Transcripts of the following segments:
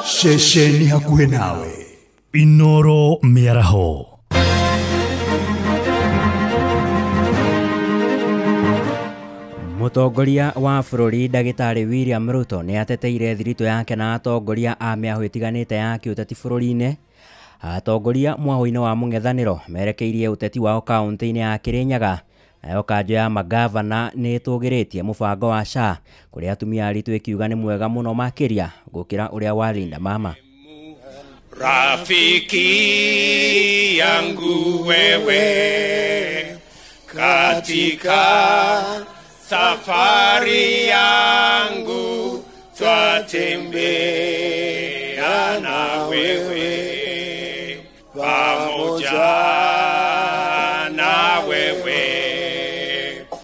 Shesheni hakuhe nawe. Inoro Miaraho. Mutongoria wa bũrũri Ndagĩtarĩ William Ruto nĩ ateteire thirito yake na atongoria a mĩahũ ĩtiganĩte ya kĩũteti bũrũri-inĩ. Atongoria mwahũ-inĩ wa mũng'ethanĩro merekeirie ũteti wao kaunti-inĩ ya Kĩrĩnyaga. Nayo kanjũ ya magavana nĩ ĩtũgĩrĩtie mũbango wa SHA kũrĩa atumia aritũ ĩkiuga nĩ mwega mũno makĩria gũkĩra ũrĩa wa Linda Mama. Rafiki yangu wewe katika safari yangu twatembea na wewe pamoja na wewe.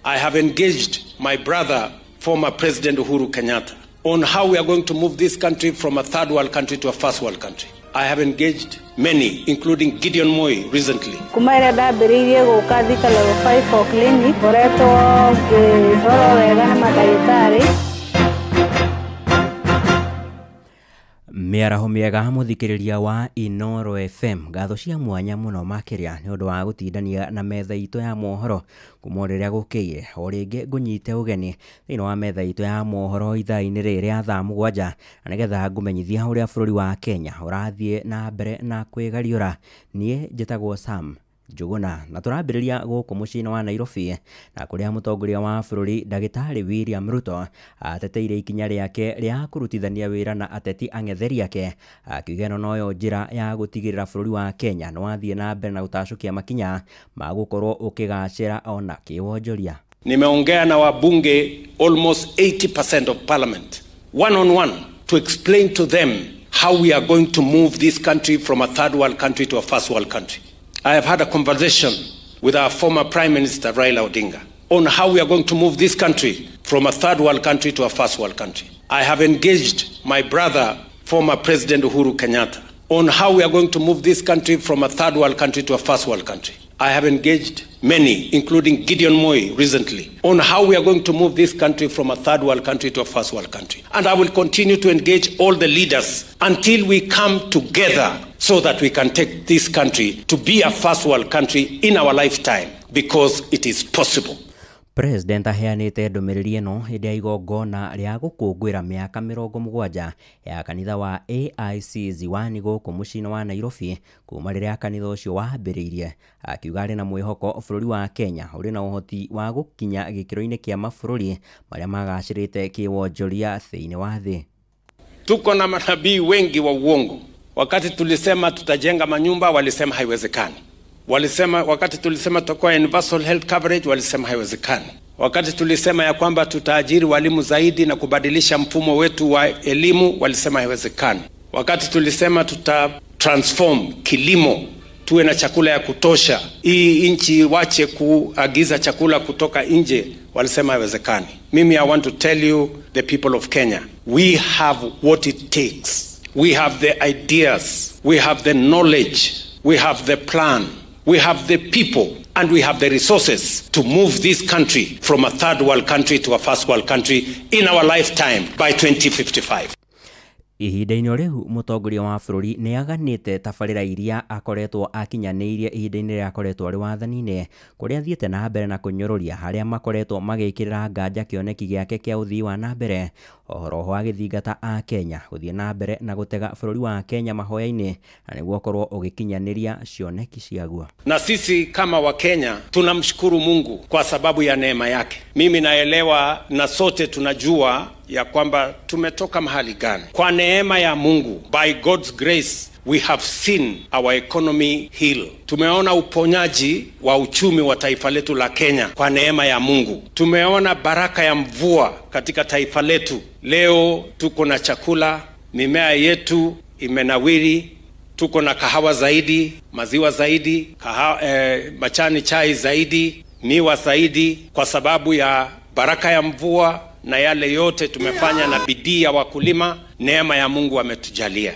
I have engaged my brother, former President Uhuru Kenyatta, on how we are going to move this country from a third world country to a first world country. I have engaged many, including Gideon Moi recently. Kumaira ndambĩrĩirie gũka thika level 5 clinic ngoretwo ngĩrorwo wega nĩ mandagĩtarĩ. Mĩaraho mĩega mũthikĩrĩria wa Inoro FM, ngatho cia mwanya mũno makĩria nĩ ũndũ wa gũtindania na metha itũ ya mohoro kuma rĩrĩa gũkĩire. O rĩngĩ ngũnyite ũgeni thĩinĩ wa metha itũ ya mohoro ithaa-inĩ rĩrĩa thaa 7 na nĩgetha ngũmenyithia ũrĩa bũrũri wa Kenya ũrathiĩ na mbere na kwĩgariũra. Niĩ njĩtagwo Sam Njuguna na tũrambĩrĩria gũkũ mũciĩ-inĩ wa Nairobi na kũrĩa mũtongoria wa bũrũri Ndagĩtarĩ William Ruto ateteire ikinya rĩake rĩa kũrutithania wĩra na ateti ang'etheri ake, akiuga noyo njĩra ya gũtigĩrĩra bũrũri wa Kenya nĩ wathiĩ na mbere na gũtacũkia makinya ma gũkorwo ũkĩgacĩra ona kĩwonjoria. Nimeongea na wabunge almost 80% of parliament one on one to explain to them how we are going to move this country from a third world country to a first world country. I have had a conversation with our former Prime Minister Raila Odinga on how we are going to move this country from a third world country to a first world country. I have engaged my brother, former President Uhuru Kenyatta, on how we are going to move this country from a third world country to a first world country. I have engaged many, including Gideon Moi recently, on how we are going to move this country from a third world country to a first world country. And I will continue to engage all the leaders until we come together so that we can take this country to be a first world country in our lifetime, because it is possible. President aheanĩte ndũmĩrĩri ĩno hĩndĩ ya igongona rĩa gũkũngũĩra mĩaka 70 ya kanitha wa AIC Ziwani gũkũ mũciĩ-inĩ wa Nairobi kuma rĩrĩa kanitha ũcio wambĩrĩirie, akiuga arĩ na mwĩhoko bũrũri wa Kenya ũrĩ na ũhoti wa gũkinya gĩkĩro-inĩ kĩa mabũrũri marĩa magacĩrĩte kĩwonjoria thĩinĩ wa thĩ. Tuko na manabii wengi wa uongo. Wakati tulisema tutajenga manyumba walisema haiwezekani. Wakati tulisema tutakuwa universal health coverage walisema haiwezekani. Wakati tulisema ya kwamba tutaajiri walimu zaidi na kubadilisha mfumo wetu wa elimu walisema haiwezekani. Wakati tulisema transform kilimo tuwe na chakula ya kutosha, hii nchi wache kuagiza chakula kutoka nje, walisema haiwezekani. Mimi I want to tell you, the people of Kenya, we have what it takes. We have the ideas, we have the knowledge, we have the plan, we have the people, and we have the resources to move this country from a third world country to a first world country in our lifetime by 2055. Ihinda-inĩ rĩu mũtongoria wa bũrũri nĩ aganĩte tabarĩra iria akoretwo akinyanĩirie ihinda-inĩ rĩrĩa akoretwo arĩ wathani-inĩ, kũrĩa athiĩte na mbere na kũnyororia harĩa makoretwo magĩkĩrĩra nganja kĩoneki gĩake kĩa ũthii wa na mbere. Ohoro wa gĩthingata a Kenya gũthiĩ na mbere na gũtega bũrũri wa Kenya mahoya-inĩ na nĩguo korwo ũgĩkinyanĩria cioneki ciaguo. Na sisi kama wa Kenya tunamshukuru Mungu kwa sababu ya neema yake. Mimi naelewa na sote tunajua ya kwamba tumetoka mahali gani. Kwa neema ya Mungu, by God's grace, we have seen our economy heal. Tumeona uponyaji wa uchumi wa taifa letu la Kenya kwa neema ya Mungu. Tumeona baraka ya mvua katika taifa letu. Leo tuko na chakula, mimea yetu imenawiri, tuko na kahawa zaidi, maziwa zaidi, machani chai zaidi, miwa zaidi, kwa sababu ya baraka ya mvua na yale yote tumefanya na bidii ya wakulima. Neema ya Mungu ametujalia.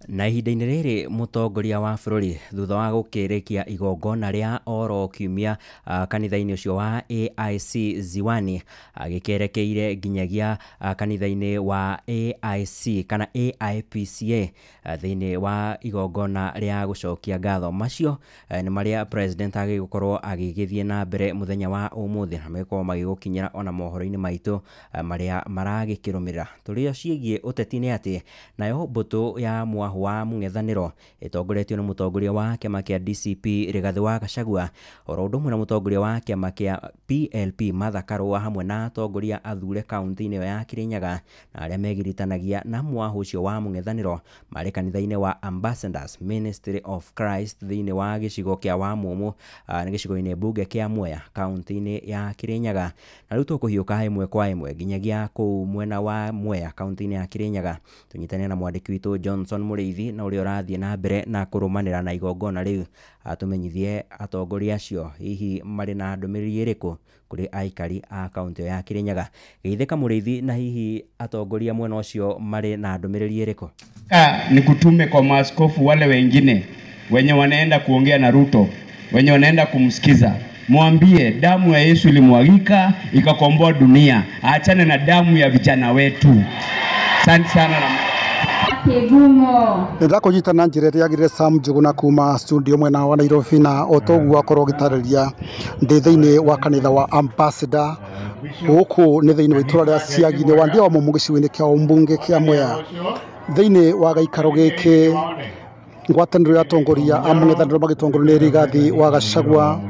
Na ihinda-inĩ rĩrĩ mũtongoria wa bũrũri thutha wa gũkĩrĩkia igongona rĩa oro kiumia kanitha-inĩ ũcio wa AIC Ziwani agĩkerekeire nginyagia kanitha-inĩ wa AIC kana AIPCA thĩinĩ wa igongona rĩa gũcokia ngatho. Macio nĩ marĩa president agĩgũkorwo agĩgĩthiĩ na mbere mũthenya wa ũmũthĩ, na magĩkorwo magĩgũkinyĩra ona mohoro-inĩ maitũ marĩa maragĩkĩrũmĩrĩra. Tũrĩa ciĩgiĩ ũteti nĩ atĩ nayo mbũtũ ya mwahu wa mũng'ethanĩro ĩtongoretio nĩ mũtongoria wa kĩama kĩa DCP Rigathĩ wa Gachagua, oro ũndũ ũmwe na mũtongoria wa kĩama kĩa PLP Martha Karũa, hamwe na atongoria athure kaunti-inĩ ĩyo ya Kirinyaga na arĩa megiritanagia na mwahu ũcio wa mũng'ethanĩro marĩ kanitha-inĩ wa Ambassadors Ministry of Christ thĩinĩ wa gĩcigo kĩa Wamũmũ nĩ gĩcigo-inĩ mbunge kĩa Mwea kaunti-inĩ ya Kirinyaga. Na rĩu tũkũhiũka ĩmwe kwa ĩmwe nginyagia kũu mwena wa Mwea kaunti-inĩ ya Kirinyaga, tũnyitane na mwandĩki witũ Johnson Mũrĩithi na ũrĩa ũrathiĩ na mbere na kũrũmanĩra na igongona rĩu, atũmenyithie atongoria acio hihi marĩ na ndũmĩrĩri ĩrĩkũ kũrĩ aikari a kaunti ya Kirinyaga. Geithĩka Mũrĩithi, na hihi atongoria mwena ũcio marĩ na ndũmĩrĩri ĩrĩkũ? Nikutume kwa maaskofu wale wengine wenye wanaenda kuongea na Ruto, wenye wanaenda kumsikiza, mwambie damu ya Yesu ilimwagika ikakomboa dunia, aachane na damu ya vijana wetu. Asante sana na Kigumo. Ndakujita na njira ria gire Sam Njuguna kuma studio mwena wa Nairobi, na otogu akorwo gitariria ndi thiini wa kanitha wa Ambassador guku ni thiini wa itura ria Siagi-ni wa ndia wa mumugiciwini kia umbunge kia Mwea thiini wa gaikaro giki ngwataniro ya tongoria amung'ethaniro magitongorio ni Rigathĩ wa Gachagua,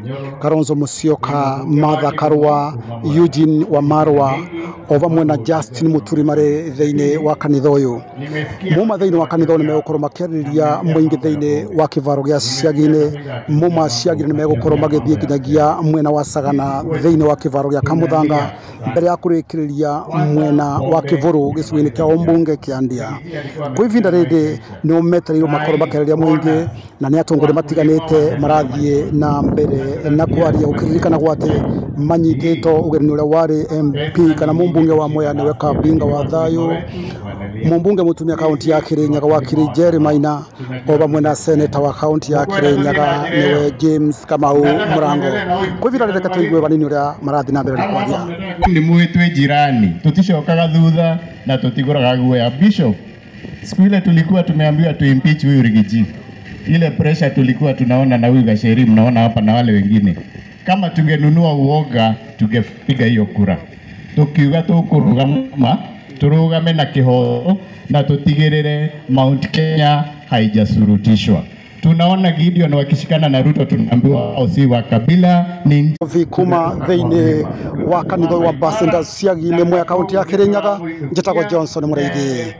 Kalonzo Musyoka, Martha Karũa, Eugene Wamalwa o vamwe na Justin Muturi marĩ thĩinĩ wa kanitha ũyũ. Muma thĩinĩ wa kanitha ũyũ nĩ megũkorwo makĩarĩrĩria mũingĩ thĩinĩ wa kĩvaro gĩa Siagi-ni. Muma Siagi-ni nĩ megũkorwo magĩthiĩ nginyagia mwena wa Sagana thĩinĩ wa kĩvaro gĩa Kamuthanga mbere ya kũrĩkĩrĩria mwena wa Kĩvũrũ gĩcigo-inĩ kĩa umbunge kĩa Ndia. Kwa ivinda rĩrĩ nĩ metereirwo makorwo makĩarĩrĩria mũingĩ, na nĩ atongoria matiganĩte marathiĩ na mbere na kwaria gũkĩririkana gwatĩ manyitĩtwo ũgeni ũrĩa warĩ MP kana mumbunge wa Mwea nĩwe Kabinga wa Thayũ, mumbunge mutumia kaunti ya Kirinyaga wa Kiri Njeri Maina, o vamwe na seneta wa kaunti ya Kirinyaga nĩwe James Kamau Mũrango. Kwa ivinda rĩrĩ tũigue vanini ũrĩa marathiĩ na mbere na kwaria. Nĩ mwĩtwe jirani, tuticokaga thutha na tutigũraga guoya. Bishop, siku ile tulikuwa tumeambiwa tu impeach huyu Rigiji, ile pressure tulikuwa tunaona na huyu Gacheri mnaona hapa na wale wengine, kama tungenunua uoga tungepiga hiyo kura. Tukiuga tukurugama turugame na kĩhooto na tutigirire Mount Kenya haijasurutishwa. Tunaona Gideon wakishikana na Ruto, tunaambiwa osi wa kabila ni kuma thĩinĩ wa kanitha wa Ambassadors Siagi-ni Mwea kaunti ya Kirinyaga. Njĩtagwo Johnson Mũrĩithi.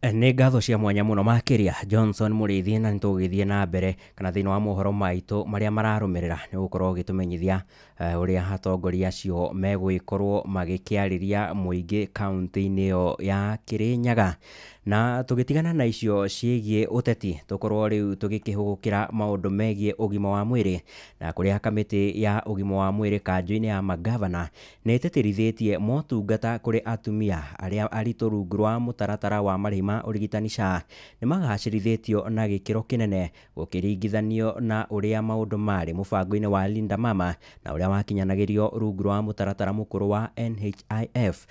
Nĩ ngatho cia mwanya mũno makĩria Johnson Mũrĩithi, na nĩtũgĩthiĩ na mbere kana thĩinĩ wa mohoro maitũ marĩa mararũmĩrĩra nĩ gũkorwo gĩtũmenyithia ũrĩa atongoria acio megũgĩkorwo magĩkĩarĩria mũingĩ kaunti-inĩ ĩyo ya Kirinyaga. Na tũgĩtigana na icio ciĩgiĩ ũteti, tũkorwo rĩu tũgĩkĩhũgũkĩra maũndũ megiĩ ũgima wa mwĩrĩ, na kũrĩa kamĩtĩ ya ũgima wa mwĩrĩ kanjũ-inĩ ya magavana nĩ ĩtĩtĩrithĩtie motungata kũrĩ atumia arĩa aritũ rungu rwa mũtaratara wa marĩhi ma ũrigitani SHA nĩ magacĩrithĩtio na gĩkĩro kĩnene gũkĩringithanio na ũrĩa maũndũ marĩ mũbango-inĩ wa Linda Mama na ũrĩa wakinyanagĩrio rungu rwa mũtaratara mũkũrũ wa NHIF.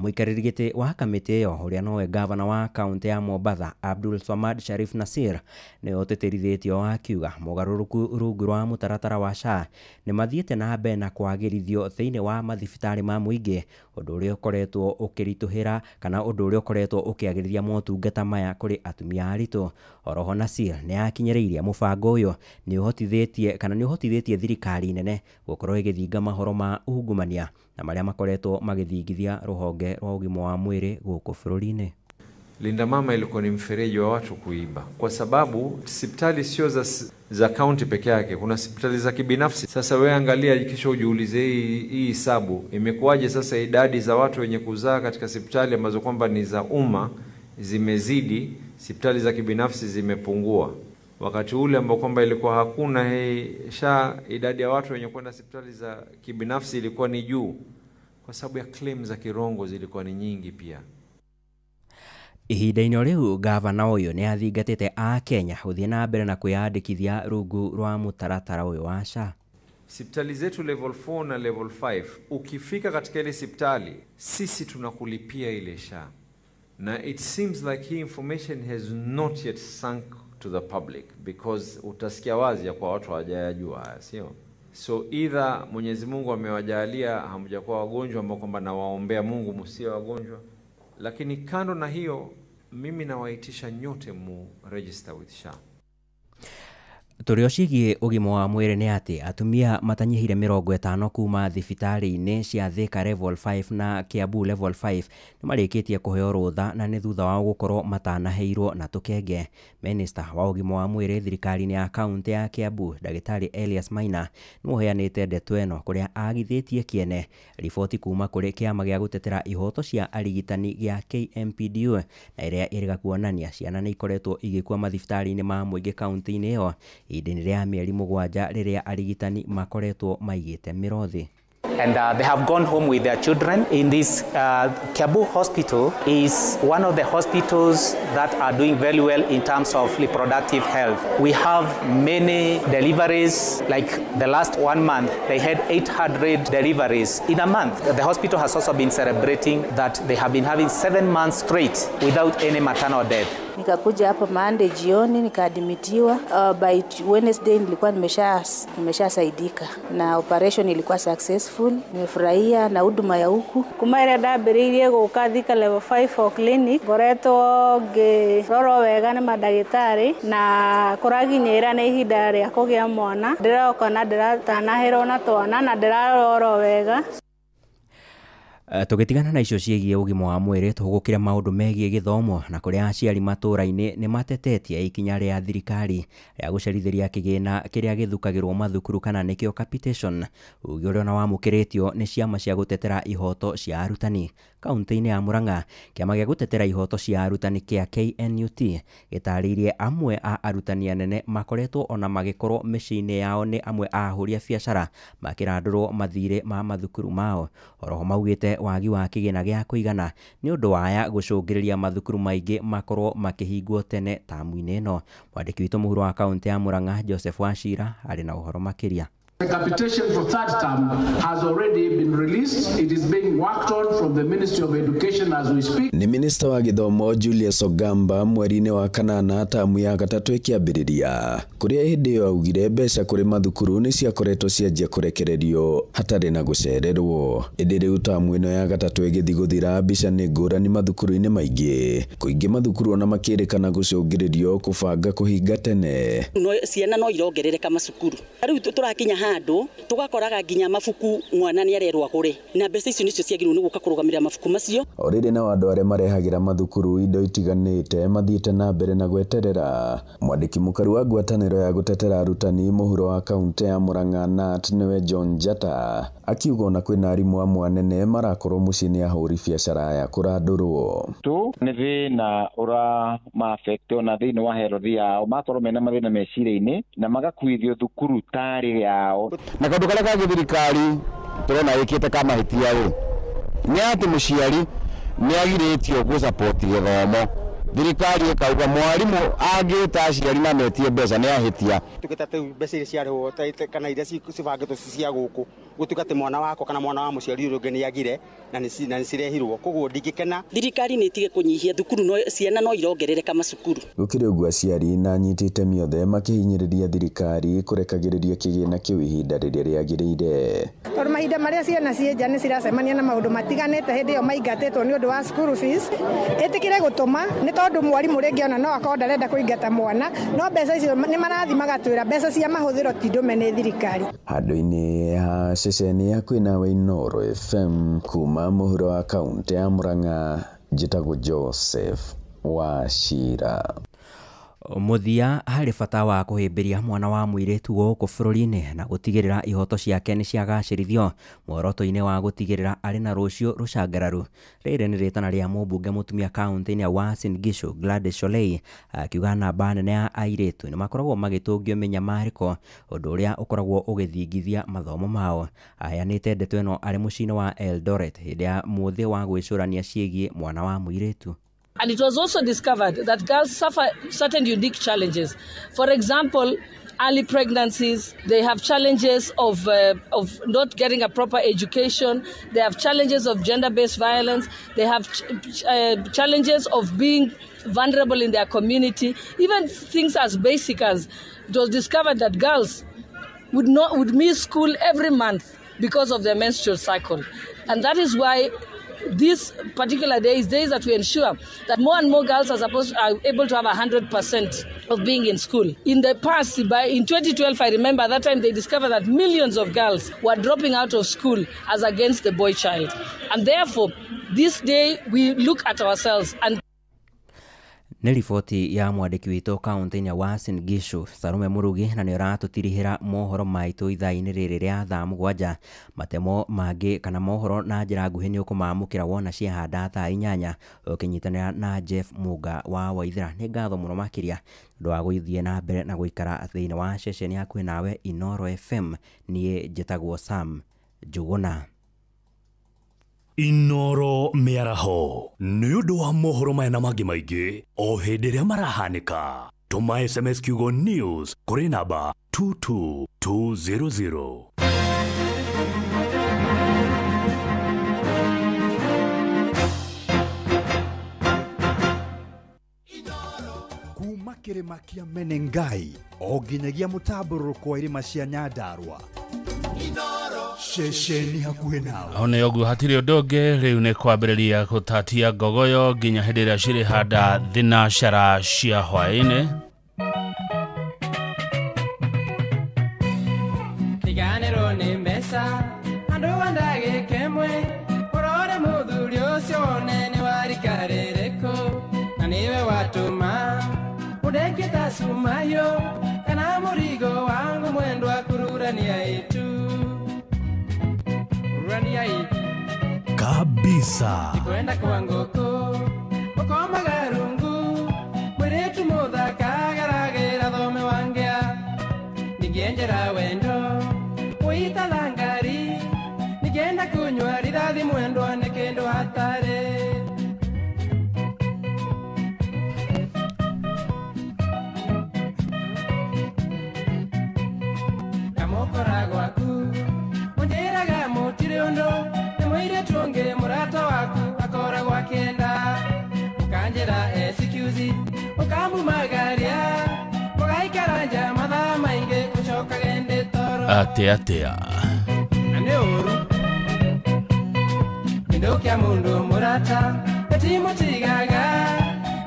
Mũikarĩri gĩtĩ wa kamĩtĩ ĩyo ũrĩa nowe gavana wa kaunti ya Mombasa Abdul Swamad Sharif Nassir nĩ ũtĩtĩrithĩtio akiuga mogarũrũku rungu rwa mũtaratara wa SHA nĩ mathiĩte na mbere na kwagĩrithio thĩinĩ wa mathibitarĩ ma mũingĩ, ũndũ ũrĩa ũkoretwo ũkĩritũhĩra kana ũndũ ũrĩa ũkoretwo ũkĩagĩrithia motungata maya kũrĩ atumia aritũ. Oroho Nassir nĩ akinyĩrĩirie mũbango ũyũ nĩ ũhotithĩtie thirikari nene gũkorwo ĩgĩthinga mahoro ma ungumania na marĩa makoretwo magĩthingithia rũhonge rwa ũgima wa mwĩrĩ gũkũ bũrũri-inĩ. Linda Mama ilikuwa ni mfereji wa watu kuiba, kwa sababu hospitali sio za county peke yake, kuna hospitali za kibinafsi. Sasa wewe angalia, kisha ujiulize hii hisabu imekuwaje? Sasa idadi za watu wenye kuzaa katika hospitali ambazo kwamba ni za umma zimezidi, hospitali za kibinafsi zimepungua. Wakati ule ambao kwamba ilikuwa hakuna SHA, idadi ya watu wenye kwenda hospitali za kibinafsi ilikuwa ni juu, kwa sababu ya claim za kirongo zilikuwa ni nyingi pia. Ihinda-inĩ rĩu gavana ũyũ nĩ athingatĩte a Kenya gũthiĩ na mbere na kwĩyandĩkithia rungu rwa mũtaratara ũyũ wa SHA. Sipitali zetu level 4 na level 5, ukifika katika ile sipitali, sisi tunakulipia ile SHA. Na it seems like hii information has not yet sunk to the public, because utasikia wazi ya kwa watu hawajayajua haya, sio? So either Mwenyezi Mungu amewajalia hamjakuwa wagonjwa ambao kwamba nawaombea Mungu msio wagonjwa. Lakini kando na hiyo, mimi nawaitisha nyote mu register with SHA. Tũrĩ ciĩgiĩ ũgima wa mwĩrĩ nĩ atĩ atumia matanyihire 50 kuma thibitarĩ-inĩ cia Thika level 5 na Kiambu level 5 nĩ marĩkĩtie kũheo rũtha na nĩ thutha wa gũkorwo matanaheirwo na tũkenge. Minister wa ũgima wa mwĩrĩ thirikari-inĩ ya kaunti ya Kiambu Ndagĩtarĩ Elias Maina nĩ mũheanĩte ndeto ĩno kũrĩa agithĩtie kĩene riboti kuma kũrĩ kĩama gĩa gũtetera ihoto cia arigitani gĩa KMPDU na ĩrĩa ĩrĩga kuonania ciana nĩ ikoretwo igĩkua mathibitarĩ-inĩ ma mũingĩ kaunti-inĩ ĩyo ihinda-inĩ rĩa mĩeri 7 rĩrĩa arigitani makoretwo maigĩte mĩro thĩ. And they have gone home with their children. In this Kiambu hospital is one of the hospitals that are doing very well in terms of reproductive health. We have many deliveries, like the last 1 month, they had 800 deliveries in a month. The hospital has also been celebrating that they have been having 7 months straight without any maternal death. Nikakuja hapa Monday jioni nikaadmitiwa. By Wednesday nilikuwa nimeshasaidika na operation ilikuwa successful. Nimefurahia na huduma ya huku. Kuma ile ndambĩrĩirie gũka Thika level 5 clinic ngoretwo ngĩrorwo wega nĩ mandagĩtarĩ na kũraginyĩra nĩ ihinda rĩa kũgĩa mwana. Ndĩroka na ndĩratanahĩrwo na twana na ndĩrarorwo wega. Tũgĩtigana na icio ciĩgiĩ ũgima wa mwĩrĩ tũgũkĩra maũndũ megiĩ gĩthomo na kũrĩa aciari matũũra-inĩ nĩ matetetie ikinya rĩa thirikari rĩa gũcerithĩria kĩgĩna kĩrĩa gĩthukagĩrwo mathukuru kana nĩkĩo capitation, uge ũrĩa ona wamũkĩrĩtio nĩ ciama cia gũtetera ihoto cia arutani. Kaunti-inĩ ya Murang'a, kĩama gĩa gũtetera ihoto cia arutani kĩa KNUT gĩtarĩirie amwe a arutani anene makoretwo ona magĩkorwo mĩciĩ-inĩ yao nĩ amwe a ahũri a biacara makĩrandũrwo mathirĩ ma mathukuru mao. Oroho maugĩte wagi wa kĩgĩna gĩa kũigana nĩ ũndũ waya gũcũngĩrĩria mathukuru maingĩ makorwo makĩhingwo tene tamu-inĩ ĩno. Mwandĩki witũ mũhuro wa kaunti ya Murang'a Joseph Wachira arĩ na ũhoro makĩria. The capitation for third term has already been released. It is being worked on from the Ministry of Education as we speak. Ni Minister wa Gĩthomo Julius Ogamba mweri-inĩ wa kanana tamu ya gatatũ ĩkĩambĩrĩria, kũrĩa hĩndĩ ĩyo augire mbeca kũrĩ mathukuru nĩ ciakoretwo cianjia kũrekererio hatarĩ na gũcererwo. Ĩndĩ rĩu tamu ĩno ya gatatũ ĩgĩthiĩ gũthira, mbica nĩ ngũrani mathukuru-inĩ maingĩ, kũingĩ mathukuru ona makĩrĩkana gũcũngĩrĩrio kũbanga kũhinga tene. Ciana no irongerereka macukuru. Rĩu tũrakinya handũ tugakoraga nginya mabuku mwana nĩ arerwo agũre, na mbeca icio nicio ciagĩrĩirwo nĩ gũka kũrũgamĩrĩra mabuku macio. Orĩrĩ na andũ arĩa marehagĩra mathukuru indo itiganĩte mathiĩte na mbere na gweterera. Mwandĩki mũkaru wa ngwatanĩro ya gũtetera arutani mũhuro wa kaunti ya Murang'a NAT nĩwe John Jata akiuga ona kwĩna arimũ amwe anene marakorwo mũciĩ-inĩ ahũri biacara ya kũrandũrwo. Tu nĩ thĩna ũramafekte ona thĩinĩ wa health yao, makorwo mena mathĩna meciria-inĩ na magakuithio thukuru tarĩ yao. Na kaũndũ karĩa kangĩ thirikari tũrona ĩkĩte kamahĩtia rĩ, nĩ atĩ mũciari nĩ agirĩtio gũsapoti gĩthomo. Thirikari ĩkauga mwarimũ angĩta aciari na metie mbeca nĩ ahĩtia. Tukĩtate mbeca iria ciarĩhwo kana iria cibangĩtwo cia gũkũ gũtuĩka atĩ mwana wako kana mwana wa mũciari ũrĩa ũngĩ nĩ agire na nĩ cirehirwo, koguo ndingĩkena. Thirikari nĩ ĩtige kũnyihia thukuru, ciana no irongerereka macukuru. Gũkĩrĩ ũguo aciari na anyiti itemi othe makĩhinyĩrĩria thirikari kũrekagĩrĩria kĩgĩna kĩu ihinda rĩrĩa rĩagĩrĩire. Tondũ mahinda marĩa ciana ciĩ nja nĩ ciracemania na maũndũ matiganĩte hĩndĩ ĩyo maingatĩtwo nĩ ũndũ wa school fees, ĩtĩkĩre gũtũma nĩ tondũ mwarimũ rĩngĩ ona no akorwo ndarenda kũingata mwana, no mbeca icio nĩ marathi magatwĩra mbeca cia mahũthĩro ti ndũme nĩ thirikari. Handũ-inĩ ha ceceni hakuhĩ nawe Inooro FM kuma mũhuro wa kaunti ya Murang'a, njĩtagwo Joseph Wachira. Mũthia harĩ bata wa kũhĩmbĩria mwana wa mũirĩtu gũkũ bũrũri-inĩ na gũtigĩrĩra ihoto ciake nĩ ciagacĩrithio muoroto-inĩ wa gũtigĩrĩra arĩ na rũciũ rũcangararu. Rĩrĩ nĩ rĩtana rĩa mũmbunge mũtumia kaunti-inĩ ya Uasin Gishu Gladys Sholei akiuga namba nene ya airĩtu nĩ makoragwo magĩtũngio mĩnyamarĩko, ũndũ ũrĩa ũkoragwo ũgĩthingithia mathomo mao. Aheanĩte ndeto ĩno arĩ mũciĩ-inĩ wa Eldoret hĩndĩ ya mũthĩ wa gwĩcũrania ciĩgiĩ mwana wa mũirĩtu. And it was also discovered that girls suffer certain unique challenges. For example, early pregnancies, they have challenges of not getting a proper education, they have challenges of gender-based violence, they have challenges of being vulnerable in their community, even things as basic as it was discovered that girls would miss school every month because of their menstrual cycle. And that is why this particular day is days that we ensure that more and more girls are able to have 100% of being in school. In the past, in 2012, I remember that time they discovered that millions of girls were dropping out of school as against the boy child. And therefore, this day we look at ourselves and Nĩ riboti ya mwandĩki witũ kaunti-inĩ ya Uasin Gishu Sarume Murugi na nĩ ũratũtirihĩra mohoro maitũ ithaa-inĩ rĩrĩ rĩa thaa 7. Matemo mangĩ kana mohoro na njĩra nguhĩ nĩ ũkũmamũkĩra wona ciahanda thaa 8 ũkĩnyitanĩra na Jeff Muga wa Waithĩra. Nĩ ngatho mũno makĩria ũndũ wa gũthiĩ na mbere na gũikara thĩinĩ wa ceceni yaku nawe Inoro FM. Niĩ njĩtagwo Sam Njuguna. Inoro Mĩaraho nĩ ũndũ wa mohoro maya na mangĩ maingĩ o hĩndĩ ĩrĩa marahanĩka. Tũma SMS kiugo news kũrĩ namba 22200. Kuma kĩrĩma kĩa Menengai o nginyagia mũtambũrũko wa irĩma cia Nyandarua. Shesheni hakuhĩ nawe. One ũguo hatirĩ ũndũ ũngĩ, rĩu nĩ kwambĩrĩria gũtatia ngogoyo nginya hĩndĩ ĩrĩa cirĩ handa thinacara cia hwaĩ-inĩ. Tiganĩrwo nĩ mbeca andũ a ndagĩka ĩmwe ũrore mũthuri ũcio wone nĩ wa rika rĩrĩkũ na nĩwe watũma ũndeke ta cumayo kana mũrigo wangu mwendwa kururania itu kabisa kwenda kwa ngoko ukoma garungu mweretu muthaka garagera thome wangea nigenjera wendo uita langari nigenda kunywa ridhathi mwendo nekendo hatare kamokora gwaku mundiraga mutirondo nemwire tuonge murata waku akora gwakenda ukanjera excuse ukamu magaria mugaikaranja mathaa maingi ucoka gende toro atea ane uru ndokia mundu murata etimu tigaga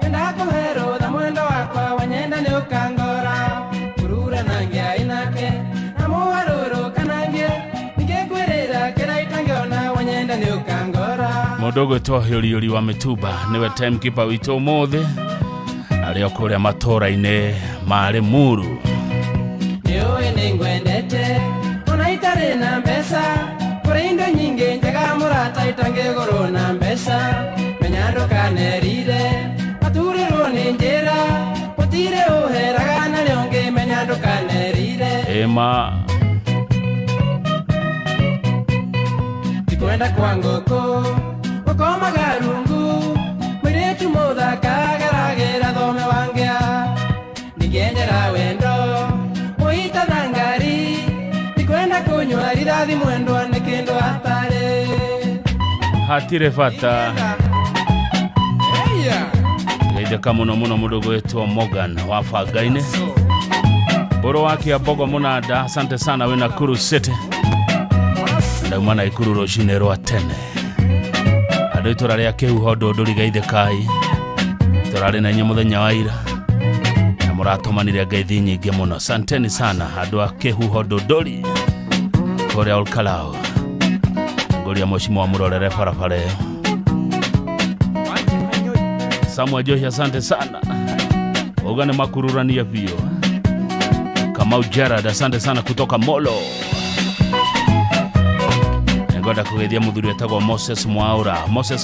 enda kuhero tha mwendo wakwa wanyenda ni ukangora kurura nangia inake amuwaruru kanangie ningegwirira kiraitangiona wanyenda ni ukangora mudogo tohiori wa Mituba niwe timekeeper witũ ũmũthĩ arĩa kũrĩa matũra-inĩ marĩ Muru. Niwe ningwendete unaitarĩ na mbeca kũrĩ indo nyingĩ njega mũrata itangĩgũrwo na mbeca menya ndũkanerire atũrĩrwo nĩ njĩra ũtirĩ ũheraga na rĩongĩ menya ndũkanerire ema tikwenda kwa ngoko ukoma garungu mwiretu muthaka garagera thome wangea nigenjera wendo uita thangari tikwenda kunywa ridhathi mwendo nekindo hatare hatire fata geithe kamuno muno mudogo wetu Morgan wa Fagaine boro wake abogo munada. Asante sana we Nakuru City ndaumana ikuru roshine rwa tene andũ itura rĩa Kĩhuho ndũri geithe kai turarĩ na nyamũ muthenya wa ira na mũratũmanire ngeithi nyingĩ mũno. Asanteni sana andũ a Kĩhuho ndũri kũrĩa Olkalau ngoria moshimo wa murorere barabara ĩyo. Samuel Joshi asante sana ugane makururania vio Kamau Gerard asante sana kutoka Molo. Ngoda kugethia muthuri etagwo Moses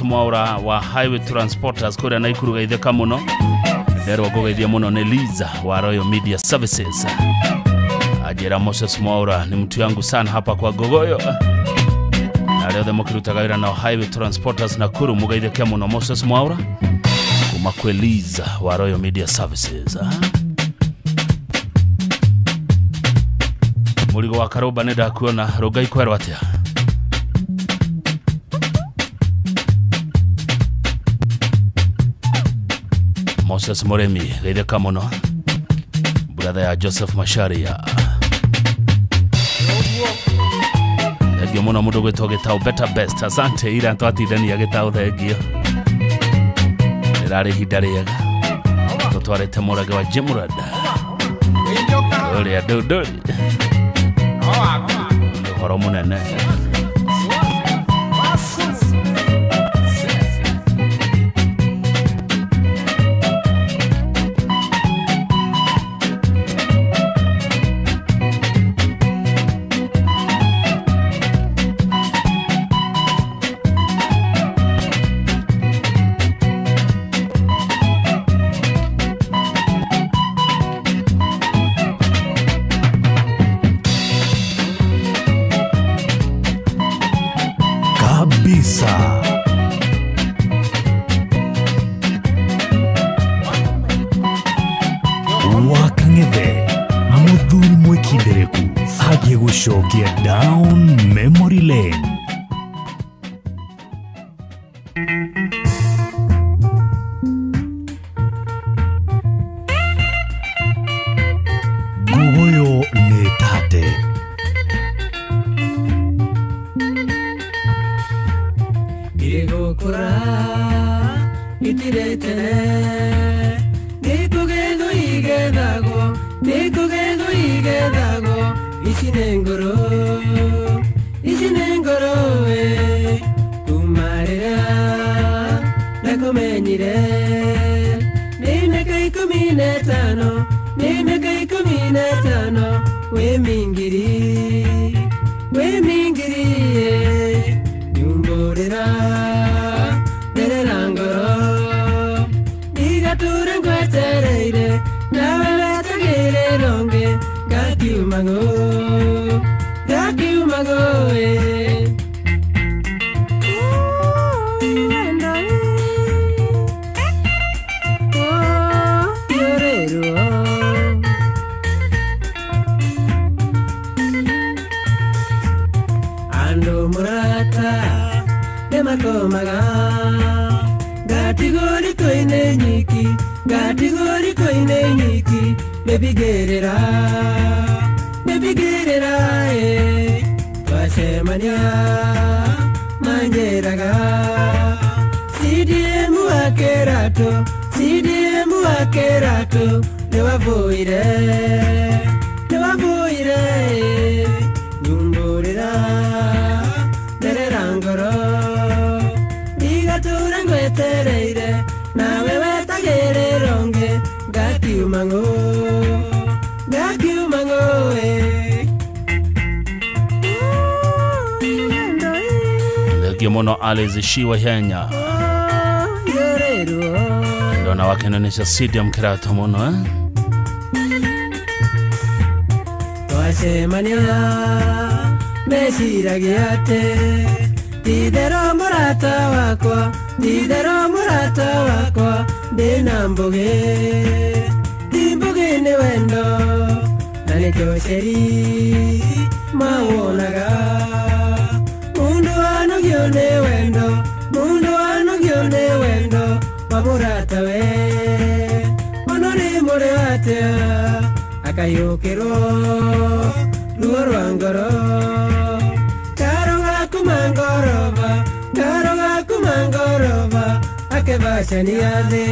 Mwaura wa Highway Transporters kũrĩa Naikuru geithe kamuno nderwo kugethia muno nĩ Liza wa Royal Media Services. Ajira Moses Mwaura ni mtu yangu sana hapa kwa Gogoyo na leo demo kirutaga wĩra na Highway Transporters Nakuru mugeithe kamuno Moses Mwaura kumakweliza wa Royal Media Services. Murigo wa Karoba nenda kuona Rogai kwerwa atia. Moses Moremi geire kamono brother ya Joseph Masharia egyo muno mundu gwetwa gitau better best. Asante ira twatithania gitau thengio irari hidariega tutwarete murage wa Jemurada uri adudu horo munene Get down memory lane. Gugoyo netate. Diego kura itirete. Dikugedo igedago. Isinengoro, kumarera, nakomenire, nimeka ikuminetano, we mingiri, nyumborera, dererangoro, digature ngwetereire, nawe letagire ronge, gakiumango. Ando murata de makomaga gatigori koine nyiki baby gerera Twashemania manjeraga CDM wakerato newavoire nyumborera dererangoro digatura ngwetereire nawe wetagere ronge gakiumango Mono alizishiwa henya ndo na wakenanisha Sidiam Kirato mono Twashemania mesiragiate Tidero murata wakwa Denamboge ni wendo Nane kyosheri mawonaga Mundu wano gione wamurata we Onori more watea Akayokero Luo rwangoro Karo gakumangoroba Akebashani yade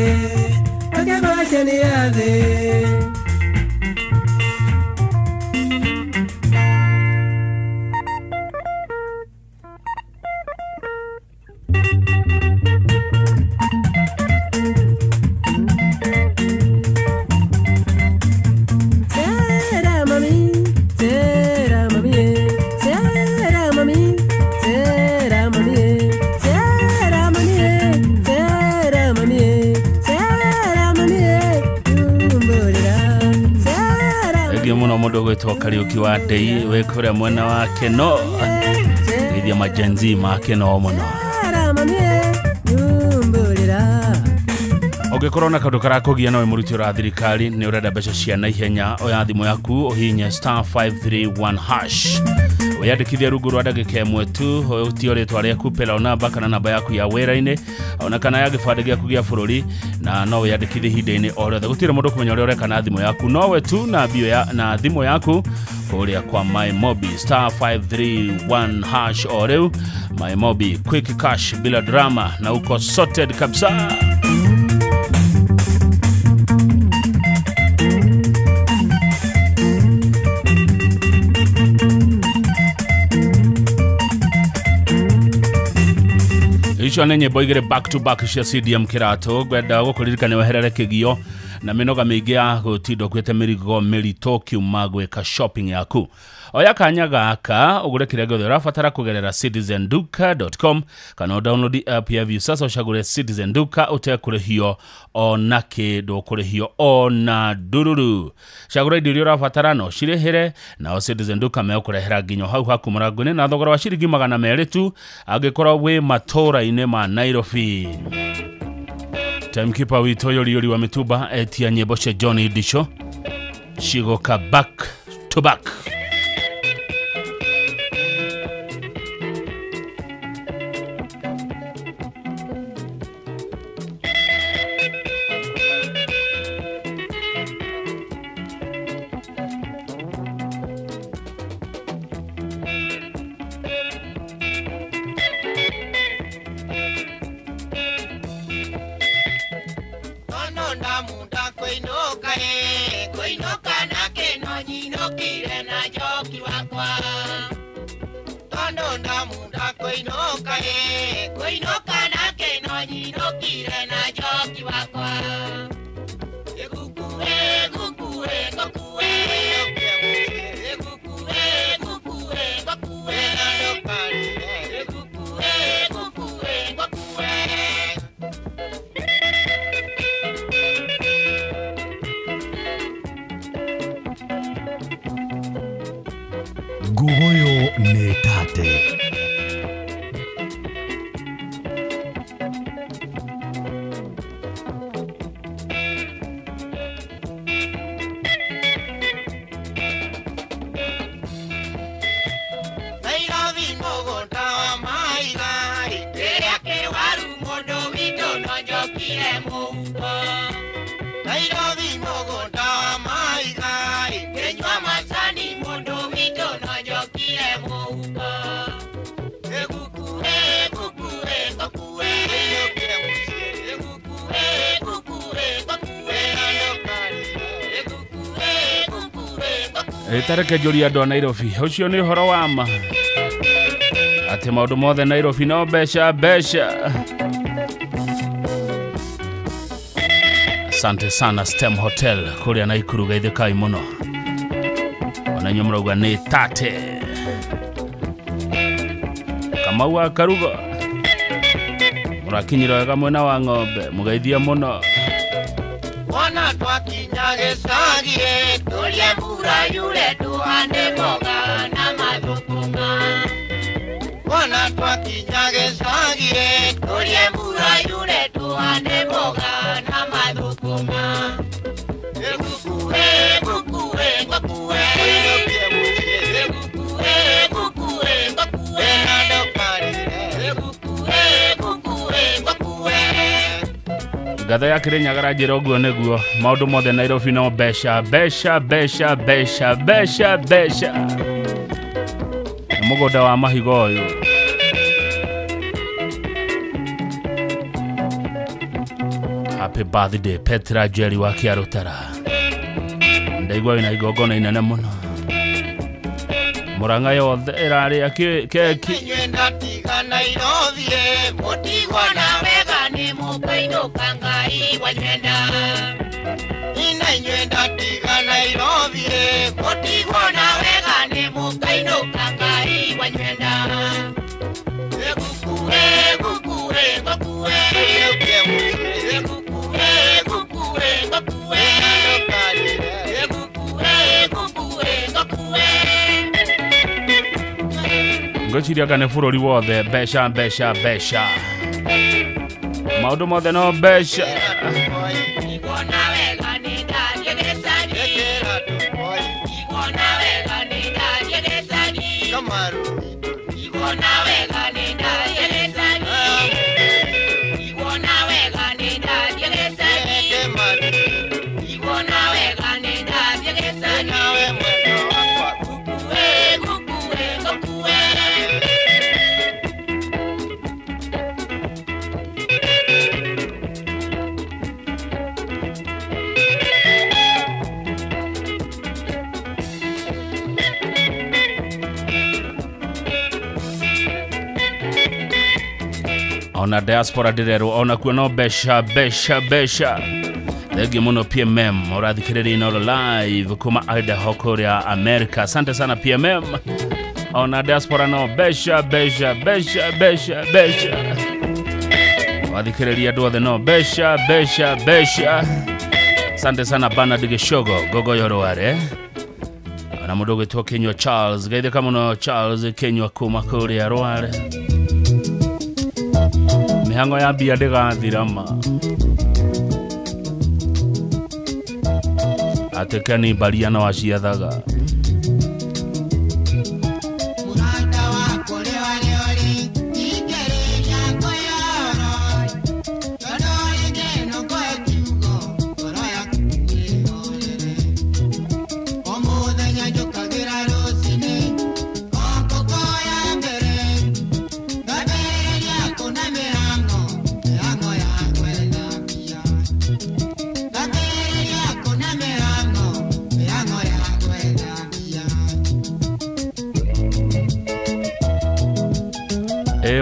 Mudo gwetwa Kariuki wa Dei wekore mwana wake no Idia majenzi make no muno Ũngĩkorwo na kaũndũ karakũgia nawe mũruti wa thirikari nĩ ũrenda mbeca cia naihenya oya thimũ yaku ũhihinye *531#. Wĩyandĩkithie rungu rwa ndagĩka ĩmwe tu, ũtio rĩtwa rĩaku, paybill namba kana namba yaku ya wĩra-inĩ ona kana ya gĩbandĩ gĩaku gĩa bũrũri, na no wĩyandĩkithie ihinda-inĩ o rĩothe. Gũtirĩ mũndũ kũmenya ũrĩa ũreka na thimũ yaku, nowe tu na thimũ yaku kũrĩa kwa MyMobi *531# o rĩu. MyMobi, quick cash bila drama na uko sorted kabisa. Icio nĩ nyĩmbo igĩrĩ back to back cia CDM Kĩratũ. Ngwenda gũkũririkania weherere kĩgio na mĩnoga mĩingĩ ya gũtinda ũkuĩte mĩrigo mĩritũ kiuma gwĩka shopping yaku. Oya kanya gaka ũgũre kĩrĩa gĩothe ũrabatara kũgerera citizenduka.com kana download app ya Viusasa ũcagũre Citizen Duka ũtekũrĩhio ona kĩndũ, kũrĩhio ona ndururu. Cagũra indo iria ũrabatara no cirĩhĩre na Citizen Duka megũkũrehera nginya hau haku mũrango-inĩ na thogora wa ciringi 200 tu angĩkorwo wĩ matũũra-inĩ ma Nairobi. Timekeeper witũ Yori wa Mĩtumba etia nyĩmbo cia Johnny Disho cigoka back to back. Gugoyo ne tate. Tareke njũria andũ a Nairobi, ũcio nĩ ũhoro wa ma atĩ maũndũ mothe Nairobi no mbeca. Asante sana Stem Hotel kũrĩa Naikuru, geithĩkai mũno. Ona inyuĩ mũrauga nĩ tate. Kamau wa Karugo mũrakinyĩra wega mwena wa Ng'ombe, mũgeithie mũno. Ona twakinya gĩcagi tũrĩe mbura yure tuhande mboga na mathukuma. Ona twakinya gĩcagi tũrĩe mbura yure tuhande mboga na mathukuma. Gũkue na ndokarire. Ngatho ya Kĩrĩnyaga njĩra ũguo nĩguo maũndũ mothe Nairobi no mbeca. Mũgũnda wa mahigo ũyũ. Happy birthday Petra Jerry wa Kĩarũtara. Ndaigua wĩna igongona inene mũno. Mũrang'a yothe ĩrarĩa keki. Ndatiga Nairobi mũtigwa na wega nĩ mũkũinũka Ngai wanyenda. Inyuĩ ndatiga Nairobi mũtigwa na wega nĩ mũkũinũka Ngai wanyenda. Ngociria ngane bũrũri wothe mbeca. Maundu mothe no mbeca. Ona diaspora direro ona kuno besha. Thegi muno PMM orathikiriri no live kuma Idaho Korea America. Asante sana PMM. Ona diaspora no besha. Orathikiriri adothe no besha. Asante sana Bernard Gishogo gogo yorware. Ona mudogo to Kenya Charles gaide kama no Charles Kenya kuma Korea rware. Mihango ya bia ndigathirama atekani baria no aciathaga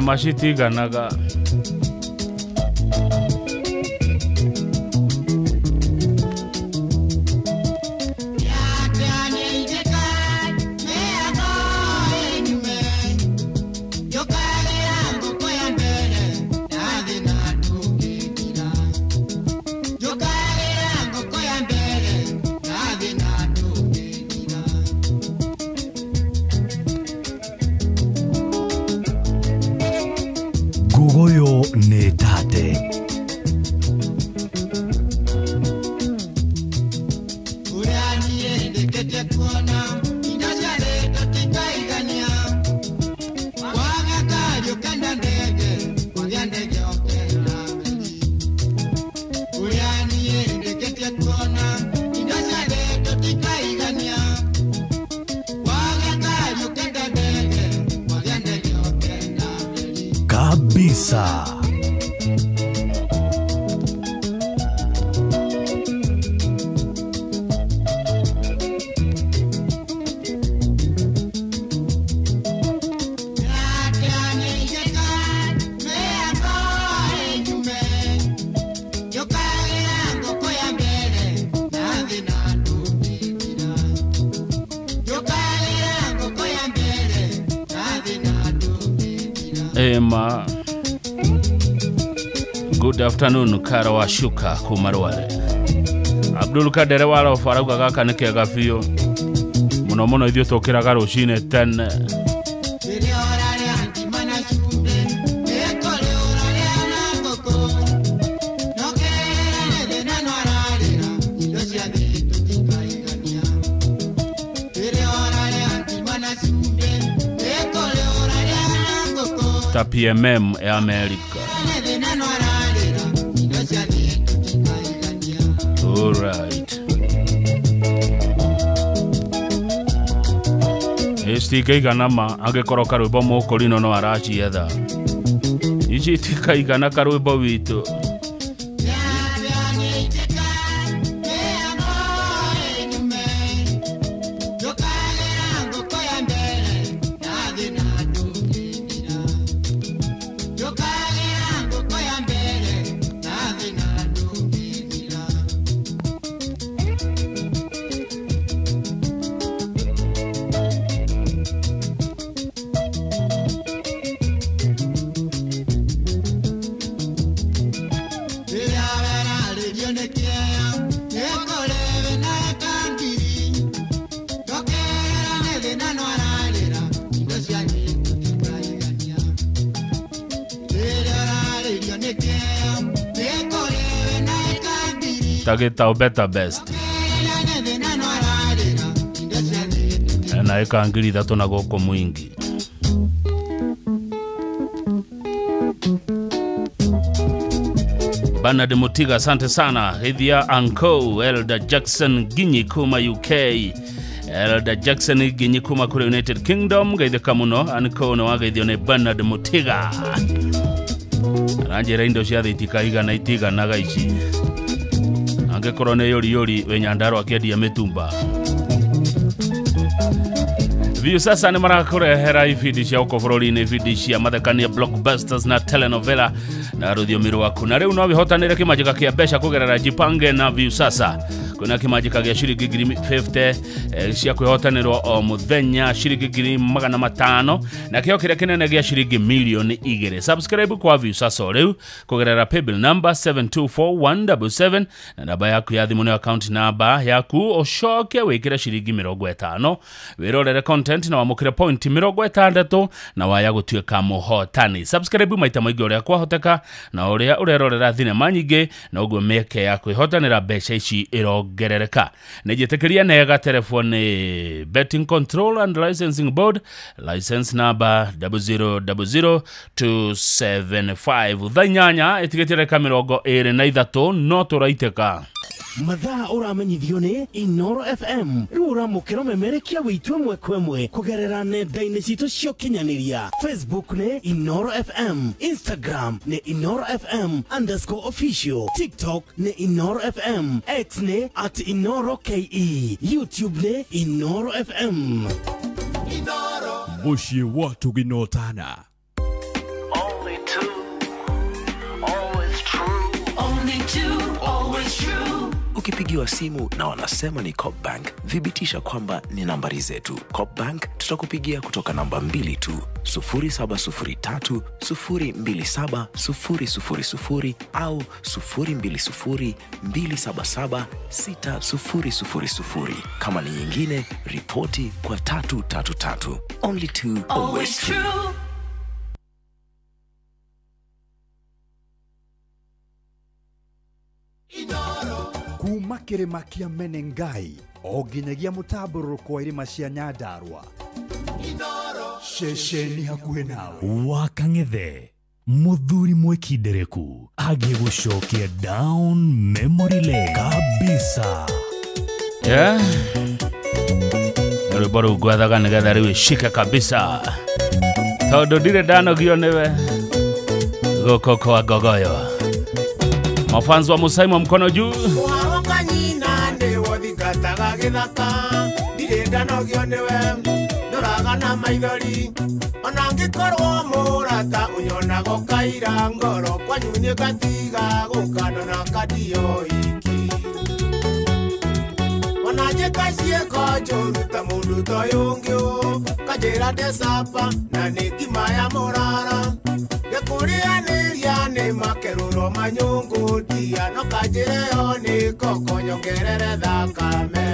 mashiti ganaga kabisa. Ema, good afternoon Karawashuka kumarware. Abdul Kadere wala faraga gaka neke gafio. Muno ithio tokiraga rucine tene. PMM e America. All right. Esti kaigana ma agekoro karwimbo mukurino no arachi etha. Ichi tikaigana karwimbo witu. tagita better best na ikangiri thatu na goko mwingi Bernard Mutiga, asante sana. Hithia Anko, Elder Jackson Ginyi kuma UK, Elder Jackson Ginyi kuma kule United Kingdom, gaithe kamuno, Anko no wagaithio ne Bernard Mutiga. Anjera indo cia thitika igana itiga na gaici. Angekorwo ne yori we Nyandarua akiendia mitumba. Viu sasa ni marakurehera ifidi cia uko bururi-ini, ifidi cia mathekania blockbusters na telenovela na rũthiomi rwaku. Na rĩu no wihotanĩre kĩmanjĩka kĩa mbeca kũgerera Jipange na Viu sasa. Kuna kĩmanjĩka gĩa ciringi 50 cia kwĩhotanĩrwo o mũthenya, ciringi 500 na kĩo kĩrĩa kĩnene gĩa ciringi milioni 2. Subscribe kwa Viu sasa rĩu kũgerera paybill number 724177 na namba yaku ya thimũ nĩ account number yaku, ũcoke wĩkĩre ciringi 50 wĩrorere content na wamũkĩre point 60 na waya gũtuĩka mũhotani. Subscribe maita maingĩ ũrĩa kwahoteka na ũrĩa ũrerorera thinema nyingĩ, na ũguo mĩeke ya kwĩhotanĩra mbeca ici ĩrongerereka. Nĩnjĩtĩkĩria nega telefoni Betting Control and Licensing Board, license number 0000275. Thainyanya ĩtigĩtĩre kamĩrongo 23 no tũraitĩka. Mathaa uramenyithio ni Inoro FM. Rĩu ũramũkĩra ũmemerekia wĩtũ ĩmwe kwa ĩmwe kũgerera nenda-inĩ citũ cia ũkinyanĩria. Facebook ni Inoro FM, Instagram ni Inoro FM_official, TikTok ni Inoro FM, X ni @InoroKE, YouTube ni Inoro FM. Inoro Mushi watu ginotana. Only two, always true. Only two, always true. Ukipigiwa simu na wanasema ni Copbank, thibitisha kwamba ni nambari zetu. Copbank tutakupigia kutoka namba 2 tu, 0703 027 000 au 020 277 6000. Kama ni nyingine, ripoti kwa 333. Only two, always true. Kuma kĩrĩma kĩa Menengai o nginyagia mũtambũrũko wa irĩma cia Nyandarua. Ceceni hakuhĩ nawe. Wakang'ethe Muthuri Mwekindereku agĩgũcokia down memory lane kabisa. Rwĩmbo rũu ngwethaga nĩgetha rĩu ĩcike kabisa, tondũ ndirĩ ndanogio nĩwe gũkũ kwa Gogoyo. Mafans wa Musaimo mkono juu. Waroka nyina nĩwo thingataga gĩthaka, ndirĩ ndanogio nĩwe ndoraga na maithori, ona ngĩkorwo mũrata ũnyonaga kaira ngoro kwanyu nĩ gatiga gũkana na kadio iki. Ona njĩka ciĩko njũru ta mũndũ ta ũyũ ũngĩ kanjĩra ndecapa na nĩ ngima ya mũrara gĩkũrĩanĩria nĩ makerũro manyũngũ ndia no kanjĩreyo nĩ koko nyongerere thakame.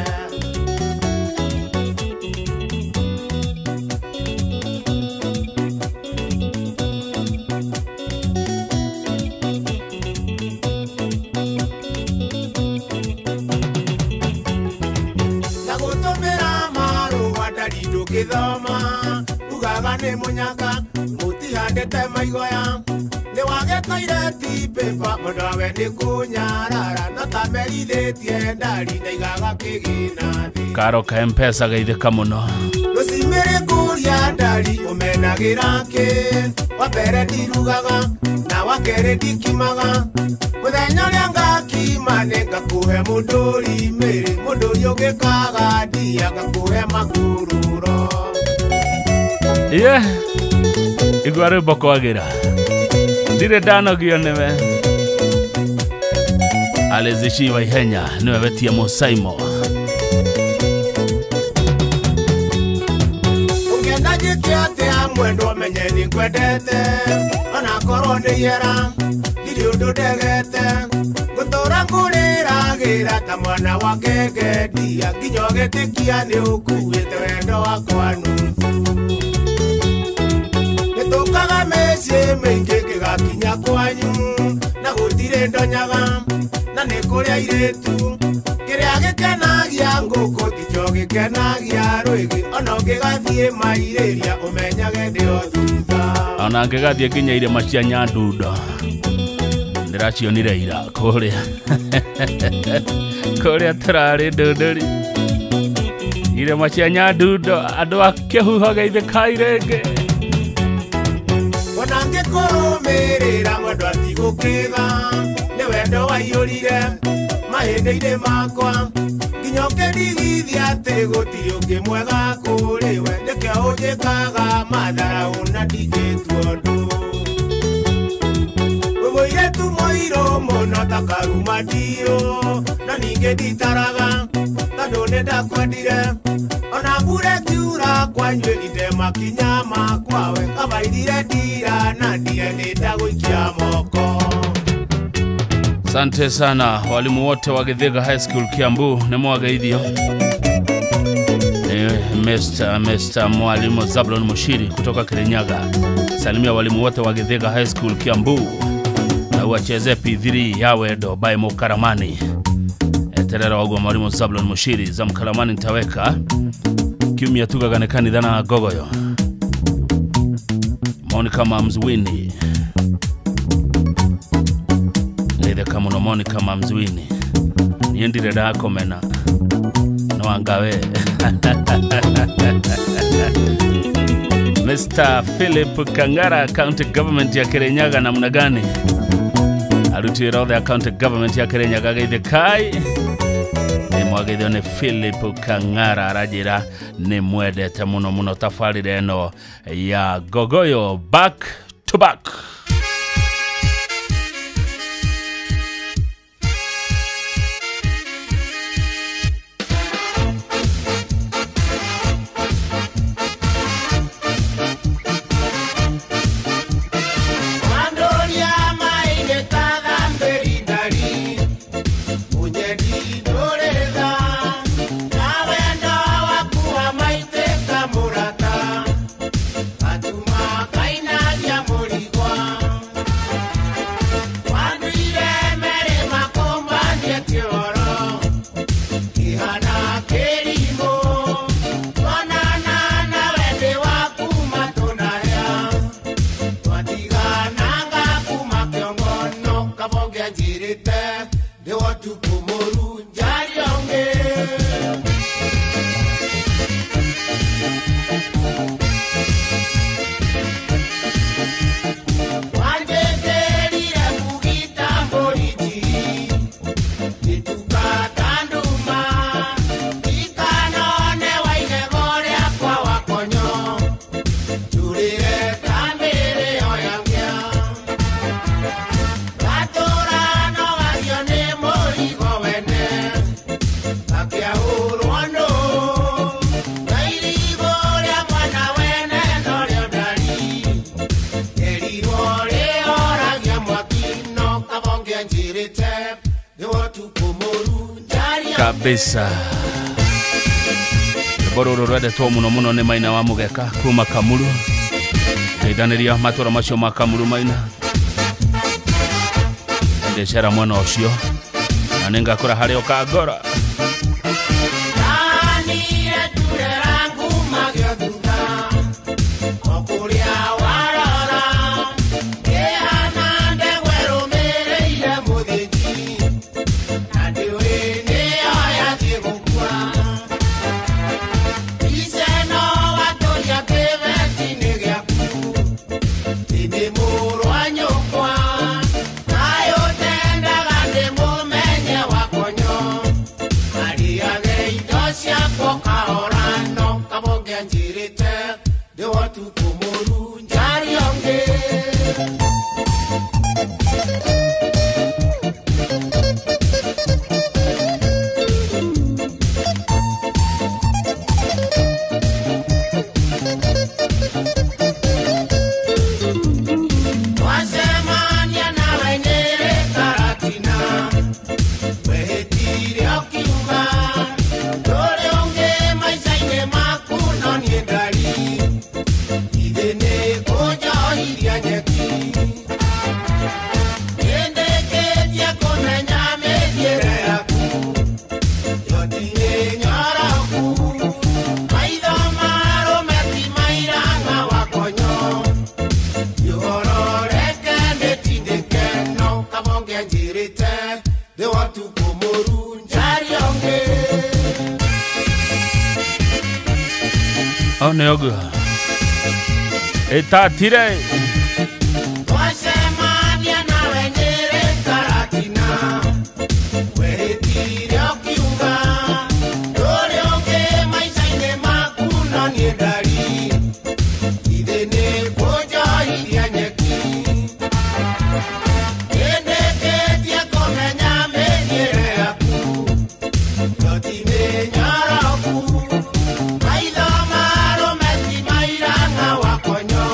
Gĩthoma ugaga nĩ mũnyaka mũtihandĩte maigoya nĩ wagĩkoire tipepa mũndũ we nĩ kũnyarara no tamerithĩtie ndari na igaga kĩgĩna thĩ. Karo ka M-Pesa gaithĩka mũno. Rũcimĩrĩ kũria ndari ũmenagĩra kĩ, wa mbere ndirugaga na wa kerĩ ndikimaga, mũthenya ũrĩa ngakima nĩ ngakũhe mũndũri mĩrĩ, mũndũri ũngĩkaga ndia ngakũhe magũrũro. Igua rwĩmbo kwagĩra, ndirĩ ndanogio nĩwe. Alizishiwa ihenya niwe wetia Musaimo. Ungenda jikiate amwendo menyeni kwendete, ona korwo nĩ yera ndiri ũndũ ndegete, gũtũra ngũrĩragĩra ta mwana wa ngengendia, nginya ũgĩtĩkia nĩ ũkuĩte wendo wakwa nuthu. Nĩtũkaga mĩciĩ mĩingĩ ngĩgakinya kwanyu, na gũtirĩ ndonyaga na nĩ kũrĩa irĩtu kĩrĩa gĩkenagia ngũkũ tikĩo gĩkenagia rwĩgĩ ona ũngĩgathiĩ mairĩria ũmenyage ndĩo thutha ona ngĩgathiĩ nginya irĩma cia Nyandundo ndĩracionire ira kũrĩa tũrarĩ ndũndũri irĩma cia Nyandundo andũ a kĩhuho geithĩkai rĩngĩ ona ngĩkũrũmĩrĩra mwendwa tigũkĩga nĩ wendo waiyũrire mahĩndĩ-inĩ makwa nginya ũkĩndigithia atĩ gũtirĩ ũngĩ mwega kũrĩ we nĩkĩo ũnjĩkaga matharaũ na ndingĩtua ũndũ wĩ mũirĩtu mũirũ mũno ta karuma ndiũ na ningĩ nditaraga tondũ nĩndakwendire ona mbura ĩkiura kwanyuĩ indemakinya makwa we kabaithire ndira na ndie nĩndagũikia moko. Asante sana walimu wote wa Githega High School Kiambu nimwageithio. Mr. Mwalimu Zablon Mushiri kutoka Kirinyaga. Salimia walimu wote wa Githega High School Kiambu. Na uacheze P3 yawe do by Mukaramani. Eterera wagwa Mwalimu Zablon Mushiri za Mukaramani nitaweka. Kiumia tugaganekani dhana gogoyo. Monica Mamzwini. Leithe kamuno Monica Mamzwini. Niendire dako mena. No angawe. Mr. Philip Kangara, County Government ya Kirinyaga namna gani? Arutire all the County Government ya Kirinyaga geithe kai. Mwageithio ni Philip Kangara arajira ni mwendete muno tafarire eno ya gogoyo back to back. Kabisa Bororo rwede to muno ne maina wa mugeka kuma Kamuru Ngeithaniria matura macio ma Kamuru maina Ndecera mwana ucio na ningakora hari okagora One ogu. Etatire. Wasemania na wenyere karatina. Wehitiri okiuga. Dore oge maisaine makuna niedari. Idene koja idia nyeki. Keneketia komenya menyere aku. Yotime nyaraku. Maitho maro meti mairanga wakonyo.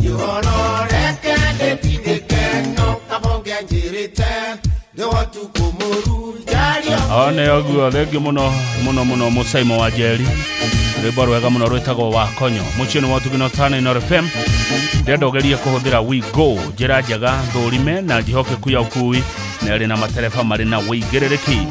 Yuhororeke ndetindekeno. Kabonge njirite. Ndewotu kumuru jario. One ogu thegi muno musaimo wa jeri. Rwĩmbo rwega muno rwĩtagwo Wakonyo. Mũciĩ nĩ watugino tana Inooro FM. Ndendogerie kũhũthĩra We Go, njĩra njega thũrime na njihokeku ya ũkui na ĩrĩ na matereba marĩ na wĩigĩrĩrĩki.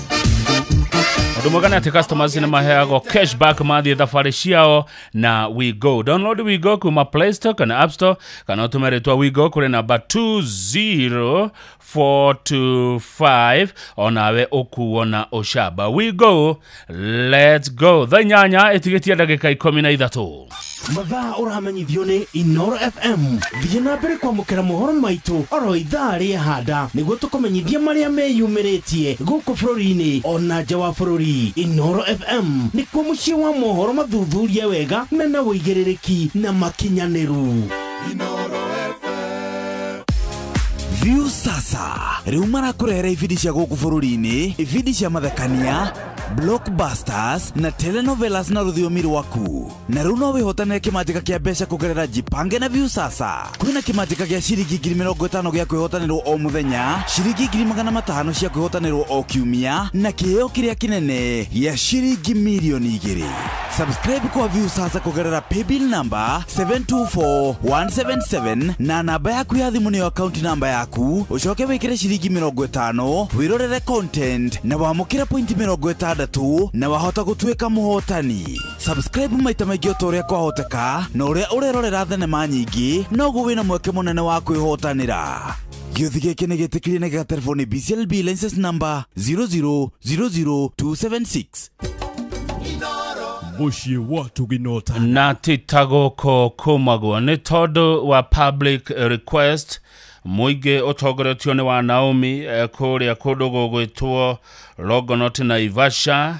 Ũndũ mwega nĩ atĩ customers nĩ maheagwo cashback mathiĩ thabarĩ ciao na We Go. Download We Go kuma Play Store kana App Store kana ũtũme rĩtwa We Go kũrĩ namba 20425 onawe ũkuona ũcamba. We Go, let's go. Thaa 8 ĩtigĩtie ndagĩka 13. Mathaa ũramenyithio nĩ Inooro FM. Thiĩ na mbere kwamũkĩra mohoro maitũ oro ithaa rĩa handa nĩguo tũkũmenyithia marĩa meyumĩrĩtie gũkũ bũrũri-inĩ ona nja wa bũrũri. Inooro FM nĩkuo mũciĩ wa mohoro mathuthurie wega mena wĩigĩrĩrĩki na makinyanĩru. View sasa rĩu marakũrehera ibindi cia gũkũ bũrũri-inĩ, ibindi cia mathekania, blockbusters na telenovelas na rũthiomi rwaku. Na rĩu no wĩhotanĩre kĩmanjĩka kĩa mbeca kũgerera Jipange na View sasa. Kwĩna kĩmanjĩka gĩa ciringi 50,000 gĩa kwĩhotanĩrwo o mũthenya, ciringi 500,000 cia kwĩhotanĩrwo o kiumia na kĩheo kĩrĩa kĩnene gĩa ciringi milioni 2. Subscribe kwa View sasa kũgerera paybill number 724177 na namba yaku ya thimũ nĩyo account number yaku. Ucoke wĩkĩre ciringi 50 wĩrorere content na wamũkĩra point 60 na wahota gũtuĩka mũhotani. Subscribe maita maingĩ o ũrĩa kwahoteka na ũrĩa ũrerorera thenema nyingĩ noguo wĩna mweke mũnene wa kwĩhotanĩra. Gĩothi gĩkĩ nĩ gĩtĩkĩrie na gĩgatelefoni BCLB license number 0000276. Mũciĩ wa tugino tana. Na titagũkũ kumagwo nĩ tondũ wa public request mũingĩ ũtongoretio nĩ wa Naomi kũrĩa kũndũ gũgwĩtwo Longonot Naivasha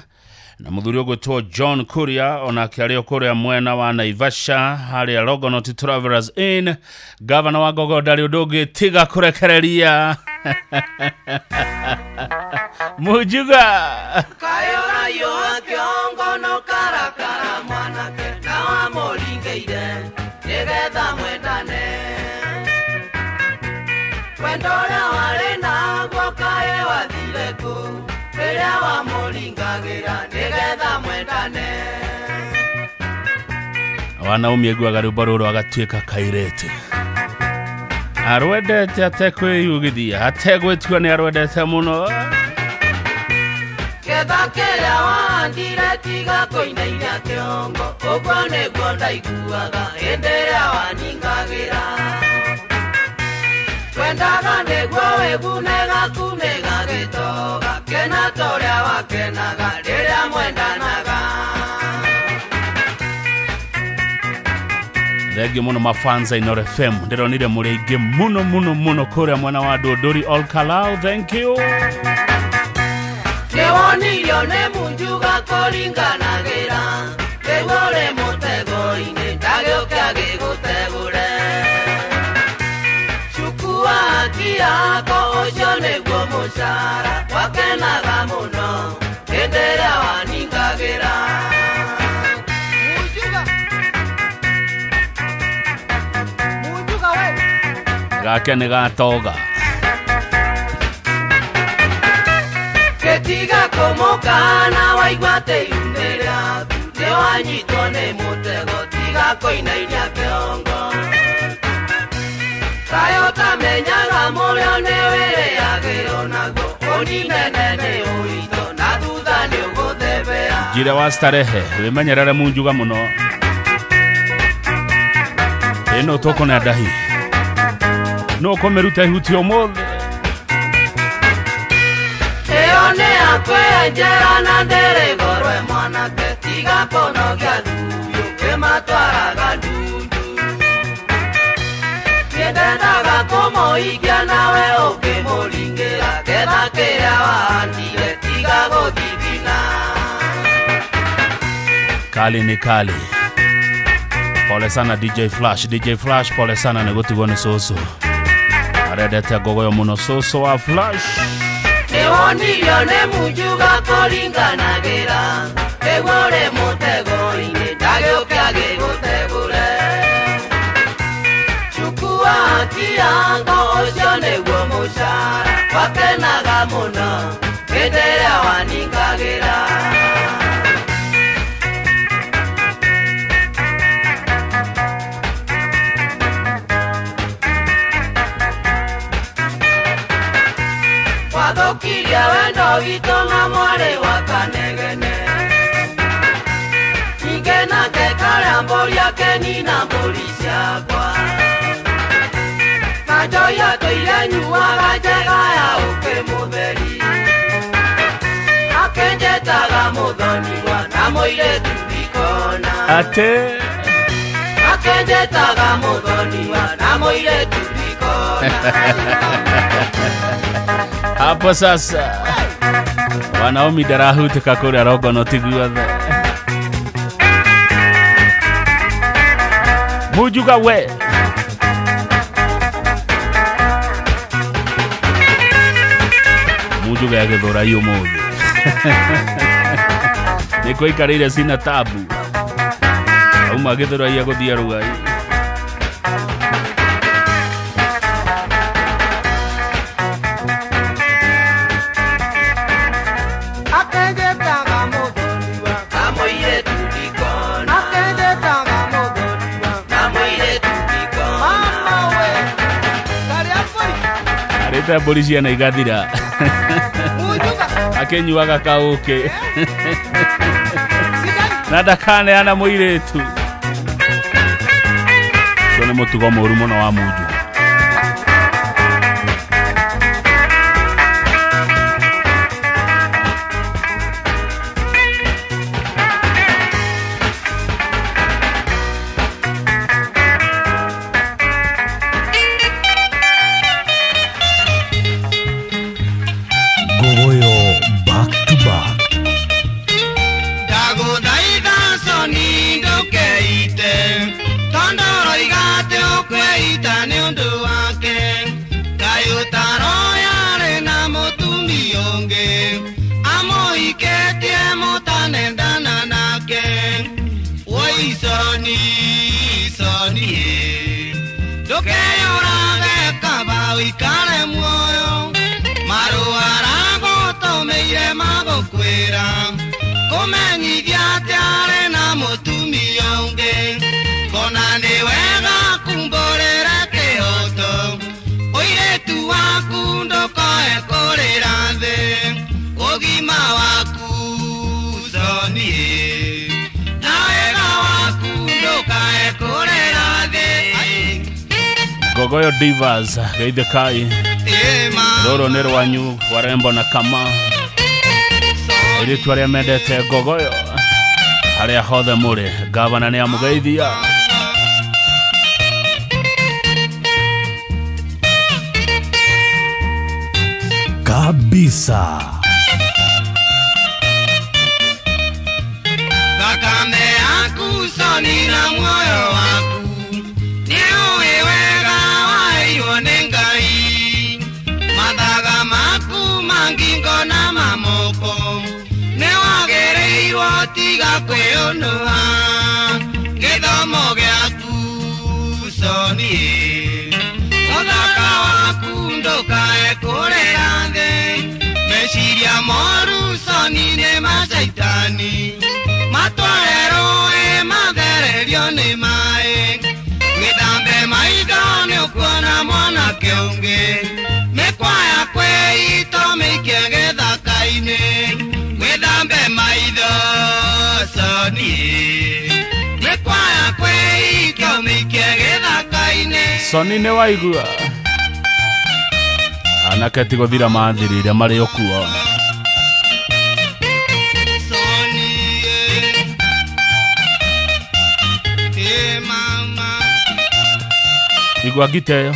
na mũthuri ũgwĩtwo John Kuria onake arĩ kũrĩa mwena wa Naivasha harĩa Longonot Travelers Inn. Gavana wa Gogo ndarĩ ũndũ ũngĩ tiga kũrekereria Mujuga Kayora yo kiongo no karakara mwanake na wa molingeire nigetha mwendane. Wendora wale na gokae wathire ku rĩrĩa wa molingagira nigetha mwendane. Wanaumia guaga rũmbo rũrũ agatuĩka kairĩte. Arwendete atekwĩyugithia ategwĩtua nĩ arwendete mũno. Ketha kĩrĩa wandire tiga kũinainia kĩongo ũguo nĩguo ndaiguaga hĩndĩ ĩrĩa waningagĩra. Twendaga nĩguo wĩgunega kunĩga gĩtoga kena torĩa wakenaga rĩrĩa mwendanaga. Thengi mũno mafanza Inooro FM. Ndĩronire mũrĩ aingĩ mũno kũrĩa mwena wa Ndũndũri Ol Kalou. Thank you. Nĩwonirio nĩ Munjuga kũringanagĩra rĩu ũrĩ mũtego-inĩ ndagĩũke agĩgũtegũre. Cukua haki yako ũcio nĩguo mũcara wakenaga mũno hĩndĩ ĩrĩa waningagĩra. Gake nĩ gatoga. Ketiga kũmũkana waigua atĩ iumĩ rĩaku nĩwanyitwo nĩ mũtego tiga kũinainia kĩongo. Kaĩ ũtamenyaga mũrĩo nĩ wĩrĩagĩrwo naguo ũninene nĩ ũritũ na thutha nĩ ũgũthebea. Njĩra wa starehe wĩmenyerere Munjuga mũno. Ĩno tũkona ndahi no kũmĩruta ihuti ũmũthĩ. Ĩyo nĩ yakwĩenjera na ndĩrĩgorwe mwanake tiga kũnogia thuyo Moikia nawe ukimuringira getha kiria wahandire tiga guthithina. Kali ni kali. Pole sana DJ Flash pole sana negutigwo ni Soso. Arendete Gogoyo muno Soso wa Flash. Ewonirio ne mujuga koringanagira egore mutego ine dagioka gegotegure. Chukua kiango osione gwo mushara wakenaga muno enderea waningagira. Wathokiria wendo witũ na mwarĩ wa Kanegene. Ningĩ nake karĩa mbũri akeni na mbũri ciakwa. Kanjoya tũire nyuaga njega ya ũkĩ mũtheri. Akenjetaga mũthoniwa na mũirĩtu ikona. Ate Akenjetaga mũthoniwa na mũirĩtu ikona. hapo sasa Wanaomi darahutika kule rogo notiguothe Mujuga we Mujuga ya githora iyo moyo Niko ikarire sina tabu Auma githora ya gothia rugai Areta polisi na igathira akenyuaga kauke nada kane ana muiretu sone mutugo moru muno wa muju Gogoyo Divas, Geide Kai, Roro Nerwanyu, Warembo na Kama, Ritwari Medete Gogoyo, Haria Hode Mure, Gavana ni Amugaidia. Kabisa. Kakame aku soni na moyo waku. Mangingo na mamoko Newagereirwo tiga kwĩũnũha Gĩthomo gĩaku soni Mũthaka waku ndũkae kũrĩra thĩ Meciria moru soni nĩ macaitani Matware rũĩ mathererio nĩ maĩ Wĩthambe maitho nĩũkuona mwanake ũngĩ Mekwaya kwĩito mĩikie gĩthaka-inĩ Wĩthambe maitho soni Mekwaya kwĩito mĩikie gĩthaka-inĩ Soni nĩ waigua Anake ti gũthira mathirire marĩ okuo Igua giteyo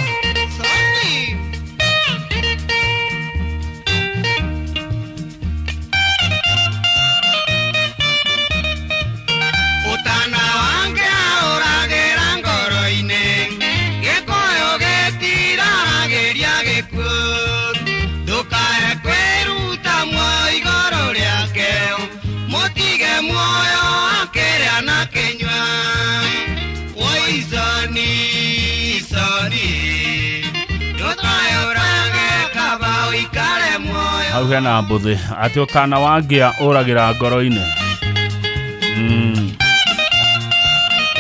hena mbuthi ati utana wangia uragira ngoro-ini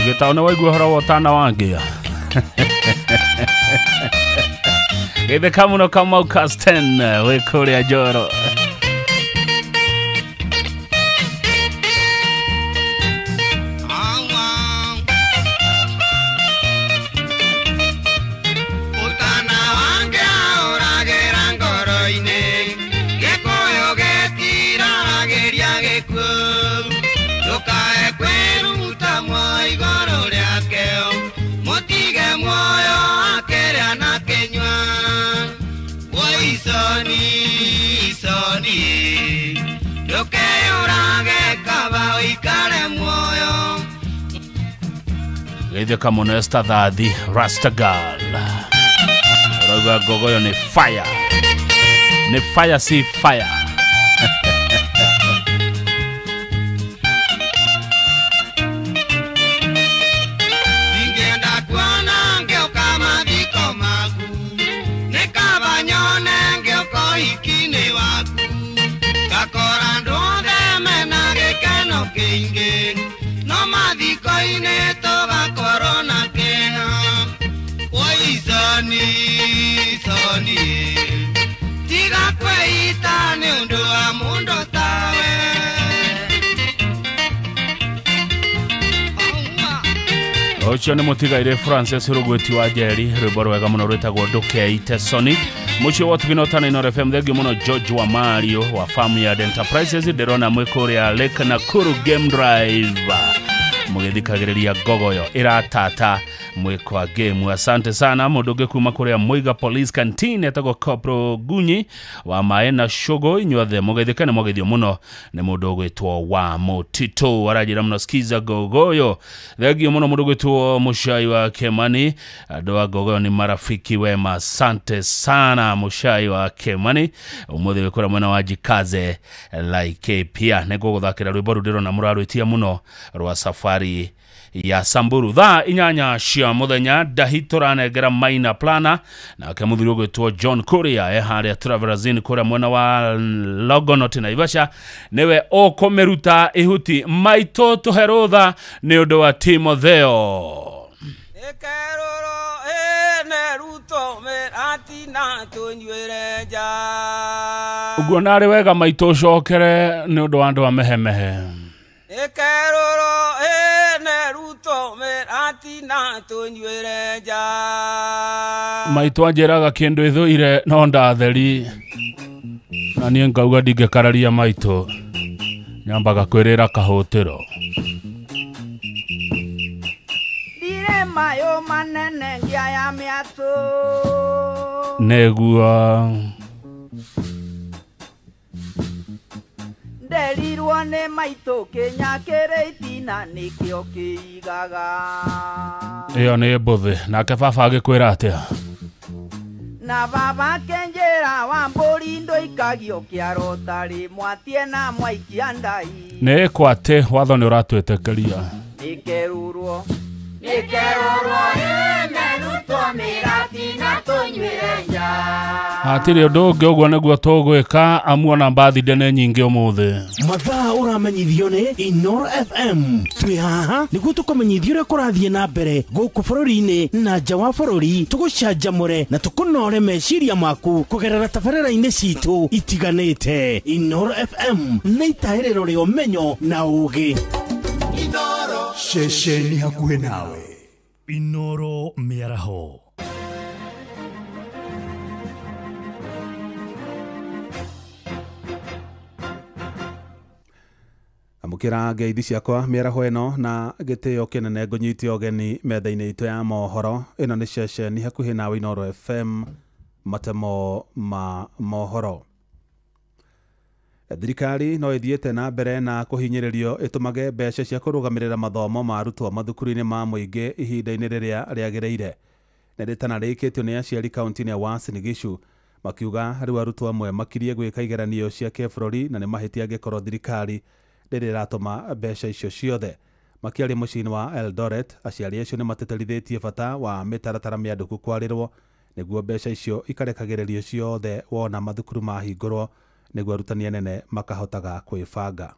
gitaona waigua horo utana wangia githe kamuno kama Kasten we kuria Njoro Githe kamuno esta thadi Rastagal Roga gogoyo ni fire si fire Ocho ni mutigaire Francis Rugweti wa Jeri rwimbo rwega muno rwetagwo Ndukeite Soni mucio wotu ginotana Ino FM thegio muno George wa Mario wa Farmyard Enterprises ndirona mwikuria Lake Nakuru Game Drive mugithikagiriria gogoyo iratata mwikwa game. Asante sana mudoge kuma kuria Muiga Police Canteen etagwo Corporal Gunyi wa Maena Shogo inyuothe mugithikane mugithio muno ni mudogo etwo wa Mutito arajira muno skiza gogoyo thegio muno mudogo etwo Mushai wa Kemani adoa gogoyo ni marafiki wema. Asante sana Mushai wa Kemani umuthe wikora mwena wa Jikaze like pia nego guthakira rwimbo rudiro na murarwitia muno rwa safari ya Samburu tha inyanya cia muthenya dahitora negera Maina Plana na kemuthiro gwetwo John Kuria haria Travelazin kuria mwena wa Logonot na Ivasha newe okomeruta ihuti maito tuherotha ni undu wa Timotheo ekeroro neruto meratina tunywereja uguo nari wega maito cokere ni undu wa andu amehemehe ekeroro neruto meratina tunywereja maito anjeraga kindu ithuire no ndatheri na nie ngauga ndingekararia maito nyambaga kwirira kahutiro dire mayo manene ngia ya miato negua nderirwo ne maito Kenya kereitina nikio kiigaga iyo ni mbuthi nake baba agikwira atia na baba kenjera wa mburi ndo ikagio kiaro tari mwatie na mwaikia ndai ne kwate watho ni uratwetekeria nikerurwo neruto meratina tunywereja atiri undu ungi uguo niguo tugwika amuona mbathi ndene nyingi umuthi mathaa uramenyithio ni Ino FM twi haha niguo tukumenyithio uria kurathie na mbere guku bururi-ini na nja wa bururi tugucanjamure na tukunore meciria maku kugerera tabarĩra-inĩ citu itiganĩte. Ino FM nĩ itahĩrĩro rĩa ũmenyo na ũũgĩ. Inoro ceceni hakuhĩ nawe. Inoro mĩaraho. Amukira ngeithi ciakwa mĩaraho ĩno na gĩtĩo kĩnene ngũnyitie ũgeni metha-inĩ itũ ya mohoro. Ĩno nĩ ceceni hakuhĩ nawe Inoro FM, matemo ma mohoro. Thirikari no ithiĩte na mbere na kũhinyĩrĩrio ĩtũmage mbeca cia kũrũgamĩrĩra mathomo ma arutwo mathukuru-inĩ ma mũingĩ ihinda-inĩ rĩrĩa rĩagĩrĩire. Nĩrĩtana rĩkĩtio nĩ aciari kaunti-inĩ ya Uasin Gishu makiuga rĩu arutwo amwe makirie gwĩka igeranio cia kĩbũrũri na nĩ mahĩtia angĩkorwo thirikari rĩrĩa ĩratũma mbeca icio ciothe. Makiaria mũciĩ-inĩ wa Eldoret, aciari acio nĩ mateterithĩtie bata wa mĩtaratara mĩandĩku kwarĩrwo nĩguo mbeca icio ikarekagĩrĩrio ciothe wona mathukuru mahingũrwo nĩguo arutani anene makahotaga kwĩbanga.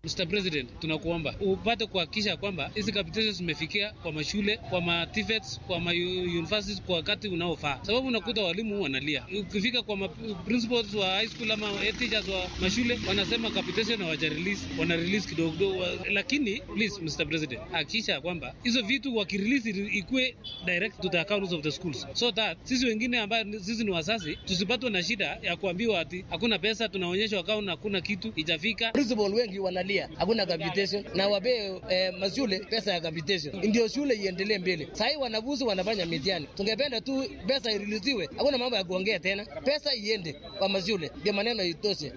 Mr. President, tunakuomba upate kuhakikisha kwamba hizi capitations zimefikia kwa mashule, kwa ma TVETs, kwa ma universities kwa wakati unaofaa. Sababu unakuta walimu wanalia. Ukifika kwa principals wa high school ama teachers wa mashule wanasema capitation hawajarelease, wana release kidogo kidogo. Lakini please Mr. President, hakikisha kwamba hizo vitu wakirelease ikue direct to the accounts of the schools. So that sisi wengine ambao sisi ni wazazi tusipatwe na shida ya kuambiwa ati hakuna pesa, tunaonyeshwa account na hakuna kitu ijafika. Principal wengi wanalia hakuna capitation na wape mashule pesa ya capitation ndio shule iendelee mbele. Sasa wanafunzi wanafanya mitihani, tungependa tu pesa iriliziwe, hakuna mambo ya kuongea tena, pesa iende kwa mashule ndio maneno itoshe.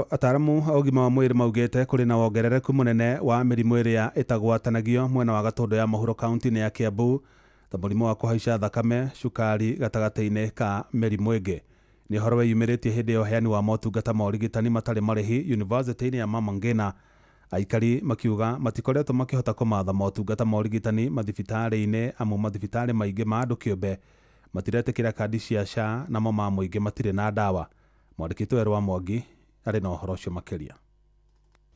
Ataramu a ũgima wa mwĩrĩ maugĩte kũrĩ na wongerereku mũnene wa mĩrimũ ĩrĩa ĩtagwatanagio mwena wa Gatũndũ ya mũhuro kaunti-inĩ ya Kiambu ta mũrimũ wa kũhaica thakame, cukari gatagatĩ-inĩ ka mĩrimũ ĩngĩ. Nĩ ũhoro wĩyumĩrĩtie hĩndĩ ya ũheani wa motungata ma ũrigitani matarĩ marĩhi yunivasĩtĩ-inĩ ya Mama Ngina. Aikari makiuga matikoretwo makĩhota kũmatha motungata ma ũrigitani mathibitarĩ-inĩ amu mathibitarĩ maingĩ ma andũ kĩũmbe matiretĩkĩra kandi cia SHA namo ma mũingĩ matirĩ na ndawa. Mwandĩki Werũ wa Mwangi arĩ na ũhoro ũcio makĩria.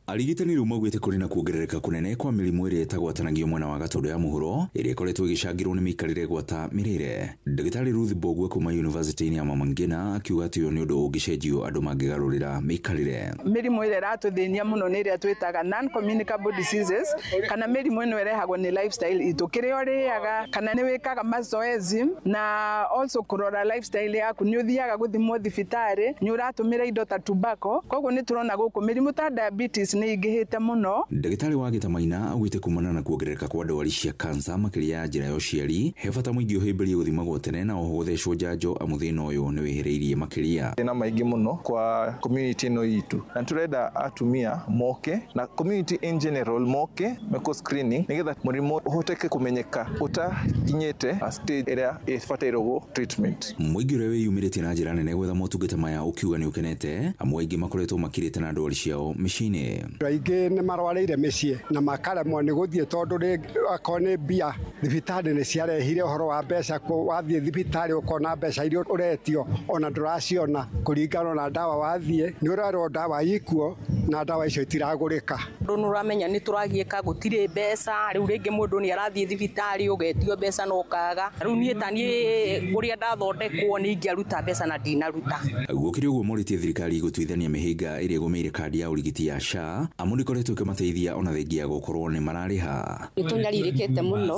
Arigitani rĩu maugĩte kũrĩ na kuongerereka kũnene kwa mĩrimũ ĩrĩa ĩtagwatanagio mwena wa Gatũndũ ya mũhuro ĩrĩa ĩkoretwo ĩgĩcangĩrwo nĩ mĩikarĩre gwata mĩrĩre. Ndagĩtarĩ Ruth Mbogwe kuma yunivasĩtĩ-inĩ ya Mama Ngina akiuga atĩ ũyũ nĩ ũndũ ũngĩcenjio andũ mangĩgarũrĩra mĩikarĩre. Mĩrimũ ĩrĩa ĩratũthĩnia mũno nĩ ĩrĩa twĩtaga non-communicable diseases, kana mĩrimũ ĩno ĩrehagwo nĩ lifestyle itũ, kĩrĩa ũrĩaga kana nĩ wĩkaga mazoezi na also kũrora lifestyle yaku, nĩ ũthiaga gũthimwo thibitarĩ, nĩ ũratũmĩra indo ta tobacco. Koguo nĩ tũrona gũkũ mĩrimũ ta diabetes nĩ ingĩhĩte mũno. Ndagĩtarĩ wa Gĩtamaina augĩte kumana na kuongerereka kwa ndwari cia kansa makĩria ya njĩra ya ũciari, he bata mũingĩ ũhĩmbĩrie gũthimagwo tene na oho gũthecwo njanjo amu thĩna ũyũ nĩ wĩhĩrĩirie makĩria. Thĩna maingĩ mũno kwa community ĩno itũ, na turenda atumia moke na community in general moke meko screening nĩgetha mũrimũ ũhoteke kũmenyeka ũtakinyĩte stage ĩrĩa ĩbatairwo treatment. Mũingĩ ũrĩa wĩyumĩrĩtie na njĩra nene gwetha motungata maya ũkiuga nĩ ũkenete amu aingĩ makoretwo makirĩte na ndwari ciao mĩciĩ-inĩ. Aingĩ nĩ marwarĩire mĩciĩ na makaremwo nĩ gũthiĩ tondũ akorwo nĩ mbia thibitarĩ nĩ ciarehire ũhoro wa mbeca, wathiĩ thibitarĩ ũkona mbeca iria ũretio ona ndũraciona kũringana na ndawa wathiĩ nĩ ũrarwo ndawa ikuo na ndawa icio itiragũrĩka. Ndũ nũramenya nĩ tũragiĩka gũtirĩ mbeca, rĩu rĩngĩ mũndũ nĩ arathiĩ thibitarĩ ũgetio mbeca no kaga. Rĩu niĩ ta niĩ ũrĩa ndathondekwo nĩ ingĩaruta mbeca na ndinaruta. Gũkĩrĩ ũguo morĩtie thirikari gũtuithania mĩhĩnga ĩrĩa ĩgũmĩire kandi ya ũrigiti ya SHA amu ndĩkoretwo ĩkĩmateithia ona thengia gũkorwo nĩ mararĩha. Nĩ tũnyarirĩkĩte mũno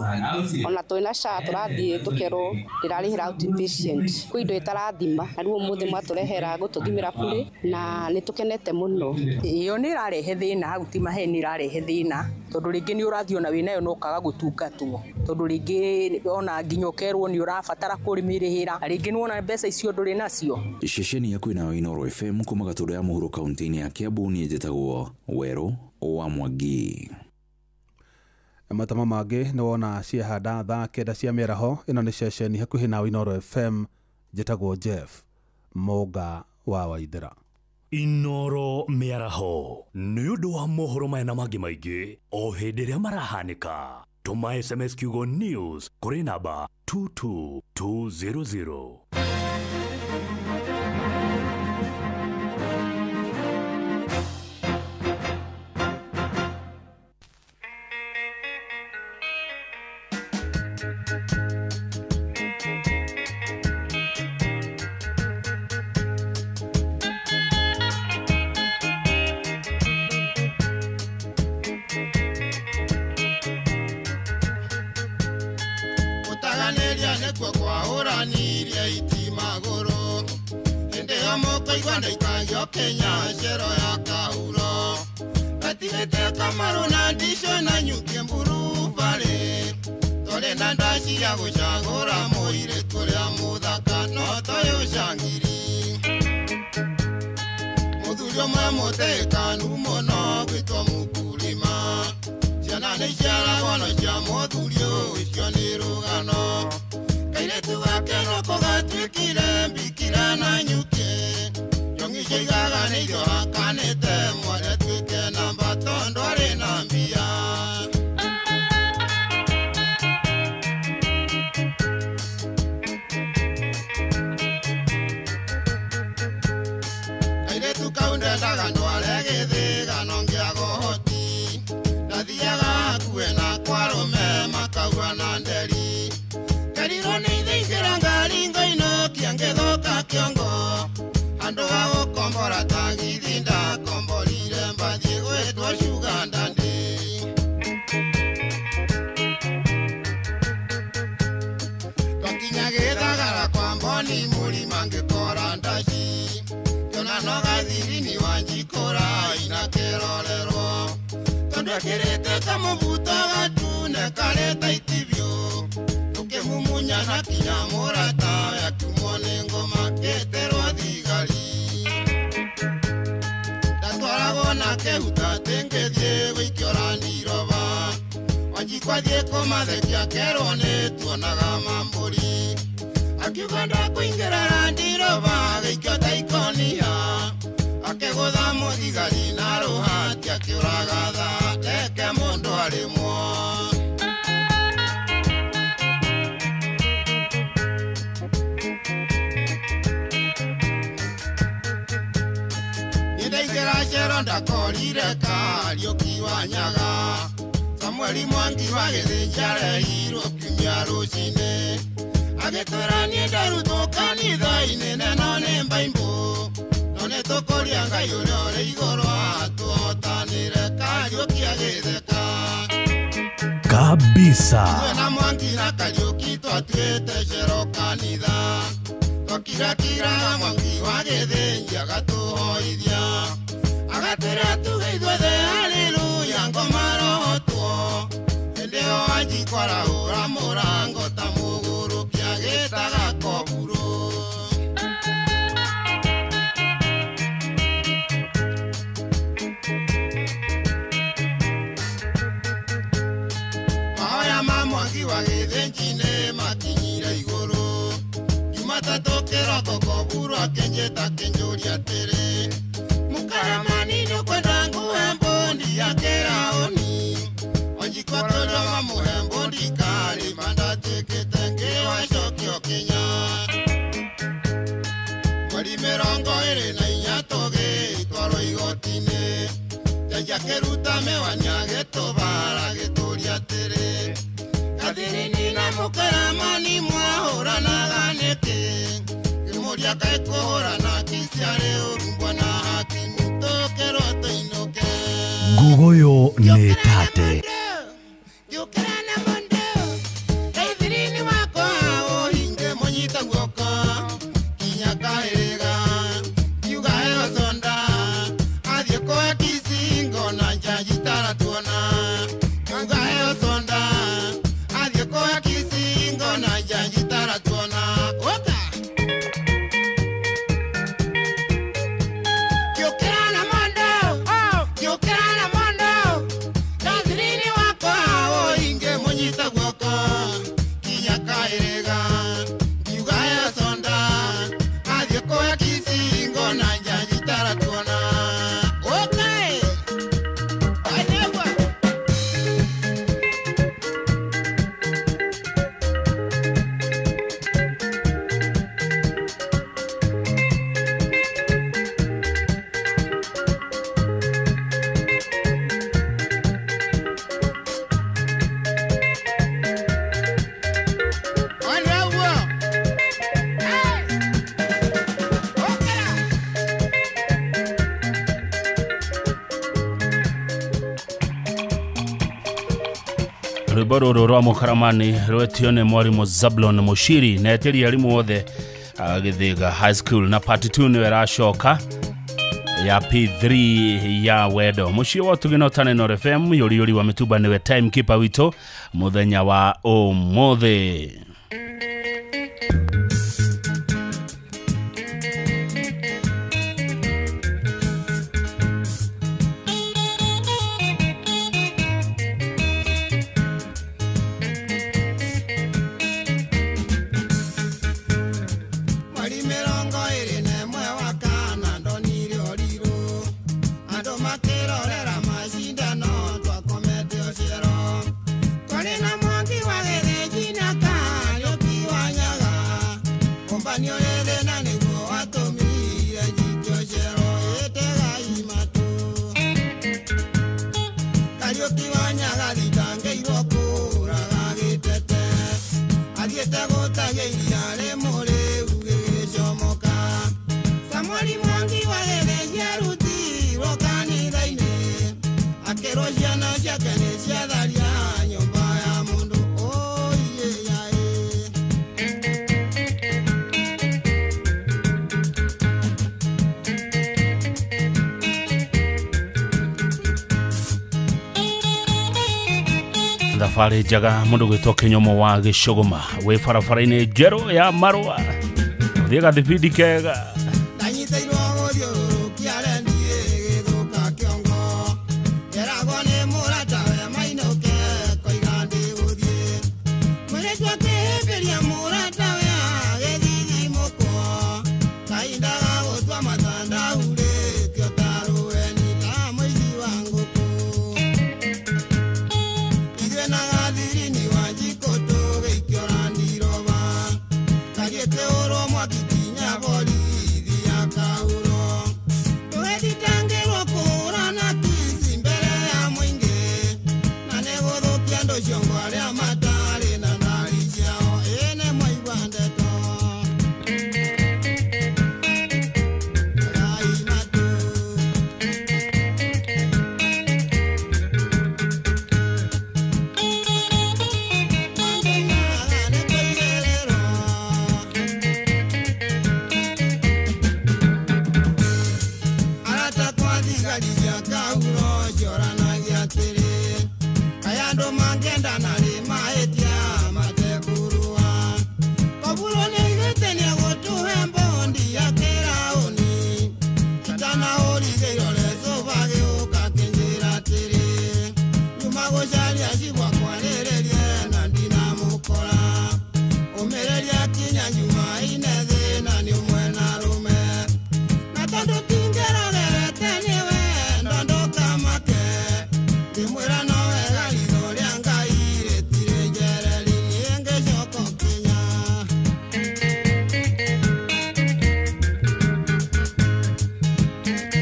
ona twĩna SHA tũrathiĩ tũkerwo ndĩrarĩhĩra outpatient kwĩ indo ĩtarathima, na rĩu ũmũthĩ mwatũrehera gũtũthimĩra bure na nĩ tũkenete mũno. Iyo nĩ ĩrarehe thĩna, hau ti maheni ĩrarehe thĩna tondũ rĩngĩ nĩ ũrathiĩ ona wĩnayo no kaga gũtungatwo tondũ rĩngĩ ona nginya ũkerwo nĩ ũrabatara kũrĩmĩrĩhĩra, rĩngĩ nĩ wona mbeca icio ndũrĩ nacio. Ceceni ya kwĩna Inooro FM kuma Gatũndũ ya mũhuro kaunti-inĩ ya Kiambu niĩ njĩtagwo Werũ wa Mwangi. Matama mangĩ nĩ wona ciahanda thaa 9 cia mĩaraho. Ĩno nĩ ceceni hakuhĩ na Inooro FM, njĩtagwo Jeff Mũnga wa Waithĩra. Inooro mĩaraho nĩ ũndũ wa mohoro maya na mangĩ maingĩ o hĩndĩ ĩrĩa marahanĩka. Tũma SMS kiugo news kũrĩ namba 22200. Kenya cero ya kauro atirete kamaru na ndisho na nyuke mburu vale tole na ndashi ya gushagura moire kuria muthaka no toyo shangiri mudhurio mamote kanu mono gwitwa mukulima ciana nĩ ciaragwo cia mudhurio icio nĩ rũgano kairetu gake no kũgatuĩkire mbikira na nyuke Shigaga ni yo kanete mwale tuke namba tondo ari na mbia ndware githiga nongia gohoti ndathiaga kuwe na kwarume makagwa na nderi kariro ni thingĩra ngari ngoinũkia ngĩthũka kĩongo andũ a gũkombora tangithi ndakomborire mbathiĩ gwĩtwo cuga ndandi twakinya gĩthagara kwa mboni mũrima ngĩkora ndaci kĩona no gathirini wanjikũra ina kĩrorerwo tondũ ekĩrĩte kamũbuto gatune karĩte itibio tũkĩmumunya na kinya mũrata yakumwo nĩ ngoma kĩterwo thigari ndatwaragwo na kĩhuta tĩngĩthiĩ gũikio randiroba wanjikwa thiĩ kũmathekia kerwo nĩ tuonaga mambũri akiuga ndakũingĩra randiroba gĩikio ta ikonia akĩgũtha mũthigari na rũhati akĩũraga tha teke mũndũ arĩmwo nĩndaingĩra ndakorire Kariũki wa Nyaga Samueli Mwangi wa Gĩthĩnja arehirwo kiumia rũcinĩ agĩtwĩra niĩ ndarutwo kanitha-inĩ neno nĩ Bible no nĩtũkũria Ngai ũrĩa ũrĩ igũrũ atũhotanĩre Kariũki agĩtheka kabisa na Mwangi na Kariũki twatuĩte cero kanitha twakirakira Mwangi wa Gĩthĩnja agatũhoithia agatwĩra tuge ithuothe haleluya ngoma rohotwo hĩndĩ ĩyo Wanjikũ arahũra mũrango ta mũgũrũki agĩtaga Koburo mahoya ma Mwangi wa Gĩthĩnji makinyire igũrũ Jumatatũ kĩroko Koburo akĩnjĩta akĩnjũria atĩrĩ Mũkaramani nĩũkwenda nguhe mbondi ya kĩraoni Wanjikũ atũria mamũhe mbondi kari mandatuĩkĩte ngĩwacokio Kenya mweri 24 tũgĩkorwo igoti-inĩ Jaji akĩruta mĩwania gĩtũbara gĩtũria atĩrĩ Gathĩrĩni na Mũkaramani mwahũranaga nĩkĩ kĩmũria kaĩ kũhũrana kiciarĩ ũrumbwa na hakimu tũkĩrwo tũinũke Gugoyo nĩ tate Njũkĩra na mũndũ Gaithĩrĩni wakwa ũhinge mũnyita guoko kinya kahĩrĩga kiuga heo sonda athiĩ kwa Kisingo na Jaji taratuona kiuga heo sonda athiĩ kwa Kisingo na Jaji taratuona oka Njũkĩra na mũndũ Njũkĩra na mũndũ Gaithĩrĩni wakwa ũhinge mũnyita guoko kinya kahĩrĩga kiuga heo sonda athiĩ kwa Kisingo na Jaji taratuona okay Anewa rwĩmbo rũrũ rwa Mũkaramani rwetio nĩ mwarimũ Zablon Mushiri na etĩri arimũ othe Gĩthĩga High School na part 2 nĩyo ĩracoka ya P3 ya wendo mũciĩ wa Tũgĩnotane Nord FM yũri wa mĩtumba nĩwe timekeeper witũ mũthenya wa ũmũthĩ Banyo yele na niguo atomire jikyo shero ete gaima Thabarĩ njega mũndũ gwĩtwo Kĩnyomo wa Gĩcũgũma wĩ barabara-inĩ njerũ ya Marũa ũthiĩ gathibindi kega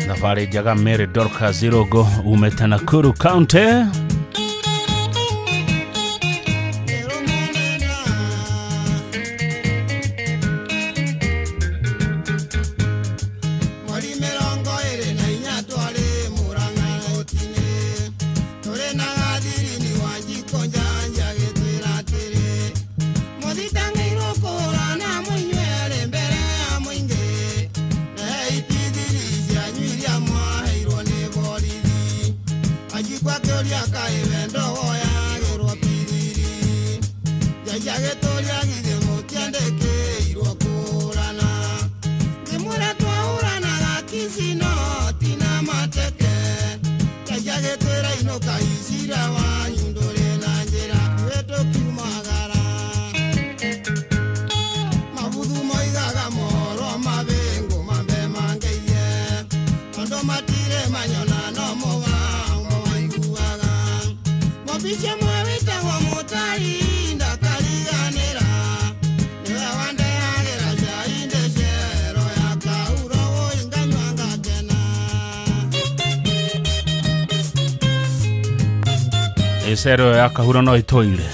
Thabarĩ njega Mary Dorcas Irogo umĩte Nakuru County Esero ya kahura no itoile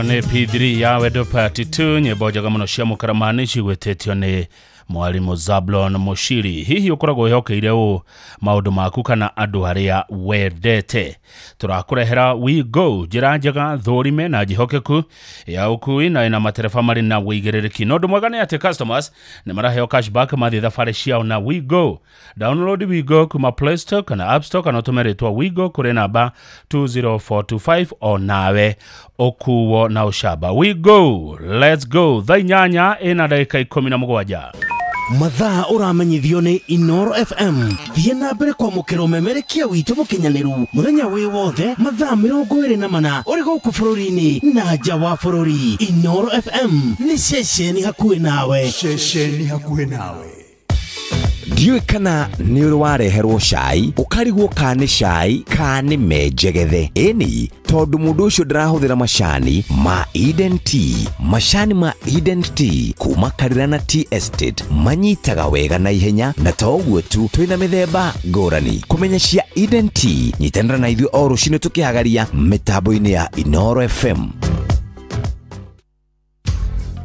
Nĩ P3 ya Wedo Party 2 nyĩmbo njega mũno cia mũkaramani cigwĩtĩtio nĩ Mwarimũ Zablon Mushiri. Hihi ũkoragwo wĩhokeire ũũ maũndũ maku kana andũ arĩa wendete? Tũrakũrehera We Go, njĩra njega thũrime na njihokeku ya ũkui na ĩna matereba marĩ na wĩigĩrĩrĩki. No ũndũ mwega nĩ atĩ customers nĩ maraheo cashback mathiĩ thabarĩ ciao na We Go. Download We Go kuma Play Store kana App Store kana ũtũme rĩtwa We Go kũrĩ namba 20425 o nawe ũkuo na ũcamba. We Go, let's go. Thaa inyanya ĩna ndagĩka 17. mathaa uramenyithio ni Inoro FM. Thiĩ na mbere kwamũkĩra ũmemerekia witũ mũkinyanĩru mũthenya wĩ wothe mathaa 24 ũrĩ gũkũ bũrũri-inĩ na nja wa bũrũri. Inoro FM nĩ ceceni hakuhĩ nawe. Ceceni hakuhĩ nawe. Ndiũĩ kana nĩ ũrĩ wareherwo cai ũkarigwo kana nĩ cai kana nĩ menjegethe. Ĩni tondũ mũndũ ũcio ndarahũthĩra macani ma Eden Tea. Macani ma Eden Tea kuma Karirana Tea Estate manyitaga wega na ihenya, na to ũguo tu twĩna mĩthemba ngũrani. Kũmenya cia Eden Tea nyitanĩra na ithuĩ o rũciinĩ tũkĩhagaria mĩtambo-inĩ ya Inoro FM.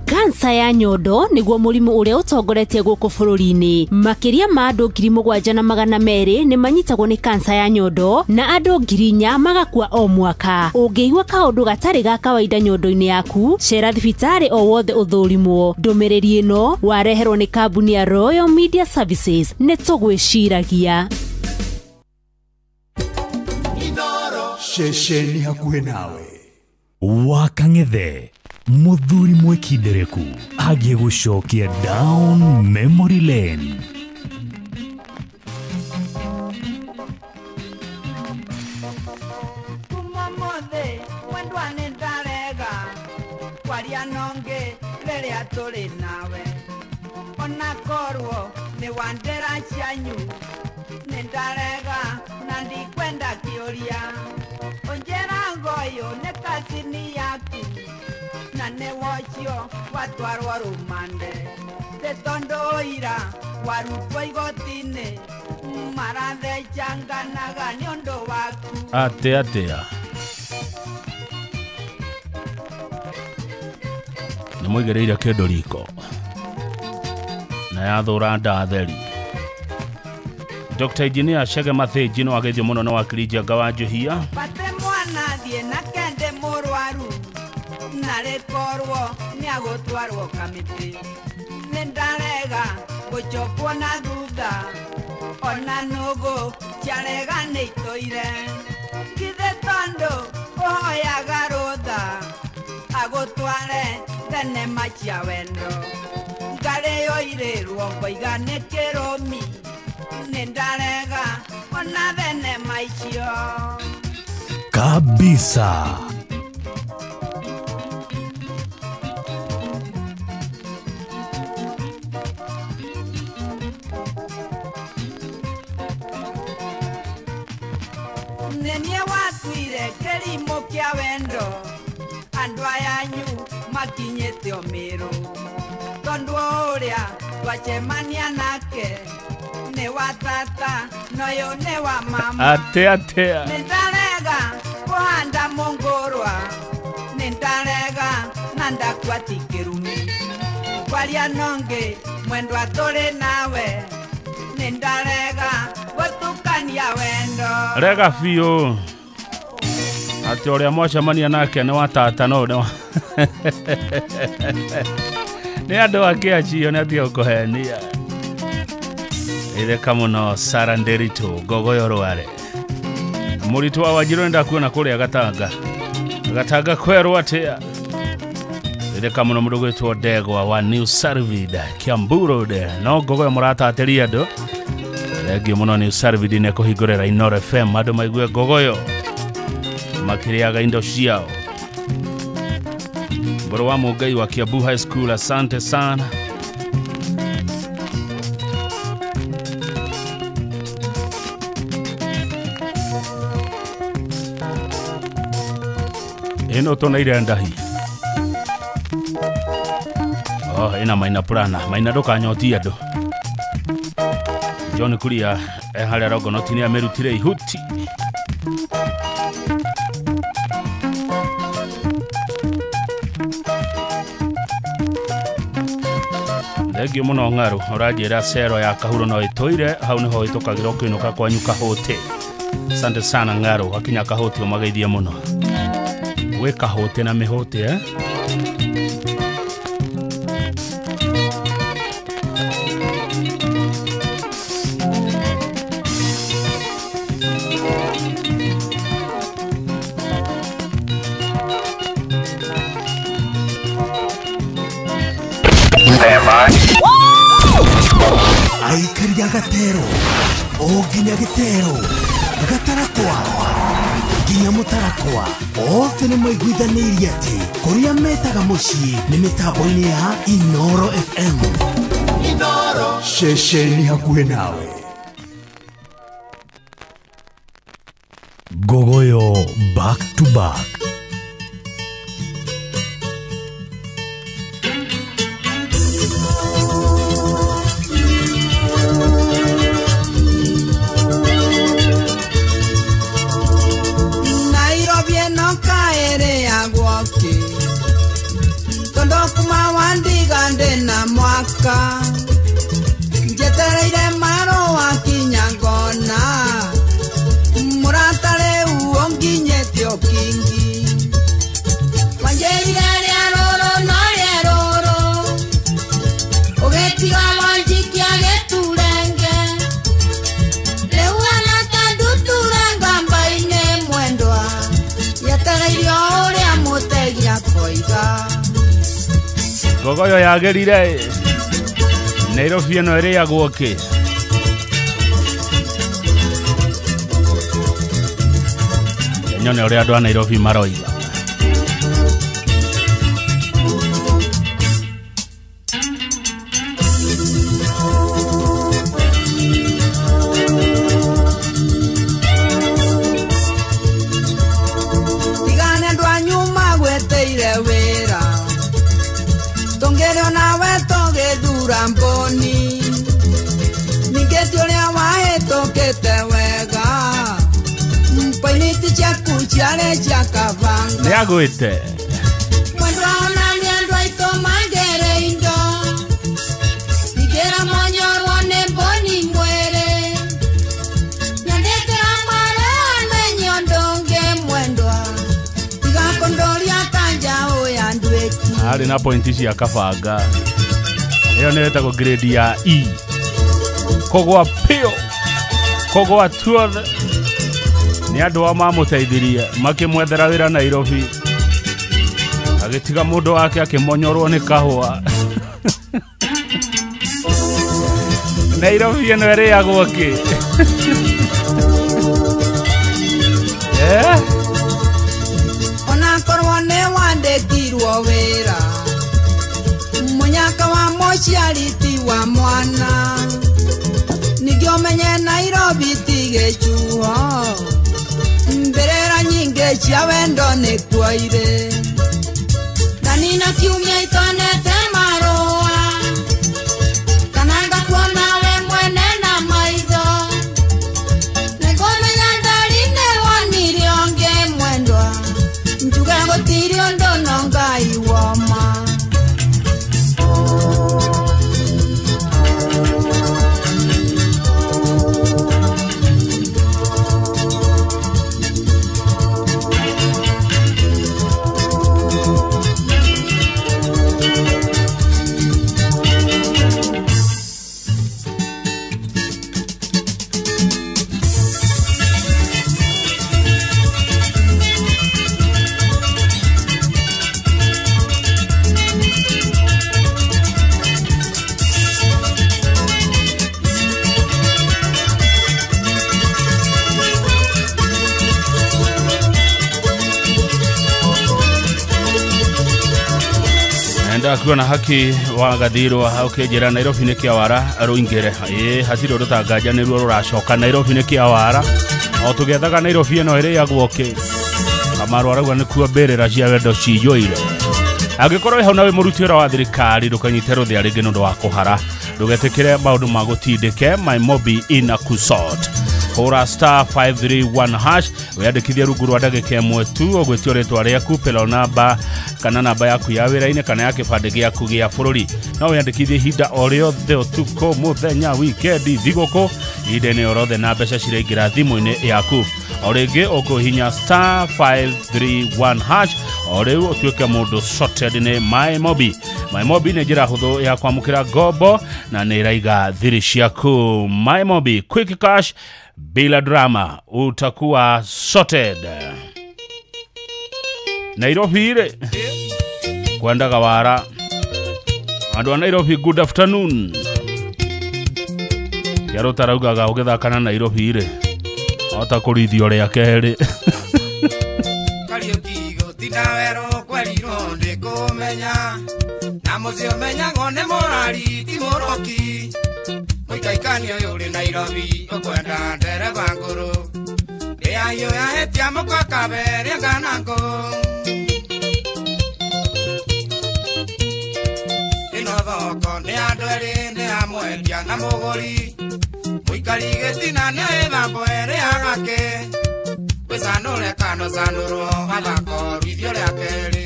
Kansa ya nyondo niguo mũrimũ ũrĩa ũtongoretie gũkũ bũrũri-inĩ. Makĩria ma andũ 7,200 nĩ manyitagwo nĩ kansa ya nyondo na andũ 4,000 magakua o mwaka. Ũngĩigua kaũndũ gatarĩ ga kawaida nyondo-inĩ yaku, cera thibitarĩ o wothe ũthũrimwo. Ndũmĩrĩri ĩno wareherwo nĩ kambuni ya Royal Media Services. Nĩ tũgwĩciragia. Ceceni hakuhĩ nawe. Wakang'ethe muthuri mwekindereku agie gũcokia down memory lane. Kumamothe wendwa nĩ ndarega kwaria nonge rĩrĩa tũrĩ nawe, ona korwo nĩ wandera cianyu nĩ ndarega na ndikwenda kĩũria. Onjera ngoyo nĩ kazini yaku na nĩ wocio watwarwo rumande. Tetondo ira warutwo igoti-inĩ marathecanganaga nĩ ũndũ waku. Atea nĩ mũigĩrĩire kĩndũ riko na yathũra ndatheri. Dr. Engineer Chege Mathĩnji no ageithio mũno na wakiri Njenga wa Njohia. Bate mwana thiĩ na kende mũrwaru na rĩkorwo nĩ agũtwarwo kamĩtĩ. Nĩ ndarega gũchopwo na thutha ona nũgũ ciarega nĩ itoire. Githĩ tondũ ũhoyaga rũtha agũtware thenema cia wendo. Ngarĩyo irĩrwo ngoiga nĩ kĩrũmi nĩ ndarega ona thenema icio kabisa. Nenie watuire kĩrimũ kĩa wendo, andũ ayanyu makinyĩte ũmĩrũ, tondũ ũrĩa twacemania nake nĩ wa tata noyo nĩ wa mama. Atea nĩ ndarega kũhanda mũngũrwa, nĩ ndarega na ndakua ti kĩrumi, kwaria nonge mwendwa tũrĩ nawe, nĩ ndarega gũtukania wendo. Rega biũ atĩ ũrĩa mwacemania nake nĩ wa tata no nĩ andũ akĩacio nĩ atige gũkũhenia. Itheka mũno Sara Nderito Gogoyo Rware. Mũritũ wa Wanjirũ nenda kuona kũrĩa Gatanga kwerwo atĩa. Itheka mũno mũndũ gwĩtwo Ndegwa wa New Sarvid Kiambu Road. No Gogoyo mũratatĩria andũ. Thengiũ mũno New Sarvid nĩ kũhingũrĩra Inoro FM andũ maigue Gogoyo makĩrĩaga indo ciao. Mbũrũ wa Mũngai wa Kiambu High School, asante sana. Eno tona irenda hi. Ina maina plana, maina ndũkanyotia andũ. John Kuria harĩa Rogonoti nĩ amerutire ihuti. Thengiũ mũno Ng'aru, ũranjĩra cero ya Kahuro no ĩtũire, hau nĩho ĩtũkagĩra ũkĩinũka kwanyu Kahũtĩ. Asante sana Ng'aru, wakinya Kahũtĩ ũmageithie mũno. Gwĩ Kahũtĩ na mĩhũtĩ Stand by. Aikaria gatero o nginya gitero gatarakwa nginya mutarakwa othe nĩ maiguithanĩirie atĩ kũrĩa metaga mũciĩ nĩ mĩtambo-inĩ ya Inoro FM. Inoro ceceni hakuhĩ nawe. Gogoyo back to back. Na mwaka njetereire maro wa Kinyangona muratare uo nginyete okingi wanjeire ria roro no ria roro ugetiga wanjikia geturenge leu anataduturenga mbaine mwendwa yetereire uria mutegia koiga Gogoyo yagerire Nairobi eno ere yagwoke nyone ore andũ a Nairobi maroiga tigane andũ a nyuma gweteire wĩra Tongero na weto gedura mboni Ningeti uria waheto kete wega Mpainiti chaku chale chakavanga Niagwite Mwendwa ona niendwa ito magere indo Nigera monyorwa ne mboni mwere Nyandete amare ane nyondonge mwendwa Tiga kondoria kanja oya ndweki Hari na pointi cia kabanga iyo nĩ wetagwo grade ya E kogwa pio kogwa tuothe nĩ andũ a mamũteithirie makĩmwethera wĩra Nairobi agĩtiga mũndũ wake akĩmonyorwo nĩ kahũa Nairobi ĩno ĩrĩagwo kĩ onakorwo nĩ wandĩkirwo wĩra mũnyaka wa mũciariti wa mwana ningĩ ũmenye Nairobi ti gĩcuho mbĩrĩra nyingĩ cia wendo nĩ kuoire na nina kiumia itonete marũa kana ngakuona we mwene na maitho nĩngũmenya ndari-inĩ wonire ũngĩ mwendwa njuge gũtirĩ ũndũ no Ngai woma Kuona haki wa gathirwa ukejera Nairobi nĩ kĩawara rũingĩre hatirĩ rũtanganja nĩruo rũracoka Nairobi nĩ kĩawara o tũgethaga Nairobi ĩno ĩrĩagwo kĩ Kamaru arauga nĩ kuo mbĩrĩra cia wendo ciyũire angĩkorwo wĩ hau na wĩ mũruti wĩra wa thirikari ndũkanyite rũthĩa rĩngĩ nĩ ũndũ wa kũhara ndũgetĩkĩre maũndũ ma gũtindĩke My Mobi ina kusort hũra star 531 hash wĩandĩkithie rungu rwa ndagĩka ĩmwe tu ũgwĩtio rĩtwa rĩaku pelo namba kana namba yaku ya wĩra-inĩ kana ya kĩbandĩ gĩaku gĩa bũrũri no wĩandĩkithie ihinda o rĩothe ũtukũ mũthenya wikendi thigũkũ ihinda-inĩ o rĩothe na mbeca ciraingĩra thimũ-inĩ yaku o rĩngĩ ũkũhihinya star 531 hash o rĩu ũtuĩke mũndũ sorted nĩ My Mobi. My Mobi nĩ njĩra hũthũ ya kwamũkĩra ngombo na nĩ ĩraiga thiri ciaku. My Mobi, quick cash bila drama, utakuwa sorted. Nairobi ile kwenda Gawara. Andũ a Nairobi, good afternoon. Kiaro taraugaga ũgĩthakana Nairobi ire ota kũrithio rĩa kerĩ. Kariuki gũtinda werũ kwerirwo ndĩkũmenya na mũciĩ ũmenyagwo nĩ mũrari ti mũroki mũikaikania ũyũ ũrĩ Nairobi ũkwenda ndereba ngũrũ rĩa hiũ yahĩtia mũkwa kaberia nganangũ ĩno thoko nĩ andũ erĩ nĩ amwendia na mũgũri mũikari gĩtina nĩ ĩthambo erĩ agake wĩcanũre kano canũrwo gathako rwithio rĩa kerĩ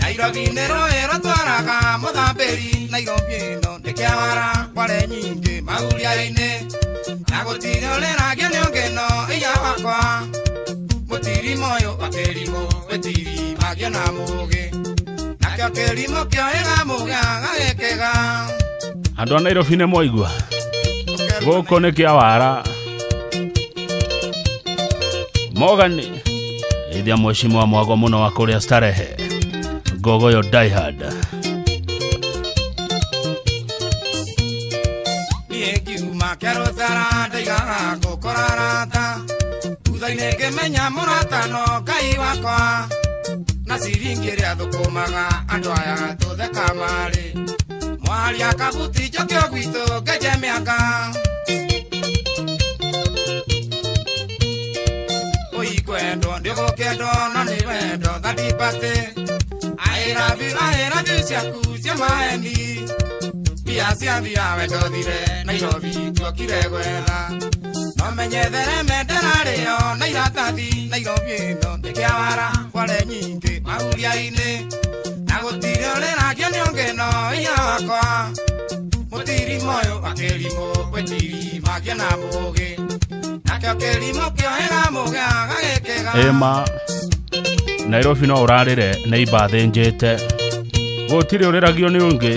Nairobi nĩ rũĩ rũtwaraga mũthambĩri Nairobi ĩno nĩ kĩawara kware nyingĩ maguria-inĩ na gũtirĩ ũrĩragio nĩ ũngĩno iya wakwa mũtirimo ũyũ wa kĩrimũ wĩtiri magio na mũgĩ nakĩo kĩrimũ kĩoĩga mũgĩ gagĩkĩga. Andũ a Nairobi nĩ mwaigua gũkũ nĩ kĩawara. Morgan ithia mheshimiwa mwago muno wa kũrĩa Starehe Gogoyo diehard. Niĩngiuma kĩarũtara ndaigaga gũkora rata thutha-inĩ ngĩmenya mũrata no Ngai wakwa na ciringi ĩrĩa thũkũmaga andũ aya tũtheka marĩ mwaria kabuti njokio gwitũ ngenje mĩaka kwendo ndiko kendo na ni wendo thati pate I love you ciaku cia maeni bia cia thia wendo thire Nairobi tuokire gwetha no menyethere mendera rĩo na iratathi Nairobi ĩno nĩ kĩawara kware nyingĩ maguria-inĩ na gũtirĩ ũrĩragio nĩ ũngĩno iya wakwa mũtirimo ũyũ wa kĩrimũ wĩtiri magio na mũgĩ Ema Nairobi no ũrarĩre nĩ ibathĩ njĩte gũtirĩ ũrĩragio nĩ ũngĩ.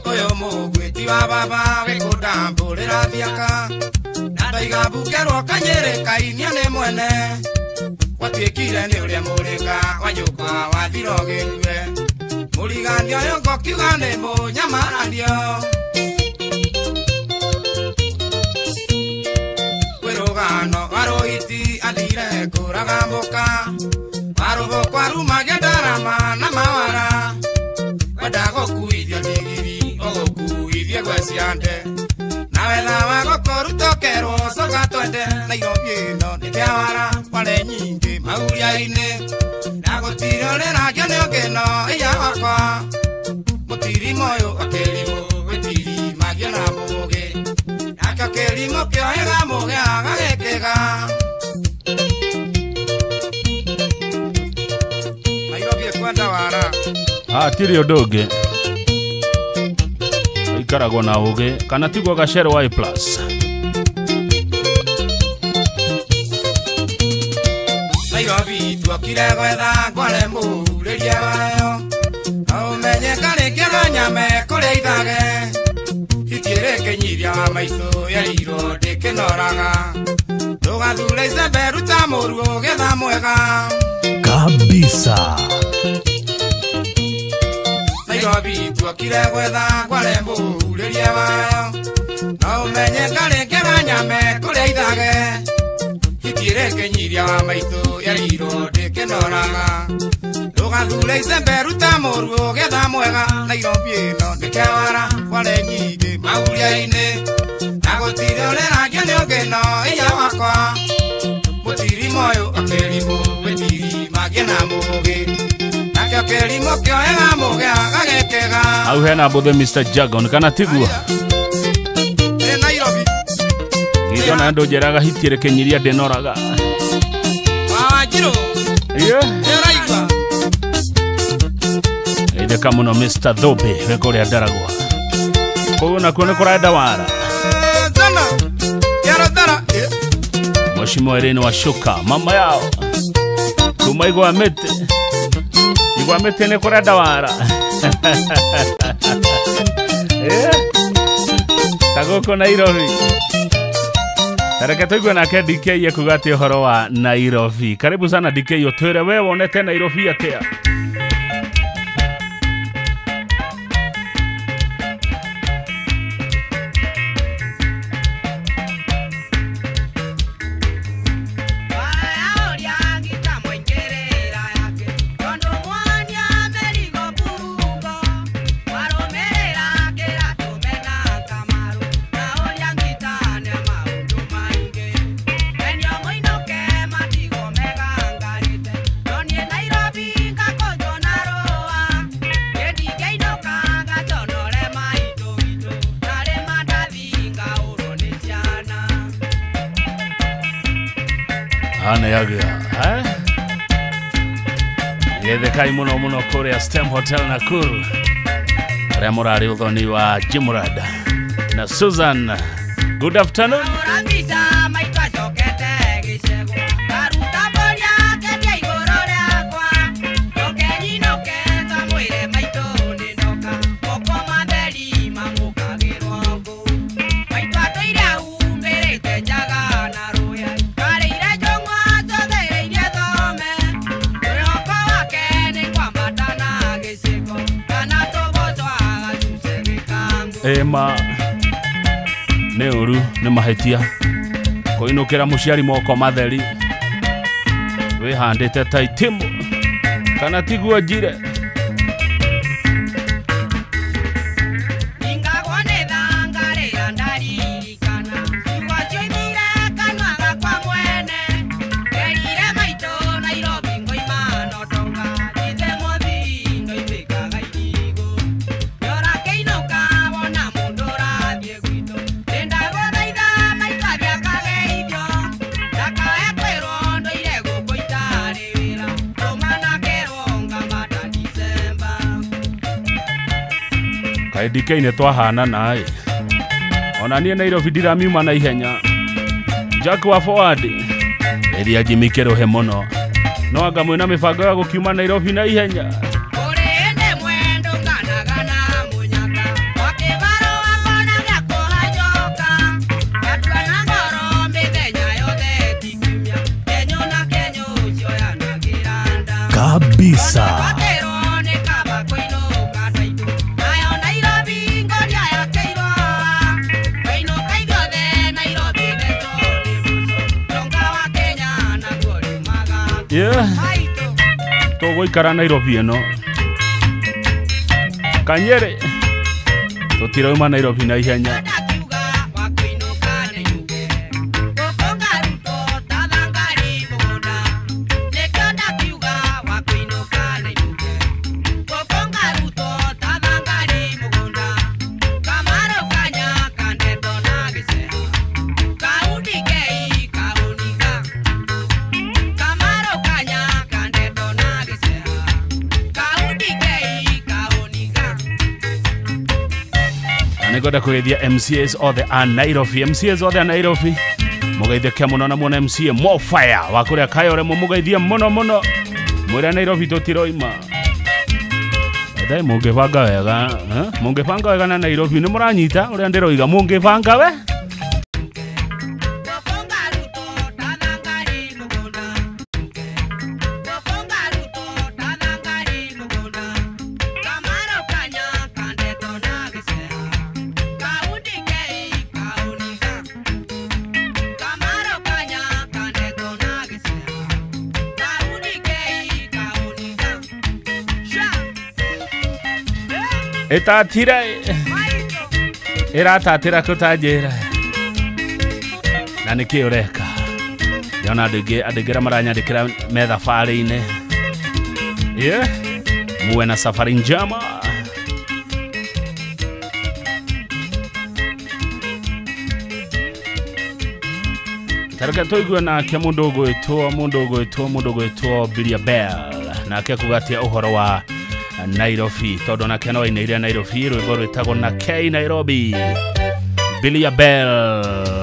Ũyũ mũgwĩti wa baba wĩkũndambũrĩra thiaka na ndaiga mbukerwo kanyĩrĩ kainia nĩ mwene watuĩkire nĩ ũrĩa mũrĩka wanyũka wathira ũgĩkue mũrigania ũyũ ngokiuga nĩ mũnyamaranio kwĩrũgano warũiti athire kũraga mũka warũgũ kwarumagia ndarama na mawara wenda gũkuithio ndigiri ũgũkuithie gweciande na wetha wa gũkũrutokerwo coka twende Nairobi ĩno nĩ kĩawara kware nyingĩ maguria-inĩ na gũtirĩ ũrĩragio nĩ ũngĩno iya wakwa mũtirimo ũyũ wa kĩrimũ wĩtiri magio na mũgĩ nakĩo kĩrimũ kĩoĩga mũgĩ gagĩkĩga. Nairobi ĩkwenda wara hatirĩ ũndũ ũngĩ ikaragwo na ũgĩ kana tiguo gacero wa A+. Nairobi tuokire gwetha kware mũrĩria wayo no ũmenye karĩkia na nyame kũrĩa ithage ikĩrĩ kĩnyiria wa maitũ yarirwo ndĩkĩnoraga ndũgathure icembe ruta mũruo getha mwega kabisa. Nairobi tuokire gwetha kware mũrĩria wayo no ũmenye karĩkia na nyame kũrĩa ithage ikĩrĩ kĩnyiria wa maitũ yarirwo ndĩkĩnoraga ndũgathure icembe ruta mũruo getha mwega Nairobi ĩno nĩ kĩawara kware nyingĩ maguria-inĩ na gũtirĩ ũrĩragio nĩ ũngĩno iya wakwa mũtirimo ũyũ wa kĩrimũ wĩtiri magio na mũgĩ nakĩo kĩrimũ kĩoĩga mũgĩ gagĩkĩga. Hau hena mbũthĩ Mr. Jagon kana tiguo Nairobi gĩthona andũ njeraga hitirĩ kĩnyiria ndĩnoraga Wanjirũ nĩũraigua ĩtheka mũno Mr. Thobe wĩ kũrĩa Ndaragwa kũu nakuo nĩ kũrenda wara Mheshimiwa Irene Washuka mama yao kuma Igwamĩtĩ nĩ kũrenda wara ta gũkũ Nairobi Tareke tuigwe nake DK yekugatia uhoro wa Nairobi. Karibu sana DK, utwire wewe wonete Nairobi atia. Ana yaga, yethe kai muno kore Stem Hotel Nakuru. Ria murari uthoni wa Jimurad na Susan. Good afternoon. Ema neuru ne mahetia koinukira muciari moko matheri we handite taitimu kana tigua jire DK ne twahana nae ona nie Nairobi ndiramiuma na ihenya Jack wa forward eria jimikero he muno no anga mwina mibango ya gukiuma Nairobi na ihenya kabisa. Yeah. Togo ikara Nairobi no. Kanyere. Totira uma Nairobi na ihenya. Goda kugeithia MCAs othe a Nairobi, MCAs othe a Nairobi mugeithia kia muno na muona MCA Mo Fire wa kuria Kayore mugeithia muno mwira Nairobi totiroima dai mungibanga wega na Nairobi ni muranyita uria ndiroiga mungibanga we etatira iratatira kutajira na nikiureka yona adigira maranyandikira metha fari-ine muwe na safari njema taraka toigwa na kia mundu gwitwo Billy Bell na kia kugatia uhoro wa Nairobi todo na keno ina Nairobi rwimbo rwitagwo na K Nairobi Billy Bell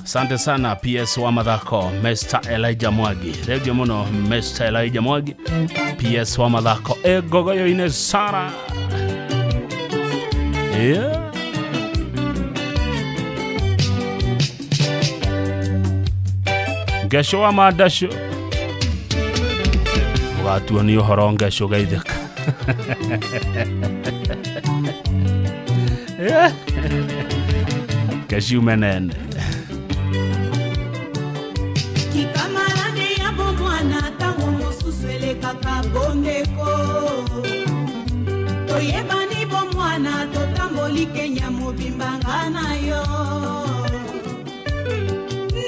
Asante sana PS wa mathako Mr. Elijah Mwagi. Thegio muno Mr. Elijah Mwagi. PS wa mathako gogoyo ine Sara. Yeah. Ngesho wa madasho. Watu ni uhoro ngesho gaitheka. Yeah. Ngesho menene. Kikamarade ya bomwana tango mosusele kaka bondeko. Toyebani bomwana totamboli Kenya mobimbanga na yo.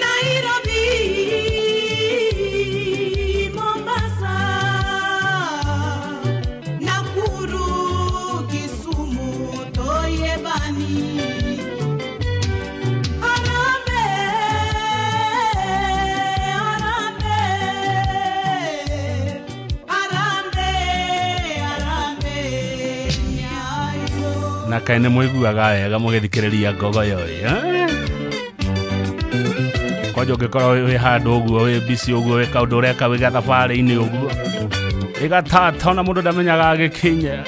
Nairobi, Mombasa, Nakuru, Kisumu, toyebani. Na kaine muiguaga wega mugithikiriria gogoyo kojo gikoro wi handu uguo wi bisi uguo wi kaundu ureka wi gathabari-ini uguo igatata ona mundu ndamenyaga agikinya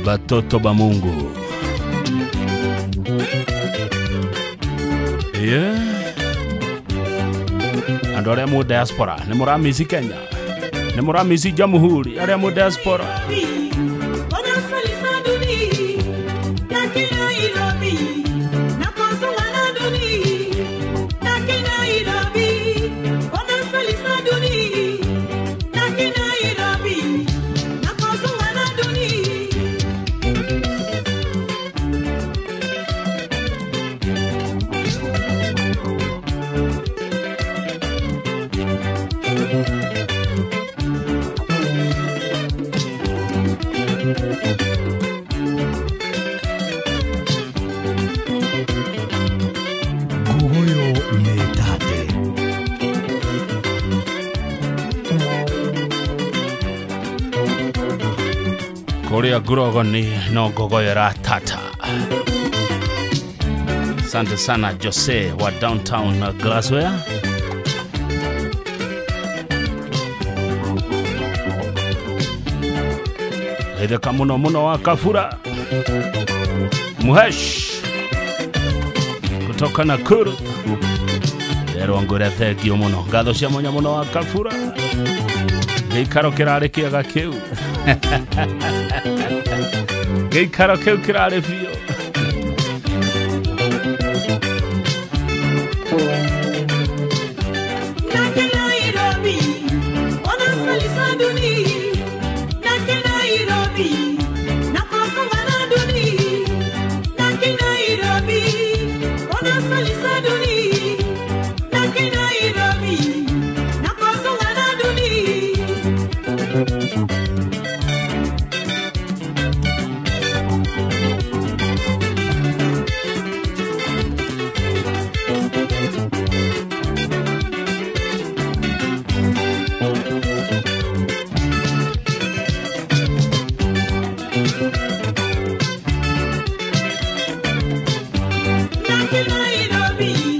batoto ba Mungu. Yeah. Andu aria mu diaspora ni muramisi Kenya, ni muramisi Jamhuri aria mu diaspora. Korea Grogoni no gogoyera tata. Asante sana Jose wa downtown Glassware. Edeka muno wa Kafura Muhesh kutoka Nakuru. Lero ngore thegio muno ngatho cia monya muno wa Kafura. Geikaro kirare kiaga kiu. Geikaro kiu kirare fio. Nairobi.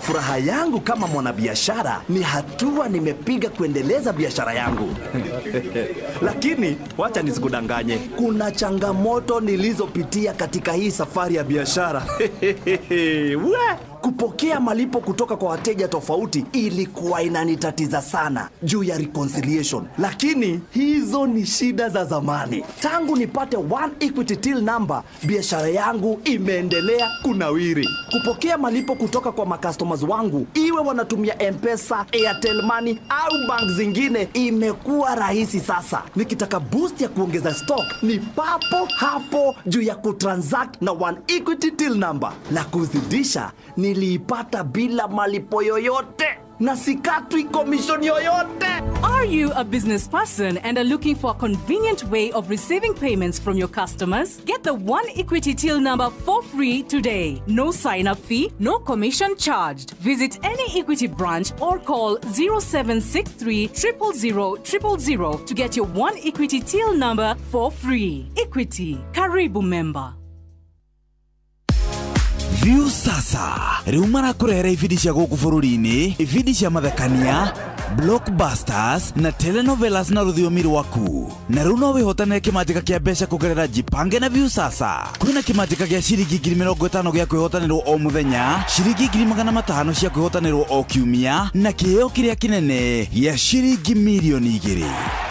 Furaha yangu kama mwanabiashara ni hatua nimepiga kuendeleza biashara yangu. Lakini wacha nisikudanganye, kuna changamoto nilizopitia katika hii safari ya biashara. Kupokea malipo kutoka kwa wateja tofauti ilikuwa inanitatiza sana juu ya reconciliation. Lakini hizo ni shida za zamani. Tangu nipate One Equity Till number, biashara yangu imeendelea kunawiri. Kupokea malipo kutoka kwa customers wangu, iwe wanatumia M-Pesa, Airtel Money au bank zingine, imekuwa rahisi sasa. Nikitaka boost ya kuongeza stock, ni papo hapo juu ya kutransact na One Equity Till number. La kuzidisha, niliipata bila malipo yoyote na sikatwi commission yoyote. Are you a business person and are looking for a convenient way of receiving payments from your customers? Get the One Equity Till number for free today. No sign-up fee, no commission charged. Visit any Equity branch or call 0763 000 000 to get your One Equity Till number for free. Equity, karibu member. View sasa riu marakurehera ibindi cia guku bururi-ini, ibindi cia mathekania, blockbusters na telenovelas na rũthiomi rwaku. Na riu no wihotanire kimanjika kia mbeca kugerera Jipange na View sasa. Kwina kimanjika gia ciringi 50,000 gia kwihotanirwo o muthenya, ciringi 500,000 cia kwihotanirwo o kiumia, na kiheo kiria kinene ya ciringi milioni 2.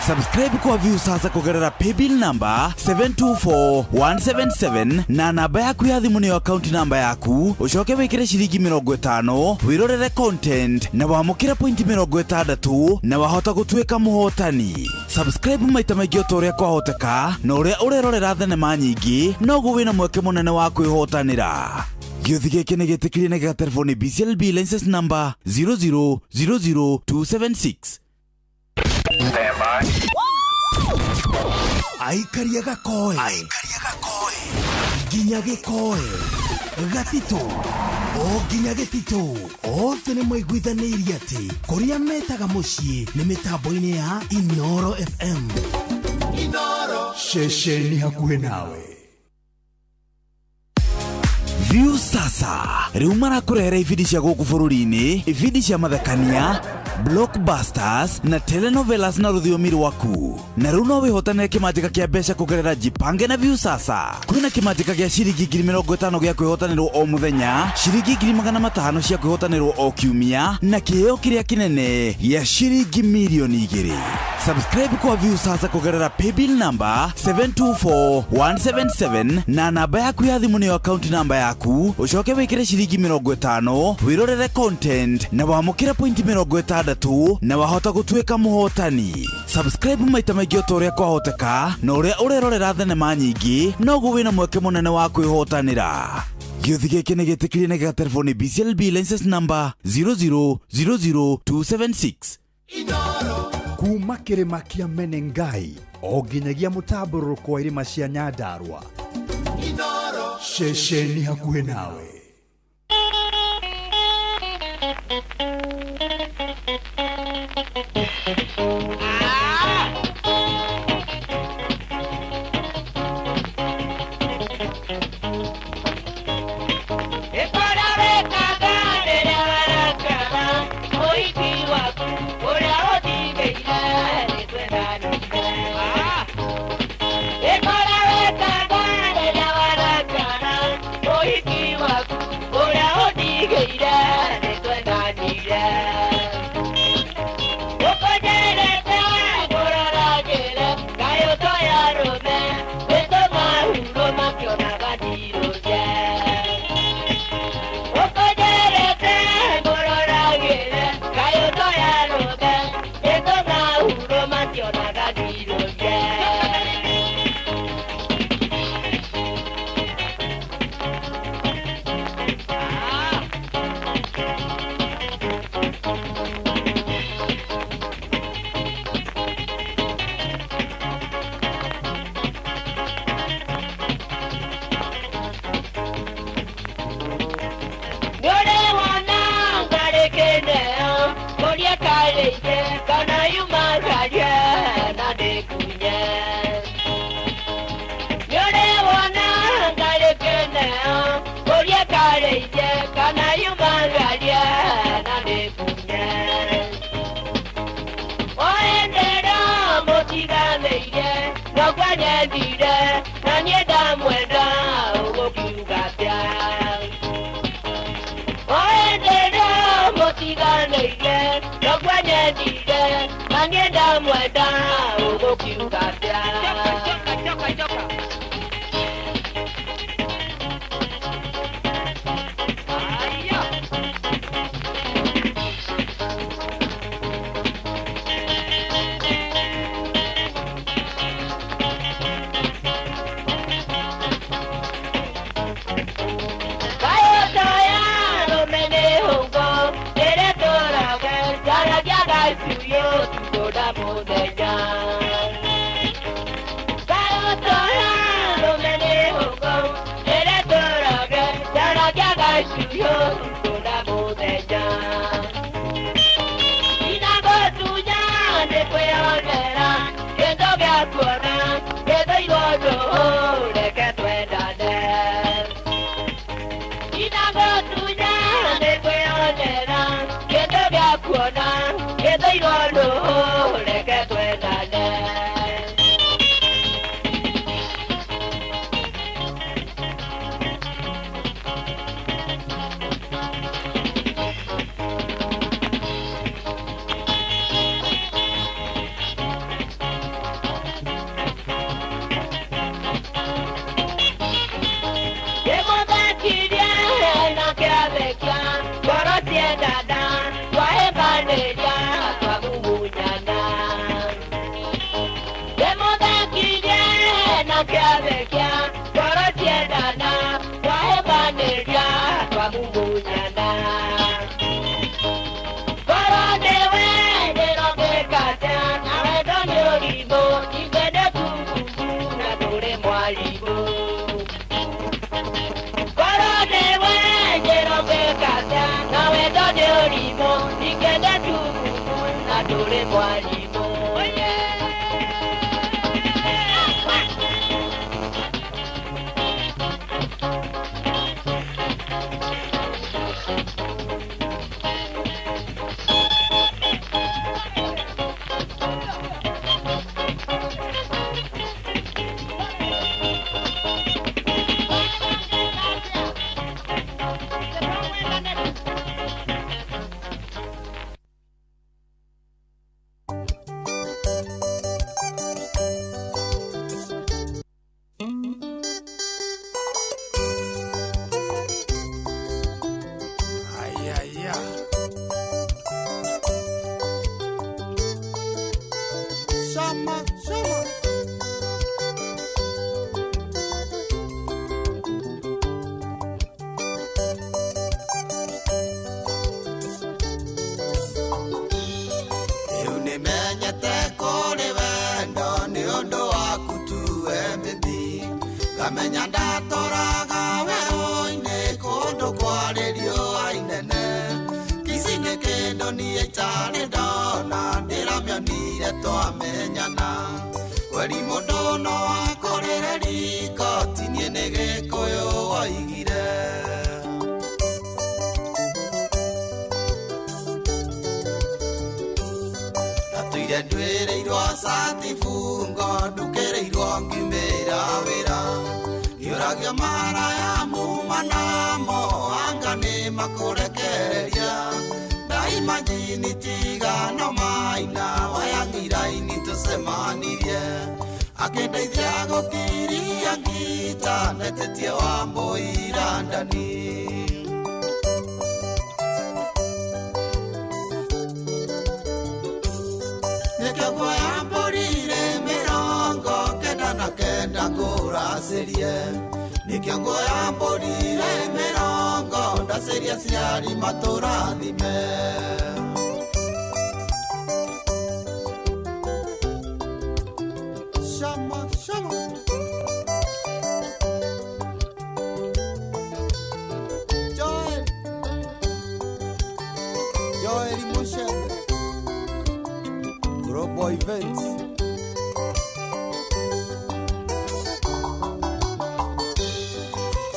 Subscribe kwa View sasa kugerera paybill number 724177 na namba yaku ya thimu niyo account number yaku. Ucoke wikire ciringi 50, wirorere content na wamukira point 60 na wahota gutuika muhotani. Subscribe maita maingĩ utoria kwahoteka, na uria urerorera thenema nyingi noguo wina mweke munene wa kwihotanira. Gĩuthi gĩkĩ nĩ gĩtĩkĩrie na gĩgatelefoni BCLB license number 0000276. Aikaria gakoe nginya gĩkoe gatito o nginya gĩtito othe nĩ maiguithanĩirie atĩ kũrĩa metaga mũciĩ nĩ mĩtambo-inĩ ya Inoro FM. Inoro ceceni hakuhĩ nawe. View sasa riu marakurehera ibindi cia guku bururi-ini, ibindi cia mathekania, blockbusters na telenovelas na rũthiomi rwaku. Na riu no wihotanire kimanjika kia mbeca kugerera Jipange na View sasa. Kwina kimanjika gia ciringi 50,000 gia kwihotanirwo o muthenya, ciringi 500,000 cia kwihotanirwo o kiumia, na kiheo kiria kinene ya ciringi milioni 2. Subscribe kwa View sasa kugerera paybill number 724177 na namba yaku ya thimu niyo account number yaku. Ucoke wikire ciringi 50, wirorere content na wamukira point 60 6 na wahota gũtuĩka mũhotani. Subscribe maita maingĩ o ũrĩa kwahoteka na ũrĩa ũrerorera thenema nyingĩ noguo wĩna mweke mũnene wa kwĩhotanĩra. Gĩũthi gĩkĩ nĩ gĩtĩkĩrie na gĩgatelefoni BCLB license number 0000276. Kuma kĩrĩma kĩa Menengai o nginyagia mũtambũrũko wa irĩma cia Nyandarua. Ceceni hakuhĩ nawe. ukamenya ndatoraga werũ-inĩ kũndũ kwarĩ riũa inene ici nĩ kĩndũ niĩ itarĩ ndona ndĩramĩonire twamenyana kweri mũndũ no akũrĩre riko tinie nĩ gĩkũyũ woigire ndatuire nduĩrĩirwo cati bungo ndukĩrĩirwo ngiumĩra wĩra ngĩũragio maraya muma namo anga nĩ makũrekereria ndaima njini tigano maina wayang'iraini tũcemanirie akĩndeithia gũkiria ngita netetie Wambũi Landani nĩkĩo nguoya mbũrire 99 ngũracĩrie nĩkĩo nguoya mbũrire 90 ndacĩria ciari matũrathime Shama, shama. Joel Mushende. Robo Events.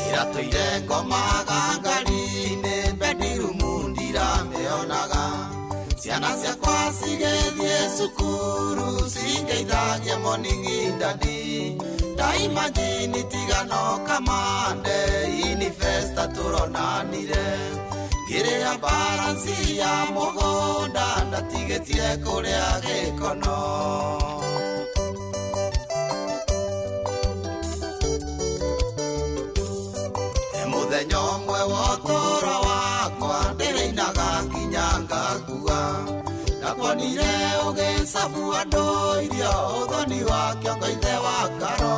Iratoire ngoma gangarini bedirumu ndirameonaga ciana ciakwa cigĩthiĩ cukuru cingeithagia moning'indani ndaima njini tigano kamande inifesta tũronanire ngĩrĩa baransi ya mũgũnda ndatigĩtie kũrĩa gĩkono mũthenya ũmwe wa ũtũũro wakwa ndĩrĩinaga nginya ngakua ndakuonire ũgĩcabu andũ irio ũthoni wa kĩongo ithe wa karo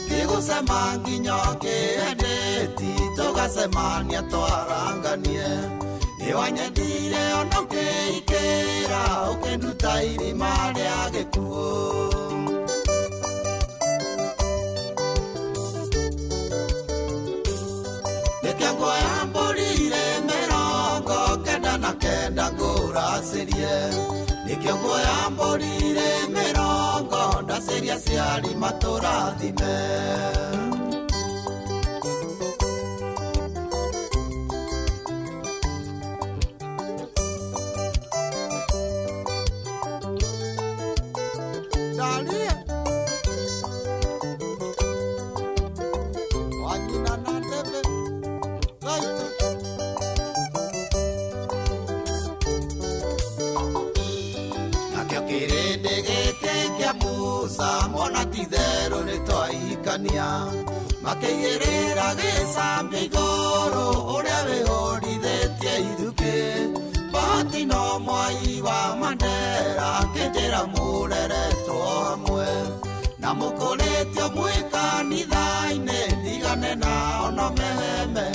ngĩgũcema nginya kĩendeti tũgacemania twaranganie nĩwanyendire ona ũkĩikĩra ũkĩnduta irima rĩa gĩkuũ nĩkĩo nguoya mbũrire 99 ngũracĩrie nĩkĩo nguoya mbũrire 90 ndacĩria ciari matũrathime Dalia wanyina na ndebe gaito nakĩo kĩrĩndĩ gĩkĩ kĩa Musa mwana titherũ nĩ twaikania makĩigĩrĩra gĩcambĩ igũrũ ũrĩa wĩhũrithĩtie ithukĩ Bahati no Mwai wa Mandera kĩnjĩra mũreretwo hamwe na mũkũrĩtio mwĩ kanitha-inĩ ndigane nao no meheme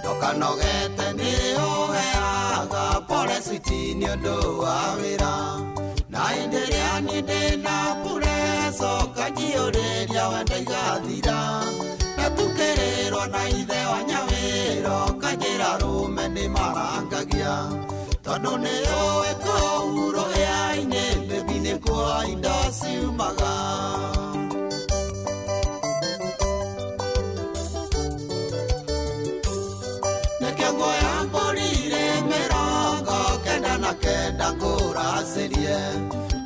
ndokanogete nĩ ũheaga pole switi nĩ ũndũ wa wĩra na hĩndĩ ĩrĩa niĩ ndĩna pureco kanjiũrĩria wenda igathira na tukĩrĩrwo na ithe wa Nyawĩro kanjĩra rũme nĩ marangagia tondũ nĩ ũĩ kũu rũhĩa-inĩ mbĩbi nĩkuo indo ciumaga nĩkĩo nguoya mbũrire 99 ngũracĩrie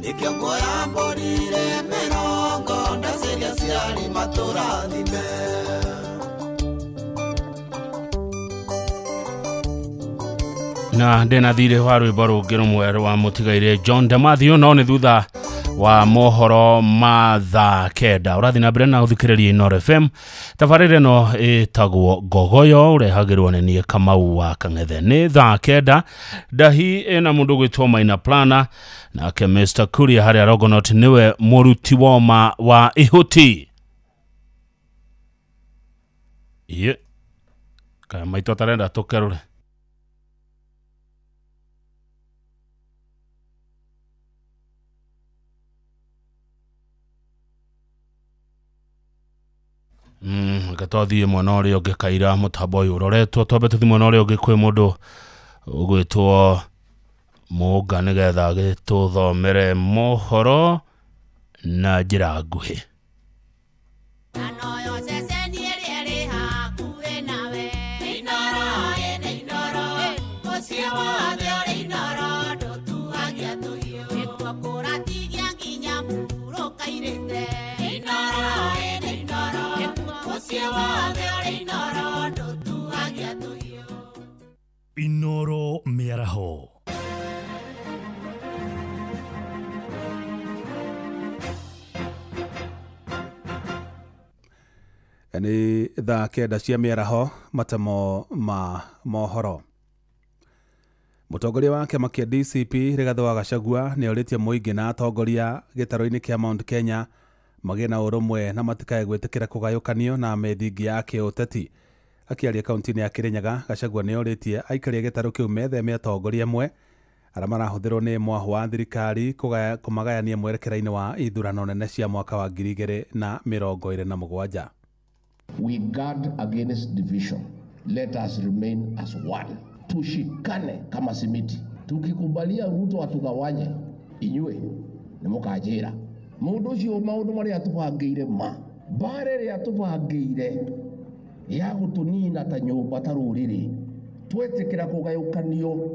nĩkĩo nguoya mbũrire 90 ndacĩria ciari matũrathime na ndena thire wa rwĩmbo rũngĩ rũmwe rwa mũtigaire John Demathio no nĩ thutha wa mohoro ma thaa kenda ũrathi na mbere na gũthikĩrĩria Inooro FM tabarĩra ĩno ĩtagwo Ngogoyo ũrehagĩrwo nĩ niĩ Kamau wa Kang'ethe nĩ thaa kenda ndahi ĩna mũndũ gwĩtwo Maina Plana nake Mr. Kuria harĩa Rogonot nĩwe mũruti woma wa ihuti kaya maitũ tarenda tũkerũre Gatothie mwana uri ungi kaira mutambo uyu uroretwo twambe tuthi mwana uri ungi kwi mundu ugwitwo Muga nigetha gituthomere mohoro na njira nguhi. Inoro miaraho. Ni thaa kenda cia miaraho matamo ma mohoro. Mutongoria wa kiama kia DCP Rigathi wa Gachagua ni oritie muingi na atongoria gitaro-ini kia Mount Kenya magĩe na ũrũmwe na matikae gwĩtĩkĩra kũgayũkanio na methingi ya kĩũteti. Akiaria kaunti-inĩ ya Kirinyaga, Gachagua nĩ oritie aikari a gĩtarũ kĩu metheme atongoria amwe arĩa marahũthĩrwo nĩ mwahũ wa thirikari kũmagayania mwerekera-inĩ wa ithurano nene cia mwaka wa 2027. We guard against division. Let us remain as one. Tushikane kama simiti. Tukikubalia Ruto atugawanye, inyue ni mukajira. Mundu ucio maundu maria atubangĩire ma. Bare ria atubangĩire ya gutunina ta nyumba ta ruriri. Twetikira kugayukanio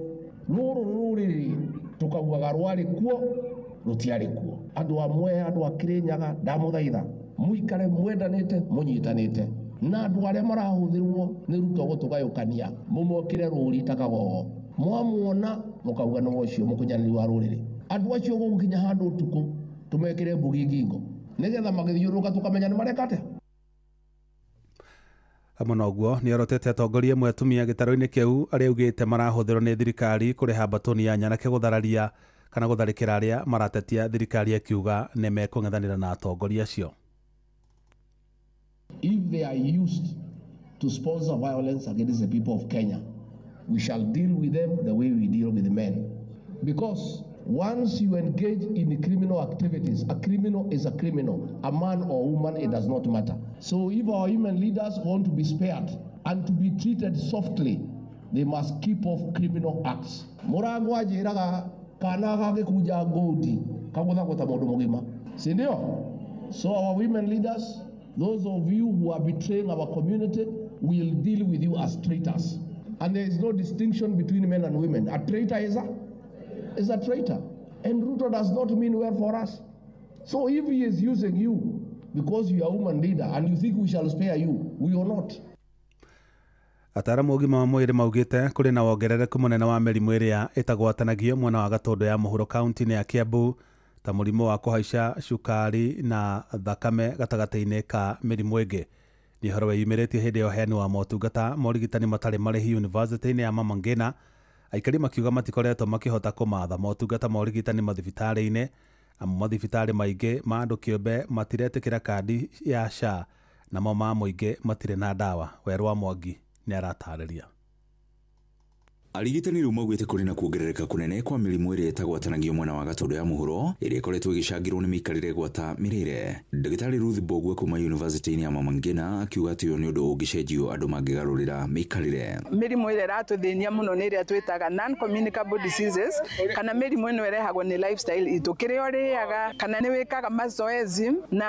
ruru ruriri tukaugaga rwari kuo rutiari kuo. Andu amwe andu a Kirinyaga ndamuthaitha muikare mwendanite munyitanite na andu aria marahuthirwo ni Ruto gutugayukania mumokire ruri takagogo mwamuona mukauga no ucio mukunyaniri wa ruriri. Andu acio gukinya handu utuku tumekire mbugi ngingo nigetha magithiuruka tukamenya ni marekate. Amwe noguo nĩ orotete atongoria amwe atumia gĩtaro-inĩ kĩu arĩa augĩte marahũthĩrwo nĩ thirikari kũrĩha mbatoni ya Nyanake gũthararia kana gũtharĩkĩra arĩa maratetia thirikari akiuga nĩ mekũng'ethanĩra na atongoria acio. If they are used to sponsor violence against the people of Kenya, we shall deal with them the way we deal with the men. Because once you engage in criminal activities, a criminal is a criminal. A man or woman, it does not matter. So if our human leaders want to be spared and to be treated softly, they must keep off criminal acts. Muragwa jiraga kana gagikuja ngodi kaguthaguta mundu mugima. Si ndio? So our women leaders, those of you who are betraying our community, will deal with you as traitors. And there is no distinction between men and women. A traitor is a traitor. And Ruto does not mean well for us. So if he is using you because you are a woman leader and you think we shall spare you, we will not. Ataramu ũgima wa mwĩrĩ maugĩte kũrĩ na wongerereku mũnene wa mĩrimũ ĩrĩa ĩtagwatanagio mwena wa Gatũndũ ya mũhuro kaunti-inĩ ya Kiambu ta mũrimũ wa kũhaica cukari na thakame gatagatĩ-inĩ ka mĩrimũ ĩngĩ. Nĩ ũhoro wĩyumĩrĩtie hĩndĩ ya ũheani wa motungata ma ũrigitani matarĩ marĩhi yunivasĩtĩ-inĩ ya Mama Ngina. Aikari makiuga matikoretwo makĩhota kũmatha motungata ma ũrigitani mathibitarĩ-inĩ amu mathibitarĩ maingĩ ma andũ kĩũmbe matiretĩkĩra kandi ya SHA namo ma mũingĩ matirĩ na ndawa. Werũ wa Mwangi nĩ aratarĩria. Arigitani rĩu maugĩte kũrĩ na kuongerereka kũnene kwa mĩrimũ ĩrĩa ĩtagwatanagio mwena wa Gatũndũ ya mũhuro ĩrĩa ĩkoretwo ĩgĩcangĩrwo nĩ mĩikarĩre gwata mĩrĩre. Ndagĩtarĩ Ruth Mbogua kuma yunivasĩtĩ-inĩ ya Mama Ngina akiuga atĩ ũyũ nĩ ũndũ ũngĩcenjio andũ mangĩgarũrĩra mĩikarĩre. Mĩrimũ ĩrĩa ĩratũthĩnia mũno nĩ ĩrĩa twĩtaga non-communicable diseases, kana mĩrimũ ĩno ĩrehagwo nĩ lifestyle itũ, kĩrĩa ũrĩaga kana nĩ wĩkaga mazoezi, na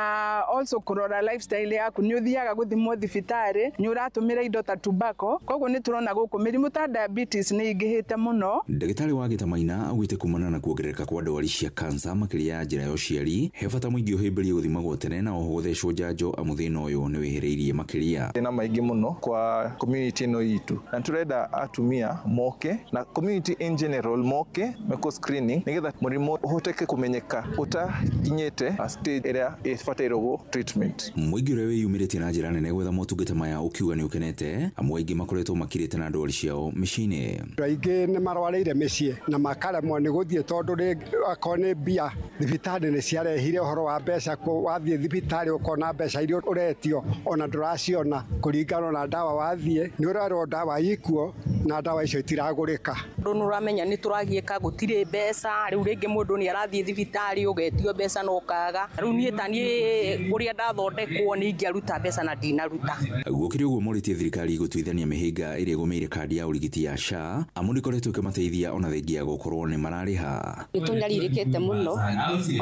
also kũrora lifestyle yaku. Nĩ ũthiaga gũthimwo thibitarĩ, nĩ ũratũmĩra indo ta tobacco. Koguo nĩ tũrona gũkũ mĩrimũ ta diabetes nĩ ingĩhĩte mũno. Ndagĩtarĩ wa Gĩtamaina augĩte kumana na kuongerereka kwa ndwari cia kansa makĩria ya njĩra ya ũciari, he bata mũingĩ ũhĩmbĩrie gũthimagwo tene na oho gũthecwo njanjo amu thĩna ũyũ nĩ wĩhĩrĩirie makĩria. Thĩna maingĩ mũno kwa community ĩno itũ, na turenda atumia moke na community in general moke meko screening nĩgetha mũrimũ ũhoteke kũmenyeka ũtakinyĩte stage ĩrĩa ĩbatairwo treatment. Mũingĩ ũrĩa wĩyumĩrĩtie na njĩra nene gwetha motungata maya ũkiuga nĩ ũkenete amu aingĩ makoretwo makirĩte na ndwari ciao mĩciĩ-inĩ. Aingĩ nĩ marwarĩire mĩciĩ na makaremwo nĩ gũthiĩ tondũ akorwo nĩ mbia thibitarĩ nĩ ciarehire ũhoro wa mbeca. Wathiĩ thibitarĩ ũkona mbeca iria ũretio ona ndũraciona kũringana na ndawa wathiĩ nĩ ũrarwo ndawa ikuo na ndawa icio itiragũrĩka. Ndũ nuramenya nĩ tũragiĩka gũtirĩ mbeca rĩu rĩngĩ mũndũ nĩ arathiĩ thibitarĩ ũgetio mbeca no kaga rĩu niĩ taniĩ ũrĩa ndathondekwo nĩ ingĩaruta mbeca na ndinaruta. Gũkĩrĩ ũguo morĩtie thirikari gũtuithania mĩhĩnga ĩrĩa ĩgũmĩire kandi ya ũrigiti ya SHA amu nĩkoretwo ĩkĩmateithia ona thengia gũkorwo nĩ mararĩha. Nĩ tũnyarirĩkĩte mũno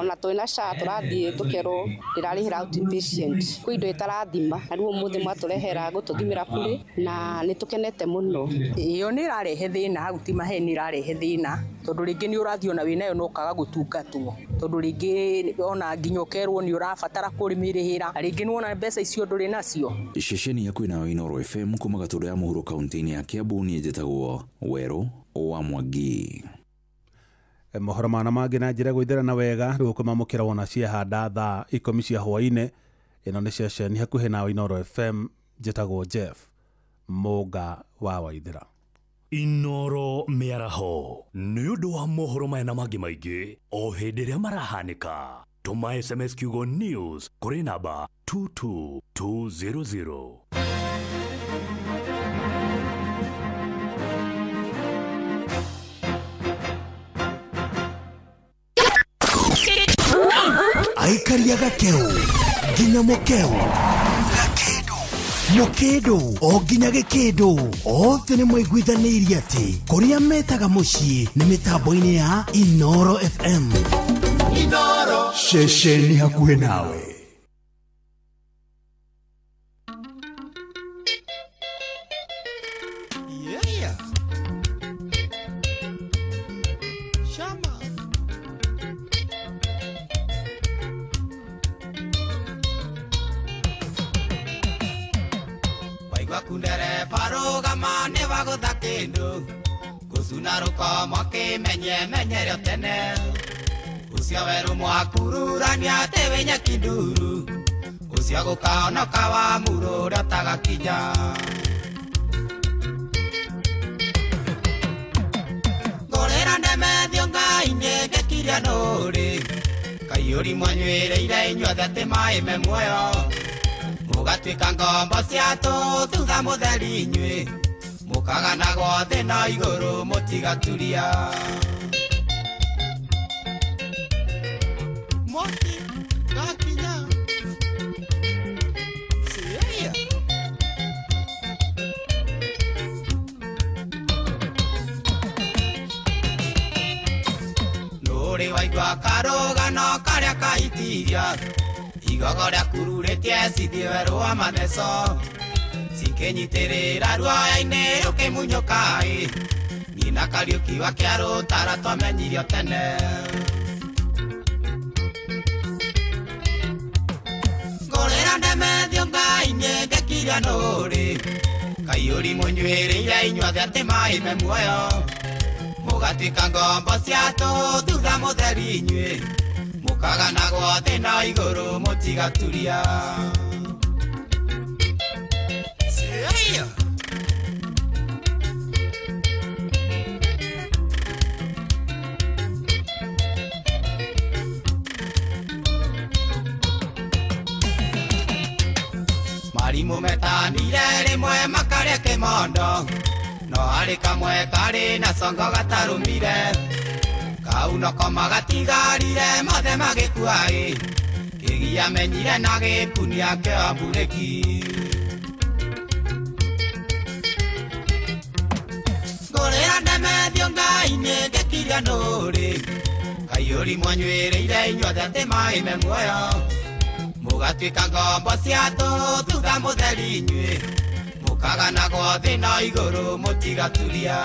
ona twĩna SHA tũrathiĩ tũkerwo ndĩrarĩhĩra outpatient kwĩ indo itarathima na rĩu ũmũthĩ mwatũrehera gũtũthimĩra bure na nĩ tũkenete mũno. Iyo nĩ ĩrarehe thĩna hau ti maheni ĩrarehe thĩna tondũ rĩngĩ nĩ ũrathiĩ ona wĩnayo no kaga gũtungatwo tondũ rĩngĩ ona nginya ũkerwo nĩ ũrabatara kũrĩmĩrĩhĩra rĩngĩ nĩ wona mbeca icio ndũrĩ nacio. Ceceni ya kwĩna Inooro FM kuma Gatũndũ ya Mũhuro kaunti-inĩ ya Kiambu niĩ njĩtagwo Werũ wa Mwangi. Mohoro mana mangĩ na njĩra gwĩthĩrana wega rĩu kũmamũkĩra wona ciahanda thaa 10 cia hwaĩ-inĩ. Ĩno nĩ ceceni hakuhĩ na Inooro FM njĩtagwo Jeff Mũga wa Waithĩra. Inooro mĩaraho nĩ ũndũ wa mohoro maya na mangĩ maingĩ o hĩndĩ ĩrĩa marahanĩka. Tũma SMS kiugo news kũrĩ namba 22200. Aikaria Gakeu nginya Mukeu Mukedo o nginya Gĩkĩndũ othe nĩ mwaiguithanĩirie atĩ kũrĩa metaga mũciĩ nĩ mĩtambo-inĩ ya Inooro FM. Inooro ceceni hakuhĩ nawe. Kundere faroga mane vagotha kĩndũ gũcuna rũkomo kĩmenye tene ũcio werũ mwakururania atĩ wĩ nyakinduru ũcio gũkaonoka wa mũrũ ũrĩa tagakinya ngorera ndemethio Ngai ngĩkiria nũrĩ kaiyũri mwanyuĩrĩire inyuothe atĩ maĩ me muoyo mũgatuĩka ngombo cia thutha mũtheri inyuĩ mũkaganagwo thĩ na igũrũ mũtigaturia Moti gakinya Siria Nũrĩ waigua karũgano karĩa kaitiria Igogora kururĩtie cithie werũ wa matheco cikĩnyitĩrĩra ruoya-inĩ rũkĩmunyũka nina Kariũkiwa kĩa rũtara twamenyirio tene ngorera ndemethio Ngai ngĩkiria nũrĩ kaiyũri mũnyuĩrĩire inyuothe atĩ maĩ me muoyo mũgatuĩka ngombo cia thutha mũtheri inyuĩ mũkaganagwo thĩ na igũrũ mũtigaturia marimũ metanire rĩmwe makarĩa kĩmondo no harĩ kamwe karĩ na congo gatarũmire kaunoko magatigarire mothe magĩkua kĩgia menyire na gĩkunia kĩa mbureki ngorera ndemethio Ngai ngĩkiria nũrĩ kaiyũri mwanyuĩrĩire inyuothe atĩ maĩ me muoyo mũgatuĩka ngombo cia thutha mũtheri inyuĩ mũkaganagwo thĩ na igũrũ mũtigaturia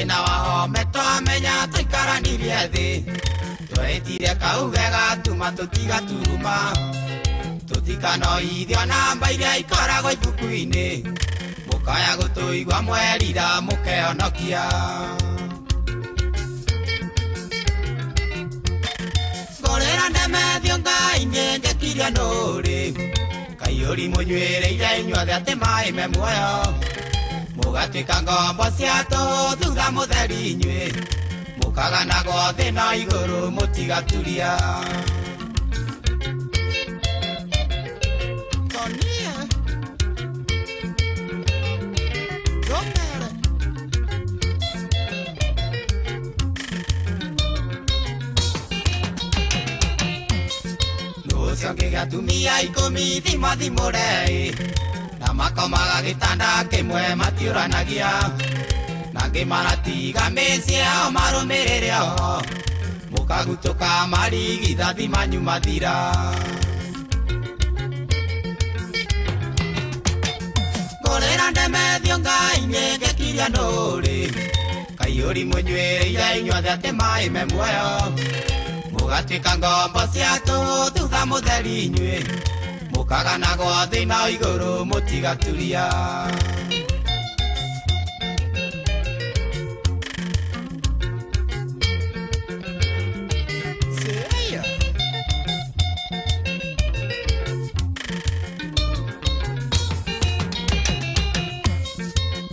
na wahome twamenya tũikaranirie thĩ twetire kauge gatuma tũtigaturuma tũtikanoithio namba iria ikoragwo ibuku-inĩ mũkaya gũtũigua mwerira mũkehonokia ngorera ndemethio Ngai ngĩkiria nũrĩ kaiyũri mũnyuĩrĩire inyuothe atĩ maĩ me muoyo Mũgatuĩka ngombo cia tũthutha mũtheri inyuĩ, mũkaganago thĩ na igũrũ mũtigaturia. Nũcio ngĩgatumia ikũmi thimũthimũre, na makomaga gĩtanda kĩmwe matiũranagia, na ngĩmaratiga mĩciĩ yao marũmĩrĩre o, mũkagutũka marigithathi manyu mathira. Ngũrĩra ndemethio Ngai-inĩ ngĩkiria nũrĩ, kaiyũri mũnyuĩrĩire inyuothe atĩ maĩ me muoyo, mũgatuĩka ngombo cia tũthutha mũtheri inyuĩ, mũkaganagwo thĩ na igũrũ mũtigaturia.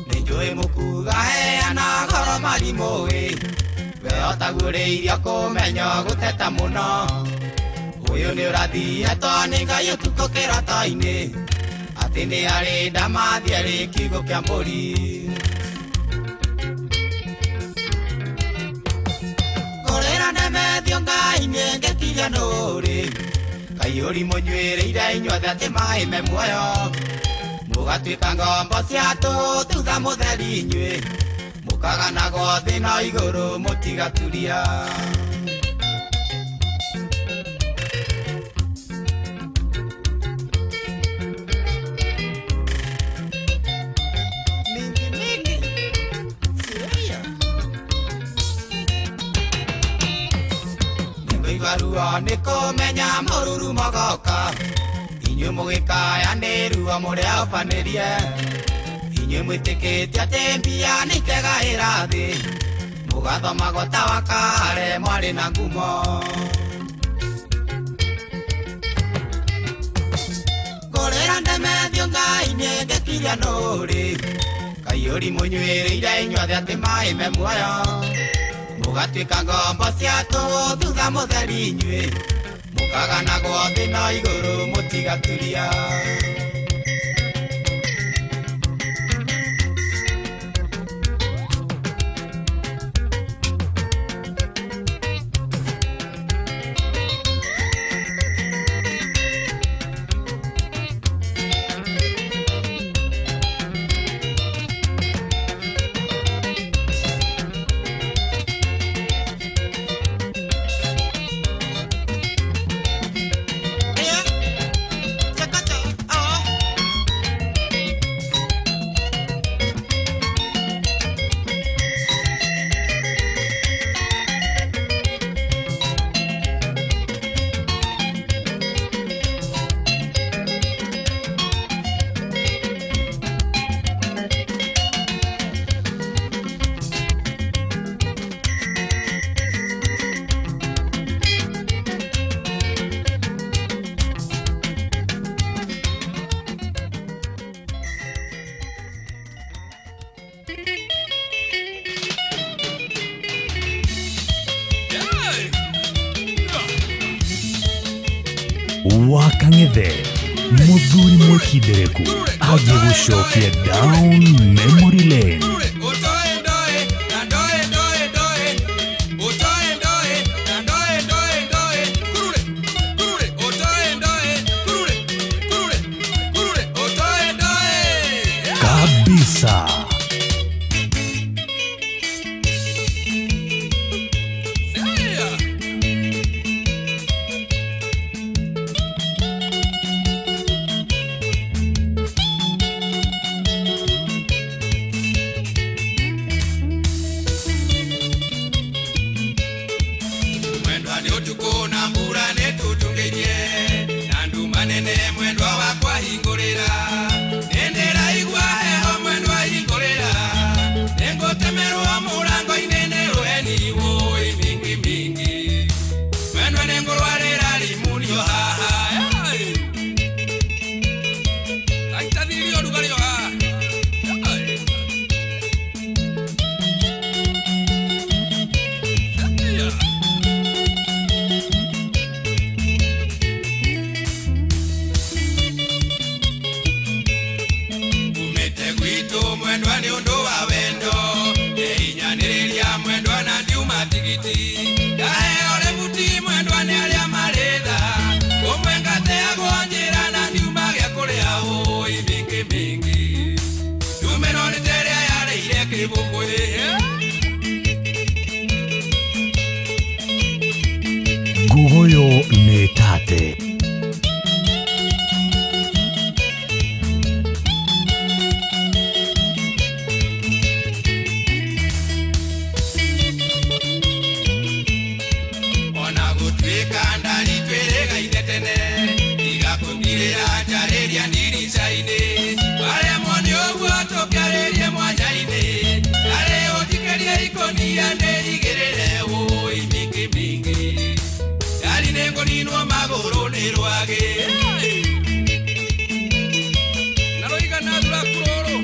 Nĩnjũĩ mũkuga heana goro marimũĩ, we otagũrĩirio kũmenya gũteta mũno, ũyũ nĩ ũrathiĩtwo nĩ Ngai ũtukũ kĩroto-inĩ, atĩ nĩ arĩ ndamathi arĩ kiugo kĩa mbũri. Ngũrĩra ndemethio Ngai-inĩ ngĩkiria nũrĩ, kaiyũri mũnyuĩrĩire inyuothe atĩ maĩ me muoyo, mũgatuĩka ngombo cia tũthutha mũtheri inyuĩ, mũkaganagwo thĩ na igũrũ mũtigaturia. Ruo nĩ kũmenya mũruru mogoka, inyuĩ mũgĩkaya nĩ ruo mũrĩa ũbanĩrie, inyuĩ mwĩtĩkĩtie atĩ mbia nĩ ikegahĩra thĩ, mũgathomagwo ta wa kare mwarĩ na ngumo. Ngũrĩra ndemethio Ngai-inĩ ngĩkiria nũrĩ, kaiyũri mũnyuĩrĩire inyuothe atĩ maĩ me muoyo, mũgatuĩka ngombo cia tũthutha mũtheri inyuĩ, mũkaganagwo thĩ na igũrũ mũtigaturia. Wakang'ethe muthuri mwĩkindereku aje gũcokia down memory lane. Kabisa. tigiti yae ole buti mwendwa ni alia maretha umwenga te agonjira na nyuma gya kuria oi mingi mingi numero ni teria yale ile kibukwe Gugoyo ne tate. Ona gutwika ndari twerega itene igakungirira njareria ndiricaine bare moni ogwo tukiarerie mwanjaine are otikeria ikonia nderigirire oi mingi mingi yari nengo ninwa magoro nirwage naroiga nadura kuroro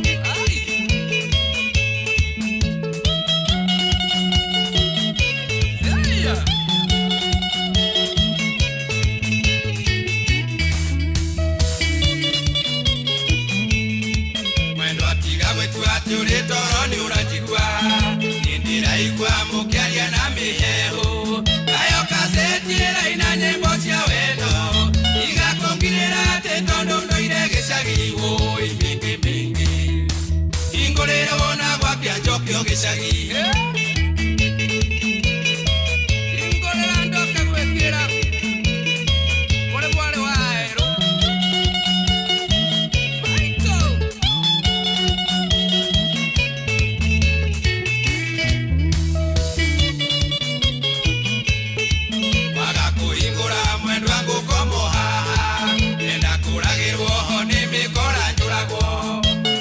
Ture toro ni urajigwa Nindira igwa mukiaria na miheho Ayo kaseti ila ina nyembo cia wendo Igakongirira te tondo ndoire gicagi Woi mingi mingi Ingorero wona gwapia njokio gicagi Ingorera ndoka gwekira Kore mware waero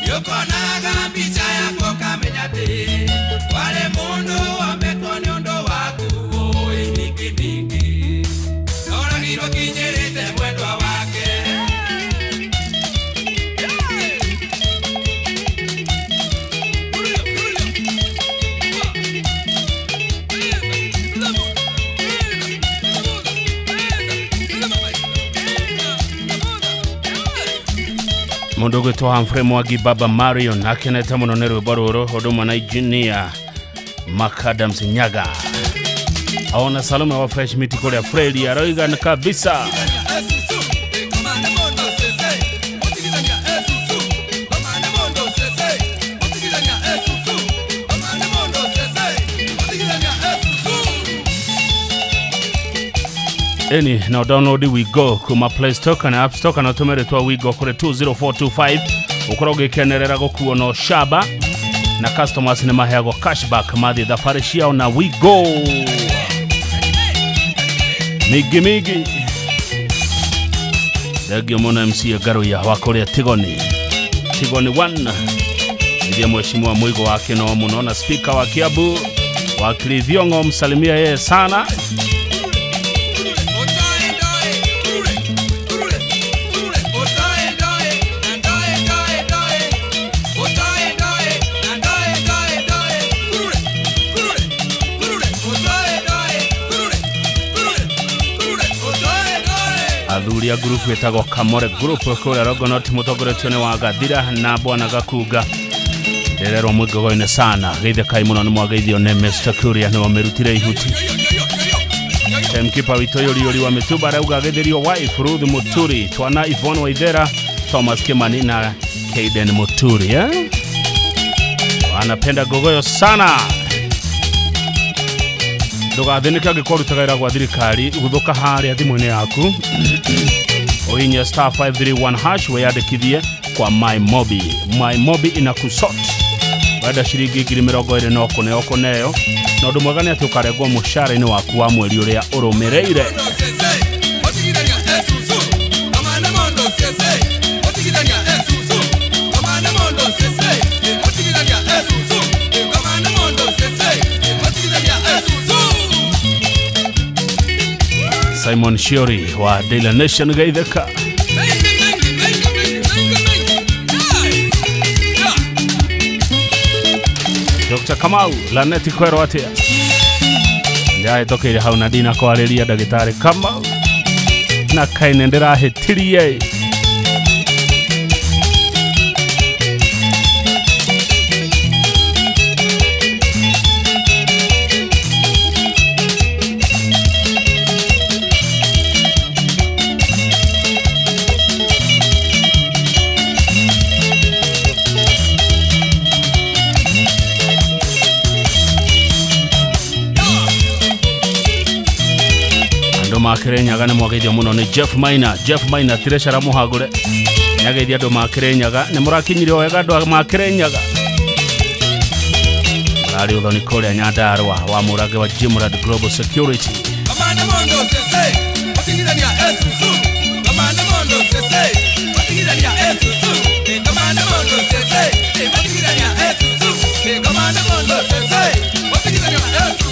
Yokonaga mbica yako kamenyate wale mundu wamekone undo waku oi mingi mingi Noragirwo kinyirite mwendwa wake Mundu gwitwa Humphrey Mwangi Baba Marion akenete muno ni rwimbo ruru huduma na engineer Macadams Nyaga aona Salome wa Fresh Meat kuria Freddy aroiga na kabisa Eni now download We Go kuma Play Store kana App Store kana tumere twa We Go kure 20425 ukoroge kenerera gokuo no shaba na customers ne maheago cashback mathi thafarishia na We Go migi migi Dagio mona MC Garo ya wakoria Tigoni 1 ndiye mheshimiwa Muigo wake no muno na speaker wa Kiabu wakili Thiongo msalimia yeye sana Athuria group wetagwo Kamore group kule Rogonoti mutongoretio ni wa Gathira na bwana Gakuga nderero mwigogoine sana geithe kai muno ni mwageithio ne Mr Kuria ni wamerutire ihuti mkipa wito yori wa mituba rauga getherio wife Ruth Muturi twana Yvonne Waithera Thomas Kimani na Kaden Muturi anapenda gogoyo sana ndugathinika gikorutagaira gwa thirikari guthuka haria thimu-ini yaku oinya *531# weyandikithie kwa MyMobi inakusort baada shiringi 20 no kuneyo na undu mwega ni ati ukaregwo mushara-ini waku wa mweri uria urumireire Simon Shiori wa Daily Nation gaitheka Dr. Kamau Laneti kwero atia Ndiae tokeire hau na dina kwariria ndagitari Kamau na kaine ndirahitirie makirenyaga nĩ mwageithio mũno nĩ Jeff Maina Tireshara Muhagũre nĩageithia andũ makirenyaga nĩ mũrakinyire wega andũ makirenyaga mũrarĩ ũthoni kũrĩa Nyandarua wa mũrange wa Jimrad Global Security Kamande mondo sese otigithania esusu Kamande mondo sese otigithania esusu Kamande mondo sese otigithania esusu Kamande mondo sese otigithania esusu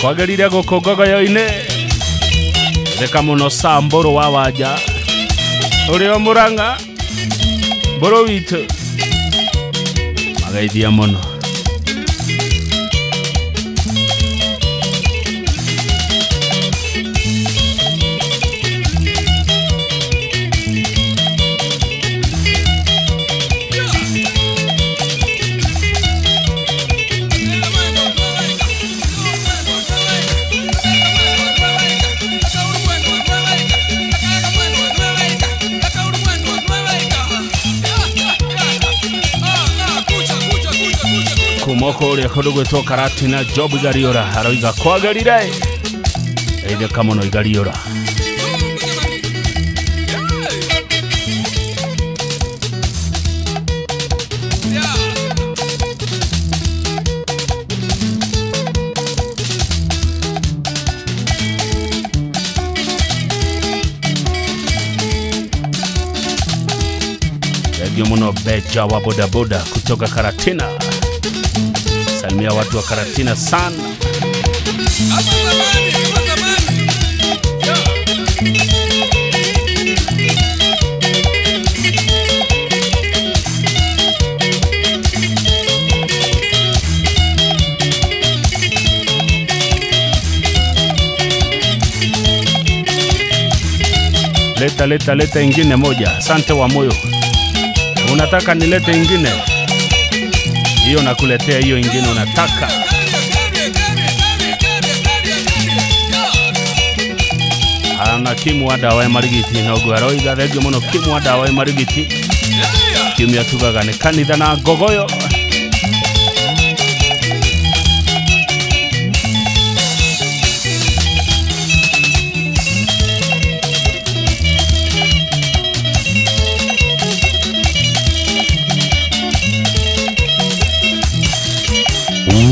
kwagerire gũkũ Ngogoyo-inĩ theka mũno Sam Mbũrũ wa Wanja ũrĩ o Mũrang'a Mbũrũ witũ magaithia mũno kumoko ũrĩa kũndũ gwĩtwo Karatina Job Igariora aroiga kwagerire eitheka mũno Igariora Thank you muno Beja wa bodaboda kutoka Karatina Salimia watu wa Karatina sana Leta ingine moja asante wa moyo unataka nilete ingine hiyo nakuletea hiyo ingine unataka ana Kimwada wa Marigiti na Gwaroiga thegio muno Kimwada wa Marigiti kimya tugaga ne kanitha na Ngogoyo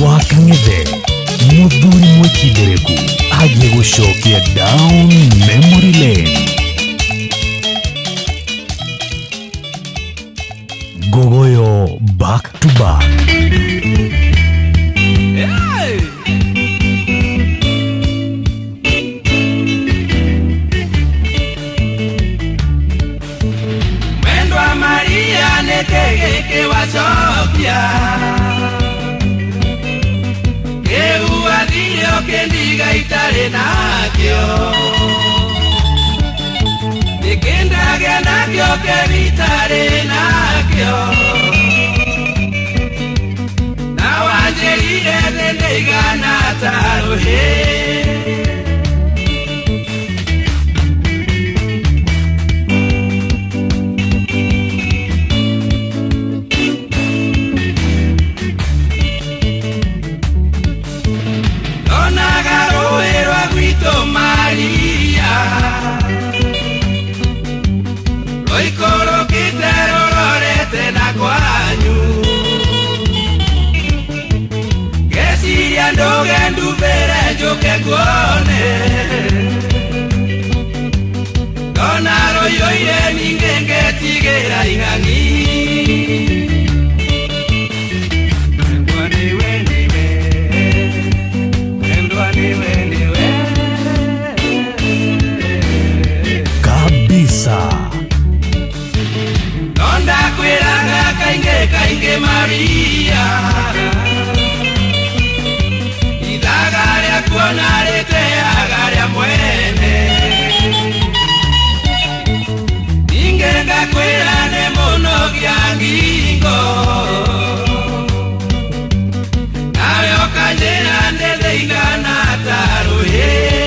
Wakang'ethe muthuri mwikindereku agiye gũcokia down memory lane Ngogoyo back to back Mwendwa Maria nekegeke wachopia Uadhio kendiga itare nakyo Nikendage nakyo kevitare nakyo Na wanjerire nendeiga nataruhe Maria Oikoro kitero lorete na kwanyu Kesiria ndoge ndubere joke kuone Donaro yoye ningenge tigera ing'ang'i Donda kwiraga kainge Maria Idagaria kuona rete agaria mwene Ingenga kwirane mono gyangingo Nayo kanjena ndede ingana taruhe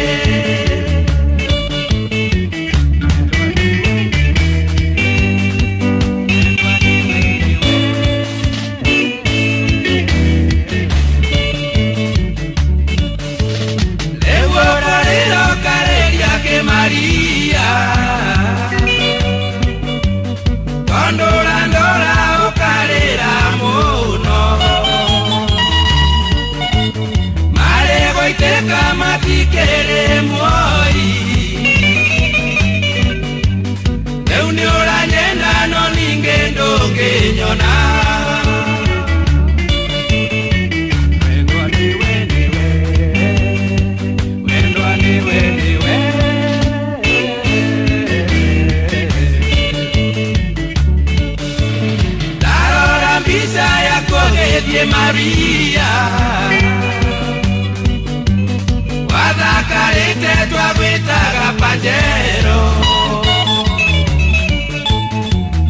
ndora ndora ukarira muno marego iteka matikere moi euni uranyenda no ningendo ngenyona Die Maria Wadakarete twagwitaga Pajero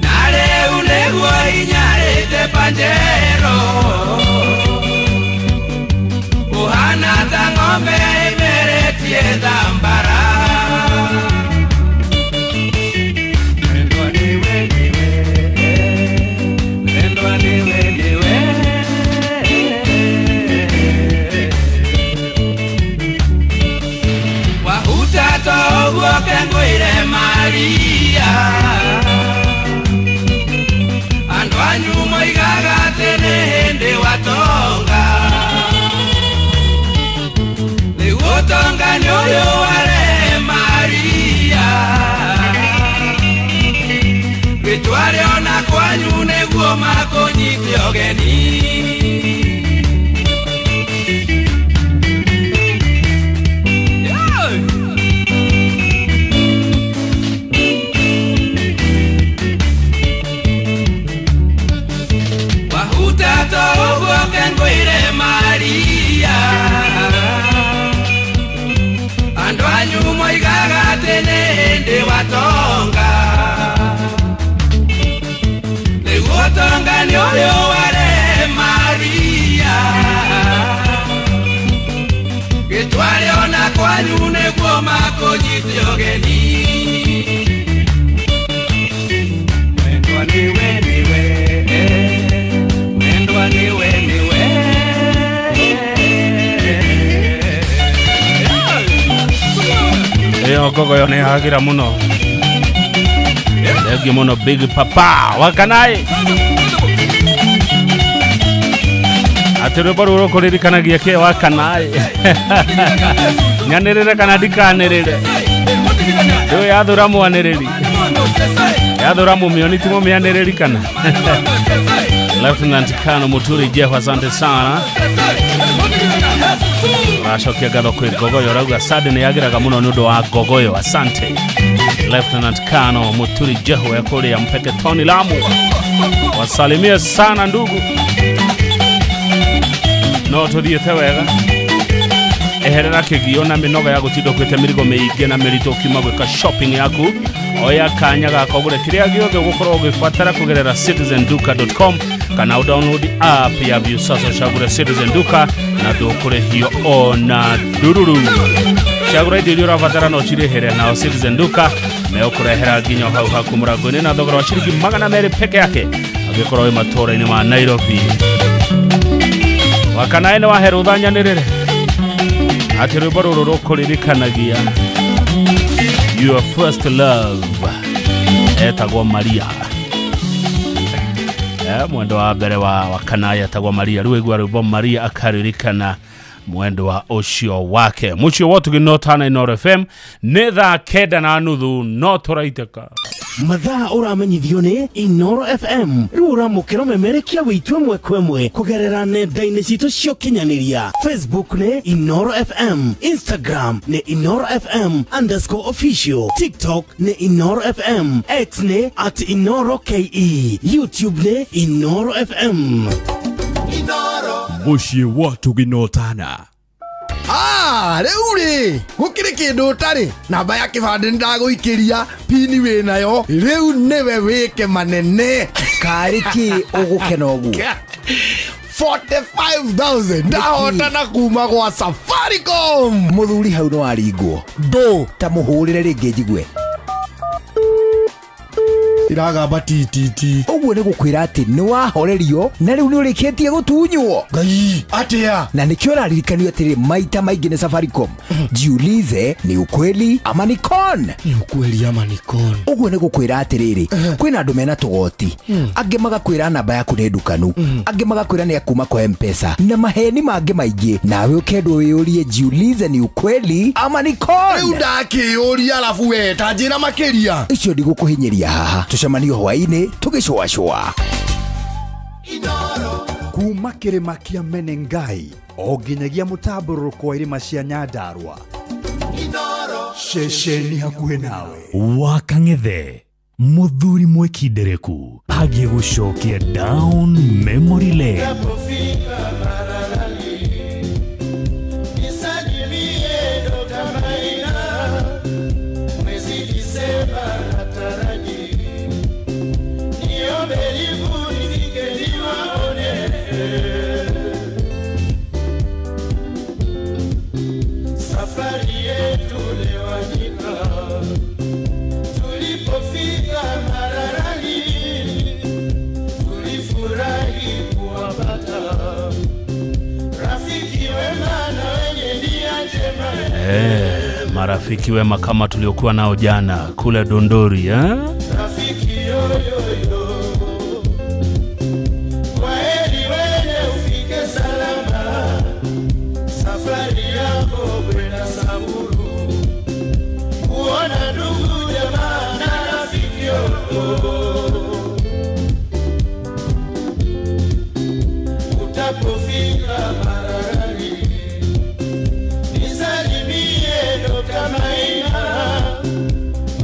Nare uneguo inyarete Pajero Uhana ta ng'ombe imeretie thambara Kenguire Maria Andu anyu moigaga tene hende watonga Ligu tonga nyoyo ware Maria Gitware ona kwanyu neguo makonyite ogeni Kenguire Maria Andu anyu moigaga tene hende watonga Ligu tonga nyoyo ware Maria Gitware ona kwanyu neguo makonyite ogeni Wendwa niwe Wendwa niwe Gogoyo ne hagira muno Egi muno Big Papa Wakanai Atero baruro kuririkanagia ke Wakanai Nyanerere kanadika nerere Yo yaduramu anereri Yaduramu mionitimo mianereri kana Lieutenant Kano Muturi Jehu asante sana Ashokia gado kwe Gogoyo rauga sade ni yagira muno nudo wa Gogoyo asante Lieutenant Kano Muturi Jehu ya kule ya Mpeke Tony Lamu wasalimia sana ndugu no tuthieteega eherera kigio na minoga ya gutindo kwete mirigo meige na merito kimagweka shopping yaku oya kanya gakogure kiria giothe gukorwo gifatara kugerera citizenduka.com kana download app ya Viusasa shagure Citizen Duka na dukure hiyo ona dururu shagure idio rafatara no chirehere na Citizen Duka me okurehera ginyo hau hakumuragone na thogora wa shiringi 200 peke yake agikorwo we matora ine ma Nairobi wakanaene wa herudhanya nirere ati rwimbo ruru rukuririkanagia your first love etagwo Maria mwendo wa mbere wa kanaya etagwo Maria rwigwa rwimbo Maria akaririkana mwendo wa ucio wake mucio wotu ginotana Inoro FM ni thaa 9:30 no turaiteka mathaa uramenyithio ni Inoro FM rura mukiro memerekia witwe mwekwemwe kugerera nenda-ini citu cio kinyaniria Facebook ni Inoro FM Instagram ni Inoro FM_official TikTok ni Inoro FM X ni @InoroKE YouTube ni Inoro FM mucie watu ginotana reuri gukiri kindu utari namba ya kibande ndaguikiria pini we nayo riu niwe wike manene kariki ugukena ugu 45,000 ndahotana kuma gwa Safaricom muthuri hau no aringwo do ta muhurire ringi njigwe iragamba tititi. Uguo nĩ gũkwĩra atĩ nĩ wahorerio na rĩu nĩ ũrĩkĩtie gũtunywo. Ngai atĩa. Na nĩkĩo ũraririkanio atĩrĩ maita maingĩ nĩ Safaricom. Jiulize ni ukweli ama ni con. Ni ukweli ama ni con. Uguo nĩ gũkwĩra atĩrĩrĩ kwĩna andũ mena tũgoti. Angĩ magakwĩra namba yaku nĩ ndukanu. Angĩ magakwĩra nĩ akuma kwa M-Pesa. Na maheni mangĩ maingĩ. Nawe ũkendwo wĩyũrie jiulize ni ukweli ama ni con. Rĩu ndakĩyũria alafu we ta njĩra makĩria. Icio ndigũkũhinyeria haha. Tucemanio hwaĩ-inĩ tũgĩcũacũa. Kuma kĩrĩma kĩa Menengai o nginyagia mũtambũrũko wa irĩma cia Nyandarua. Ceceni hakuhĩ nawe. Wakang'ethe Muthuri Mwekindereku agiye gũcokia down memory lane. Marafiki wema kama tuliokuwa nao jana kule Dondori, Rafiki yoyoyo, kwaheri wene ufike salama, safari yako kwenda Samburu, kuona ndugu jamaa na rafiki yoyoyo, utapofika Mararani nisalimie Dr. Maina,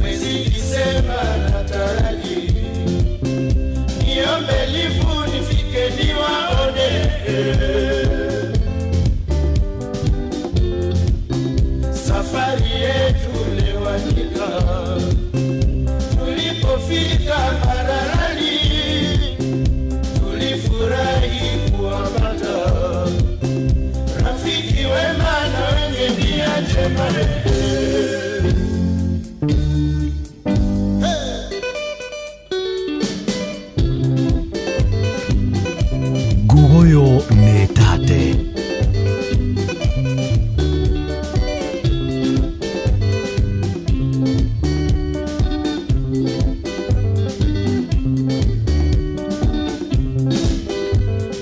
mwezi Disemba nataraji, niombe lifu nifike niwaone. Safari yetu lewanyika, tulipofika Mararani tulifurahi kuwapata rafiki wema na wenye nia njema. Gugoyo Netate.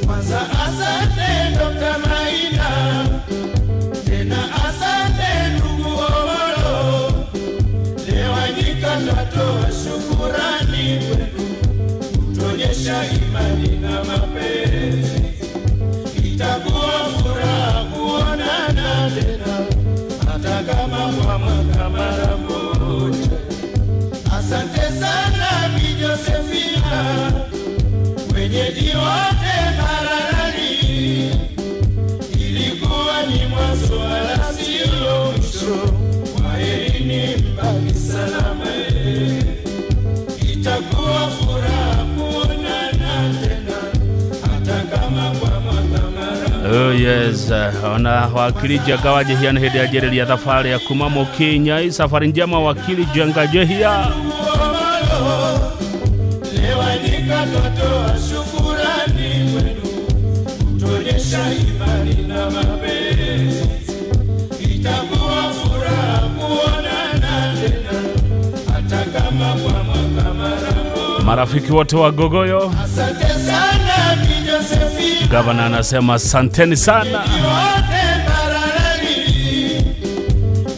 Kwanza asante Dr. Maina, tena asante ndugu Omolo, Lewanyika twatoa shukurani kwenu, kutuonyesha imani na mapenzi. Itakuwa furaha kuonana tena, hata kama kwa mwaka mara moja. Asante sana Bi Josephina, wenyeji wote Mararani, ilikuwa ni mwanzo wala sio mwisho. Kwaherini mbaki salama, itakuwa furaha kuonana tena, hata kama kwa mwaka mara. Oh yes, ona wakili jagawaje hiana hede ajerelia thafari ya kumamo Kenya. Safari njema wakili jangajehia. Lewanyika twatoa shukurani kwenu, kutuonyesha imani na mapenzi. Itakuwa furaha kuonana tena, hata kama kwa mwaka mara moja. Marafiki wote wa Gogoyo, Asante sana Bi Josephine, gavana anasema asanteni sana. wote Mararani,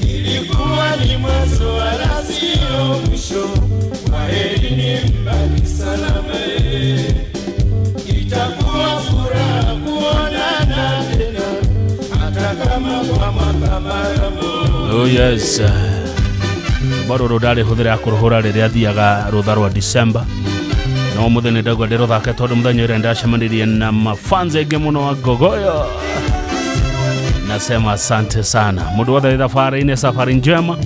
ilikuwa ni mwanzo wala sio mwisho. Kwaherini mbaki salama, itakuwa furaha kuonana tena, hata kama kwa mwaka mara moja. Oh yes, baro rodale hudhira kuruhura rĩrĩa thiaga rutha rwa December. No muthenya ndagwa ndĩruthake tondũ mũthenya ũrĩa ndacemanirie na mafanza aingĩ mũno wa Gogoyo. Nasema asante sana mũndũ wothe thabarĩ-inĩ, safari njema.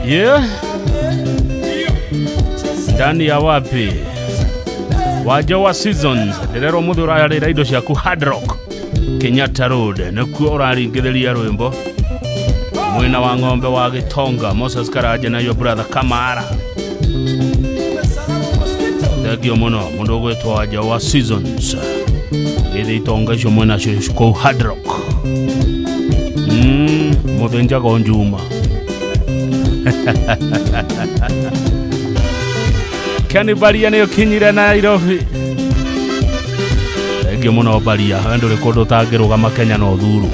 Yeah, ndani ya wapi waja wa seasons ndirero muthura ya indo ciaku Hard Rock Kenyatta Road nikuo uraringithiria rwimbo mwina wa ng'ombe wa Gitonga Moses Karaja na your brother Kamara thegio muno mundu gwitwa Waja wa Seasons ithi itonga icio mwina cio Hard Rock muthenja gonjuma Kani Baria niyo kinyire Nairobi thegio muno Baria endo rekodo tangirugama Kenya no thuru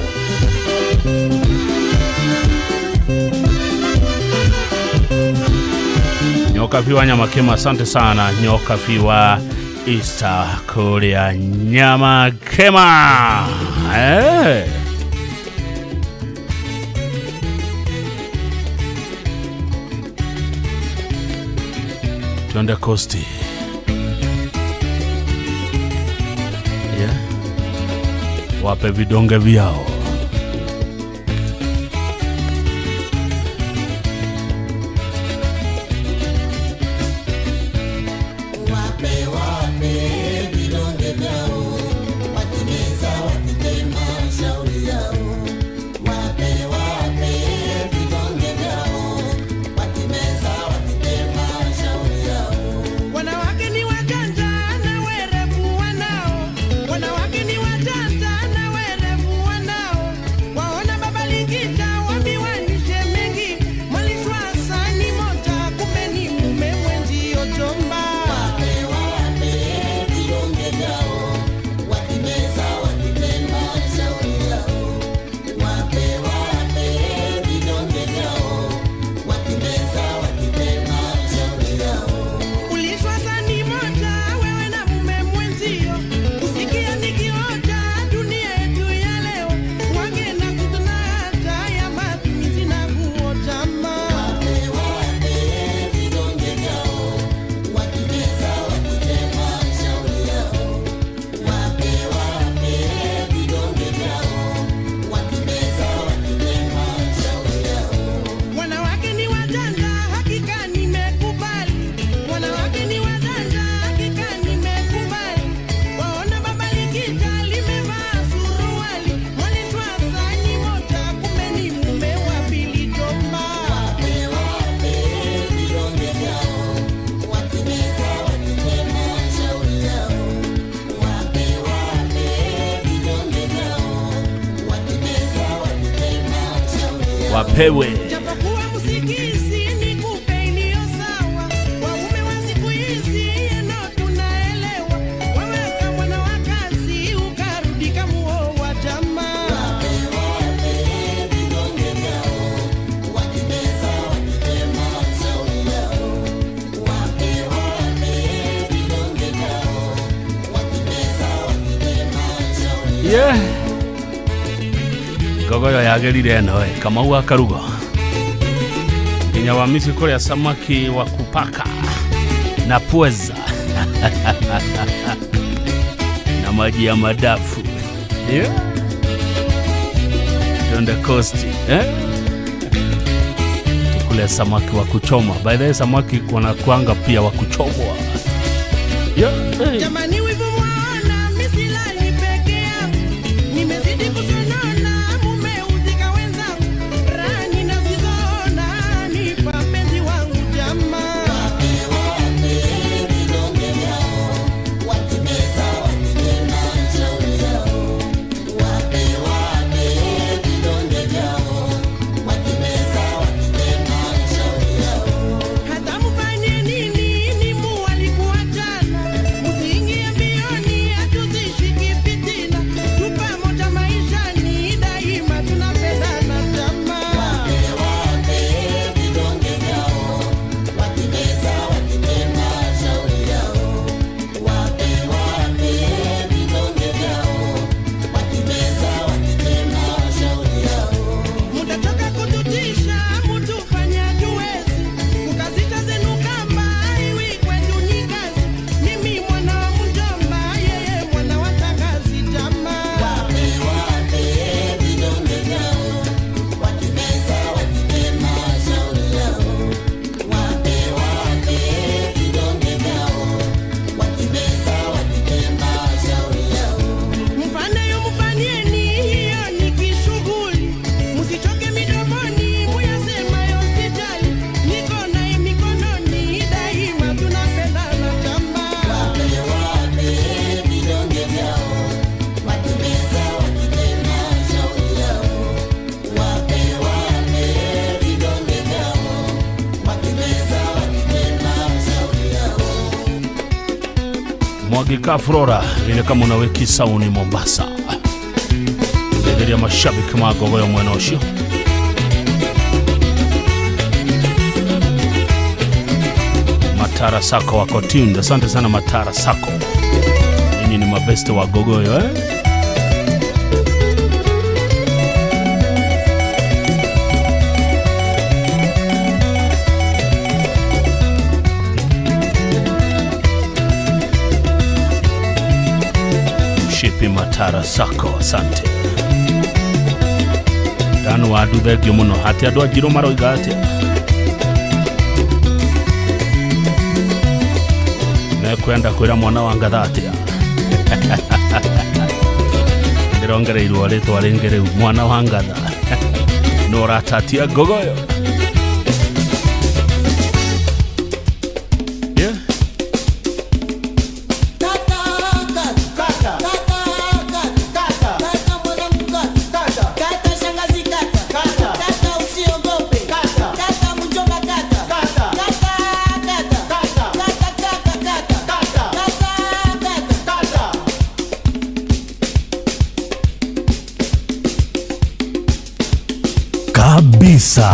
Nyoka Fiwa Nyama Kema, asante sana Nyoka Fiwa Easter Korea Nyama Kema. Tuende Costi. Yeah. Wape vidonge vyao. Wapewe yeah. Gogoyo yagerire no kama huwa karugo Kenya wa misi kule ya samaki wa kupaka na pweza na maji ya madafu yeah. Tuende Costi tukule samaki wa kuchoma. By the way, samaki kuna kuanga pia wa kuchomwa yeah. Jamani wivu mwana misila ni peke yangu nimezidi kusonona mumeudhika wenzangu rani na zizona nipa penzi wangu jamaa hata mfanye nini ni muwalikuachana musingie mbio Kika Flora ile kama unaweki sauni Mombasa. Ndegeria mashabiki magogo ya mwena ucio. Matara Sako wako tuned. Asante sana Matara Sako. Ninyi ni mabeste wa gogoyo Shipi Matara Sako, asante. Danu wa thegio muno hati andu ajiro maroiga atia. Na kwenda kwira mwana wa ngatha atia. Ndirongereirwo ritwa ringere mwana wa ngatha. No ratatia gogoyo. Kabisa.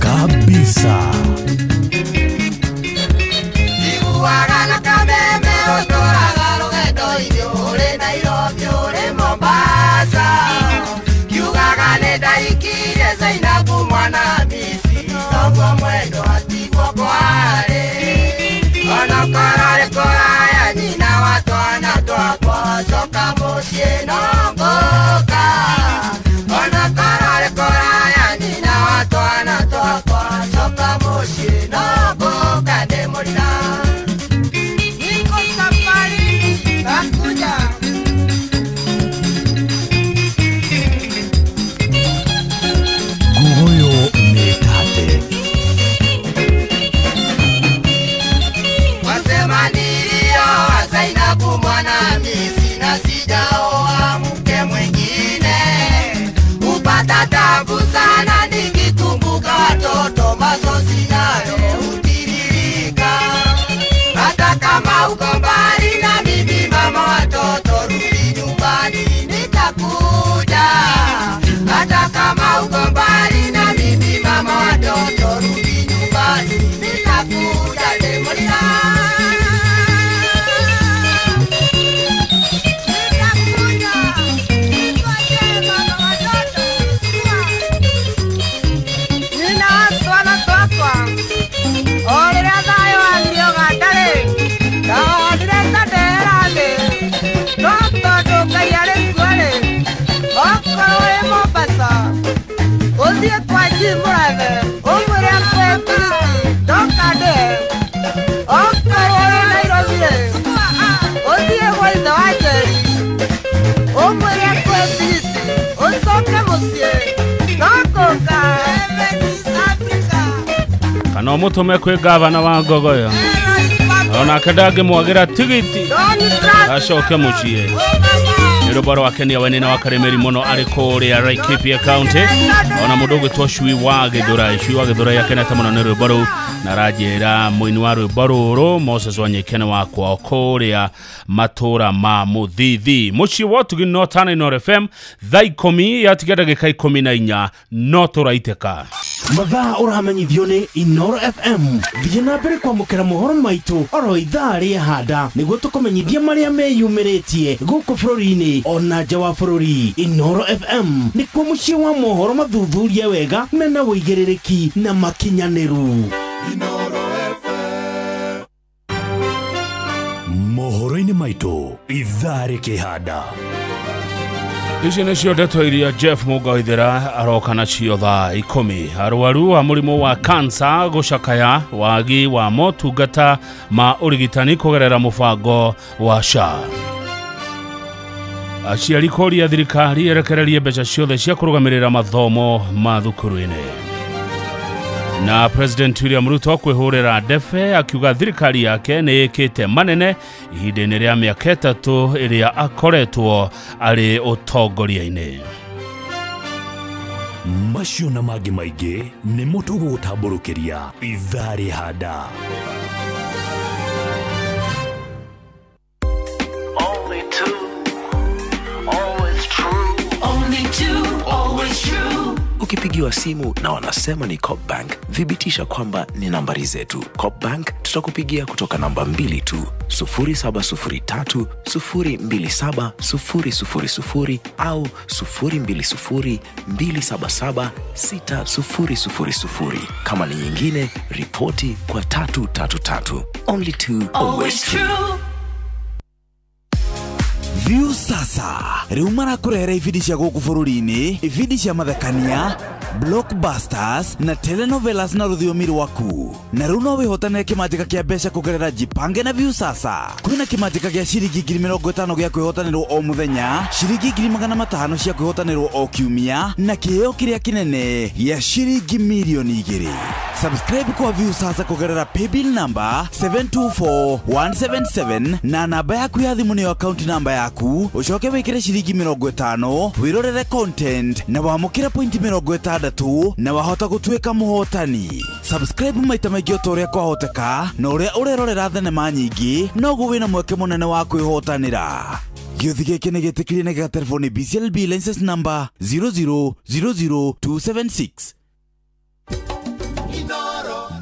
Kabisa. Kana mutume kwi gavana wa Ngogoyo ona kadage mwagira tigiti acoke mucie Nirobaro wa Kenya wenena wa karemeri muno ariko ria Laikipia County ona mudogo twashwi wa Githura ya Kenya tamuno ne Rubaro na rajera muini wa Rubaro ro Moses Wanyekene wa kwa korea matora ma muthithi muci wotu ginotana ino FM thaikomi yatigadaga kai 14 notoraiteka mathaa uramenyithio ni Inoro FM thina mbere kwa mukera mohoro maitu oro ithari handa niguo tukumenyithia maria meyumiritie guku bururi-ini ona nja wa bururi. Inoro FM ni kwa muci wa mohoro mathuthuria wega mena wigiririki na makinyaniru. Inoro FM mohoro-ini maitu ithari kihanda. Ici nĩcio ndeto iria Jeff Mugoithera aroka nacio thaa 10. Arwaru wa mũrimũ wa kansa gũcakaya wagi wa motungata ma ũrigitani kũgerera mũbango wa SHA. Aciari koria thirikari erekererie mbeca ciothe cia kũrũgamĩrĩra mathomo ma thukuru-inĩ. Na President William Ruto kwĩhũrĩra ndebe akiuga thirikari yake nĩ ĩkĩte manene ihinda-inĩ rĩa mĩaka 3 ĩrĩa akoretwo arĩ ũtongoria-inĩ. Macio na mangĩ maingĩ nĩ mũtũgũtambũrũkĩria ithari handa. Only two, always true. Only two, always true. Ukipigiwa simu na wanasema ni Copbank, thibitisha kwamba ni nambari zetu. Copbank tutakupigia kutoka namba 2 tu, 0703 027 000 au 020 277 6000. Kama ni nyingine, ripoti kwa 333. Only two, always true. View sasa riu marakurehera ibindi cia guku bururi-ini, ibindi cia mathekania, blockbusters na telenovelas na rũthiomi rwaku. Na riu no wihotanire kimanjika kia mbeca kugerera Jipange na View sasa. Kwina kimanjika kia ciringi 50,000 gia kwihotanirwo o muthenya, ciringi 500,000 cia kwihotanirwo o kiumia na kiheo kiria kinene ya ciringi milioni 2. Subscribe kwa View sasa kugerera paybill number 724177 na namba yaku ya thimu niyo account number yaku, ucoke wikire ciringi 50 wirorere content na wamukire point 60 na wahota gutuika muhotani. Subscribe maita maingĩ ũtorĩa kwahoteka na ũrĩa ũrerorera thenema nyingĩ noguo wĩna mweke mũnene wa kwĩhotanĩra. Gĩothi gĩkĩ nĩ gĩtĩkĩrie na gĩa telefoni BCLB license number 0000276.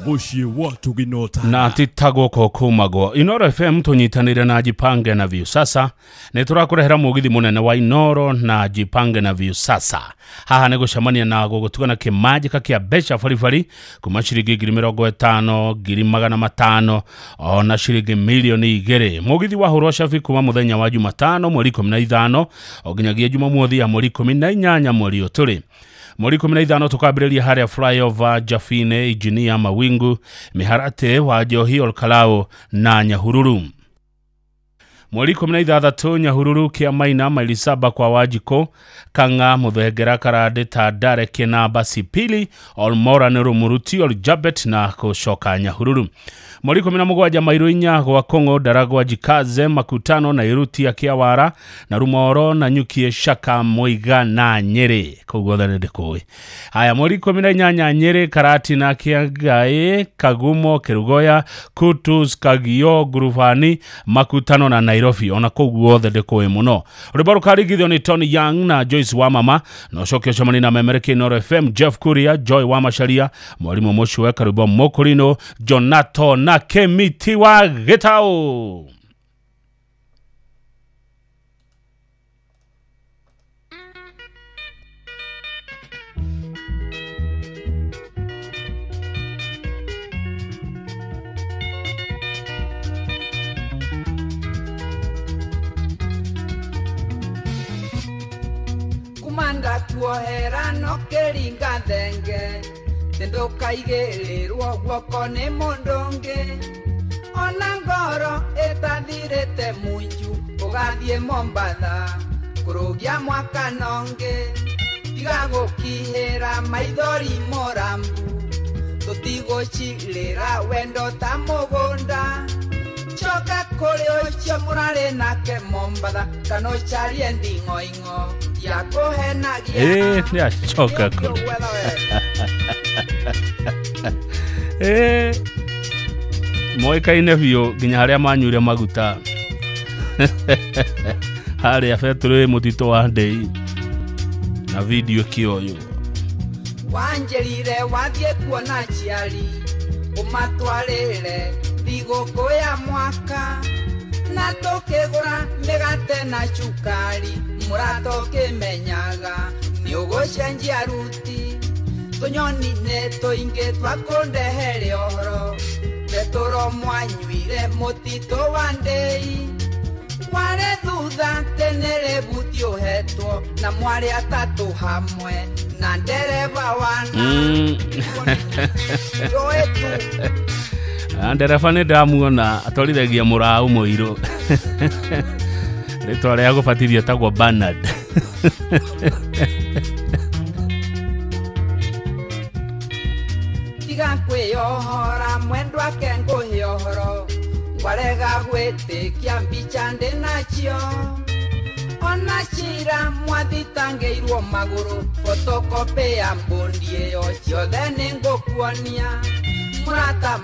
Muciĩ watu ginota na titagwo kumagwo. Inoro FM tunyitanire na Jipange na View sasa nĩ tũrakurehera mũgithi munene wa Inoro na Jipange na View sasa. Haha nĩ gũcemania na gũgũtugana kĩmanjĩka kĩa mbeca baribari kuma ciringi 50,000, 500,000 ona ciringi milioni 2. Mũgithi wa hũrwo cabi kuma mũthenya wa Jumatano mweri 15 o nginyagia Jumamothi ya mweri 18 mweri ũyũ tũrĩ. Mweri 15 tukambĩrĩria harĩa flyover Jafine, Engineer Mawingu, Miharate wa Johi Olkalao na Nyahururu. Mweri 16 Nyahururu kia Maina maili 7 kwa Wajiko, Kanga Muthengera Karande Tandare Kena Basipili Olmora Nero Muruti Oljabet na Kushoka Nyahururu. Mweri 17 Mairu 4 gwa Kongo Daragwa Jikaze Makutano na Iruti ya Kiawara na Rumoro na Nyukie Shaka Moiga na Nyeri kugotha ndikoi. Haya mweri 18 Nyeri Karati na Kiagae Kagumo Kerugoya Kutus Kagio Gurufani Makutano na Nairobi ona kugotha ndikoi muno. Ribaro karigithio ni Tony Young na Joyce Wamama no cokio chamani na memereke Inoro FM Jeff Kuria Joy Wamasharia mwalimu Moshwe Karubo Mokorino Jonato na Kemiti wa Gitao. Kumanda tuohera no keringa thenge tendo kaigerirwo guoko nĩ mũndũ ũngĩ ona ngoro ĩtathirĩte munju ũgathiĩ Mombatha kũrũgia mwaka nongĩ tiga gũkihĩra maithori Mũrambu tũtigũcirĩra wendo ta mũgũnda choka kũrĩ ũcio mũrarĩ nake Mombatha kana ũcarie nding'oing'o ya kũhenagia nĩacoka kũrĩ moĩkaine biũ nginya harĩa manyuire maguta harĩa betũrũ mũtitũ wa Ndei na video kĩoyo wanjĩrire wathiĩ kuona aciari ũmatwarĩre thigũkũ ya mwaka na tũkĩgũra mĩgate na cukari mũrata ũkĩmenyaga nĩ ũgũcenjia ruti tũnyoni nĩ tũingĩ twakũndehere ũhoro betũrũ mwanyuire mũtitũ wa Ndei mwarĩ thutha tenere buti ũhetwo na mwarĩ atatũ hamwe na ndereba wana ndereba nĩ ndamuona atwarithagia mũraũ mũirũ rĩtwa rĩa gũbatithio tagwo Bernard tiga kwĩyohora mwendwa ke ngũhe ũhoro warega gwĩtĩkia mbica ndĩ nacio ona cira mwathitangĩirwo magũrũ photocopy ya mbondi ĩyo ciothe nĩ ngũkuonia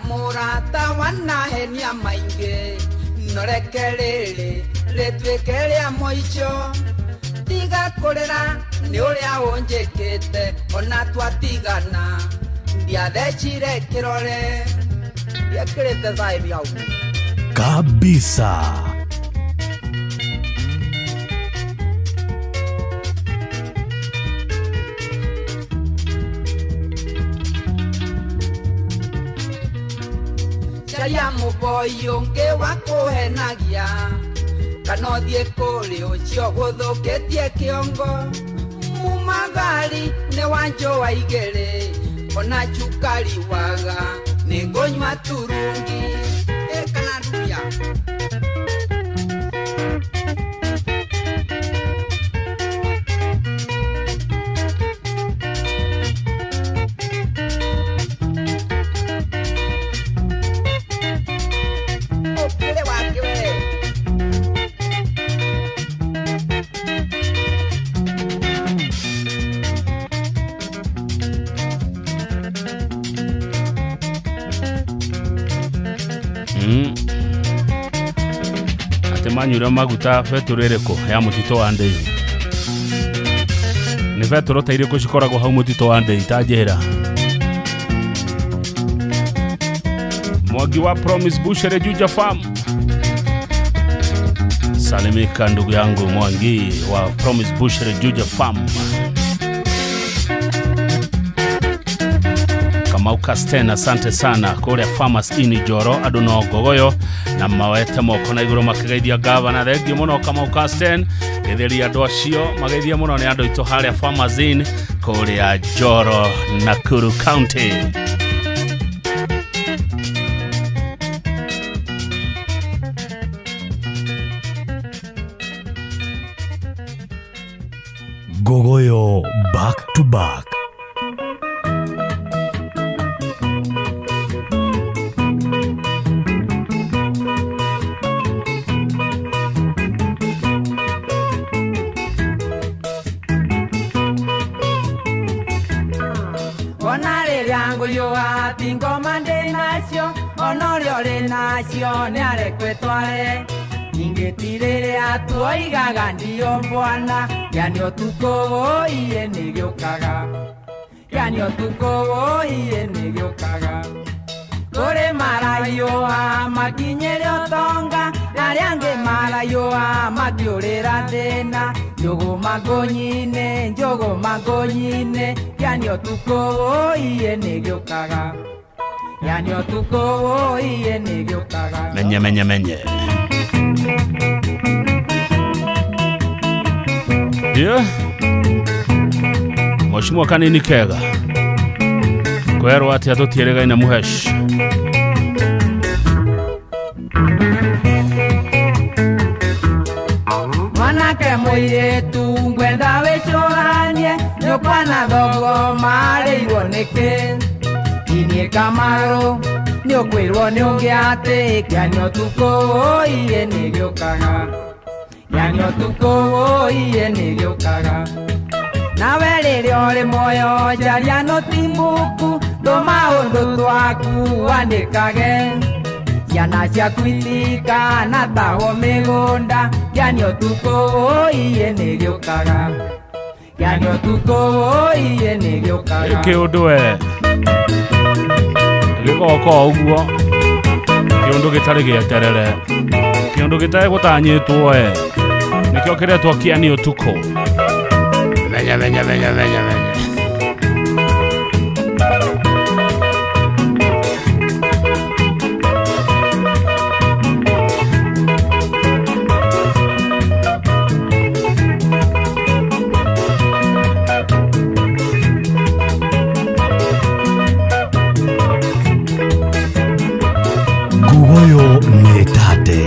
mũrata wanahenia maingĩ noreke rĩrĩ rĩtuĩke rĩa mũico tiga kũrĩra nĩ ũrĩa ũnjĩkĩte ona twatigana ndiathecire kĩrore ndiakĩrĩte thaĩri hau kabisa. Charia mũboi ũngĩ wa kũhenagia kana ũthiĩ kũrĩ ũcio gũthũkĩtie kĩongo mumagari nĩ wanjũa igĩrĩ ona cukari waga nĩ ngũnyua turungi kana nduya manyura maguta betũrũ ĩrĩkũ ya mũtitũ wa Ndei nĩ betũrũ ta irĩkũ cikoragwo hau mũtitũ wa Ndei tanjĩra Mwangi wa Promise Bushre Juja Farm salimika ndugu yangu Mwangi wa Promise Bushre Juja Farm Kamau Kasten asante sana kũrĩa Farmers Inn Njoro andũ no gogoyo na mawete moko na igũrũ makĩgeithia gavana thengio mũno Kamau Kasten gĩtheria andũ acio mageithia mũno nĩ andũ aitũ harĩa Farmers Inn kũrĩa Njoro Nakuru County Gogoyo back to back. Ingetirire atuoigaga ndio bwana yani otuko iye nigiokaga yani otuko iye nigiokaga kore marayo amakinyere otonga nariange marayo amatiorera thena njogo magonyine yani otuko iye nigiokaga yani otuko iye nigiokaga menye yeah Mheshimiwa Kanini Kega kwerwo ati atutieregaine muhesh Mwanake muiretu ngwenda wicuranie nyukwana thogo mareirwo niki inie Kamaru ni ukwirwo ni ungi ati kianio tuko iye ni giukaga kianio tuko iye ni giukaga nawe rĩrĩa ũrĩ muoyo njaria notimbuku ndũma ũndũ twaku wandĩkage ciana ciaku itikana tahwo mĩgũnda kianio tuko iye nĩ gĩũkaga kianio tuko iye nĩ gĩũkaga kĩũndũ we gĩgoka ũguo kĩũndũ gĩtarĩ gĩeterere kĩũndũ gĩtarĩ gũtanyĩtwo we nĩkĩo kĩretwo kianio tuko Venga. Gugoyo Mietate.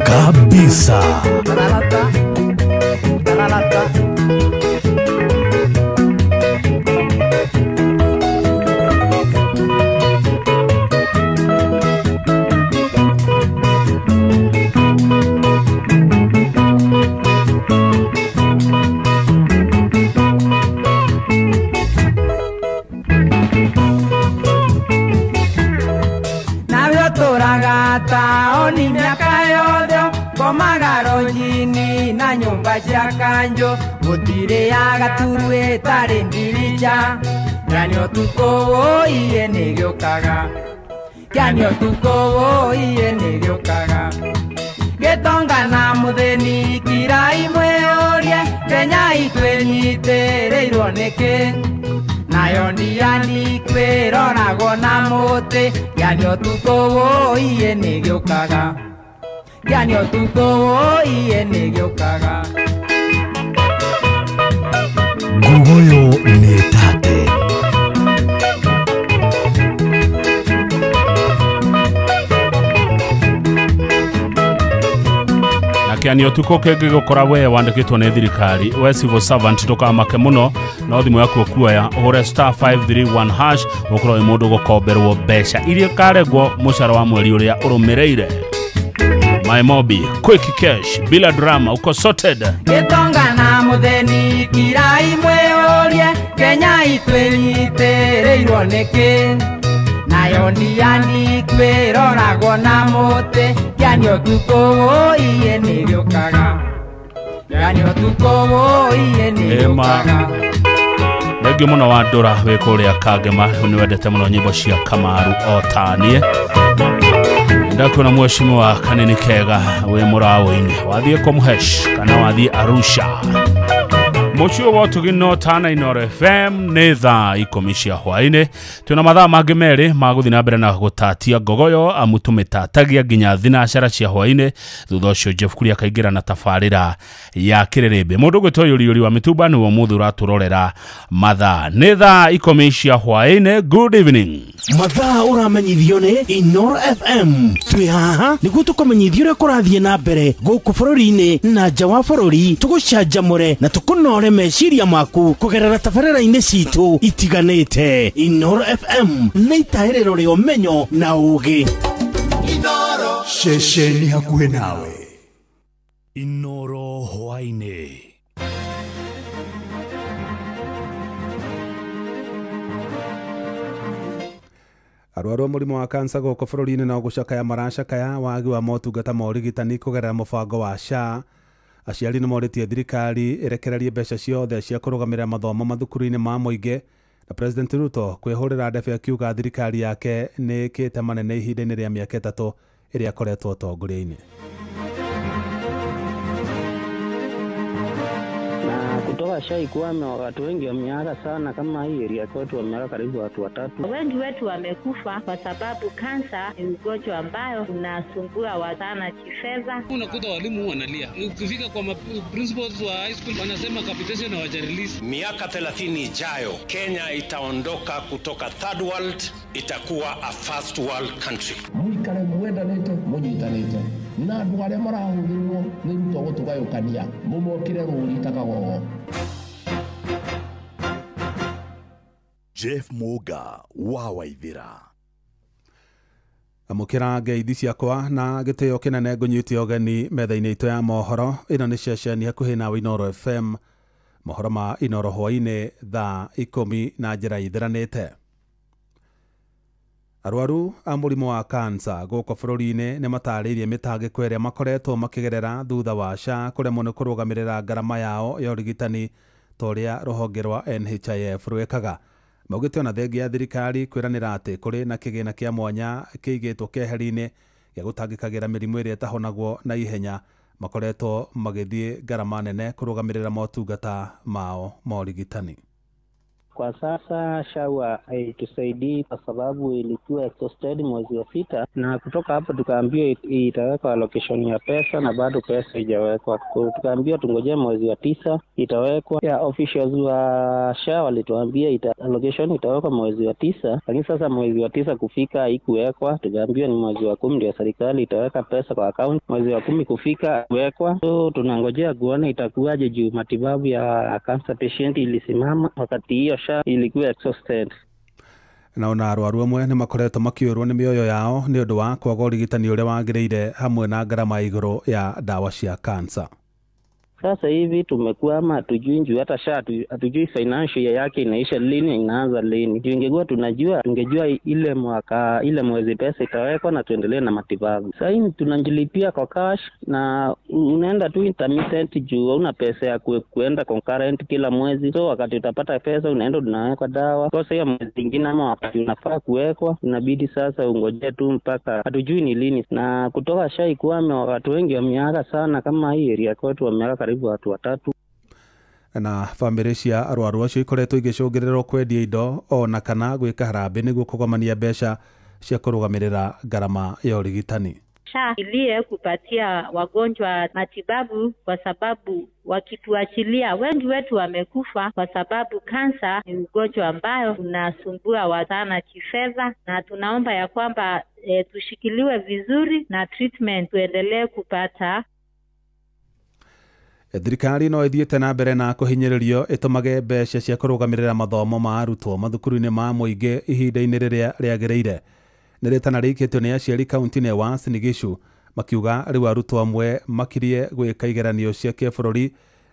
Kabisa. Kanjo gutire ya gaturu etare ndirija kianio tuko iye nĩ gĩũkaga kianio tuko iye nĩ gĩũkaga gĩtonga na mũthĩni kira imweũrie Kenya itwĩnyitĩrĩirwo nĩkĩ nayo ndiani kwĩroragwo na mũtĩ kianio tuko iye nĩ gĩũkaga kianio tuko iye nĩ gĩũkaga Gugoyo Mietate. Na kianio tuko kenge gukora we wandikitwo ni thirikari we civil servant tukamake muno no thimu yaku kuoya uhure *531# ukorwo i mundu gukomberwo mbeca iria karegwo mushara wa mweri uria urumireire My Mobi quick cash bila drama uko sorted gĩtonga na mũthĩni kira imweũrie Kenya itwĩnyitĩrĩirwo nĩkĩ nayo ndiani kwĩroragwo na mũtĩ kianio tuko iye nĩ gĩũkaga kianio tuko iye nĩ gĩũkaga Nengĩ muno wa ndũra wĩ kũrĩa Kangema nĩ wendete muno nyĩmbo cia Kamaru o tanie Ndakuna Mheshimiwa Kanini Kega we murawo-inĩ wathiĩ kũmũhesh kana wathiĩ Arusha Mucio wotu gino tana Inoro FM nĩ thaa 10 cia hwaĩ-inĩ twĩna mathaa mangĩ merĩ ma gũthiĩ na mbere na gũtatia ngogoyo amu tũmĩtatagia nginya thinacara cia hwaĩ-inĩ thutha ũcio Jeff Kuria akaingĩra na tabarĩra ya kĩrĩrĩmbĩ mũndũ gwĩtwo Yũri wa Mĩtumba nĩwe mũthĩ ũratũrorera mathaa nĩ thaa 10 cia hwaĩ-inĩ good evening mathaa ũramenyithio nĩ Inoro FM twĩ haha nĩguo tũkũmenyithio ũrĩa kũrathiĩ na mbere gũkũ bũrũri-inĩ na nja wa bũrũri tũgũcanjamũre na tũkũnore meciria maku kũgerera tabarĩra-inĩ citũ itiganĩte Inoro FM nĩ itaĩrĩro rĩa ũmenyo na ũũgĩ Inoro ceceni hakuhĩ nawe Inoro hwaĩ-inĩ Arwaru mũrimũ wa kansa gũkũ bũrũri-inĩ no gũcakaya maracakaya wagi wa motungata ma ũrigitani kũgerera mũbango wa SHA Aciari nĩ morĩtie thirikari ĩrekererie mbeca ciothe cia kũrũgamĩrĩra mathomo mathukuru-inĩ ma mũingĩ, na President Ruto kwĩhũrĩra ndebe akiuga thirikari yake nĩ ĩkĩte manene ihinda-inĩ rĩa mĩaka 3 ĩrĩa akoretwo ũtongoria-inĩ. Kutoka Shai Kwame, watu wengi wameaga sana, kama hii area kwetu wameaga karibu watu 3. Wengi wetu wamekufa kwa sababu kansa ni ugonjwa ambayo unasumbua sana kifedha. Unakuta walimu wanalia. Ukifika kwa principals wa high school wanasema capitation hawajarelease. Miaka 30 ijayo Kenya itaondoka kutoka third world, itakuwa a first world country. Mwikare mwendanete munyitanite na andu aria marahũthĩrwo nĩ Ruto gũtũgayũkania mũmokire rũri takagogo. Jeff Muga wa Waithira. Amukĩra ngeithi ciakwa na gĩtĩo kĩnene ngũnyutie ũgeni metha-inĩ itũ ya mohoro. Ĩno nĩ ceceni hakuhĩ na Inoro FM, mohoro ma Inoro hwainĩ thaa 10 na njĩra ithiranĩte. Arwaru a mũrimũ wa kansa gũkũ bũrũri-inĩ nĩ matarĩirie mĩtangĩko ĩrĩa makoretwo makĩgerera thutha wa SHA kũremwo nĩ kũrũgamĩrĩra ngarama yao ya ũrigitani ta ũrĩa rũhonge rwa NHIF rwekaga. Maugĩte ona thengia ya thirikari kwĩranĩra atĩ kũrĩ na kĩgĩna kĩa mwanya kĩigĩtwo keheri-inĩ gĩa gũtangĩkagĩra mĩrimũ ĩrĩa ĩtahonagwo na ihenya, makoretwo magĩthiĩ ngarama nene kũrũgamĩrĩra motungata mao ma ũrigitani. Kwa sasa SHA haitusaidii kwa sababu ilikuwa exhausted mwezi wa 6, na kutoka hapo tukaambiwa itawekwa allocation ya pesa na bado pesa haijawekwa. Tukaambiwa tungojee mwezi wa 9 itawekwa. Ya officials wa SHA walituambia allocation itawekwa mwezi wa 9, lakini sasa mwezi wa 9 kufika haikuwekwa. Tukaambiwa ni mwezi wa 10 ndio serikali itaweka pesa kwa account. Mwezi wa 10 kufika kuwekwa. So tunangojea kuona itakuwaje juu matibabu ya cancer patient ilisimama wakati hiyo SHA ilikuwa exhausted. Naona arwaru amwe nĩ makoretwo makĩũrwo nĩ mĩoyo yao nĩ ũndũ wa kwaga ũrigitani ũrĩa wagĩrĩire hamwe na ngarama igũrũ ya ndawa cia kansa. Sasa hivi tumekwama, hatujui njuu hata SHA hatujui financial yake inaisha lini, inaanza lini. Ingekuwa tunajua, tungejua ile mwezi pesa itawekwa na tuendelee na matibabu. Sasa hivi tunajilipia kwa cash na unaenda tu intermittent juu hauna pesa ya kuenda concurrent kila mwezi. So wakati utapata pesa unaenda unawekwa dawa. Kwa hiyo mwezi mwingine ama wakati unafaa kuwekwa inabidi sasa ungoje tu mpaka hatujui ni lini. Na kutoka SHA Kwame, watu wengi wameaga sana, kama hii area kwetu wameaga karibu watu 3. Na famĩrĩ cia arwaru acio ikoretwo igĩcũngĩrĩrwo kwendia indo ona kana gwĩka harambĩ nĩguo kũgomania mbeca cia kũrũgamĩrĩra ngarama ya ũrigitani. SHA ilie kupatia wagonjwa matibabu kwa sababu wakituachilia wengi wetu wamekufa kwa sababu kansa ni ugonjwa ambayo unasumbua sana kifedha, na tunaomba ya kwamba tushikiliwe vizuri na treatment tuendelee kupata. Thirikari no ĩthiĩte na mbere na kũhinyĩrĩrio ĩtũmage mbeca cia kũrũgamĩrĩra mathomo ma arutwo mathukuru-inĩ ma mũingĩ ihinda-inĩ rĩrĩa rĩagĩrĩire. Nĩ rĩtana rĩikĩtio nĩ aciari kaunti-inĩ ya Uasin Gishu makiuga rĩu arutwo amwe makirie gwĩka igeranio cia kĩbũrũri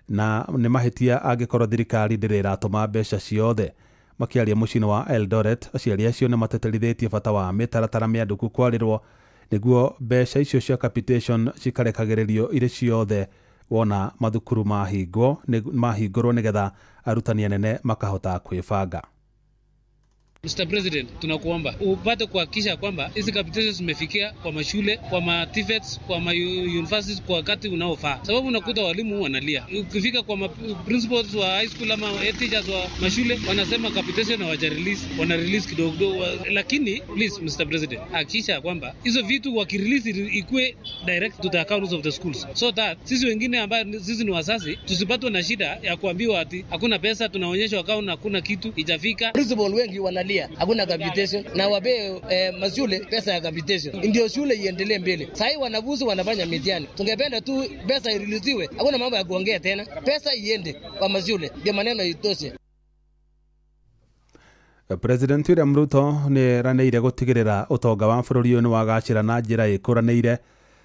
na nĩ mahĩtia angĩkorwo thirikari ndĩrĩratũma mbeca ciothe. Makĩaria mũciĩ-inĩ wa Eldoret, aciari acio nĩ mateterithĩtie bata wa mĩtaratara mĩandĩku kwarĩrwo nĩguo mbeca icio cia capitation cikarekagĩrĩrio irĩ ciothe wona mathukuru mahingũrwo nĩgetha arutani anene makahota kwĩbanga. Mr. President, tunakuomba upate kuhakikisha kwamba hizi capitations zimefikia kwa mashule, kwa ma TVETs, kwa ma universities kwa wakati unaofaa. Sababu unakuta walimu wanalia. Ukifika kwa principals wa high school ama teachers wa mashule wanasema capitation hawajarelease, wana release kidogo kidogo. Lakini please Mr. President, hakikisha kwamba hizo vitu wakirelease ikue direct to the accounts of the schools, so that sisi wengine ambao sisi ni wazazi tusipatwe na shida ya kuambiwa ati hakuna pesa, tunaonyeshwa account hakuna kitu ijafika. Principal wengi wanalia hakuna capitation na wape mashule pesa ya capitation ndio shule iendelee mbele. Sasa wanafunzi wanafanya mitihani, tungependa tu pesa ireleasiwe, hakuna mambo ya kuongea tena, pesa iende kwa mashule ndio maneno itoshe. President William Ruto nĩ ranĩire gũtigĩrĩra ũtonga wa bũrũri ũyũ nĩ wagacĩra na njĩra ĩkũranĩire,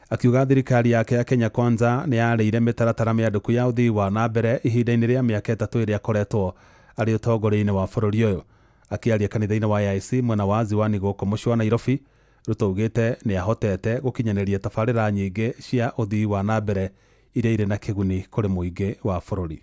akiuga thirikari yake ya Kenya Kwanza nĩ yarĩire mĩtaratara mĩandĩku ya ũthii wa na mbere ihinda-inĩ rĩa mĩaka 3 ĩrĩa akoretwo arĩ ũtongoria-inĩ wa bũrũri ũyũ. Akiaria kanitha-inĩ wa AIC mwena wa Ziwani gũkũ mũciĩ wa Nairobi, Ruto augĩte nĩ ahotete gũkinyanĩria tabarĩra nyingĩ cia ũthii wa na mbere iria irĩ na kĩguni kũrĩ mũingĩ wa bũrũri.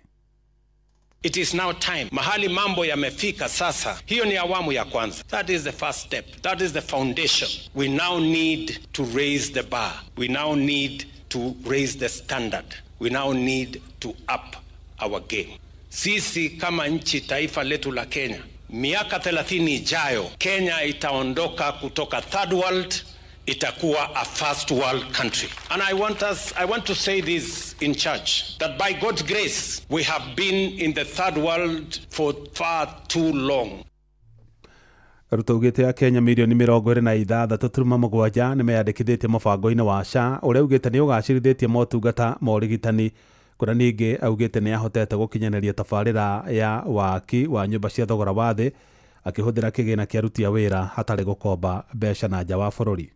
It is now time. Mahali mambo yamefika sasa. Hiyo ni awamu ya kwanza. That is the first step. That is the foundation. We now need to raise the bar. We now need to raise the standard. We now need to up our game. Sisi kama nchi taifa letu la Kenya, miaka 30 ijayo, Kenya itaondoka kutoka third world, itakuwa a first world country. And I want to say this in church, that by God's grace, we have been in the third world for far too long. Ruto ugĩte ya Kenya milioni 26.7 nĩ meyandĩkithĩtie mũbango-inĩ wa SHA ũrĩa ugĩte nĩ ũgacĩrithĩtie motungata ma ũrigitani. Kuna ningĩ augĩte nĩ ahotete gũkinyanĩria tabarĩra ya waki wa nyũmba cia thogora wa thĩ akĩhũthĩra kĩgĩna kĩa aruti a wĩra hatarĩ gũkomba mbeca na nja wa bũrũri.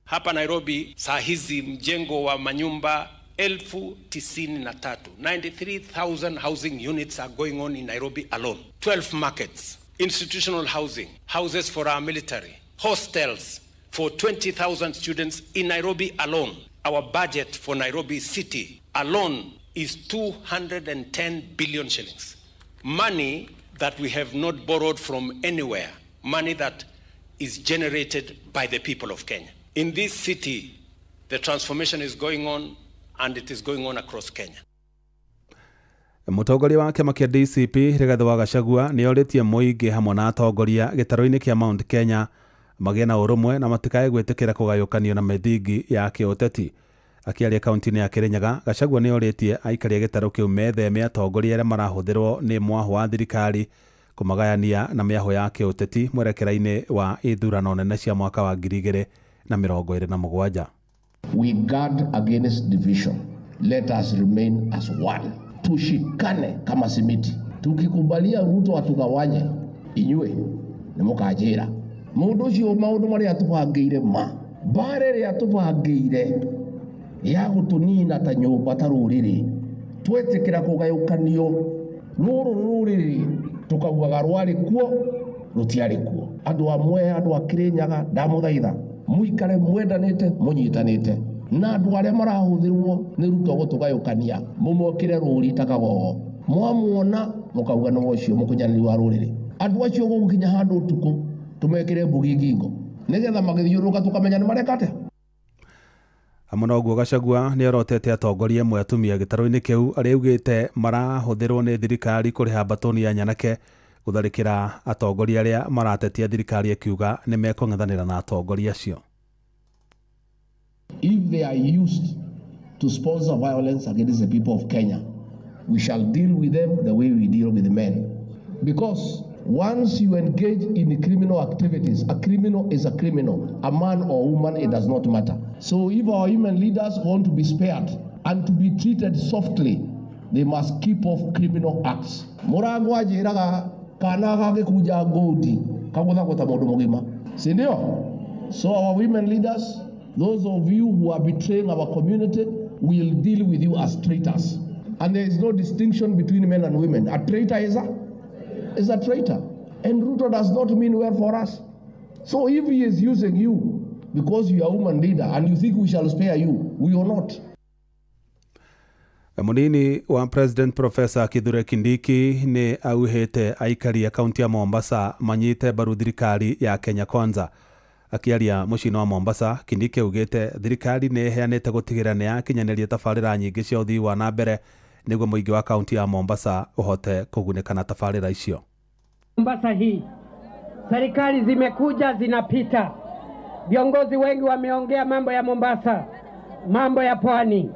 Hapa Nairobi saa hizi mjengo wa manyumba 93,000 housing units are going on in Nairobi alone. 12 markets, institutional housing, houses for our military, hostels for 20,000 students in Nairobi alone. Our budget for Nairobi city alone is 210 billion shillings. Money that we have not borrowed from anywhere. Money that is generated by the people of Kenya. In this city, the transformation is going on and it is going on across Kenya. Mũtongoria wa kĩama kĩa DCP Rigathĩ wa Gachagua nĩ orĩtie mũingĩ hamwe na atongoria gĩtarũ-inĩ kĩa Mount Kenya magĩe na ũrũmwe na matikae gwĩtĩkĩra kũgayũkanio na mĩthingi ya kĩũteti. Akiaria kaunti-inĩ ya Kirinyaga, Gachagua nĩ orĩtie aikari a gĩtarũ kĩu metheme atongoria arĩa marahũthĩrwo nĩ mwaho wa thirikari kũmagayania na mĩaho ya kĩũteti mwerekera-inĩ wa ithurano nene cia mwaka wa 2027. We guard against division. Let us remain as one. Tushikane kama simiti. Tukikubalia Ruto atugawanye, inyue nĩ mũkanjĩra. Mũndũ ũcio maũndũ marĩa tũbangĩire bare rĩa tũbangĩire ya gũtũnina ta nyũmba ta rũrĩrĩ twetĩkĩra kũgayũkanio rũrũ rũrĩrĩ tukaugaga rwarĩ kuo rũtiarĩ kuo. Andũ amwe, andũ a Kirinyaga, ndamũthaitha mũikare mwendanĩte mũnyitanĩte na andũ arĩa marahũthĩrwo nĩ Ruto gũtũgayũkania mũmokĩre rũri takagogo mwamuona mũkauga no ũcio mũkunyanĩri wa rũrĩrĩ. Andũ acio gũkinya handũ ũtukũ tumekĩre mbugi ngingo nĩgetha magĩthiũrũka tukamenya nĩ marekate. Amonoguo Gachagua nĩ orotete atongoria amwe atumia gĩtarũ-inĩ kĩu arĩa augĩte marahũthĩrwo nĩ thirikari kũrĩha mbatoni ya Nyanake gũtharĩkĩra atongoria arĩa maratetia thirikari akiuga nĩ mekũng'ethanĩra na atongoria acio. If they are used to sponsor violence against the people of Kenya, we shall deal with them the way we deal with the men. Because once you engage in criminal activities, a criminal is a criminal. A man or woman, it does not matter. So if our human leaders want to be spared and to be treated softly, they must keep off criminal acts. Morango ajiraga kana gagikuja ngodi kaguthagota mundu mugima. Si ndio? So our women leaders, those of you who are betraying our community, will deal with you as traitors. And there is no distinction between men and women. A traitor is a traitor. And Ruto does not mean well for us. So if he is using you because you are a woman leader and you think we shall spare you, we will not. Munini wa President Professor Kithure Kindiki ni auhete aikari ya kaunti ya Mombasa manyite mbaru thirikari ya Kenya Kwanza. Akiaria mũciĩ wa Mombasa, Kindiki augĩte thirikari nĩ ĩheanĩte gũtigĩrĩra nĩ yakinyanĩria tabarĩra nyingĩ cia ũthii wa na mbere nĩguo mũingĩ wa kaunti ya Mombasa ũhote kũgunĩka na tabarĩra icio. Mombasa hii serikali zimekuja zinapita, viongozi wengi wameongea mambo ya Mombasa, mambo ya pwani,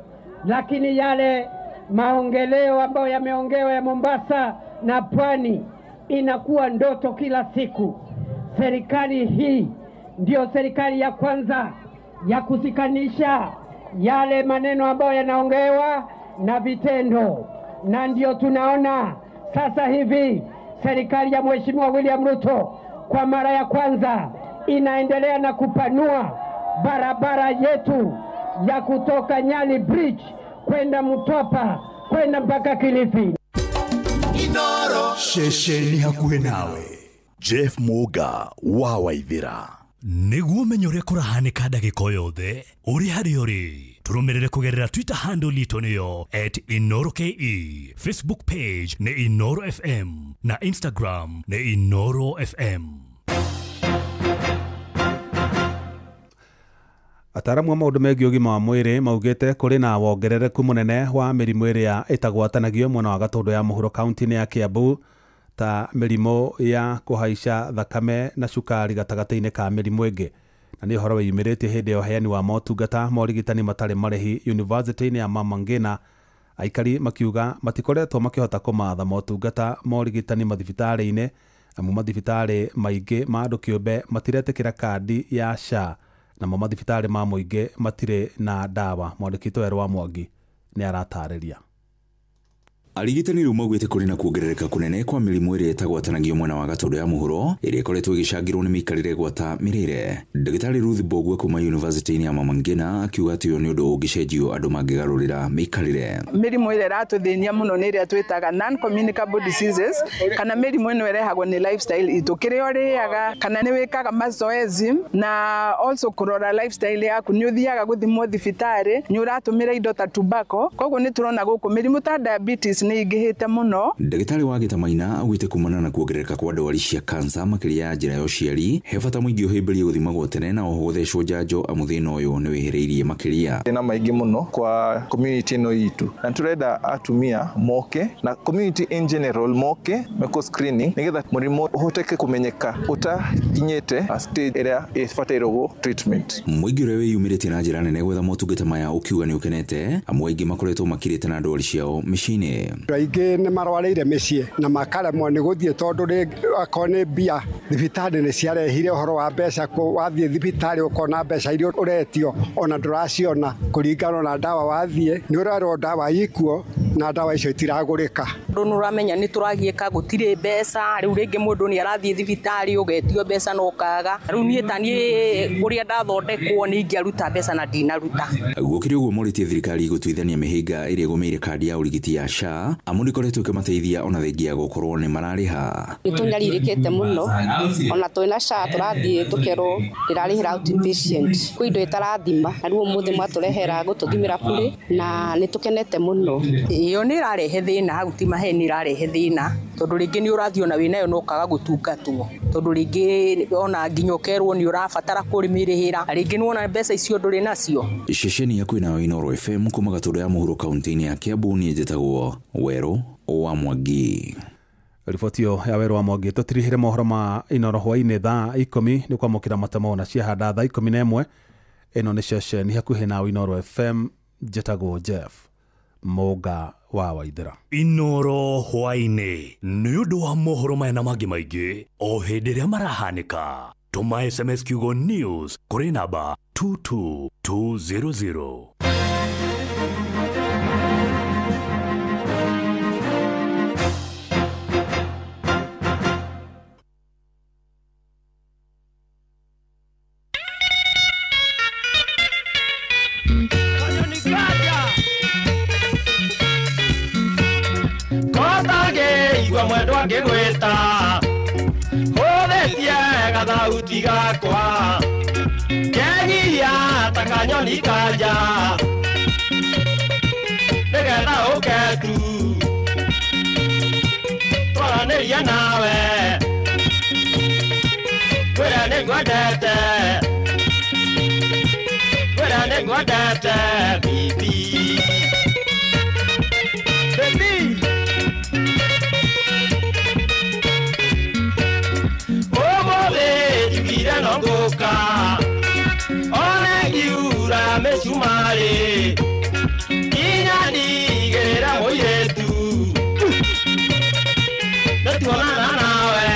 lakini yale maongeleo ambayo yameongewa ya Mombasa na pwani inakuwa ndoto kila siku. Serikali hii ndio serikali ya kwanza ya kusikanisha yale maneno ambayo yanaongewa na vitendo, na ndio tunaona sasa hivi serikali ya Mheshimiwa William Ruto kwa mara ya kwanza inaendelea na kupanua barabara yetu ya kutoka Nyali Bridge kwenda Mtwapa kwenda mpaka Kilifi. Shesheni hakuhe nawe. Jeff Muga wa Waithira. niguo menyore kurahanika ndagika yothe uri hari uri turumirire kugerera Twitter handle itu niyo @InoroKE, Facebook page ni Inoro FM na Instagram ni Inoro FM. Ataramu wa maundu megiĩ ũgima wa mwĩrĩ maugĩte kũrĩ na wongerereku mũnene wa mĩrimũ ĩrĩa ĩtagwatanagio mwena wa Gatũndũ ya mũhuro kaunti-inĩ ya Kiambu ta mĩrimũ ya kũhaica thakame na cukari gatagatĩ-inĩ ka mĩrimũ ĩngĩ. Na nĩ ũhoro wĩyumĩrĩtie hĩndĩ ya ũheani wa motungata ma ũrigitani matarĩ marĩhi yunivasĩtĩ-inĩ ya Mama Ngina. Aikari makiuga matikoretwo makĩhota kũmatha motungata ma ũrigitani mathibitarĩ-inĩ, amu mathibitarĩ maingĩ ma andũ kĩũmbe matiretĩkĩra kandi ya SHA, namo mathibitarĩ ma mũingĩ matirĩ na ndawa. Mwandĩki Toero wa Mwangi nĩ aratarĩria. Arigitani rĩu maugĩte kũrĩ na kuongerereka kũnene kwa mĩrimũ ĩrĩa ĩtagwatanagio mwena wa Gatũndũ ya mũhuro ĩrĩa ĩkoretwo ĩgĩcangĩrwo nĩ mĩikarĩre gwata mĩrĩre. Ndagĩtarĩ Ruth Bogwe kuma yunivasĩtĩ-inĩ ya Mama Ngina akiuga atĩ ũyũ nĩ ũndũ ũngĩcenjio andũ mangĩgarũrĩra mĩikarĩre. Mĩrimũ ĩrĩa ĩratũthĩnia mũno nĩ ĩrĩa twĩtaga non-communicable diseases, kana mĩrimũ ĩno ĩrehagwo nĩ lifestyle itũ, kĩrĩa ũrĩaga kana nĩ wĩkaga mazoezi, na also kũrora lifestyle yaku, nĩ ũthiaga gũthimwo thibitarĩ, nĩ ũratũmĩra indo ta tobacco. Koguo nĩ tũrona gũkũ mĩrimũ ta diabetes nĩ ingĩhĩte mũno. Ndagĩtarĩ wa Gĩtamaina augĩte kumana na kuongerereka kwa ndwari cia kansa makĩria ya njĩra ya ũciari, he bata mũingĩ ũhĩmbĩrie gũthimagwo tene na oho gũthecwo njanjo amu thĩna ũyũ nĩ wĩhĩrĩirie makĩria. Thĩna maingĩ mũno kwa community ĩno itũ, na tũrenda atumia moke na community in general moke meko screening nĩgetha mũrimũ ũhoteke kũmenyeka ũtakinyĩte stage ĩrĩa ĩbatairwo treatment. Mũingĩ ũrĩa wĩyumĩrĩtie na njĩra nene gwetha motungata maya ũkiuga nĩ ũkenete, amu aingĩ makoretwo makirĩte na ndwari ciao mĩciĩ-inĩ. Aingĩ nĩ marwarĩire mĩciĩ na makaremwo nĩ gũthiĩ tondũ akorwo nĩ mbia thibitarĩ nĩ ciarehire ũhoro wa mbeca, wathiĩ thibitarĩ ũkona mbeca iria ũretio ona ndũraciona kũringana na ndawa wathiĩ nĩ ũrarwo ndawa ikuo na ndawa icio itiragũrĩka. Ndũ nĩ ũramenya nĩ tũragiĩka gũtirĩ mbeca, rĩu rĩngĩ mũndũ nĩ arathiĩ thibitarĩ ũgetio mbeca na ũkaga. Rĩu niĩ ta niĩ ũrĩa ndathondekwo nĩ ingĩaruta mbeca na ndinaruta. Gũkĩrĩ ũguo morĩtie thirikari gũtuithania mĩhĩnga ĩrĩa ĩgũmĩire kandi ya ũrigiti ya SHA, amu nĩkoretwo ĩkĩmateithia ona thengia ya gũkorwo nĩ mararĩha. Nĩ tũnyarirĩkĩte mũno, ona twĩna SHA tũrathiĩ tũkerwo ndĩrarĩhĩra outpatient kwĩ indo ĩtarathima, na rĩu ũmũthĩ mwatũrehera gũtũthimĩra bure na nĩ tũkenete mũno. Iyo nĩ ĩrarehe thĩna, hau ti maheni ĩrarehe thĩna, tondũ rĩngĩ nĩ ũrathiĩ ona wĩnayo no ũkaga gũtungatwo, tondũ rĩngĩ ona nginya ũkerwo nĩ ũrabatara kũrĩmĩrĩhĩra, rĩngĩ nĩ wona mbeca icio ndũrĩ nacio. Ceceni ya kwĩnayo Inoro FM kuma Gatũndũ ya mũhuro kaunti-inĩ ya Kiambu, niĩ njĩtagwo Werũ wa Mwangi. Riboti yo ya Werũ wa Mwangi tũtirihire mohoro ma Inoro hwainĩ thaa 10 nĩ kwamũkĩra matemo na ciahanda thaa 11. Ĩno nĩ ceceni hakuhĩ na Inoro FM, njĩtagwo Jeff Mũnga wa Waithĩra. Inoro hwainĩ nĩ ũndũ wa mohoro maya na mangĩ maingĩ o hĩndĩ ĩrĩa marahanĩka. Tũma SMS kiugo news kũrĩ namba 22200. Mwendwa ngĩgwĩta hũthĩtie gathauti gakwa keng'ia ta kanyoni kanja nĩgetha ũketu twaranĩria nawe kwĩra nĩngwendete bibi Nongoka one giura mechumare inyani gerera moyetu natuonana nawe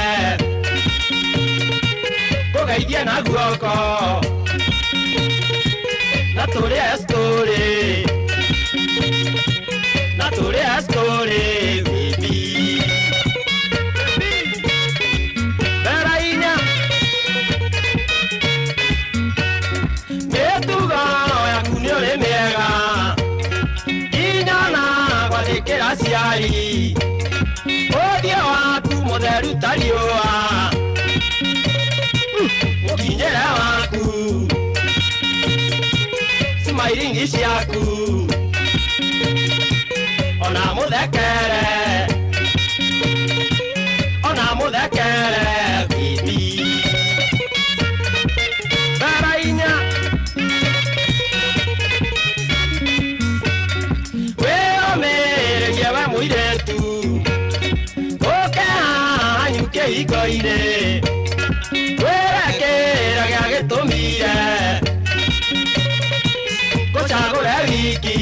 kũgeithia na guoko natũrĩa story bibi Beraina Metuga ya kuniole mega Inyana gwandĩkĩra ciari Ũthiũ waku mũtheru tarĩũa Mũkinyĩre wa mairingi ciaku ona muthekere bibi barainya weomereria we muiretu ukehanyuke hingo-inĩ wĩrekĩra gĩa gĩtũmire ngũcagũre wiki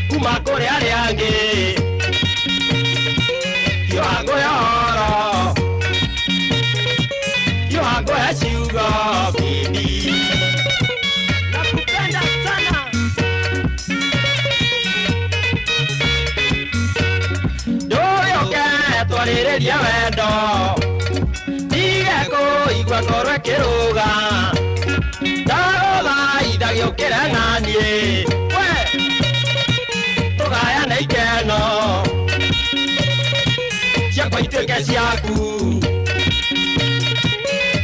kuma kũrĩ arĩa angĩ yohangũyoro yohangũya ciugo bibi nakupenda sana ndũrĩũke twarĩrĩrie wendo ndige kũigua ngoro ĩkĩrũga ndagũthaitha gĩũkĩre naniĩ we tũgayane ikeno ciakwa ituĩke ciaku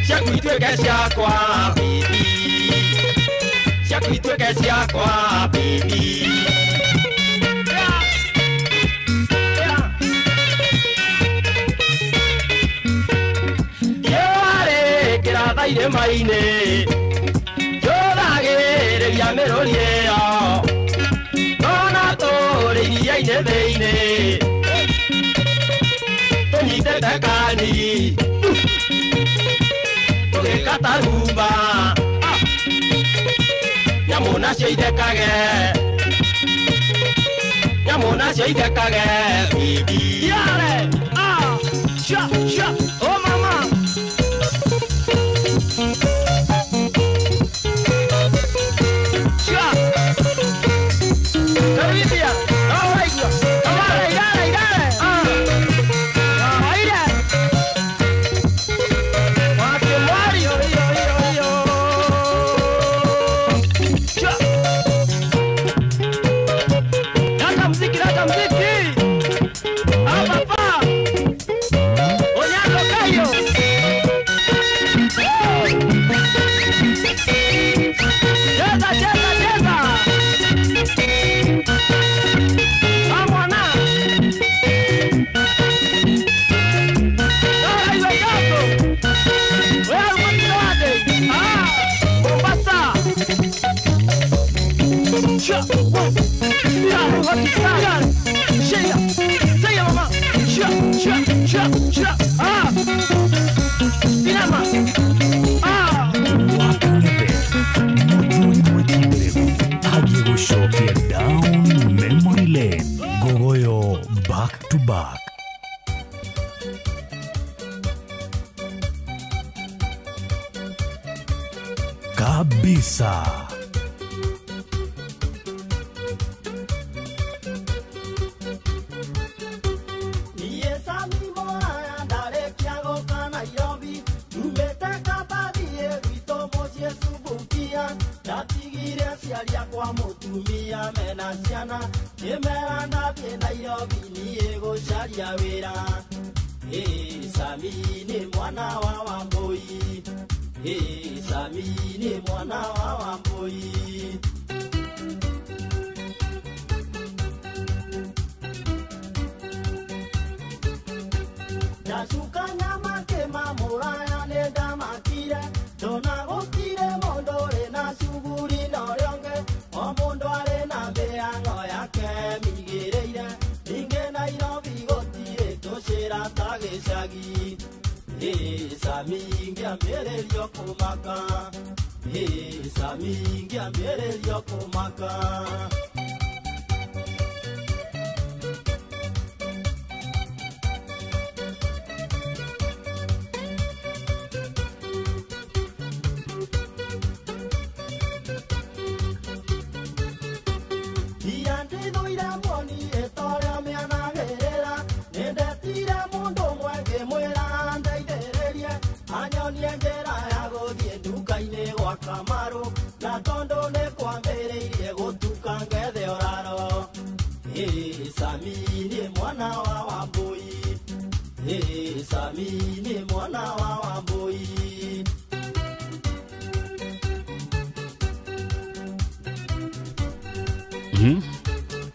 ciaku ituĩke ciakwa bibi ciaku ituĩke ciakwa bibi yoarĩkĩra tha irĩma-inĩ yũthagĩrĩria mĩrũri ĩyo nona tũrĩ iria-inĩ thĩinĩ tũnyitĩte kani tũgĩkata rumba nyamũ nacio ithekage bibi yare oh mama Caribbean, all right, come on, Back to back. Kabisa.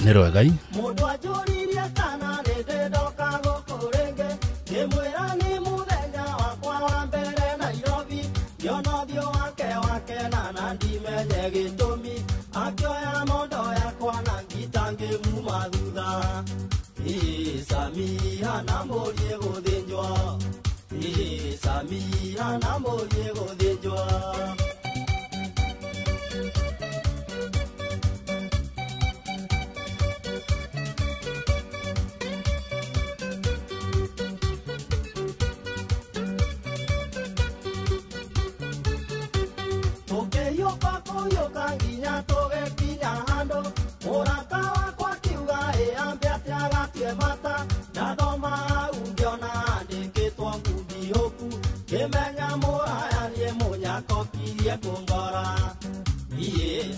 nä rwegai Mundu ajuririe kana nĩndĩndoka gũkũ rĩngĩ ngĩmwĩra nĩ mũthenya wakwa wa mbere Nairobi ngĩona ũthiũ wake na ndimenye gĩtũmi akĩoya mondo yakwa na ngita ngĩmuma thutha Samia na mũriĩ gũthĩnjwo Samia na mũriĩ gũthĩnjwo Yoka nginya tũgĩkinya handũ mũrata wakwa kiuga ambe atĩagatie mata ndathoma hau ngĩona andĩkĩtwo ngundi hũku ngĩmenya mũraya nĩ mũnyakokirie kũngora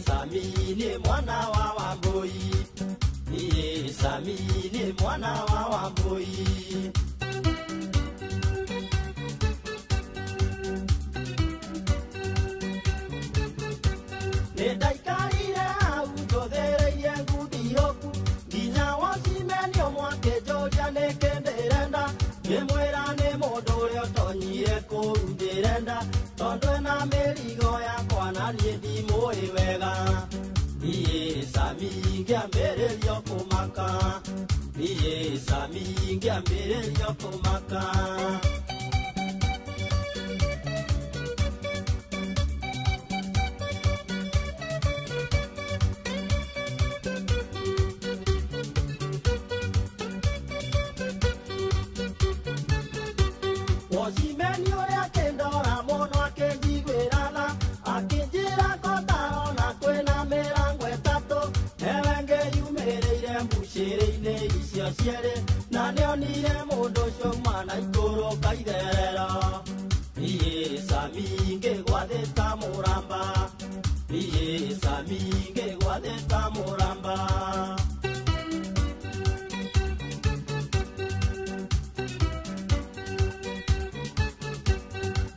Sami nĩ mwana wa Wambũi Sami nĩ mwana wa Wambũi Ndaikarire hau njũthĩrĩirie ngundi hũku nginya wocimenio mwakĩnjũria nĩkĩ ndĩrenda ngĩmwĩra nĩ mũndũ ũrĩa ũtonyire kũu ndĩrenda tondũ ena mĩrigo yakwa na niĩ ndimũĩ wega Sami ngĩambĩrĩrio kũmaka Sami ngĩambĩrĩrio kũmaka Wocimenio ũrĩa kĩndora mũno akĩnjiguĩra tha akĩnjĩra ngũtarona kwĩna mĩrango ĩtatũ ewe ngĩyumĩrĩire mbucĩrĩ-inĩ icio cierĩ na nĩonire mũndũ ũcio uma na igũrũ ngaitherera Sami ngĩgwathĩka mũramba Sami ngĩgwathĩka mũramba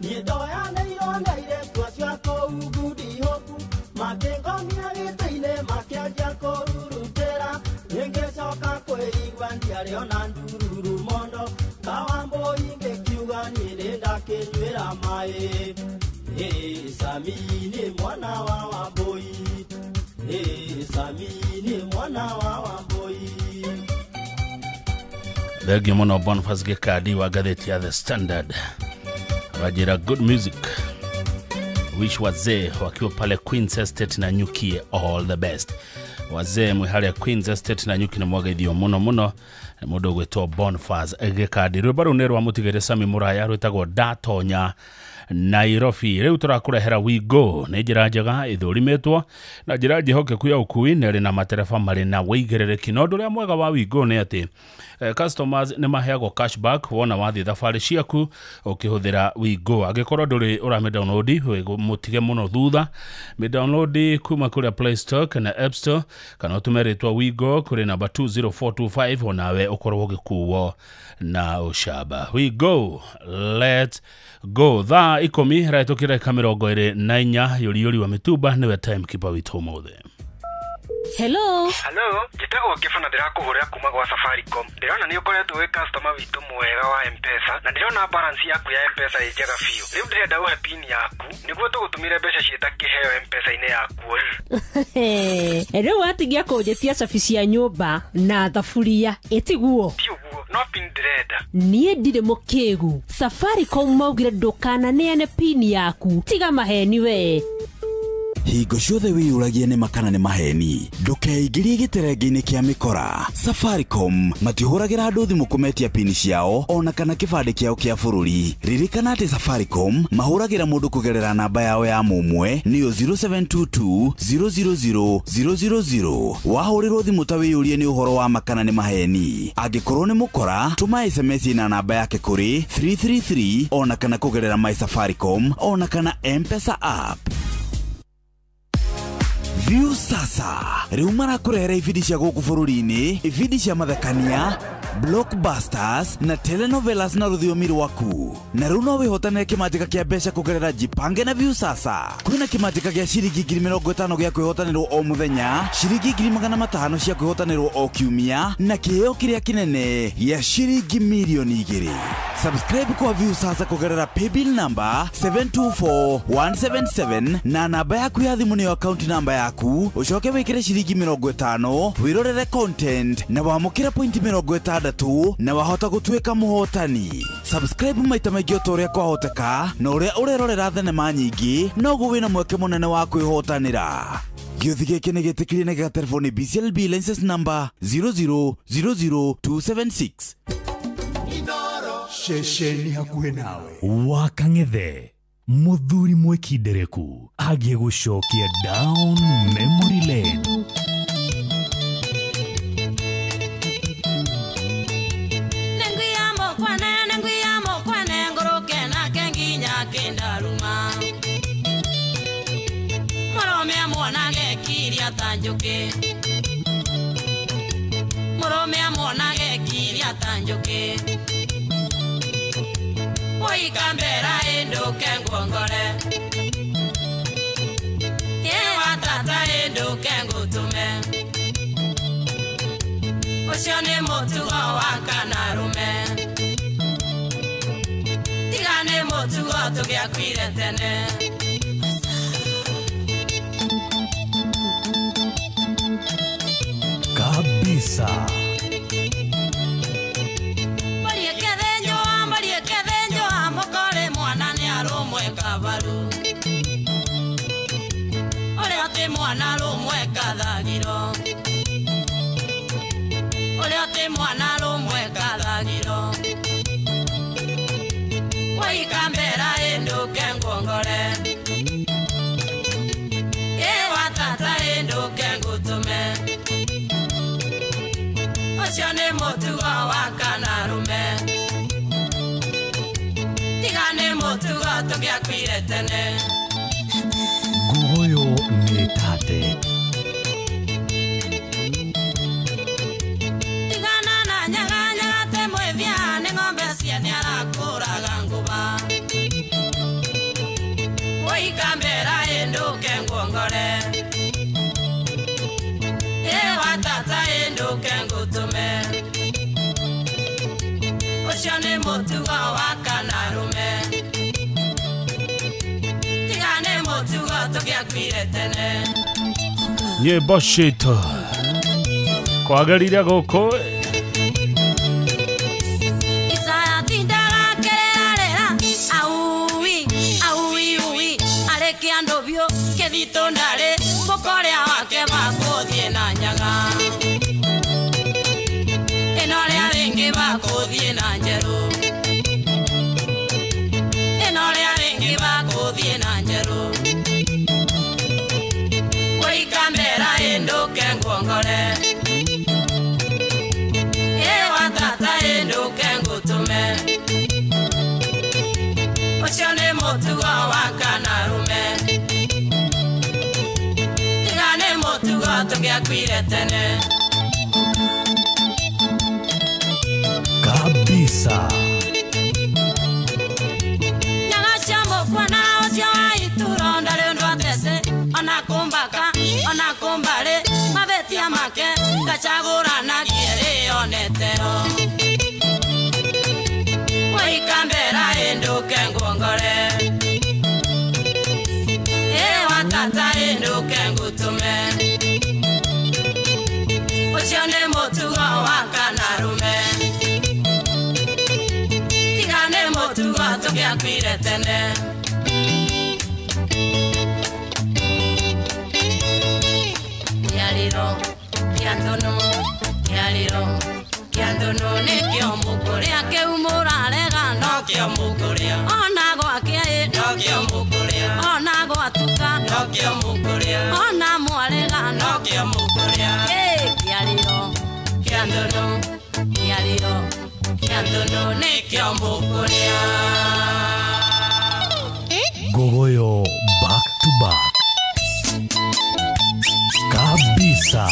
Ndoyanĩirwo nĩ airĩtu acio kũu ngundi hũku makĩngomia gĩtĩ-inĩ makĩanjia kũrurutĩra ngĩcoka kwĩigua ndiarĩ ona ndururu mondo ta Wambũi ngĩkiuga niĩ nĩndakĩnyuĩra maĩ Sami nĩ mwana wa Wambũi Sami nĩ mwana wa Wambũi thengio mũno Boniface Gĩkandi wa ngathĩti ya The Standard Rajira good music wish wazee wakiwa pale Queen's Estate na Nyuki all the best wazee mwihali ya Queen's Estate na Nyuki na mwagaithio muno mũndũ gwĩtwo Boniface Gĩkandi rwĩmbo rũu nĩ rwa mũtigĩri Sami Mũraya rwĩtagwo Ndatonya Nairobi rĩu tũrakũrehera We Go nĩ njĩra njega ithũrimĩtwo na njĩra njĩhokeku ya ũkui nĩ na matereba marĩ na wĩigĩrĩrĩki na ũndũ ũrĩa mwega wa We Go nĩ atĩ customers nĩ maheagwo cashback wona wathiĩ thabarĩ ciaku ũkĩhũthĩra We Go angĩkorwo ndũrĩ ũrame download mũtige mũno thutha me download kuma kũrĩa Play Store kana App Store kana ũtũme rĩtwa We Go kũrĩ namba 20425 onawe ũkorwo ũgĩkuo na ũcamba We Go let's go thaa ikomi raitũkĩra kamĩrongo ĩrĩ na inya yũriũri wa mĩtumba nĩwe timekeeper witũ ũmũthĩ Hello. Hello, njĩtagwo Kĩbana ndĩrakũhũrĩra kuma gwa Safaricom. Ndĩrona nĩ ũkoretwo wĩ customer witũ mwega wa M-Pesa na ndĩrona balance yaku ya M-Pesa ĩ njega biũ. Rĩu ndĩrenda ũhe pin yaku nĩguo tũgũtũmĩre mbeca ciĩtakĩheo M-Pesa-inĩ yaku. Rĩu watigia kũnjĩtia cabi cia nyũmba na thaburia ĩtiguo. Tiguo, no pin ndĩrenda. Niĩ ndirĩ mũkĩgu. Safaricom maugire ndũkananeane pin yaku. Tiga maheni we. Hingo ciothe wĩyũragia nĩ makana nĩ maheni ndũkeingĩrie gĩterenge-inĩ kĩa mĩkora Safaricom matihũragĩra andũ thimũ kũmetia pini ciao ona kana kĩbandĩ kĩao kĩa bũrũri ririkana atĩ Safaricom mahũragĩra mũndũ kũgerera namba yao ya mũmwe nĩyo 0722000000 wahũrĩrwo thimũ ta wĩyũrie nĩ ũhoro wa makana nĩ maheni angĩkorwo nĩ mũkora tũma SMS na namba yake kũrĩ 333 ona kana kũgerera My Safaricom ona kana M-Pesa app View sasa rĩu marakũrehera ibindi cia gũkũ bũrũri-inĩ ibindi cia mathekania blockbusters na telenovelas na rũthiomi rwaku. Na rĩu no wĩhotanĩre kĩmanjĩka kĩa mbeca kũgerera Jipange na Viusasa. Kwĩna kĩmanjĩka gĩa ciringi 50,000 gĩa kwĩhotanĩrwo o mũthenya, ciringi 500,000 cia kwĩhotanĩrwo o kiumia, na kĩheo kĩrĩa kĩnene gĩa ciringi milioni 2. Subscribe kwa Viusasa kũgerera paybill number 724177 na namba yaku ya thimũ nĩyo account number yaku, ũcoke wĩkĩre ciringi 50, wĩrorere content na wamũkĩra point 60 na wahota gũtuĩka mũhotani. Subscribe maita maingĩ o ũrĩa kwahoteka, na ũrĩa ũrerorera thenema nyingĩ noguo wĩna mweke mũnene wa kwĩhotanĩra. Gĩothi gĩkĩ nĩ gĩtĩkĩrie na gĩgatelefoni BCLB license number 0000276. Shesheni hakuhĩ nawe. Wakang'ethe muthuri mwekindereku agie gũcokia down memory lane. Moromea monage kiria tanjoke Oi kambera endo kengongore Ewa tata endo kengutume Oshone motugo wakanarume Tigane motugo tugia kwire tene Kabisa. Mariekedenyo amokore mwana ni arumwe kabaru Ore ate mwana arumwe kathagiro Ore ate mwana arumwe kathagiro Wai kambera endo kengongore Ewa tata endo kengutume Oshone motugo wakanarume Tigane motugo tugia kwire tene Gugoyo netate. Tigana na nyaga temwe vyane ng'ombe ciene arakũraga nguba Oi kambera endo kengongore Ewa tata endo kengutume Oshone motugo wakanarume Tigane motugo tugia kwire tene Nyĩmbo citũ kwagĩrire gũkũ Isaya tindaga kerera Aui Areke andobio Kethito ndare Mukorea wake bakuthie na nyaga Enorea ringi bakuthie na njeru Enorea ringi bakuthie na njeru Wai kambera endo kengongore Ewa tata endo kengutume Oshone motugo wakanarume Tigane motugo tugia kwire tene Kabisa. Nyagasha mokwana osio aituro ndale ndo atese Ona kumbare mabetia make Gachagura na kiere onetero Wai kambera endo kengongore Ewa tata endo kengutume Oshone motugo wakanarume Tigane motugo tugia kwire tene Kiandono nekio mukuria keumurarega Nokio mukuria Ona gwake Nokio mukuria Ona gwatuka Nokio mukuria Ona mwarega Nokio mukuria Kiandono nekio mukuria Gogoyo back to back. Kabisa.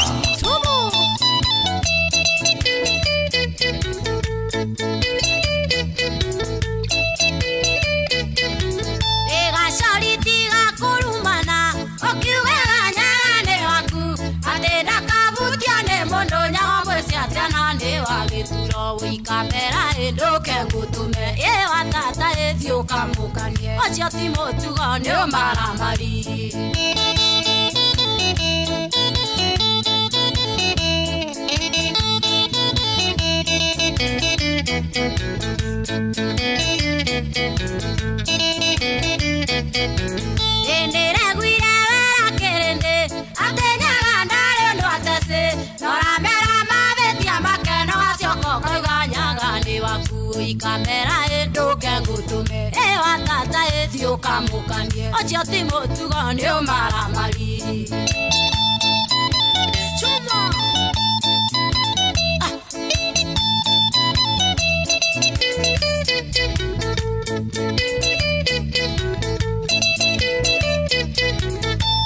nduke ngutume ye watata ethio kamukanie ocio ti mutugo ni umaramari kamera nduke ngutume e watata ethio kamukanie ocio ti mutugo ni umaramari chuma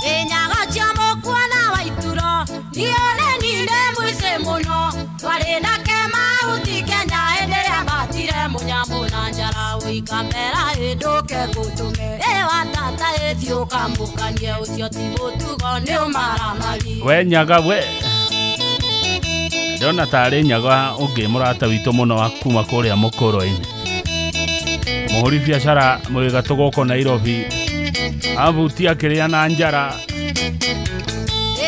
enyago cia mukwana waituro nione ninde mwise muno twari na kema utikenya enderea matire munyamuna njara wikamera nduke ngutume e watata ethio kamukanie ucio ti mutugo ni umaramari we nyaga we ndona tari nyaga ungi murata witu muno akuma kuria mukoro-ini muhuri biacara mwiga tugoko Nairobi abuti akiria na njara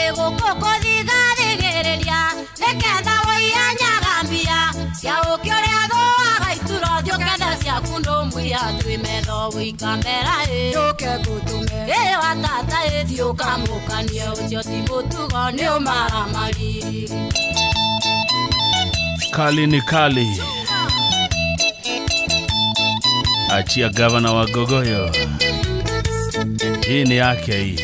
egukoko thigarigereria nekenda woianyagambia cia ukioria thoaga ituro thiokenda ciaku ndumwia twimetho wikamera nduke ngutume e watata ethio kamukanie ucio ti mutugo ni umaramari kali ni kali achia gavana wa Gogoyo hii ni yake hii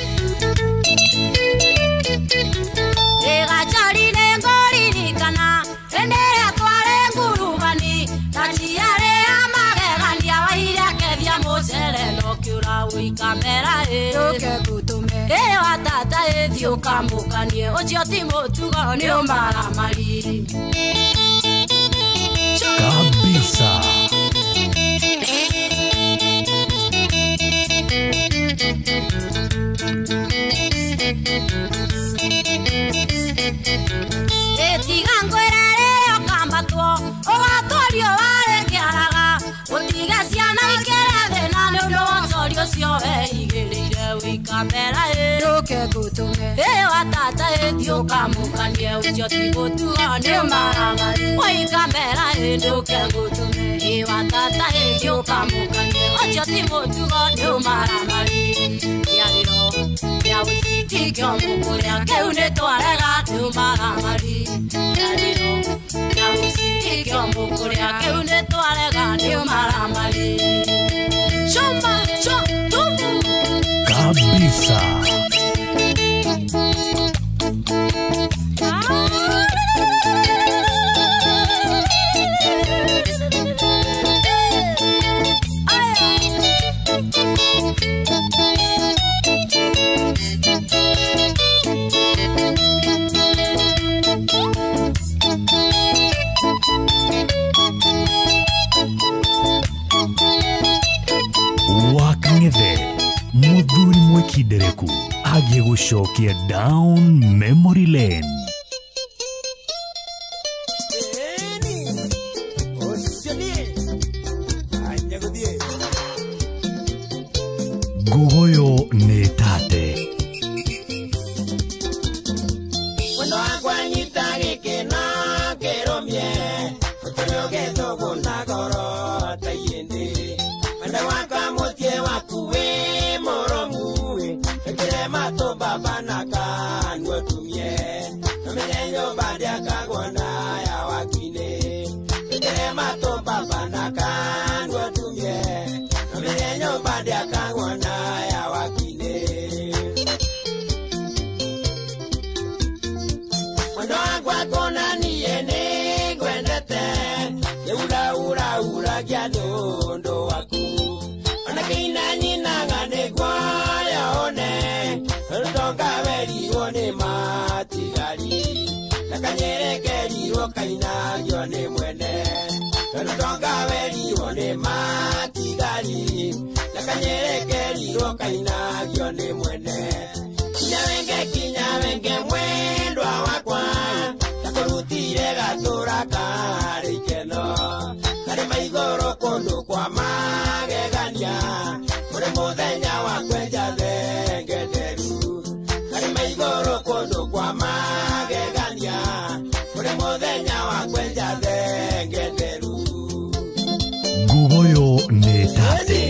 egachari nengori nikana endere tware ngurubani tachiare amagegania waira kethia mucere no kiura wikamera nduke ngutume e watata ethio kamukanie ucio ti mutugo ni umaramari kabisa kamera nduke ngutume e watata ethio kamukanie ucio ti mutugo ni umaramari oi kamera nduke ngutume e watata ethio kamukanie ucio ti mutugo ni umaramari yariro ya witi kyo mukuria keu ni twarega ni umaramari yariro ya witi kyo mukuria keu ni twarega ni umaramari choma kabisa wakang'ethe muthuri mwekindereku agie gucokia down memory lane Gogoyo ni tate Wendo akwanyita gikena keromye Utunyogeto kunagoro tayende Wendo wakamutie wakuwe moromu Ekire mato baba naka nwetumye Nomenyenyo badi akagwana ya wakine Ekire mato baba naka nwetumye Nomenyenyo badi akagwana ya wakine Wendo akwakona niyene gwendete Ura kia dondo waku Anakina nina ngane kwa ya one Ndonga veri one matigari Nakanyere keri wakaina yone mwene Ndonga veri one matigari Nakanyere keri wakaina yone mwene Kinyawenge mwendwa wakwa Takorutire gatura kare keno Kare maigo maigoro kondo kwa magegania uri muthenya wa kwenja thengenderu Nguboyo nĩ tate.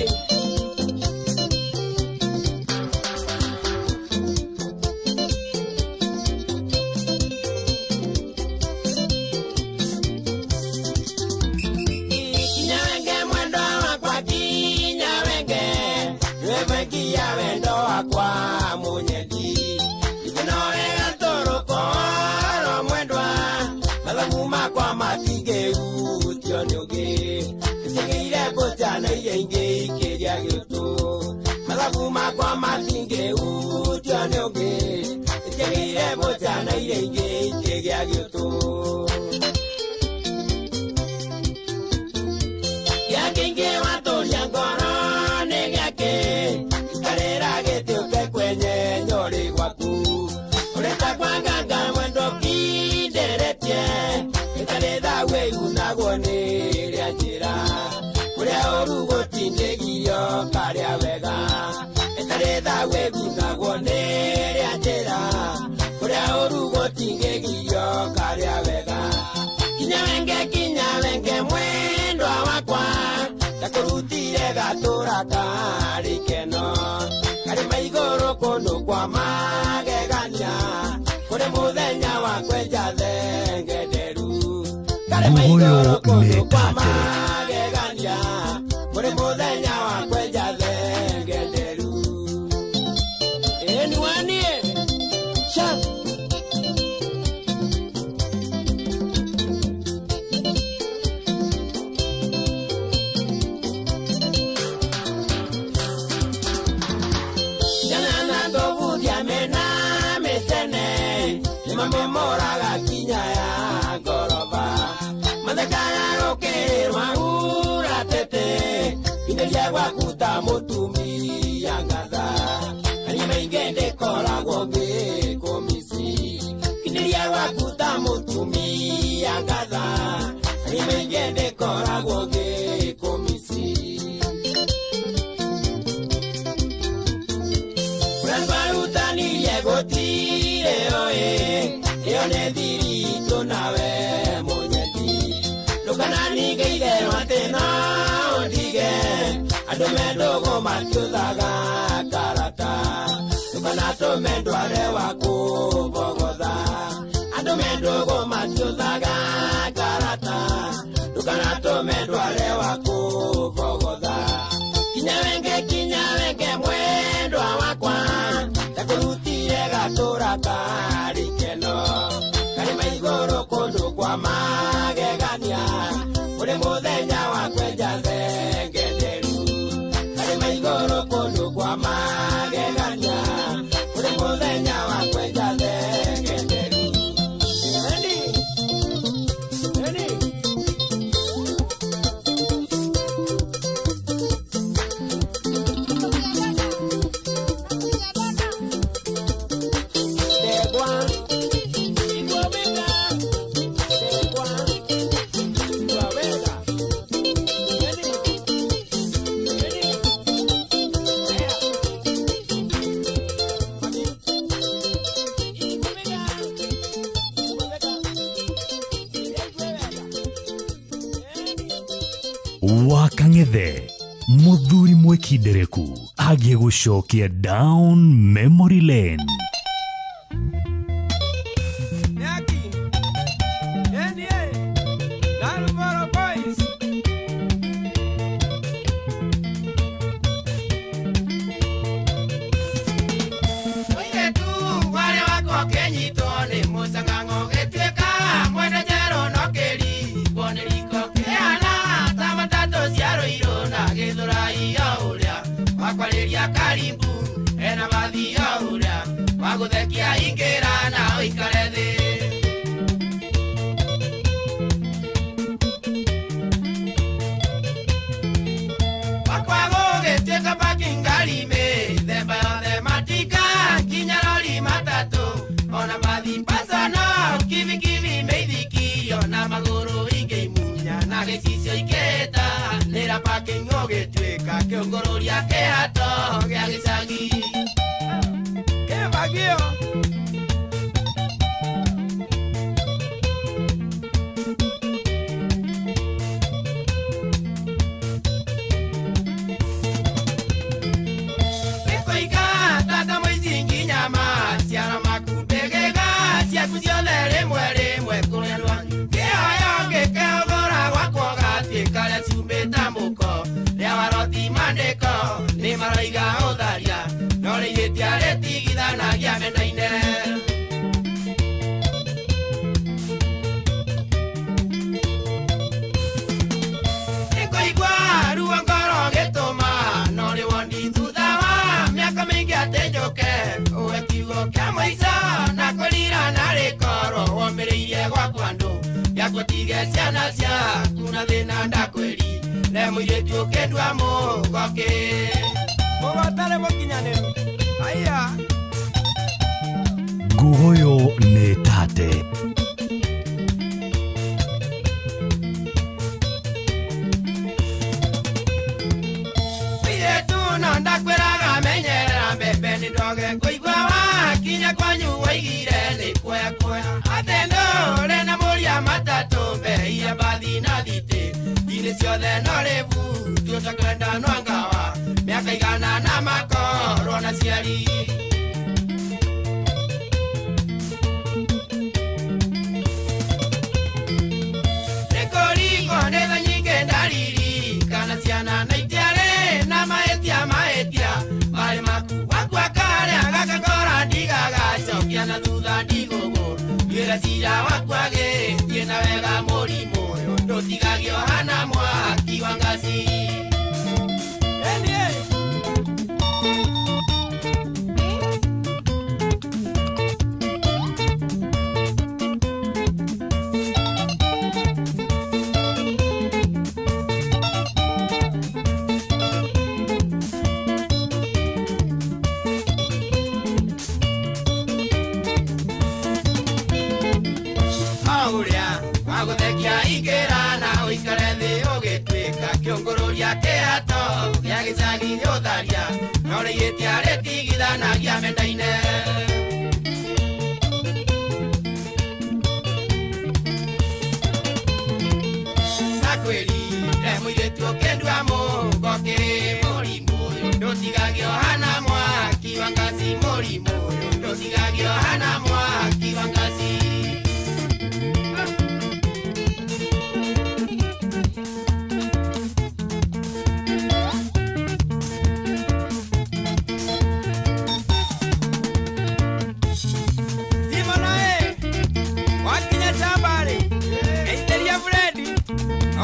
Kwa munyedi ikinowega toroko ro mwendwa mathaguma kwa matige utio nyoge isegeire botana yenge ikiria gitu mathaguma kwa matige utio nyoge isegeire botana yenge ikiria gitu yakinge watoria ngoro negake karera gete kwenye nyori waku ureta kwanganga mwendo kideretie itaretha we unagwo ni ria njira kuria orugo tindegio karia wega itaretha we unagwo ni ria njira kuria orugo tindegio karia wega kinya wenge mwendo wakwa takurutire gatura kari keno kari maigoro kondo kwa magegania kuri muthenya wa kwenja thengenderu kari maigoro kondo kwa magegania kuri muthenya wa kwenja thengenderu anyone sha Moraga kinya ya goroba madekaya rokerwa uratete kindelia wakuta mutumi yangaza ani mengende kora goge komisi kindelia wakuta mutumi yangaza ani mengende kora goge komisi Ranbarutani yegotire oe Yone dirito nawe munyeti Lukanani geide matena ondige Adome dogo matiudaga karata Lukanato mendware wako bogoda Adome dogo matiudaga karata Lukanato mendware wako bogoda Kinyawenge mwendo wakwa Takurutire gatora kari keno Kari maigoro kondo kwa magegania Uri muthenya wa kwenja thengenderu Kari maigoro kondo kwa magegania Uri muthenya wa kwenja thengenderu Wakang'ethe muthuri mwekindereku agie gucokia down memory lane. Karimbu ena mathia uria waguthekia ingera na oikare thi wakwago getieka pakingari me themba yothe matika nginya rori matatu ona mathi pasana kivi meithikio na maguru ingeimunya na gicicio iketa nira pakingo gituika kiongororia kehato gia gicagi kebagio maraiga utharia no rigitia ritigithanagia mena-ine nikuigua ruo ngoro gituma no riwondi thutha wa miaka mingi atenjoke uwe kiugo kia mwica na kwirira na rikoro womiriire gwaku andu yakutige ciana ciaku na thina ndakwiri ne muiritu ukendua mugoki mugotare mukinyaniru aya Guhoyo nĩ tate. Miretu no ndakwiraga menyerera mbembe ni ndoge kuigua wakinya kwanyu waigire ni kwekwe atendo rena muria matatu mbei ya bathi na thiti ine ciothe no rivu tiotakwenda no ngawa miaka igana na makoro na ciari nikoringo netha nyinge ndariri kana ciana na itiare na maetia mari maku wakwa kare agakakora ndigagacokia na thutha ndigugu wira cira wakwage tiena wega murimu uyu ndutigagio hana mwaki wa ngaci Auria waguthekia ingera na uikare thi ugitwika kiungururia kiato gia gicagi utharia no rigitia ritigithanagia menda-ine nakwirire muiritu ukendua mugoki murimu uyu ndutigagio hana mwaki wa ngaci murimu uyu ndutigagio hana mwaki wa ngaci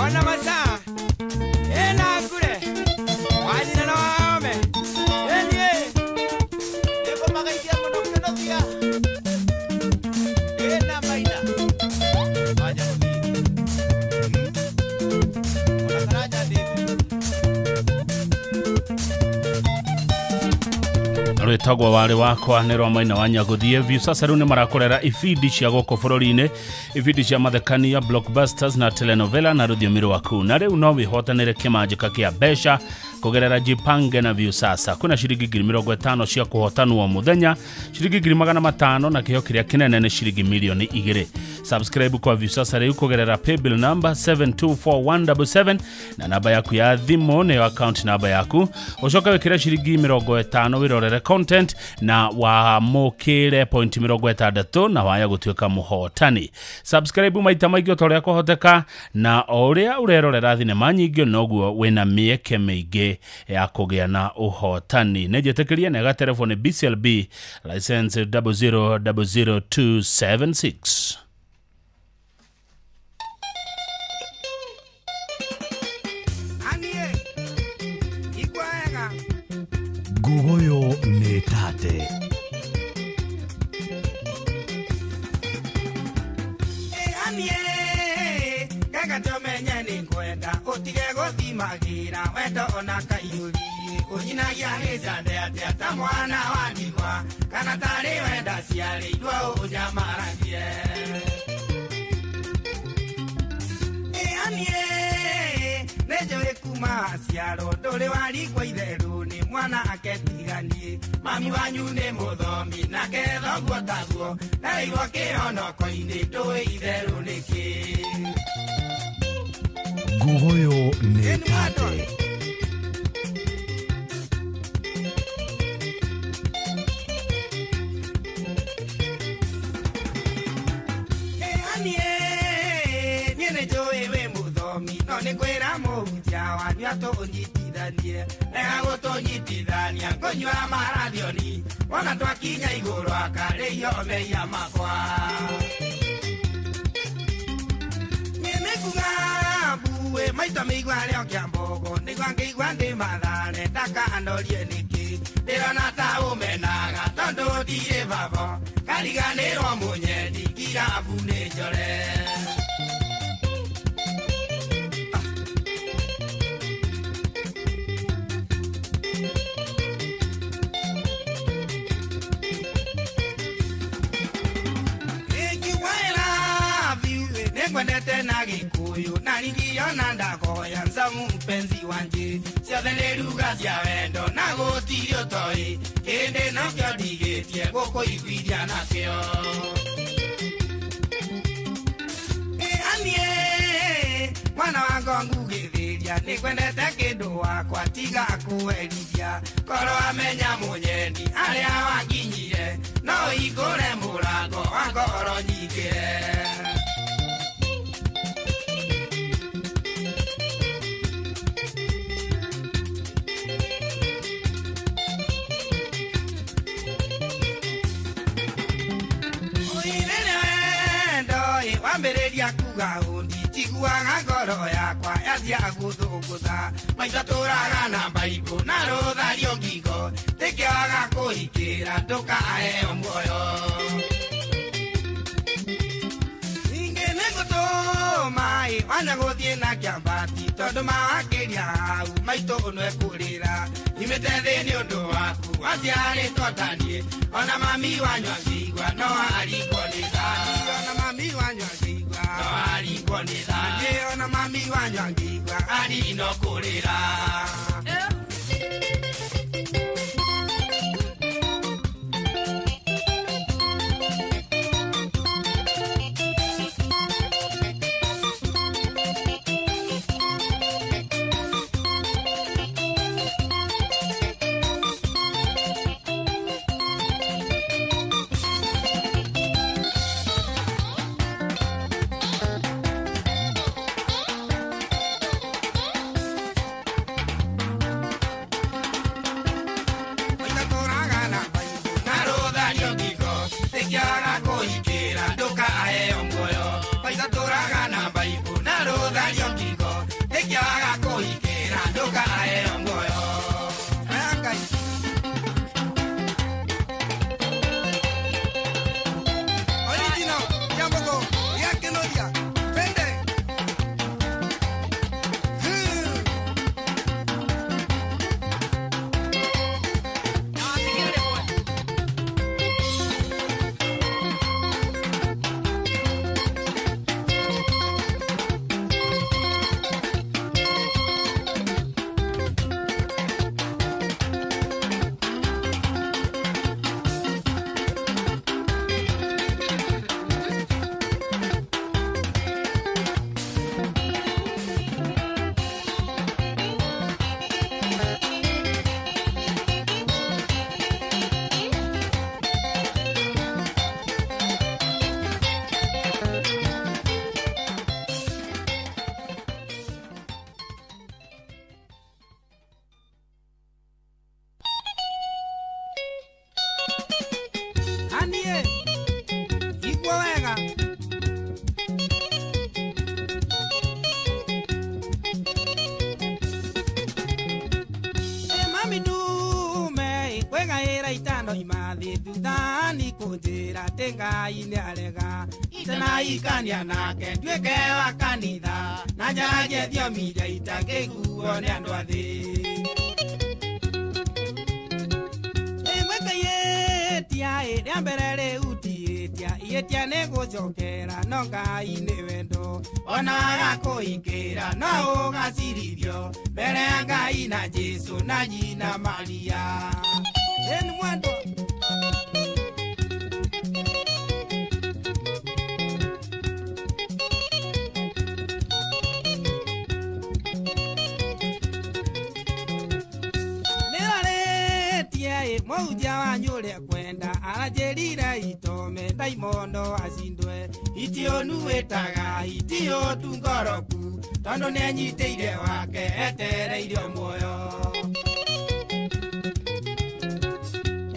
ona masaa ena kure wajina na wame enie eko magaitia mono kunokia ena maina waja mudi ona karaja ndivi rwitagwo wari wakwa nä rwa maina wa nyaguthie Viusasa rĩu nĩ marakorera ibindi cia gũkũ bũrũri-inĩ ibindi cia mathekania blockbusters na telenovela na rũthiomi rwaku na rĩu no wĩhotanĩre kĩmanjĩka kĩa mbeca kugerera Jipange na Viusasa kuna shilingi 50,000 cia kuhotanwo muthenya shilingi 500 na kĩheo kĩrĩa kĩnene nĩ shilingi milioni 2 subscribe kwa Viusasa rĩu kugerera paybill number 724177 na namba yaku ya thimũ nĩyo account namba yaku ucoka wĩkĩre shilingi 50 wirorere content na wamũkĩre point 60 na waya gũtuĩka mũhotani subscribe maita maingĩ ũtorĩa kũhoteka na ũrĩa ũrerorera thinema nyingĩ noguo wĩna mĩeke mĩingĩ ya kũgĩa na ũhotani nĩnjĩtĩkĩrie nega telefone BCLB license 0000276 Guhoyo nĩ tate. Kaka tomenye ni kwenda utige guthimagira wendo ona kaiyuri unyinagia hizande ata mwana wa ndigwa kana tari wenda ciarĩirwo unyamaragie nejore kuma ciaro ndũrĩ warikwa itherũ nĩ mwana aketiganie mami wanyu nĩ mũthomi nake thoguo taguo ndarĩirwo kĩhonoko-inĩ ndũĩ itherũ nĩkĩ Guhoyo nĩ tate. Niĩ nĩ njũĩ wĩ mũthomi no nĩ kwĩra mũhunjia wanyu atũnyiti tunyitithanie rega gũtũnyitithania ngũnyua maradioni wona twakinya igũrũ akarĩio meia makwa nĩkuga mbuĩ maita mĩigua rĩo kĩa mbogo nĩgua ngĩigua ndĩ mathare ndakandorie nĩkĩ ndĩrona ta ũmenaga tondũ ndirĩ babo kariganĩrwo mũnyendi ngirabu nĩ njore Nĩngwendete na Gĩkũyũ na ringiona ndagoya nzamu mpenzi wanje ciothe nĩ ruga cia wendo na gũtirĩ ũtoĩ kĩndĩ nokĩo ndigĩtie gũkũiguithia nakĩo anie mwana wa ngongu gĩthĩria nĩngwendete kĩndũ wakwa tiga kũwerithia korwo amenya mũnyendi arĩa wanginyire no hingũre mũrango wa ngoro nyingĩre wambĩrĩria kuga ũndi njiguaga ngoro yakwa yanjia gũthũngũtha maitho tũraga na mbaibũ na rũthario ngingo tĩkĩaga kũhikĩra ndũkaheo muoyo ningĩ nĩngũtũma wanya gũthiĩ na kĩambati tondũ mawakĩria hau maitũ nĩkũrĩra imĩte thĩ nĩ ũndũ waku waciarĩtwo taniĩ ona mami wanyua ngĩigua no aringwo nĩ thani ona mami wanyua ngĩigua no aringwo nĩ thani ona mami wanyua ngĩigua ari no kũrĩra ikania nake nduĩke wa kanitha na njaragie thiomi iria itangĩiguo nĩ andũ athĩ ĩmwĩkaiyĩtia rĩa mbere rĩutiyĩtia ihĩtia nĩ gũcokera no Ngai nĩ wendo ona waga kũhingĩra no ũgacirithio mbere ya Ngai na Jesũ na nyina Maria ĩni mwendo Mwaujia wanyũrĩa kwenda aranjĩrire itome ndaimono acindwe itionu wĩtaga itio tungoroku tondu nĩ anyitĩire wake etereire muoyo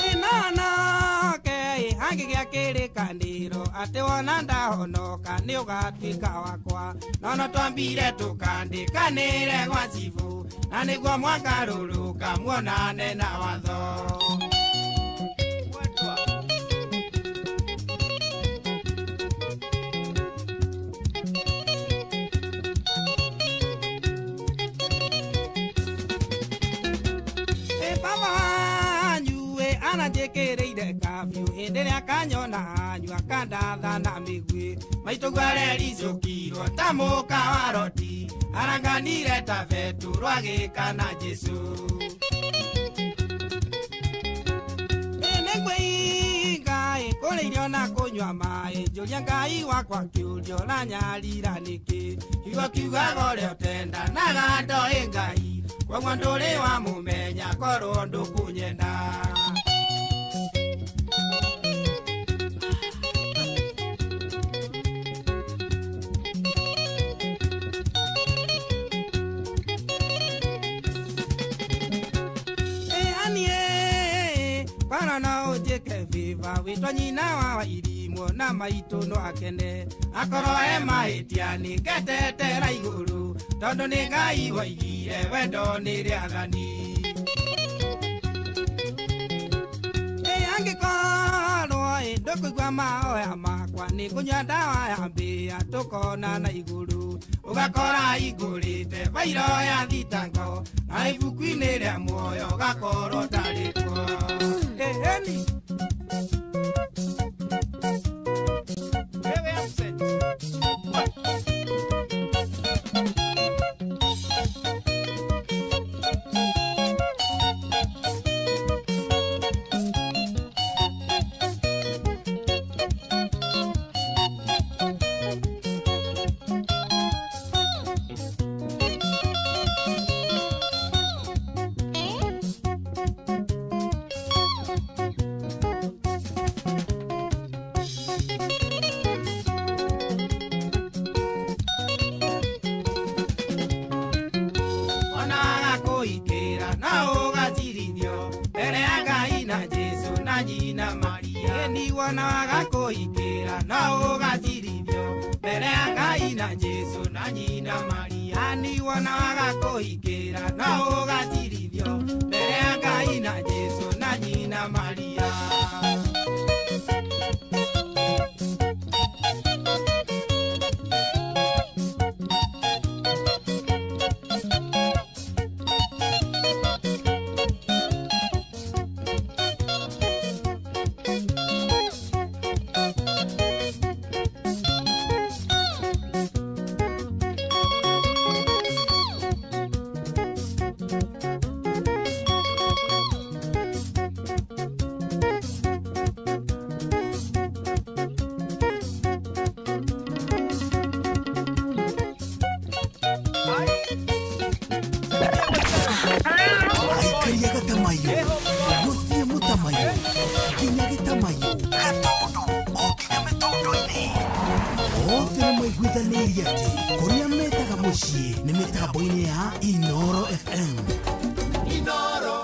inonoke hangĩgĩa kĩrĩkanĩro atĩ wona ndahonoka nĩ ũgatuĩka wakwa nono twambire tũkandĩkanĩre gwa cibu na nĩguo mwakarũrũka muonane na watho anajĩkĩrĩire kabiũ hĩndĩ ĩrĩa kanyona anyua kandatha na mĩguĩ maitũguo arericũkirwo ta mũka wa roti aranganire ta betu rwagĩka na Jesũ nĩngwĩinga kũrĩa irio na kũnyua maĩ njũria Ngai wakwa kĩũrio na nyarira nĩkĩ kiugo kiugaga ũrĩa ũtenda na gandoĩ Ngai koguo ndũrĩ wa mũmenya korwo ndũkũnyenda viva witwa nyina wa irimwo na maitũ no akene akorwo e mahĩtia nĩ ngetetera igũrũ tondũ nĩ Ngai waigire wendo nĩ rĩathani angĩkorwo ndũkũigua mahoya makwa nĩ kũnyua ndawa ya mbĩa tũkona na igũrũ ũgakora igũrĩte bairo ya thitango na ibuku-inĩ rĩa muoyo gakorwo tarĩkwo eni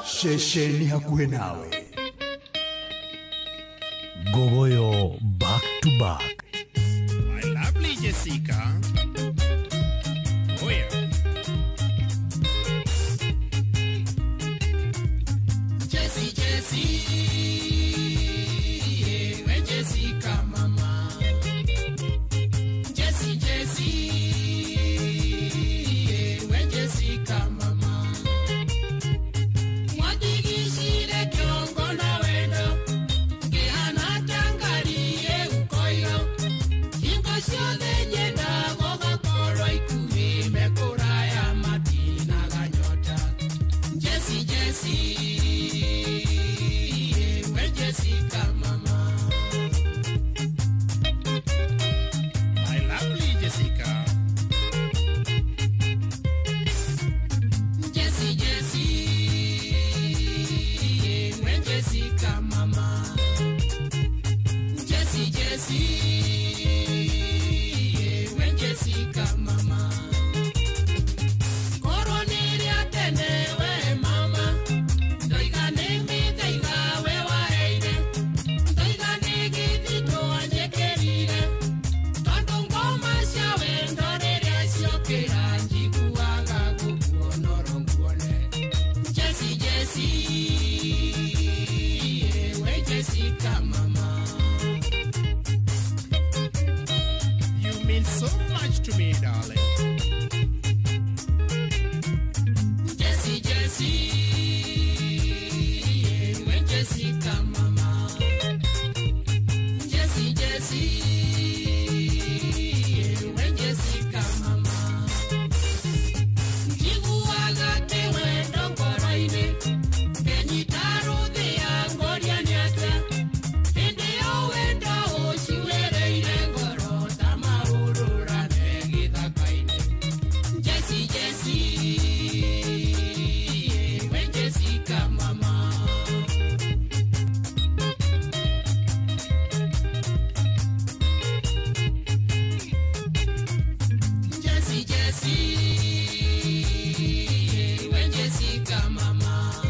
Shesheni hakuwe nawe Gogoyo back to back. My lovely Jessica. Oh yeah. Jessie, where Jessica mama. Jessie, where Jessica mama. to me, darling. Jessie, Jessie, when Jessie come, mama. Jessie, Jessie, when Jessie come, mama. Jiguagate wendo koroine, kenyitaro de angoria nyata. Ende owendo oshiwere ile ngoro tamaurura negita kaine. Jessie, Jessie, when Jessie come, mama. Jessie, Jessie, when Jessie come, mama.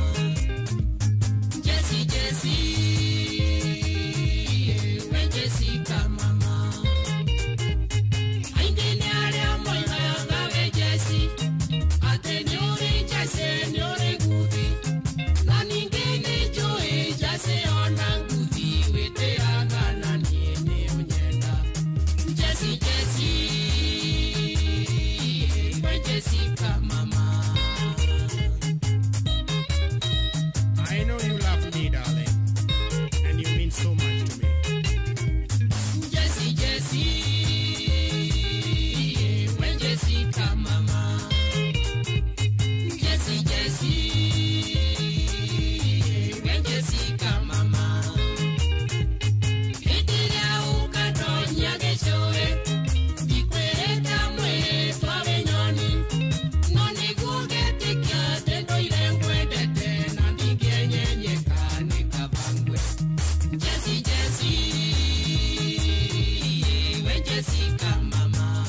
Jessie, Jessie, when Jessie come, mama. Aindene ale moyo yangawe Jessie, atenyore Jessie nyore gudi, na ningene joe Jessie ona gudi wete agana niene onyenda. Jessie, Jessie, when Jessie come, mama. I know you love me, darling, and you mean so much to me. Jessie, Jessie, when Jessie come, mama. Jessie, Jessie, when Jessie come, mama. Hitira ukadonya geshoe, dikweta mwe twawe nyoni. Noni gugete kia tendo ile ngwedete, na ndigenye nyeka nikabangwe. Jessie, Jessie, when Jessie come, mama.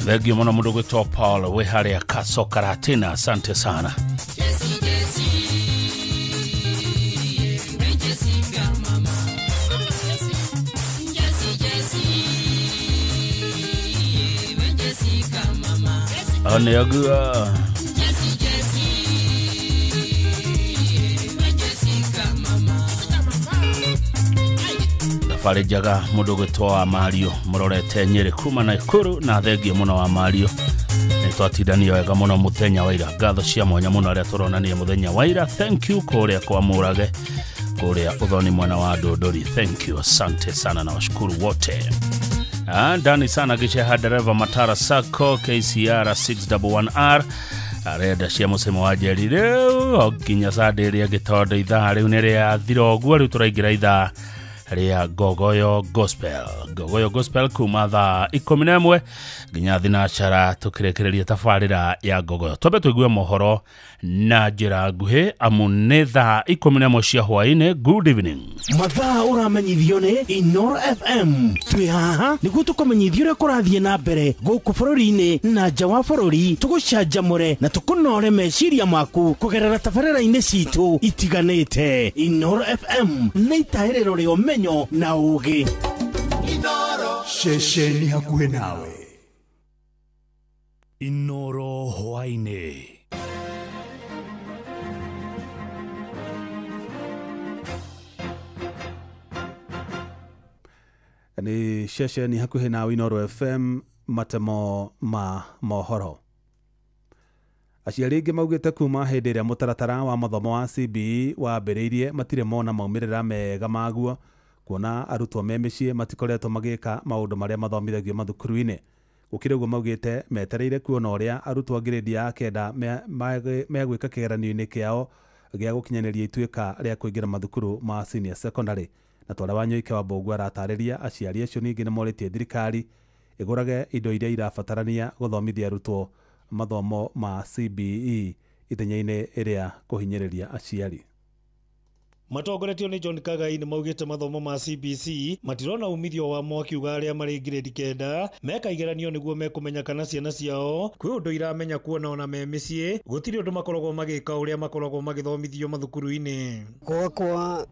Thegio muno mundu gwitwa Paul we haria Kaso Karatina, asante sana. Jessie, Jessie, when Jessie come, mama. Jessie, Jessie, when Jessie come, mama. Aneagua Jessie, Jessie, when Jessie come, mama. thabari njaga mundu gwitwa Mario murorete Nyeri kuma na Ikuru, na thegio muno wa Mario nitwatindania wega muno muthenya wa ira. Ngatho cia mwanya muno aria turonania muthenya wa ira. Thank you kuria kwa Murage, kuria uthoni mwana wa Dodori. Thank you, asante sana na washukuru wote. Ndani sana gicheha dereva Matara Sacco KCR 611R arenda cia musemo wa Njeri riu oginya sade ria gitondo ithaa riu niria thiroguo riu turaingira ithaa ria Gogoyo Gospel kuma thaa 11 nginya thinacara tukirekereria tafarira ya Gogoyo. Twambe tuigue mohoro na njira nguhi amu ni thaa 11 cia hwaine. Good evening. Mathaa uramenyithio ni Inoro FM. Twi haha niguo tukumenyithio ria kurathie na mbere guku bururi-ini na nja wa bururi, tugucanjamure na tukunore meciria maku kugerera tafarira-ini citu itiganite. Inoro FM ni itaherero ria umenyo na ugi. Inoro Shesheni hakuhe nawe. Inoro hwaine. Ni shesheni hakuhe nawe Inoro FM, matemo ma mohoro. Aciari aingi maugite kuma hindi iria mutaratara wa mathomo wa CBE wambiriirie matire mona maumirira mega maguo, kuona arutwo me micii matikoretwo magika maundu maria mathomithagio mathukuru-ini. Gukire uguo maugite metereire kuona uria arutwo grade ya kenda megwika kigeranio-ini kiao gia gukinyaniria ituika ria kuingira mathukuru ma senior secondary. Na twara Wanyoike wa Mbogua aratariria aciari acio ningi nimoritie thirikari igurage indo iria irabatarania guthomithia arutwo mathomo ma CBE ithenya-ini iria kuhinyiriria aciari. Matongoretio ni John Kagai ni maugite mathomo ma CBC matirona umithio wa mwakiuga aria mari grade 9 meka igeranio niguo mekumenya kana ciana ciao kwi undu iramenya kuona ona me micii gutiri undu makoragwo magika uria makoragwo magithomithio mathukuru-ini.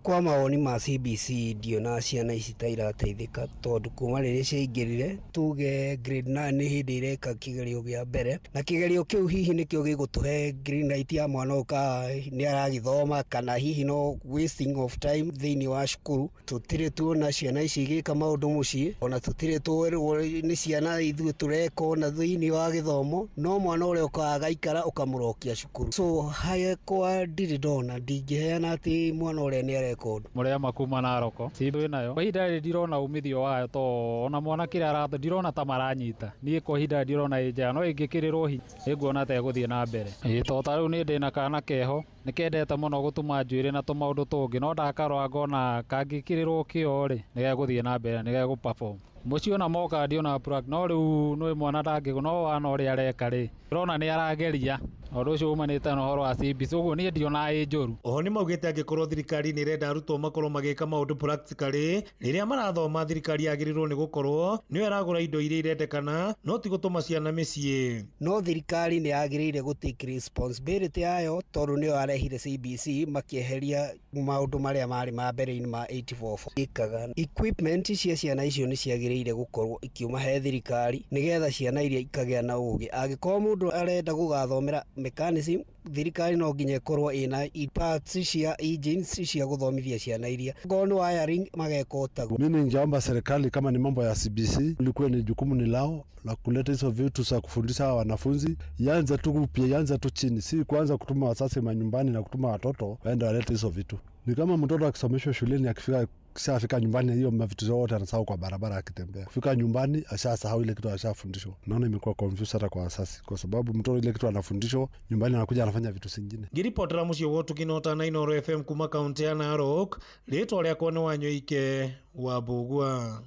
Kwa maoni ma CBC ndiona ciana ici ta irateithika tondu kuma riria ciaingirire tuge grade 9 ni hindi ireka kigerio gia mbere na kigerio kiu hihi nikio gigutuhe green light ya mwana uka ni aragithoma kana hihi no wasting of time thiini wa cukuru. Tutire tuona ciana ici igika maundu mucii ona tutire tuwerwo ni ciana ithuĩ tureka ona thiini wa githomo no mwana uria ukagaikara ukamurokia cukuru. So haya kwa ndiri ndona ndingiheana ati mwana uria ni areka undu muria makuma na roko cindo nayo kwa hinda ndirona umithio wayo to ona mwana kira aratho ndirona ta maranyita nie kwa hinda ndirona ija no ingikirirwo hi nguona ta guthie na mbere to ta riu ni ndina kana keho nikendete muno gutuma njuire na tumaundu tungi no ndakarwa ngona kangikirirwo kio ri nige guthie na mbere nige gu perform mucio na moka ndiona plug no riu no mwana ndangi no wana uri areka ri rona ni arageria Odo cio umanite no horo wa CBC uguo ni ndiona ai njuru. Oho ni maugite angikorwo thirikari ni renda arutwo makorwo magika maundu practically riria marathoma thirikari yagirirwo ni gukorwo ni aragura indo iria irendekana no ti gutuma ciana micii. No thirikari ni yagirire gutake responsibility yayo tondu ni arehire CBC makieheria maundu maria mari ma mbere-ini ma 84 ikaga equipment cia ciana icio ni ciagirire gukorwo ikiuma he thirikari nigetha ciana iria ikagea na ugi agikorwo mundu arenda gugathomera mechanism thirikari no nginya ikorwo ina parts cia engines cia guthomithia ciana iria ngono wiring magekota. Mimi ningeomba serikali kama ni mambo ya CBC ilikuwa ni jukumu ni lao la kuleta hizo vitu za kufundisha wanafunzi yanza tu pia yanza tu chini, si kuanza kutuma wazazi manyumbani na kutuma watoto waende walete hizo vitu. Ni kama mtoto akisomeshwa shuleni akifika nyumbani hiyo mavitu zote anasahau kwa barabara akitembea. Kufika nyumbani ashasahau ile kitu ashafundishwa. Naona imekuwa confuse hata kwa asasi kwa sababu mtoto ile kitu anafundishwa nyumbani anakuja anafanya vitu zingine. Ngiripotera mucio wotu kinota na Inooro FM kuma kaunti ya Narok, ritwa ria kwa ni Wanyoike wa Bugwa.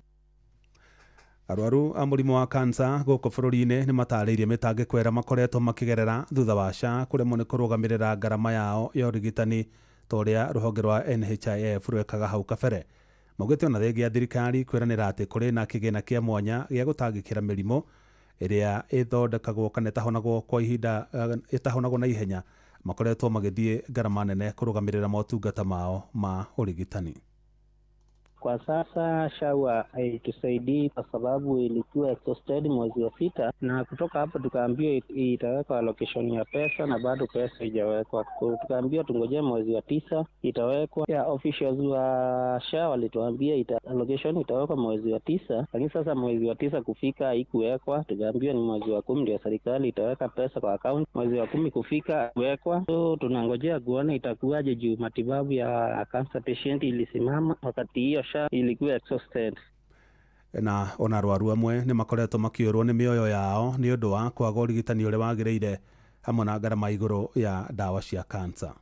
Arwaru a murimu wa kansa guku bururi-ini ni matariirie mitangiko ira makoretwo makigerera thutha wa SHA kuremwo ni kurugamirira ngarama yao ya urigitani toria ruhonge rwa NHIF rwekaga hau kabere. Maugite ona thengia thirikari kwiranira ati kuri na kigina kia mwanya gia gutangikira mirimo iria ithondekagwo kana itahonagwo kwa ihinda itahonagwo na ihenya makoretwo magithie ngarama nene kurugamirira motungata mao ma urigitani. Kwa sasa SHA haitusaidii kwa sababu ilikuwa exhausted mwezi wa 6 na kutoka hapo tukaambiwa itawekwa allocation ya pesa na bado pesa haijawekwa. Tukaambiwa tungojee mwezi wa 9 itawekwa. Ya officials wa SHA walituambia allocation itawekwa mwezi wa 9, lakini sasa mwezi wa 9 kufika haikuwekwa. Tukaambiwa ni mwezi wa 10 ndio serikali itaweka pesa kwa account. Mwezi wa 10 kufika kuwekwa. So tunangojea kuona itakuwaje juu matibabu ya cancer patient ilisimama wakati hiyo ilikuwa exhausted. Na ona arwaru amwe ni makoretwo makiurwo ni mioyo yao ni undu wa kwaga urigitani uria wagiriire hamwe na ngarama iguru ya dawa cia cancer.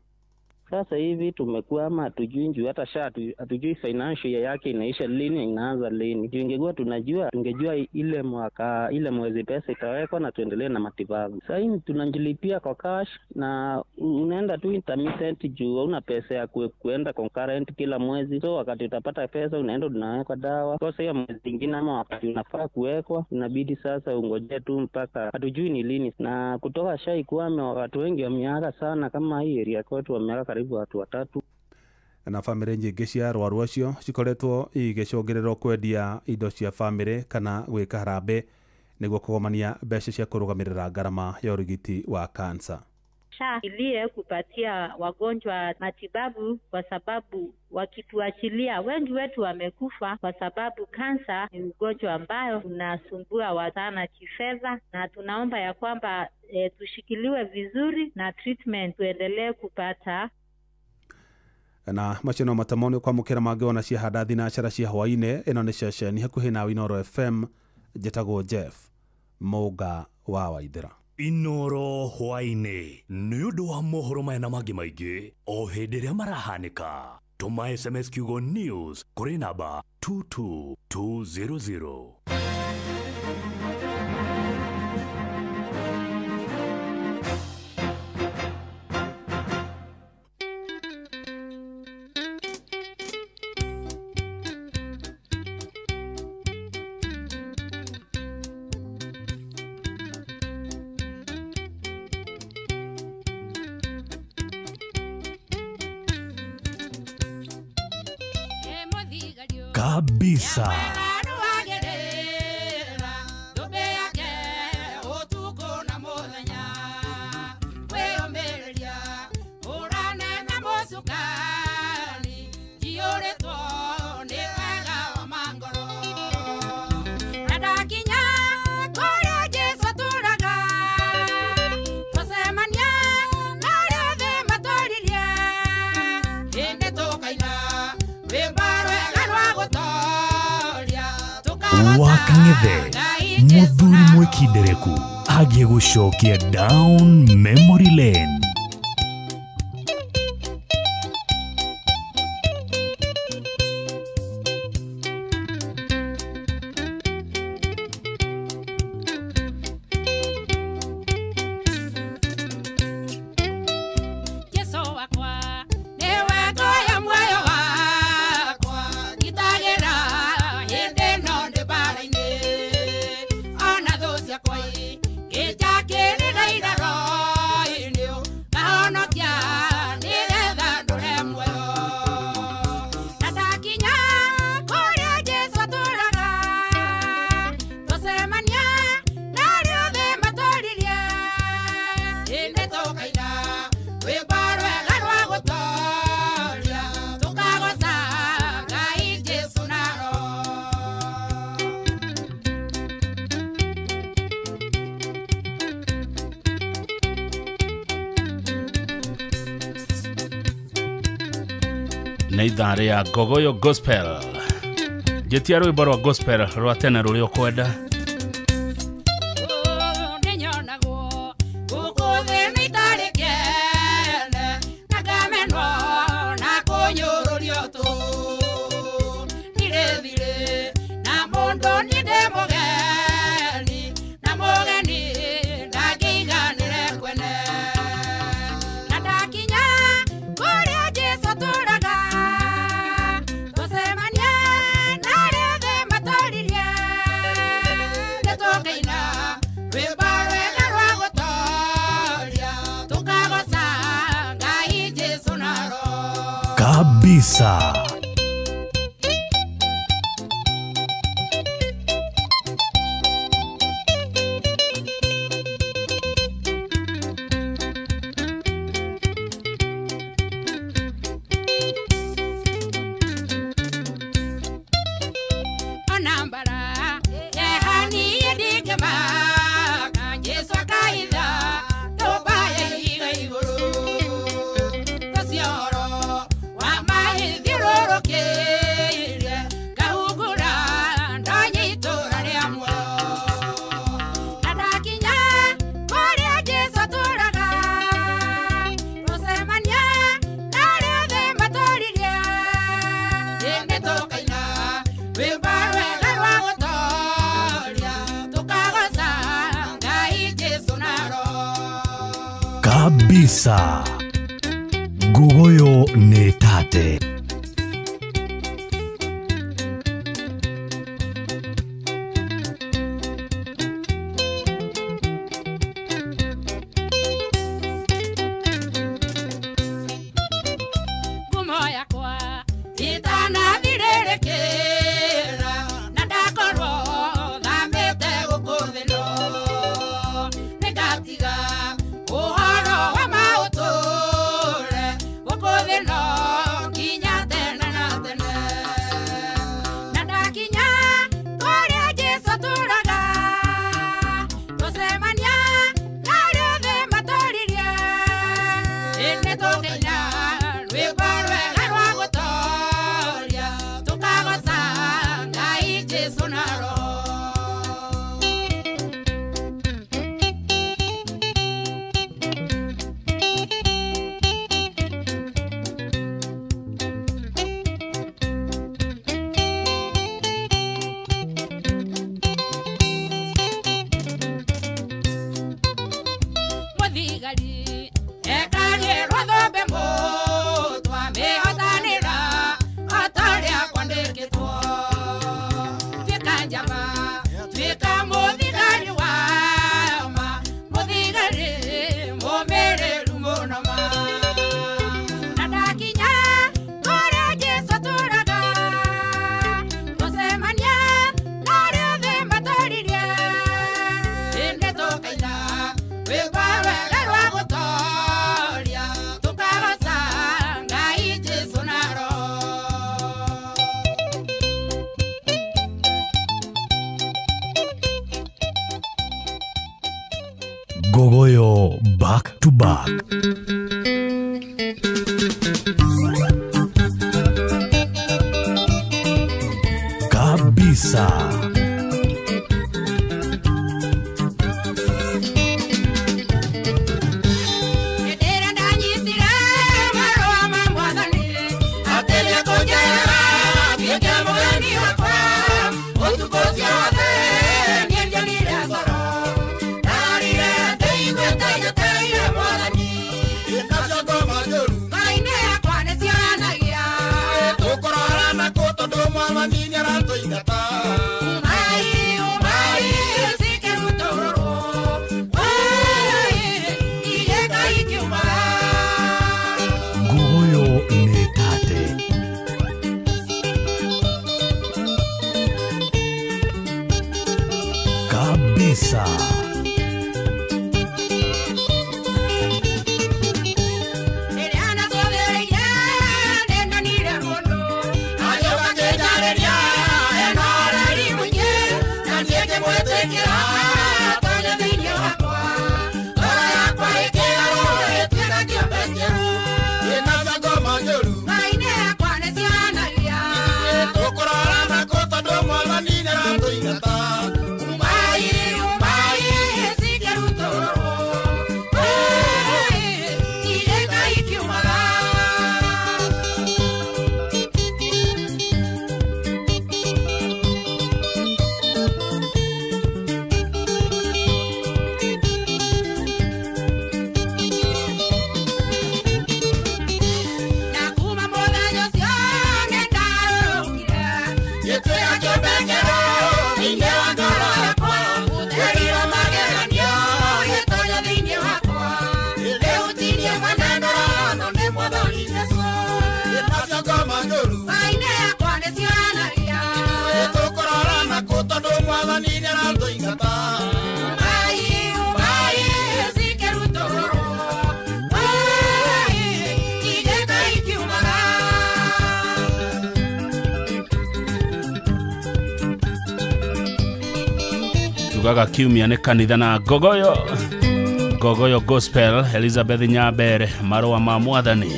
Sasa hivi tumekwama, hatujui njoo hata SHA hatujui financial yake inaisha lini inaanza lini. Ingekuwa tunajua tungejua ile mwaka ile mwezi pesa itawekwa na tuendelee na matibabu. Sasa hivi tunanjilipia kwa cash na unaenda tu intermittent juu una pesa ya kuenda concurrent kila mwezi. So wakati utapata pesa unaenda unaweka dawa. Kwa hiyo mwezi mwingine ama wakati unafaa kuwekwa inabidi sasa ungoje tu mpaka hatujui ni lini. Na kutoka SHA ikwame watu wengi wameaga sana kama hii area kwetu wameaga watu watatu. Na family nyingi cia arwaru acio cikoretwo igicungirirwo kwendia indo cia family kana gwika harambe niguo kugomania mbeca cia kurugamirira ngarama ya urigiti wa cancer. SHA ilie kupatia wagonjwa matibabu kwa sababu wakituachilia wengi wetu wamekufa kwa sababu kansa ni ugonjwa ambayo unasumbua sana kifedha, na tunaomba ya kwamba tushikiliwe vizuri na treatment tuendelee kupata. Na machino matamoni kwa mukira magiona cia hadathi na achara cia hwaine ino ni ceceni hakuhi na Inooro FM. Njĩtagwo Jeff Muga wa Waithĩra. Inooro hwaine nĩ ũndũ wa mohoro maya na mangĩ maingĩ o hĩndĩ ĩrĩa marahanĩka. Tũma SMS kiugo news kũrĩ namba 22200. kabisa. Wakang'ethe muthuri mwikindereku agie gucokia down memory lane. Nĩ ithaa rĩa Gogoyo Gospel. Njetia rwĩmbo rwa gospel rwa tene rũrĩa ũkwenda. Kabisa. Kabisa. Gogoyo nĩ tate. Kinya Gogoyo back to back. Kabisa. Kabisa. Tugaga kiumia nĩ kanitha na Gogoyo Gospel, Elizabeth Nyabere, marũa ma Mwathani.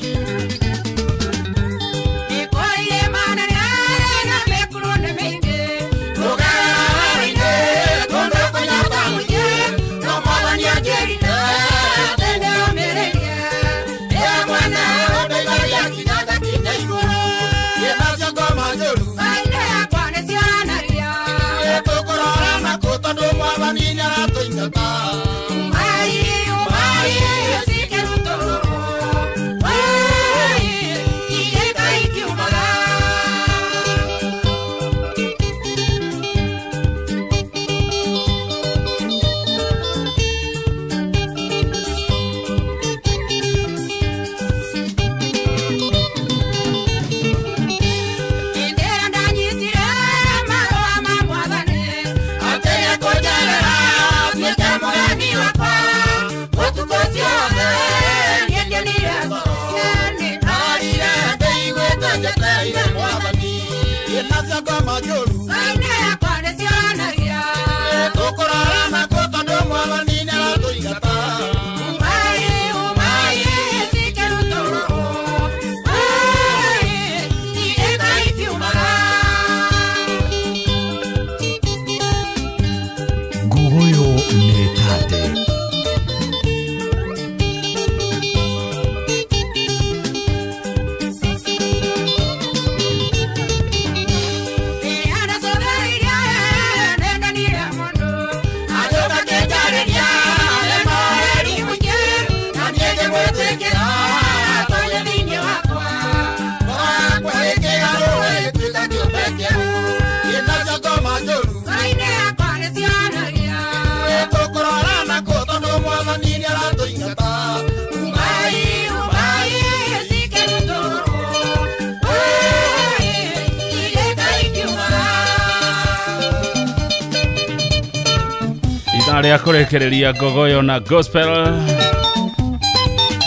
Rĩa kurekereria Gogoyo na Gospel.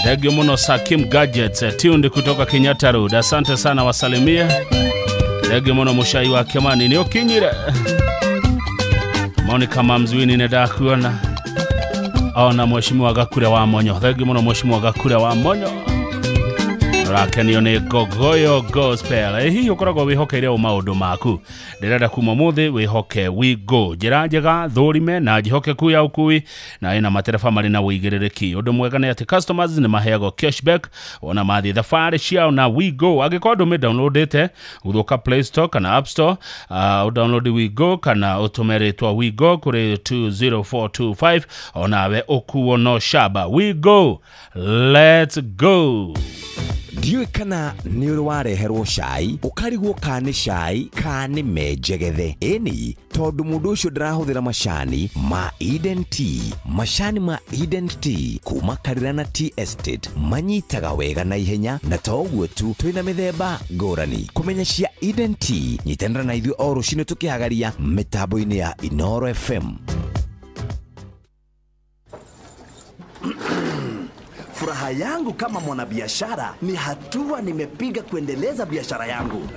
Ndegyo muno Sakim Gadgets tunde kutoka Kenyatta Road. Asante sana wasalimia. Ndegyo muno mushai wa Kemani ni ukinyire. Monica Mamzwini neda kuona. ona mheshimiwa Gakure wa Monyo. Thank you muno mheshimiwa Gakure wa Monyo. Rakenio ni Gogoyo Gospel. Hihi ukoragwo wihokeire o maundu maku. Ndirenda kuma muthi wihoke We Go. Njira njega thurime na jihoke ku ya ukui na ina matereba mari na wigiririki. Undu mwega ni ati customers ni maheago cashback ona mathi thabari ciao na We Go. Agikorwo me downloadete guthuka Play Store kana App Store, download We Go kana utumeretwa We Go kuri 20425 ona we okuo no shaba. We Go. Let's go. Ndiyo kana ni uri wareherwo cai ukarigwo kani cai kani menjegethe eni tondu mundu ucio ndirahuthira macani ma Eden Tea. Macani ma Eden Tea kuma Karirana Tea Estate manyitaga wega na ihenya na toguo tu twina mithemba ngurani. Kumenya cia Eden Tea nyitanira na ithuĩ o rucini tukihagaria mitambo-ini ya Inoro FM. Furaha yangu kama mwanabiashara ni hatua nimepiga kuendeleza biashara yangu.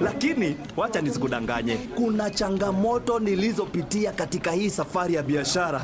Lakini wacha nisikudanganye, kuna changamoto nilizopitia katika hii safari ya biashara.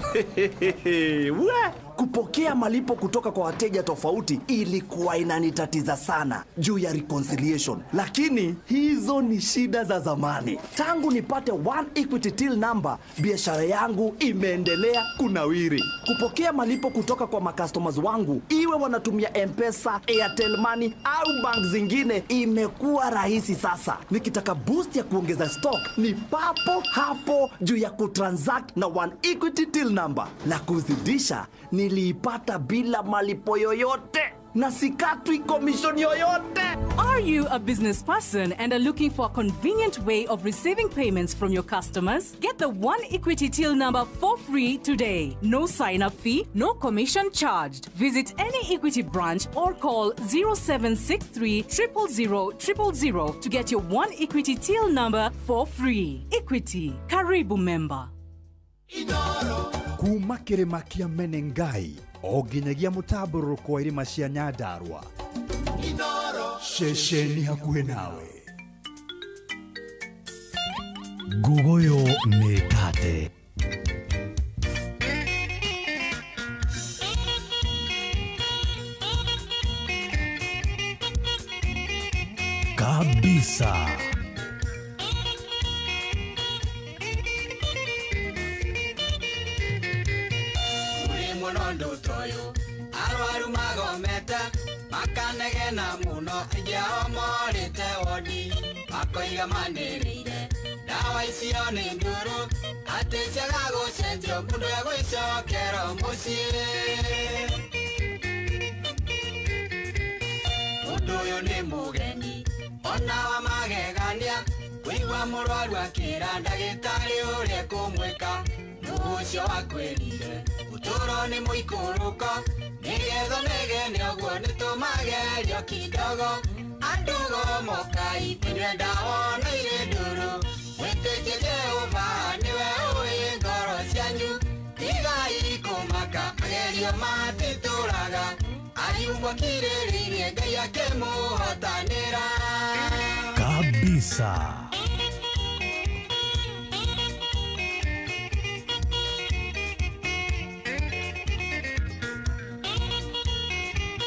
Kupokea malipo kutoka kwa wateja tofauti ilikuwa inanitatiza sana juu ya reconciliation. Lakini hizo ni shida za zamani. Tangu nipate One Equity Till number, biashara yangu imeendelea kunawiri. Kupokea malipo kutoka kwa customers wangu, iwe wanatumia M-Pesa, Airtel Money au bank zingine, imekuwa rahisi sasa. Nikitaka boost ya kuongeza stock, ni papo hapo juu ya kutransact na One Equity Till number. La kuzidisha, niliipata bila malipo yoyote na sikatwi commission yoyote. Are you a business person and are looking for a convenient way of receiving payments from your customers? Get the One Equity Till number for free today. No sign-up fee, no commission charged. Visit any Equity branch or call 0763 000 000 to get your One Equity Till number for free. Equity, karibu member. Kuma kirima kia Menengai o nginyagia mutamburuko wa irima cia Nyandarua. Shesheni hakuhe nawe. Gogoyo Mekate. Kabisa. Toyo arwaru magomete makanegena muno ijao morite odi makoiga mandirire dawa icio ni nduru ati ciaga gucenjio mundu egwicokera mucii mundu uyu ni mugeni ona wa magegania kuigua murwaru akira ndagitari uria kumwika nucio akwirire utoro ni muikuruko nigetho negene oguo nitumagerio kidogo andugo mokai ndirenda wona ire nduru witikie Jehova niwe ui ngoro cianyu tigai kumaka agerio matituraga ariumbwo kirĩrĩirie Ngai akĩmũhotanĩra kabisa.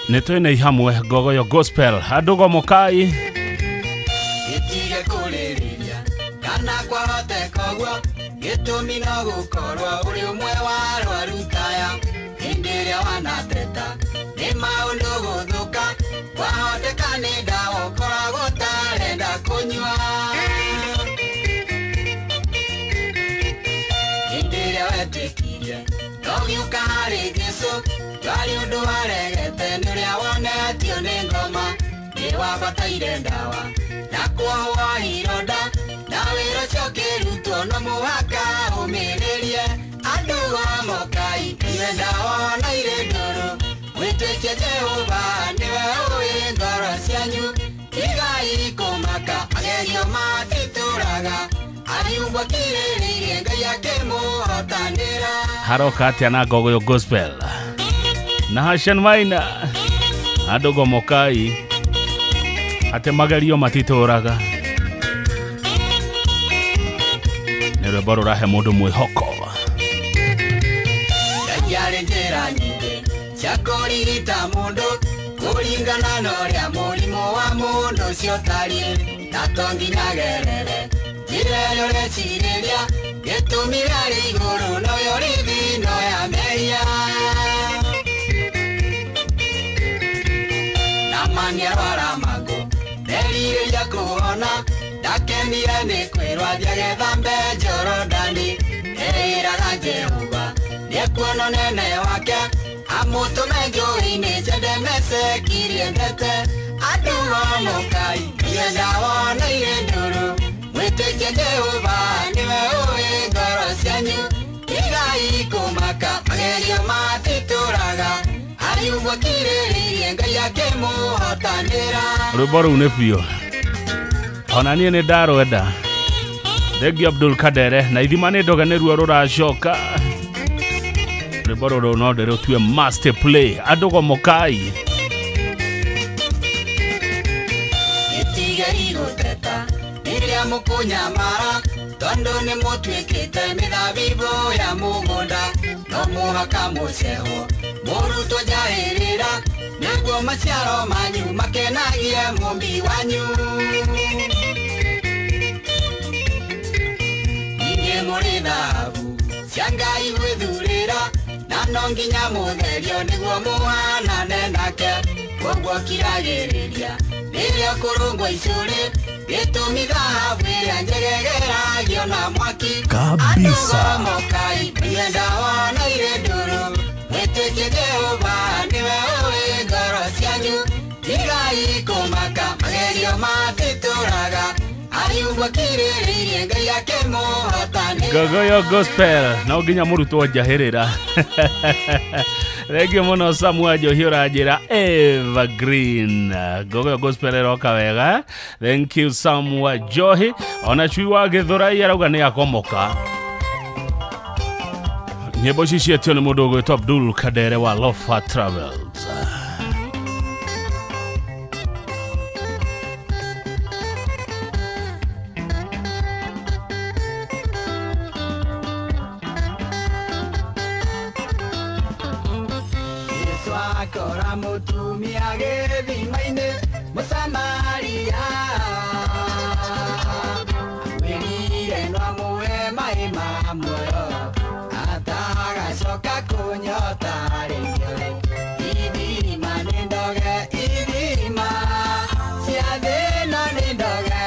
Nitwina ihamwe Gogoyo Gospel Adugo Mokai itige kuliriria kana kwahote kogwo gitumi no gukorwo uri umwe wa rwarutaya hindiria wanateta ni maundu guthuka kwahoteka ni ndawa koragwo tarenda kunywa hindiria wetikirie nogiuka hari Jesu Gari undu waregete nuria wonetio ni ngoma ni wabataire ndawa na kuohwo ironda na wĩra ũcio ũkĩrutwo no mũhaka ũmĩrĩrie andũ a Mokai iwe ndawonaire ndũrũ mwĩtĩkie Jehova niwe ũĩ ngoro cianyu tigai kũmaka agerio matitũraga ariumbwo kirĩrĩirie Ngai akĩmũhotanĩra haroka atĩa na Gogoyo Gospel na Hashan Maina Adugo Mokai ate magario matituraga Ngai cia kũrigita mũndũ kũringana na ũrĩa mũrimũ wa mũndũ ũcio ũtariĩ na to nginya gerere njĩra ĩrĩa ũrecirĩria gĩtũmi rĩarĩ igũrũ noyo rĩthino ya mehia na mani arwara magũ nderirĩria kũhona ndakenire nĩ kwĩrwo athiagetha mbe Jorodani erĩraga Jehova nĩekuona nene wake amũtũme njũĩ-inĩ njende mecekirie ndete andũ momokai nĩgetha woneire ndũrũ mwĩtĩkie Jehova nĩwe ũĩ ngoro cianyu igai kũmaka magerio matitũraga ariũguo kirĩrĩirie Ngai akĩmũhotanĩra. Rwĩmbo rũu nĩ biũ ona niĩ nĩ ndarwenda. Thengi Abdul Kadere na ithima nĩ ndoge nĩruo rũracoka. Rwĩmbo rũrũ no ndĩrũtue master play andũ gomokai. Itigeri gũteta rĩrĩa mũkũnyamara tondũ nĩ mũtuĩkĩte mĩthabibũ ya mũgũnda no mũhaka mũcehwo mũrutwo njahĩrĩra nĩguo maciaro manyu makenagie mũmbi wanyu. Inyuĩ mũrĩ thahabu cia Ngai gwĩthurĩra na no nginya mũtherio nĩguo mũhanane nake koguo kiragĩrĩria rĩrĩa kũrũngwo icũrĩ gĩtũmi thahabu ĩrĩa njegegeragia na mwaki kabisa. Andũ mokai nĩenda woneire ndũrũ mwĩtĩkie Jehova nĩwe ũĩ ngoro cianyu igai kũmaka magerio matitũraga ariũguo kirĩrĩirie Ngai akĩmũhotanĩra. Gogoyo Gospel no nginya mũrutwo njahĩrĩra. Thengi mũno Samuel Njohi ũranjĩra Evergreen. Gogoyo Gospel ĩroka wega. Thank you Samuel Njohi. Ona chui wa Gĩthũrai arauga nĩ akomoka. Nyĩmbo ici cietio nĩ mũndũ ũgwĩtwo Abdul Kadere wa Lofa Travels. Akora mũtumia gĩthima-inĩ Mũsamaria amwĩrire no amũhe maĩ ma muoyo atagacoka kũnyota rĩngĩ. Ithima nĩ ndoge ithima cia thĩna nĩ ndoge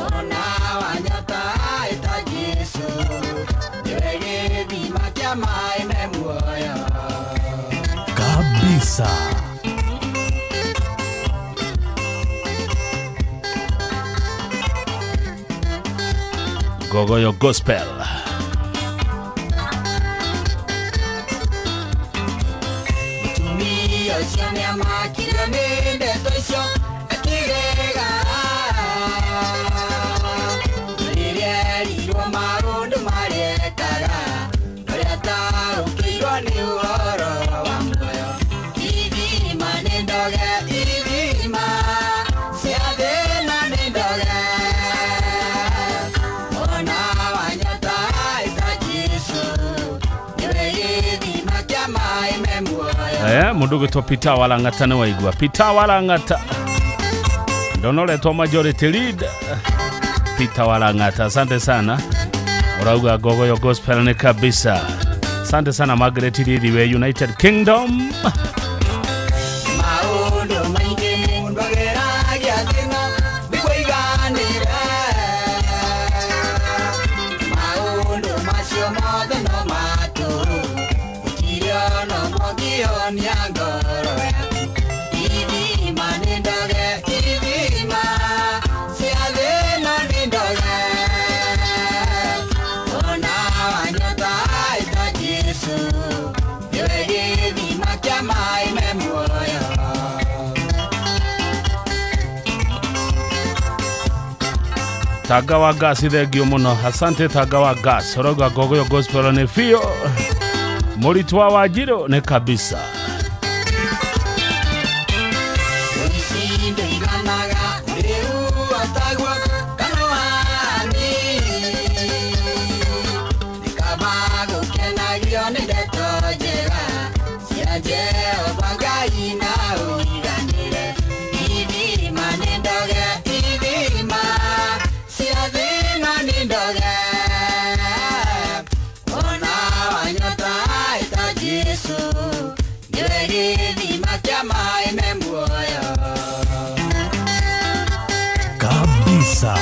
ona wanyota ĩta Jesũ nĩwe gĩthima kĩa maĩ me muoyo kabisa. Gogoyo Gospel. Mutumia ũcio nĩamakire nĩ ndeto icio akĩgega rĩrĩa erirwo maũndũ marĩa ekaga ũrĩa ataũkĩirwo nĩ ũhoro wa muoyo. Ithima nĩ ndoge ithima cia thĩna nĩ ndoge ona wanyota ĩta Jesũ nĩwe gĩthima kĩa maĩ me muoyo. Mũndũ ũgwĩtwo Peter Walang'ata nĩ waigua. Peter Walang'ata ndonoretwo majority lead. Peter Walang'ata asante sana. Urauga Gogoyo Gospel ni kabisa. Asante sana Margaret Ririwe United Kingdom. Maũndũ maingĩ mũndũ ageragia thĩna nĩguo aiganĩre. Maũndũ macio mothe no matũrũ gũtirĩ ona ũmwe ũngĩhonia ngoro yaku. Ithima nĩ ndoge ithima cia thĩna nĩ ndoge ona wanyota ĩta Jesũ nĩwe gĩthima kĩa maĩ me muoyo. Taga wa gas thengio mũno. Asante Taga wa gas. Urauga Gogoyo Gospel nĩ biũ. Mũritwa wa Njirũ nĩ kabisa. Ũici ndũiganaga rĩu atagwo kana wani nĩ kaba gũkenagio nĩ ndeto njega cia Jehova Ngai na ũiganĩre. Ithima nĩ ndoge, ithima cia thĩĩna nĩ ndoge. Ona wanyota ta Jesu, nĩwe gĩthima kĩa maĩ me muoyo. Kabisa.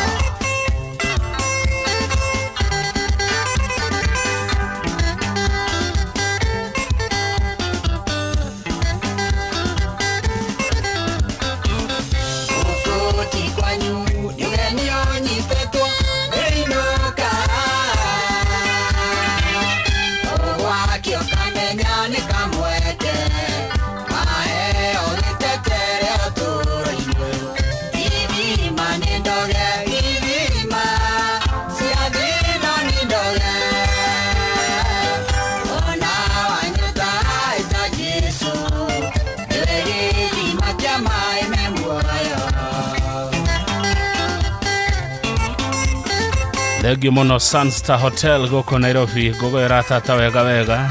Thegi muno Sunstar Hotel goko Nairobi gogo eratata wega wega.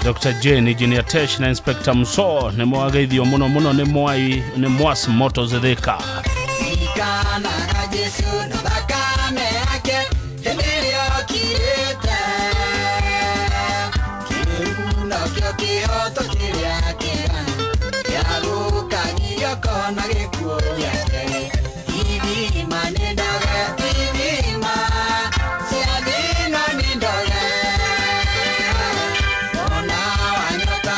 Dr. Jane Engineer Tesh na Inspector Muso ne mwageithio muno muno ne mwai ne mwas moto zedeka. Ikana na Jesu na bakame yake hendeleo kirete. Kiuna kio kioto kiria kirani yaruka niyoko na gikuo yake. Ithima nĩ ndoge, ithima cia thĩĩna nĩ ndoge. Ona wanyota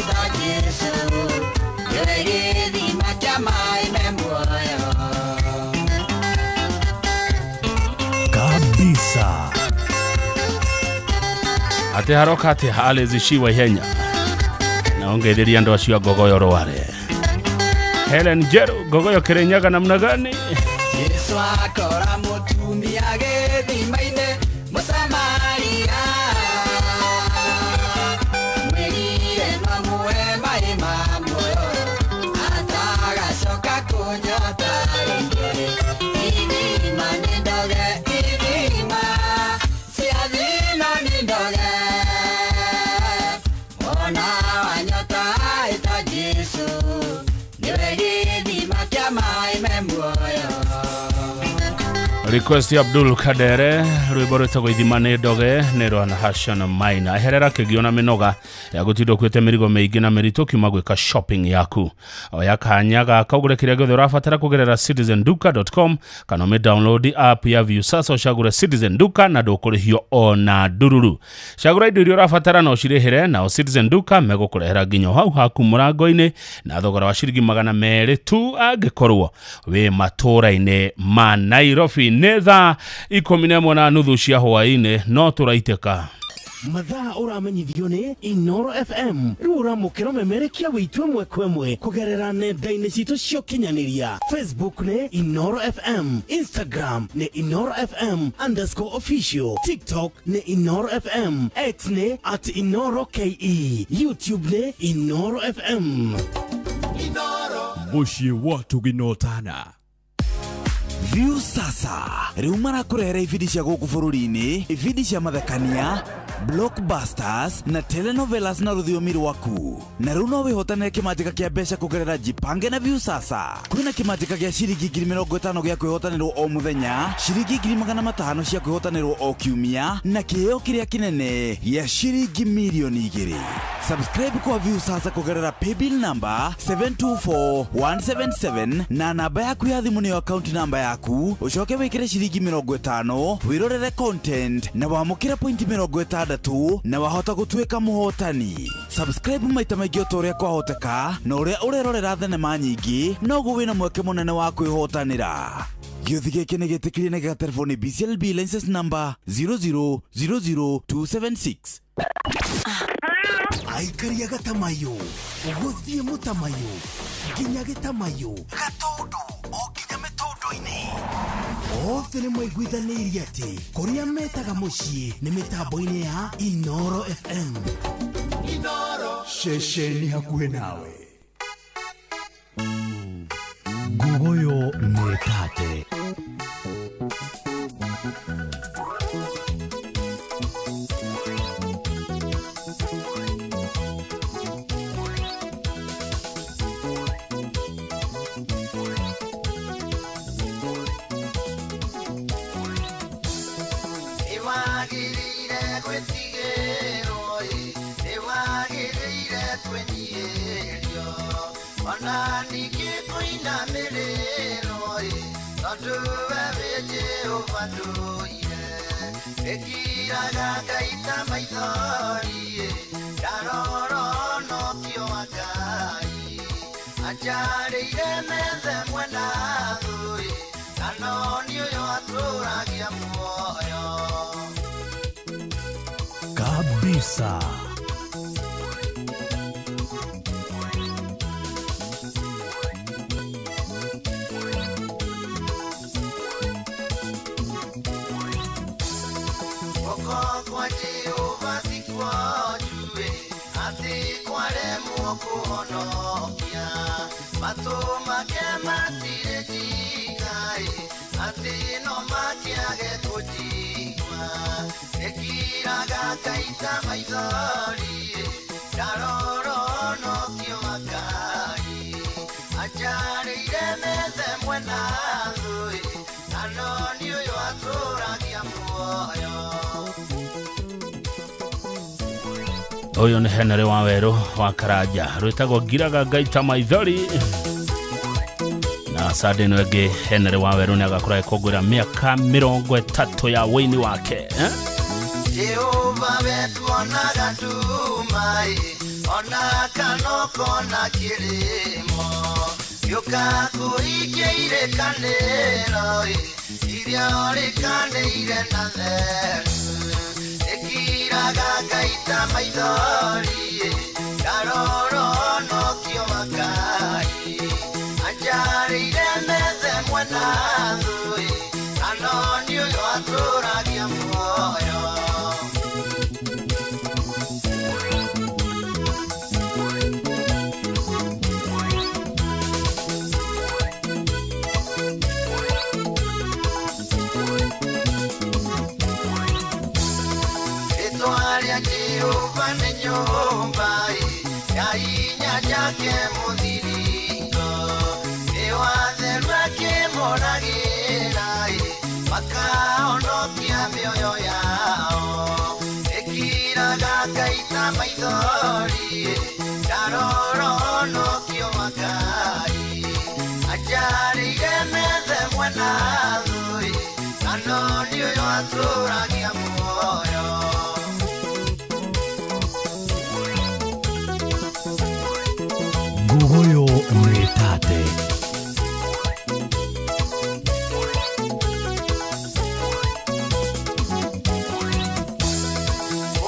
ta Jesu, nĩwe gĩthima kĩa maĩ me muoyo. Kabisa. Ate haroka ate hale zishiwa ihenya. Naongethĩria andũ acio Gogoyo Rware. Helen Jeru, Gogoyo Kirinyaga namna gani? Yesu akora mũtumia gĩthima-inĩ Mũsamaria. Mwĩrire no muhe maĩ ma muoyo, atagacoka kũnyota rĩngĩ. Ithima nĩ ndoge, ithima cia thĩĩna nĩ ndoge. Ona wanyota ta Jesu, nĩwe gĩthima kĩa maĩ me muoyo. Request ya Abdul Kadere rwĩmbo rwĩtagwo ithima nĩ ndoge nĩ rwa Nahashan Maina. Eherera kĩgio mĩnoga ya gũtinda ũkuĩte mĩrigo mĩingĩ na mĩritũ kiuma gwĩka shopping yaku. Oya kanya gaka ũgũre kĩrĩa gĩothe ũrabatara kũgerera citizenduka.com kana ũmĩ-download app ya Viusasa ũcagũre Citizen Duka na ndũkũrĩhio ona ndururu. Cagũra indo iria ũrabatara na ũcirĩhĩre nao Citizen Duka megũkũrehera nginya hau haku mũrango-inĩ na thogora wa ciringi 200 tu angĩkorwo wĩ matũũra-inĩ ma Nairobi. Netha 11:30 cia hwaĩ-inĩ no tũraitĩka. Mathaa ũramenyithio nĩ Inoro FM. Rĩu ũramũkĩra memerekia wĩtũ ĩmwe kwa ĩmwe kũgerera nenda-inĩ citũ cia ũkinyanĩria. Facebook nĩ Inoro FM, Instagram nĩ Inoro FM_official, TikTok nĩ Inoro FM, X nĩ @InoroKE, YouTube nĩ Inoro FM. Mũciĩ watu ginotana. Viusasa rĩu marakurehera ibindi cia gũkũ bũrũri-inĩ, ibindi cia mathekania, blockbusters na telenovelas na rũthiomi rwaku. Na rĩu no wĩhotanĩre kĩmanjĩka kĩa mbeca kũgerera Jipange na Viusasa. Kwĩna kĩmanjĩka gĩa ciringi 50,000 gĩa kwĩhotanĩrwo o mũthenya, ciringi 500,000 cia kwĩhotanĩrwo o kiumia na kĩheo kĩrĩa kĩnene gĩa ciringi milioni 2. Subscribe kwa Viusasa kũgerera paybill number 724177 na namba yaku ya thimũ nĩyo account number yaku. Ucoke wĩkĩre ciringi 50 wirorere content na wamũkĩre point 60 na wahota gũtuĩka mũhotani. Subscribe maita maingĩ o ta ũrĩa kwahoteka na ũrĩa ũrerorera thenema nyingĩ noguo wĩna mweke mũnene wa kwĩhotanĩra. Gĩũthi gĩkĩ nĩ gĩtĩkĩrie na gĩgatelefoni BCLB license number 0000276. Aikaria gatamayo, gũthiĩ mũtamayo, nginya gĩtamayo, gatundu, o nginya mĩtũndũ-inĩ. Othe nĩ maiguithanĩirie atĩ kũrĩa metaga mũciĩ nĩ mĩtambo-inĩ ya Inoro FM. Inoro, ceceni hakuhĩ nawe. Gogoyo nĩ tate. vanduire ekiraga kaita maithori daroro no kio akai ajarire methe mwena thui kanoni uyo aturagia muoyo kabisa. kwa Jehova sikwajue ati kware mukuhonokia matu make matire jigai ati no makiage kujigwa ekiraga kaita maithori daroro no kio makai ajarire methe mwena thui anoni uyo aturagia muoyo. Uyu ni Henry Waweru wa Karaja rwitagwo ngiraga ngaita maithori na sade nwege Henry Waweru ni agakora ikogura miaka 30 ya wini wake Jehova wetu onaga tumai ona kanoko na kirimo yuka kuigeire kanero iria orikaneire na theru ekiraga kaita maithori daroro no kio makai ajarire methe mwena thui anoni uyo aturagia muoyo Jehova ni nyumba ya inya yake mudhiriko ewatheru akimoragira makaonokia mioyo yao ekiraga kaita maithori daroro no kio makai ajarire methe mwena thui anoni uyo aturagia muoyo Gugoyo mwetate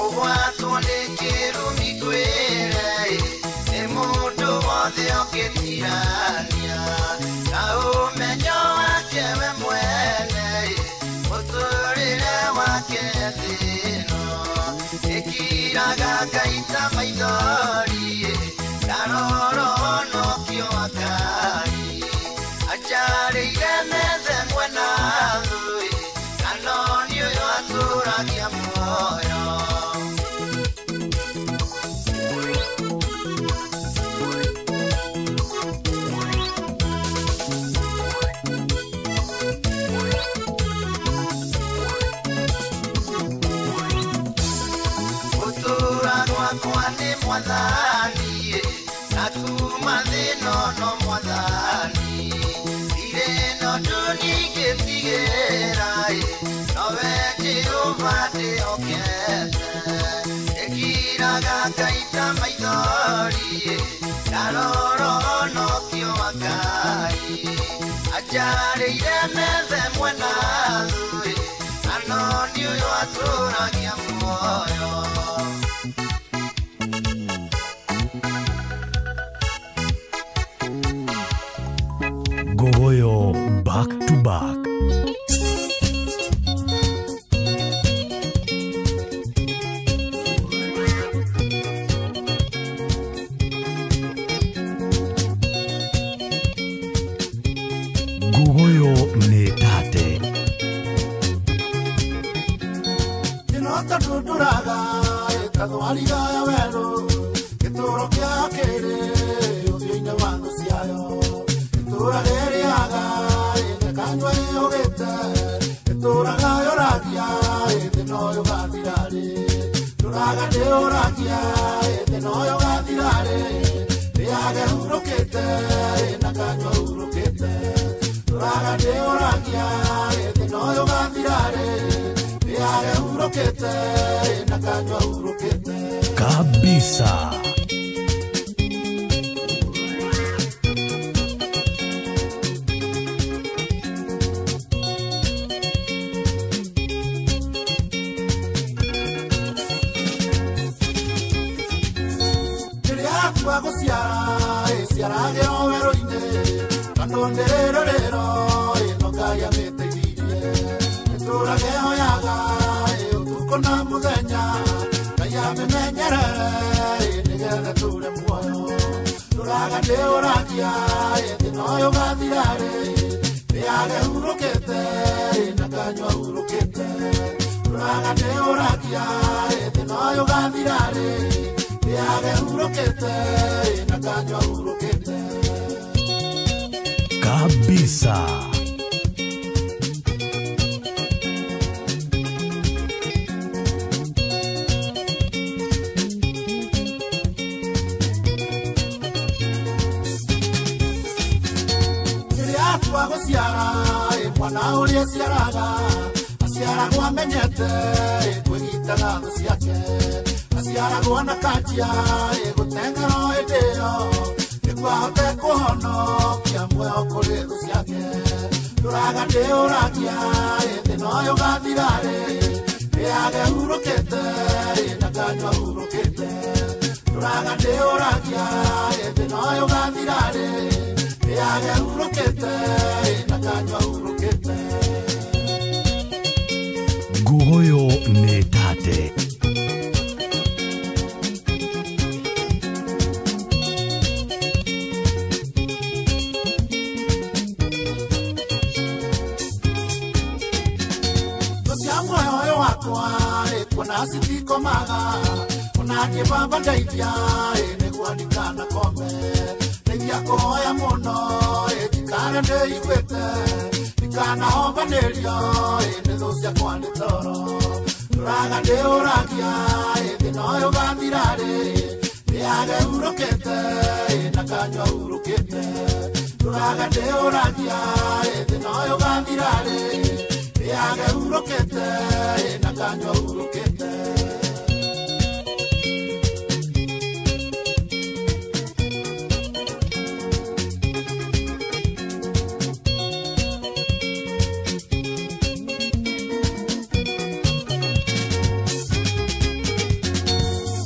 Uwatu nikiru migwere Emudu wothe oketirania Na umenyo wake we mwene Muturire wake thino Ekiraga kaita maithori daroro no kio makai ajarire methe mwena thui kanoni uyo aturagia muoyo utura gwakwa ni mwathani Nakumadino no mwadhani Ireno duni ketigerai Nowe Jehova te okete Ekiraga kaita maithori Daroro no kio makai Ajarire methe mwena thui Anoni uyo aturagia muoyo Gugoyo back to back. Gugoyo netate Tinota tuturaga Ekadwariga ya wero Kituro kia kere Uthine wangu siayo Turageriaga Ekanywa yogete Turaga yoragia Eteno yogatirare Turaga deoragia Eteno yogatirare Riage urokete Nakanywa urokete turaga ndĩũragia thĩna ũyũ gathirarĩ ndĩage hurũkĩte na kanyua hurũkĩte kabisa. Guciara ciarage o werũ-inĩ tondũ ndĩrĩrorero ĩno Ngai amĩteithirie ĩtũrage hoyaga ũtukũ na mũthenya Ngai amĩmenyerere nĩgetha tũre muoyo tũraga ndĩũragia thĩna ũyũ gathirarĩ ndĩage hurũkĩte na kanyua hurũkĩte tũraga ndĩũragia thĩna ũyũ gathirarĩ ndĩage hurũkĩte na kanyua hurũkĩte kabisa. rĩrĩa tua gũciara mwana ũrĩa ciaraga aciaragwo amenyete kwĩgitaga thũ ciake aciaragwo na kanjia gũteng'era o hĩndĩ ĩyo nĩguo ahote kũhonokia muoyo kũrĩ thũ ciake tũraga ndĩũragia thĩna ũyũ gathirarĩ ndĩage hurũkĩte na kanyua hurũkĩte tũraga ndĩũragia thĩna ũyũ gathirarĩ ndĩage hurũkĩte na kanyua hurũkĩte Nguguyo nĩ tate. Kuna sitikomaga kuna kibamba ndeithia nĩguo ndikanakome ndeithia kũhoya mũno ndikare ndĩiguĩte ndikanahombanĩrio nĩ thũ ciakwa nĩ toro tũraga ndĩũragia thĩna ũyũ gathirarĩ ndĩage hurũkĩte na kanyua hurũkĩte tũraga ndĩũragia thĩna ũyũ gathirarĩ ndĩage hurũkĩte na kanyua hurũkĩte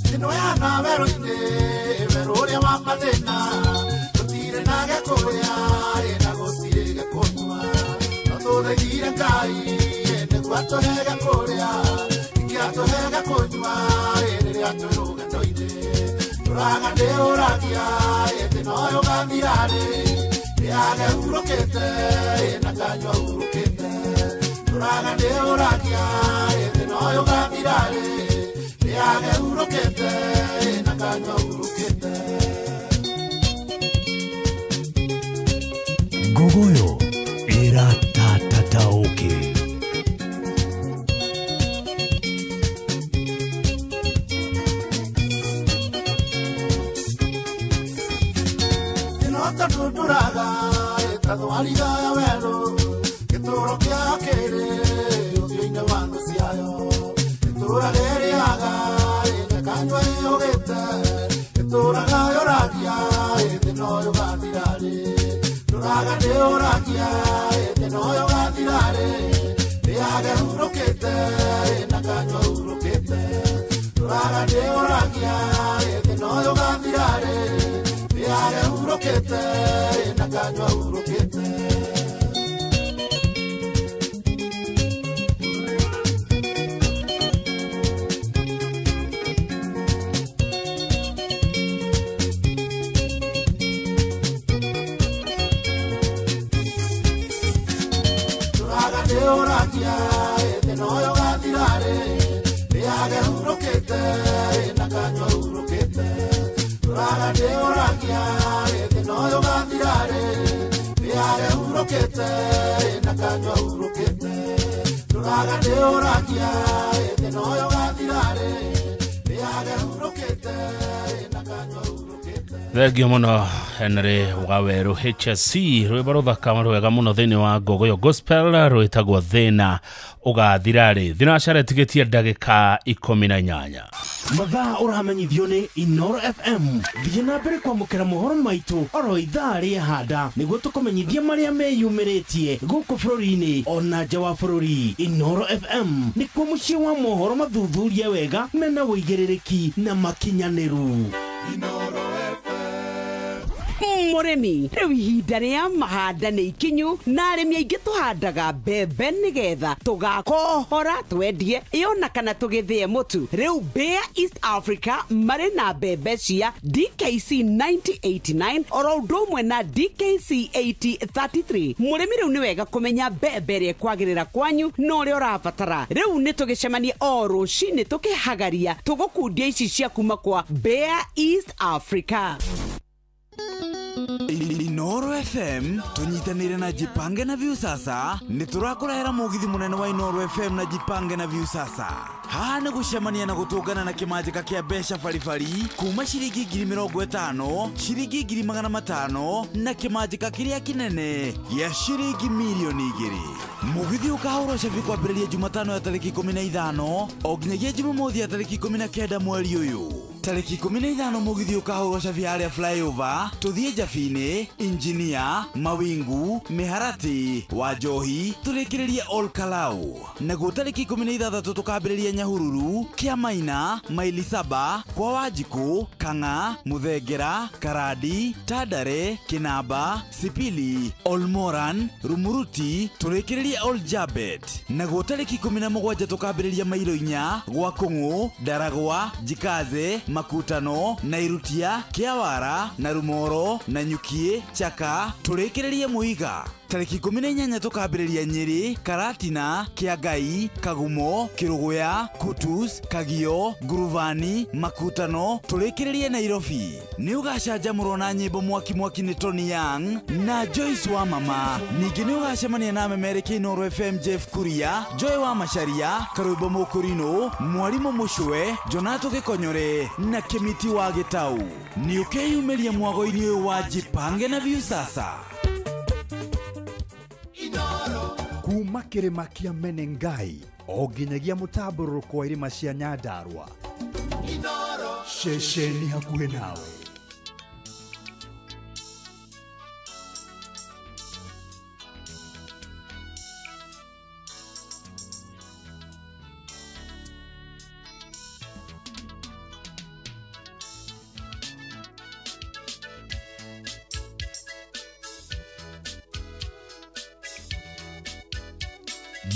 ndĩnoyana werũ-inĩ werũ ũrĩa wa mathĩna gũtirĩ na gĩkũrĩa na gũtirĩ gĩkũnyua no tũthaithire Ngai atuhega kũrĩa ingĩ atuhega kũnyua rĩrĩa twĩ rũgendo-inĩ tũraga ndĩũragia thĩna ũyũ gathirarĩ ndĩage hurũkĩte na kanyua hurũkĩte tũraga ndĩũragia thĩna ũyũ gathirarĩ ndĩage hurũkĩte na kanyua hurũkĩte Nguguyo ĩratatataũkĩ. tũndũraga tathwariga ya werũ gĩtũũro kĩa kĩrĩ ũthiũ-inĩ wa thũ ciayo itũũra rĩrĩaga na kanyua ĩyũgĩte itũũraga yũragia thĩna ũyũ gathirarĩ tũraga ndĩũragia thĩna ũyũ gathirarĩ ndĩage hurũkĩte na kanyua hurũkĩte tũraga ndĩũragia thĩna ũyũ gathirarĩ ndĩage hurũkĩte na kanyua hurũkĩte tũraga ndĩũragia thĩna ũyũ gathirarĩ ndĩage hurũkĩte na kanyua hurũkĩte tũraga ndĩũragia thĩna ũyũ gathirarĩ ndĩage hurũkĩte na kanyua hurũkĩte tũraga ndĩũragia thĩna ũyũ gathirarĩ ndĩage hurũkĩte na kanyua hurũkĩte Thegio muno Henry Waweru HSC rwimbo ruthaka rwega muno thiini wa Ngogoyo Gospel rwitagwo Thina ugathirari thinacare tigetie ndagika 18 mathaa uramenyithio ni Inoro FM thiĩ na mbere kwamũkĩra mohoro maitũ oro ithaa rĩa handa nĩguo tũkũmenyithia marĩa meyumĩrĩtie gũkũ bũrũri-inĩ ona nja wa bũrũri. Inoro FM nĩkuo mũciĩ wa mohoro mathuthurie wega mena wũigĩrĩrĩki na makinyanĩru. Murimi riu ihinda ria mahanda ni ikinyu na arimi aingi tuhandaga mbembe nigetha tugakohora twendie iona kana tugithie mutu. Riu Bayer East Africa mari na mbembe cia DKC 9089 oro undu umwe na DKC 8033. Murimi riu ni wega kumenya mbembe ria kwagirira kwanyu no ria urabatara. Riu ni tugicemanie o rucini tukihagaria tugukundia ici cia kuma kwa Bayer East Africa. Inoro FM tunyitanire na Jipange na Viusasa niturakurehera mugithi munene wa Inoro FM na Jipange na Viusasa. Haha ni gucemania na gutungana na kimanjika kia besha farifari kuma shiringi 50,000 shiringi 500,000 na kimanjika kiria kinene ya shiringi milioni 2. Mugithi ukahorosha vikwambĩrĩria Jumatano ya tariki 15 o nginyagia Jumamothi ya tariki 19 mweri uyu. Tariki 15 mugithi ukahorosha viaria flyover tuthie Jafine, Engineer, Mawingu, Miharati, Wajohi, turekereria Ol Kalau. Naguo tariki 16 tukambĩrĩria Nyahururu, Kiamaina, Maili Saba, kwa Wajiko, Kanga, Muthengera, Karadi, Tadare, Kinaba, Sipili, Olmoran, Rumuruti, turekereria Ol Jabet. Naguo tariki 17 tukambĩrĩria Mairoinya, gwa Kung'u, Daragwa, Jikaze, Makutano, Nairutia, Kiawara, na Rumoro, na Nyukie, Chaka, turekererie Muiga. Tariki 18 tukambĩrĩria Nyeri, Karatina, Kiagai, Kagumo, Kiruguya, Kutus, Kagio, Guruvani, Makutano, turekererie Nairobi. Ni ugacanjamũrwo na nyĩmbo mwaki ni Tony Young na Joyce wa Mama. Ningĩ ni ugacemania na memereki Inoro FM Jeff Kuria, Joy wa Macharia, Karũimbo Mũkũrinũ, Mwarimu Mũcwe, Jonato Gĩkonyore na Kĩmiti wa Gĩtau. Ni ukeyumĩria mwago-inĩ ũyũ wa Jipange na Viusasa. Kuma kĩrĩma kĩa Menengai o nginyagia mũtambũrũko wa irĩma cia Nyandarua, ceceni hakuhĩ nawe.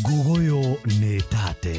Ngogoyo nĩ tate.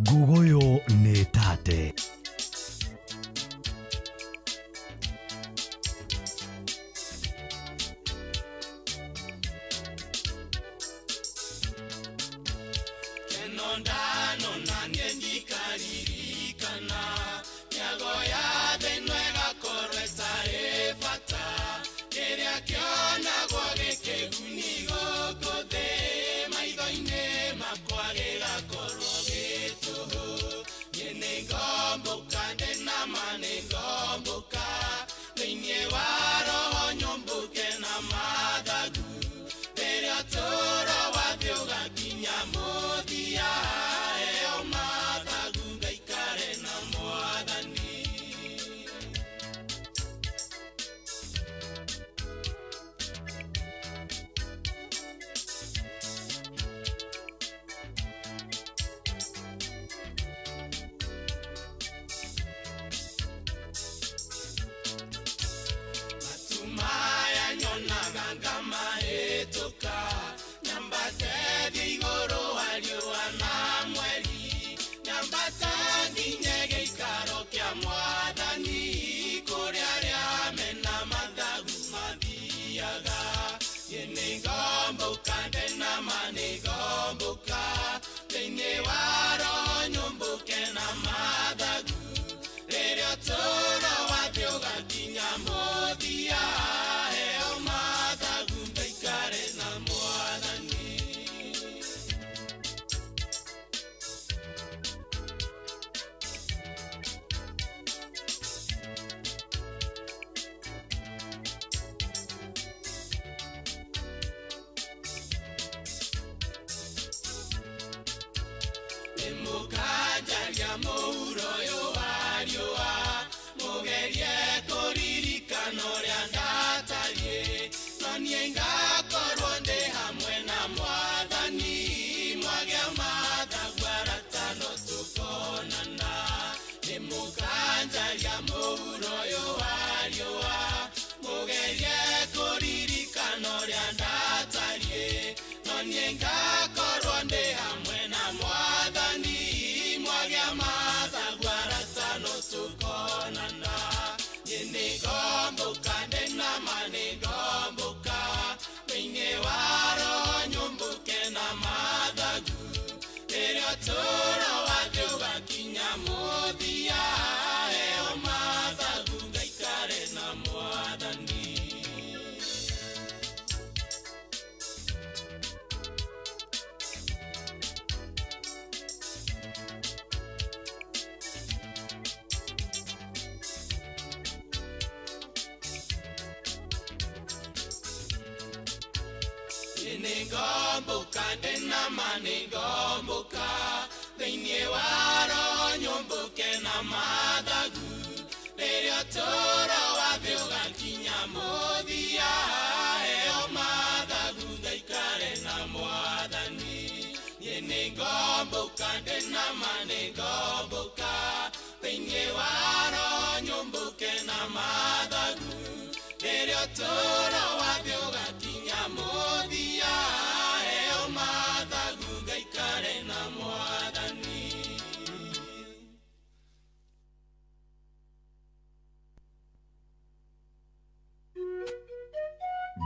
Ngogoyo nĩ tate. ondano na nyendikarikana nyago ya denwega korweta efata keria kiona gwage keguni gokothe maithoine makwagega korwogetu nyene ngomboka ndena mane ngomboka thĩinĩ wa roho nyũmbũke na mathagu rĩrĩa ũtũũro wathĩ ũgakinya mũthia heo mathagu ngaikare na Mwathani. Matumaya nyonaga ngamaĩtũka nyambate thiĩ igũrũ wa riũa na mweri nyambata nginye gĩikaro kĩa Mwathani kũrĩa arĩa mena mathagu mathiaga. Niĩ nĩngomboka ndenama nĩngomboka thĩinĩ wa roho nyũmbũke na mathagu rĩrĩa ũtũũro wathĩ ũgakinya mũthia heo mathagu ngaikare na Mwathani. Nĩmũkanjaria mũhuro ũyũ wa riũa mũgerie kũririkana ũrĩa ndatariĩ no niĩ ngakorwo ndĩ hamwe na Mwathani mwagĩa mathagu aratano tũkonana. Nĩmũkanjaria mũhuro ũyũ wa riũa mũgerie kũririkana ũrĩa ndatariĩ no niĩ ngakorwo ndĩ hamwe na Mwathani mwagĩa mathagu aratano tũkonana. Niĩ nĩngomboka ndenama nĩngomboka thĩinĩ wa roho nyũmbũke na mathagu rĩrĩa ũtũũro wathĩ ũgakinya mũthia heo mathagu ngaikare na Mwathani. Nĩngomboka ndenama nĩngomboka thĩinĩ wa roho nyũmbũke na mathagu rĩrĩa ũtũũro wathĩ ũgakinya mũthia heo mathagu ngaikare na Mwathani. Niĩ nĩngomboka ndenama nĩngomboka thĩinĩ wa roho nyũmbũke na mathagu rĩrĩa ũtũũro wathĩ ũgakinya mũthia heo mathagu ngaikare na Mwathani.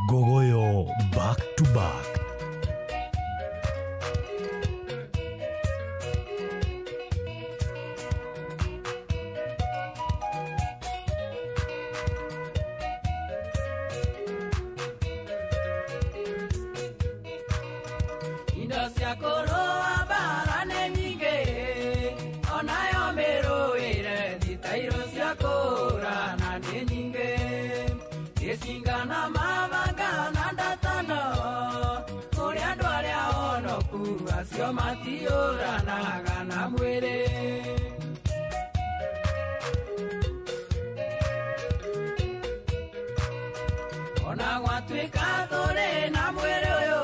Gogoyo back to back. Indo cia kũrũa mbara nĩ nyingĩ onayo mĩrũĩre thitairũ cia kũũrana nĩ nyingĩ gĩcingana mabanga na ndatano kũrĩa andũ arĩa onoku acio matiũranaga na mwĩrĩ. Ona gwatuĩka tũrĩ na mwĩrĩ ũyũ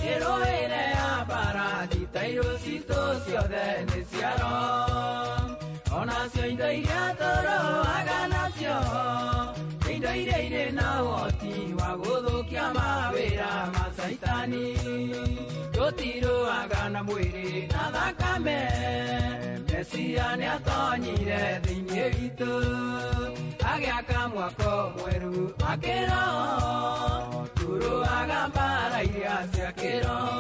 mĩrũĩre ya mbara thitairũ citũ ciothe nĩ ciaro onacio indo iria tũrũaga nacio indo iria irĩ na ũhoti wa gũthũkia mawĩra ma Saitani. Tũtirũaga na mwĩrĩ na thakame Mesia nĩ atonyire thĩinĩ witũ agĩaka mwako mwerũ wa kĩroho tũrũaga mbara iria cia kĩroho.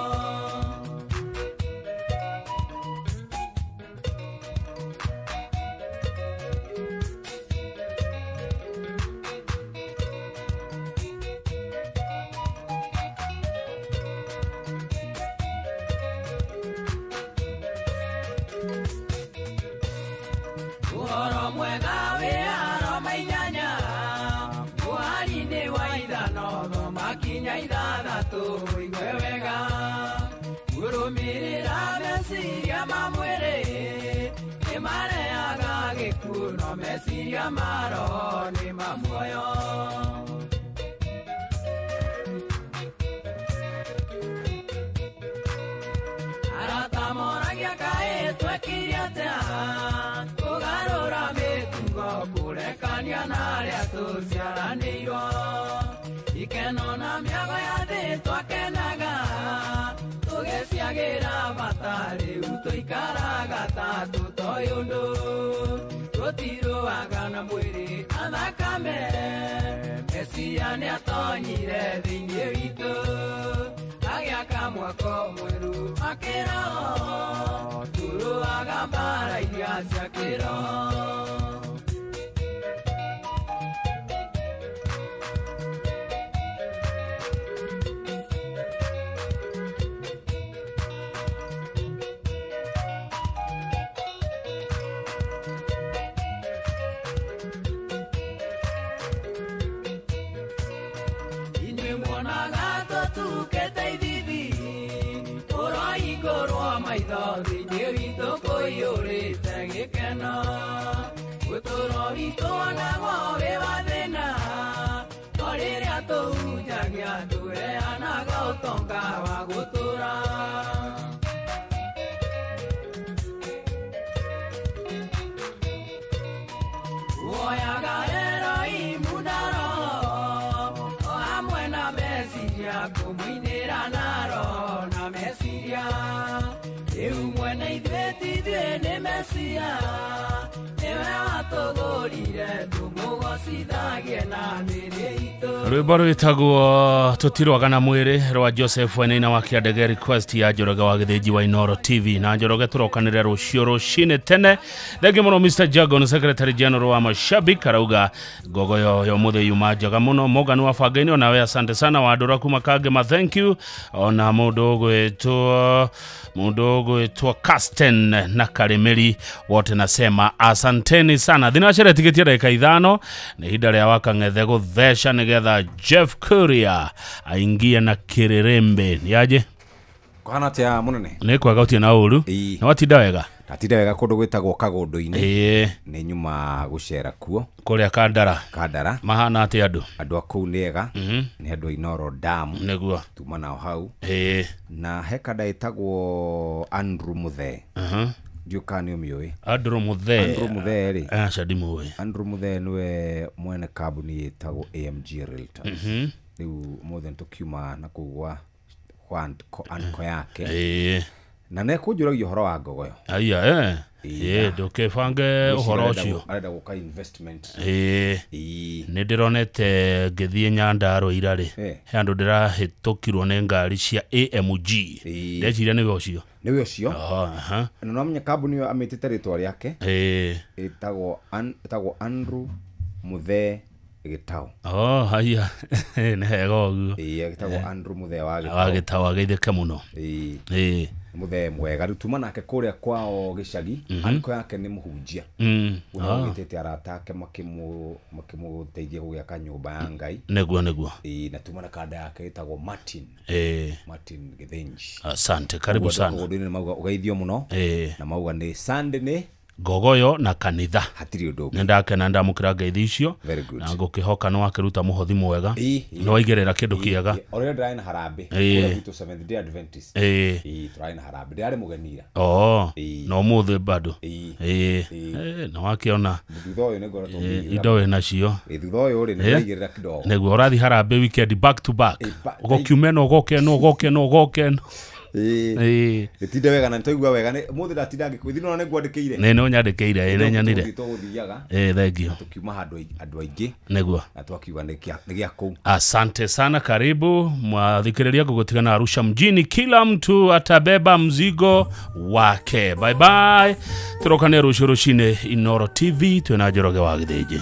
nginya ithathatũ igwe wega kũrũmĩrĩra meciria ma mwĩrĩ nĩ marehaga gĩkuũ no meciria ma roho nĩ ma muoyo. Arata moragia kaĩ twekire atĩa kũgarũra mĩtugo kũrekania na arĩa tũciaranĩirwo ikeno na mĩago ya thĩ twakenaga tũgĩciagĩra bata rĩu tũikaraga ta tũtoĩ ũndũ tũtirũaga na mwĩrĩ na thakame Mesia nĩatonyire thĩinĩ witũ agĩaka mwako mwerũ wa kĩroho tũrũaga mbara iria cia kĩroho. Rwĩmbo rwĩtagwo tũtirũaga na mwĩrĩ rwa Joseph Wainaina wa Kĩandege, request ya Njoroge wa Gĩthĩnji wa Inoro TV. Na Njoroge tũrokanĩrĩra rũciũ rũcinĩ tene. Thengi mũno Mr. Jagon, Secretary General wa mashabiki, arauga ngogoyo ya mũthĩ yuma njega mũno. Morgan wa Bangaini onawe asante sana wa Andũra kuma Kangema, thank you. Ona mũndũ ũgwĩtwo Kasten na Karemeri wote nasema asanteni sana. Thinachere tigetia dakika 5 na ihinda rĩa Wakang'ethe gũtheca nĩgetha Jeff Kuria aingie na Kĩrĩrĩmbĩ. Niaje Kuhana tia munene nĩ kwaga ũtie na ũru na watinda wega atinda wega kũndũ gwĩtagwo Kagũndũ-inĩ nĩ nyuma gũcera kuo kũrĩa Kandara mahana atĩ andũ a kũu nĩega nĩ andũ a Inoro Dam nĩguo tuma nao hau na hekada ĩtagwo Andrew Muthe Juka ni umioi Andrew Muthe ri shadimu Andrew Muthe niwe mwene kambuni ĩtagwo AMG Realtors riu mothe tukiuma na kugwa anko yake na ne kujuragia uhoro wa ngogoyo aya ndukibange uhoro ucio arenda guka investment ni ndironete ngithie Nyandarua irari he andu ndirahitukirwo ni ngari cia AMG ndeciria niwe ucio na no menya kambuni yo amitite ritwa riake itagwo Andrew Muthe Gitau haya ne hego guo gitagwo Andrew Muthe wa Gitau ageitheke muno Muthe mwega rutuma nake kuria kwao gicagi anko yake ni muhunjia gitete aratake makimuteithia gugiaka nyumba ya Ngai neguo na tuma na kada yake itagwo Martin Githinji. Asante, karibu sana Kagũndũ-inĩ mauga ugeithio muno na mauga ni Sunday ni ngogoyo na kanitha hatiri undu ndakena ndamukira ngeithi icio na ngukihoka no akiruta muhothi mwega no igerera kindu kiega ore ndrai na harambe to 7th day Adventist trai na harambe ndari mugenira no muthe bado na wakiona thuthoyo ne ngoro indo na cio thuthoyo ri ne igerera kidogo neguo rathi harambe weekend back to back ugokiumeno ugokeno Itinde wega na ntoigua wega ne muthi ndatinda ngikwithino ne ngwandikire no nyandikire ne nyanire thengio tukiuma andu aingi neguo na twakiuga ni gia kuu. Asante sana, karibu mwathikiriria gugutigana Arusha mjini, kila mtu atabeba mzigo wake. Bye bye, turokane rũciũ rũcinĩ Inoro TV twina Njoroge wa Gĩthĩnji.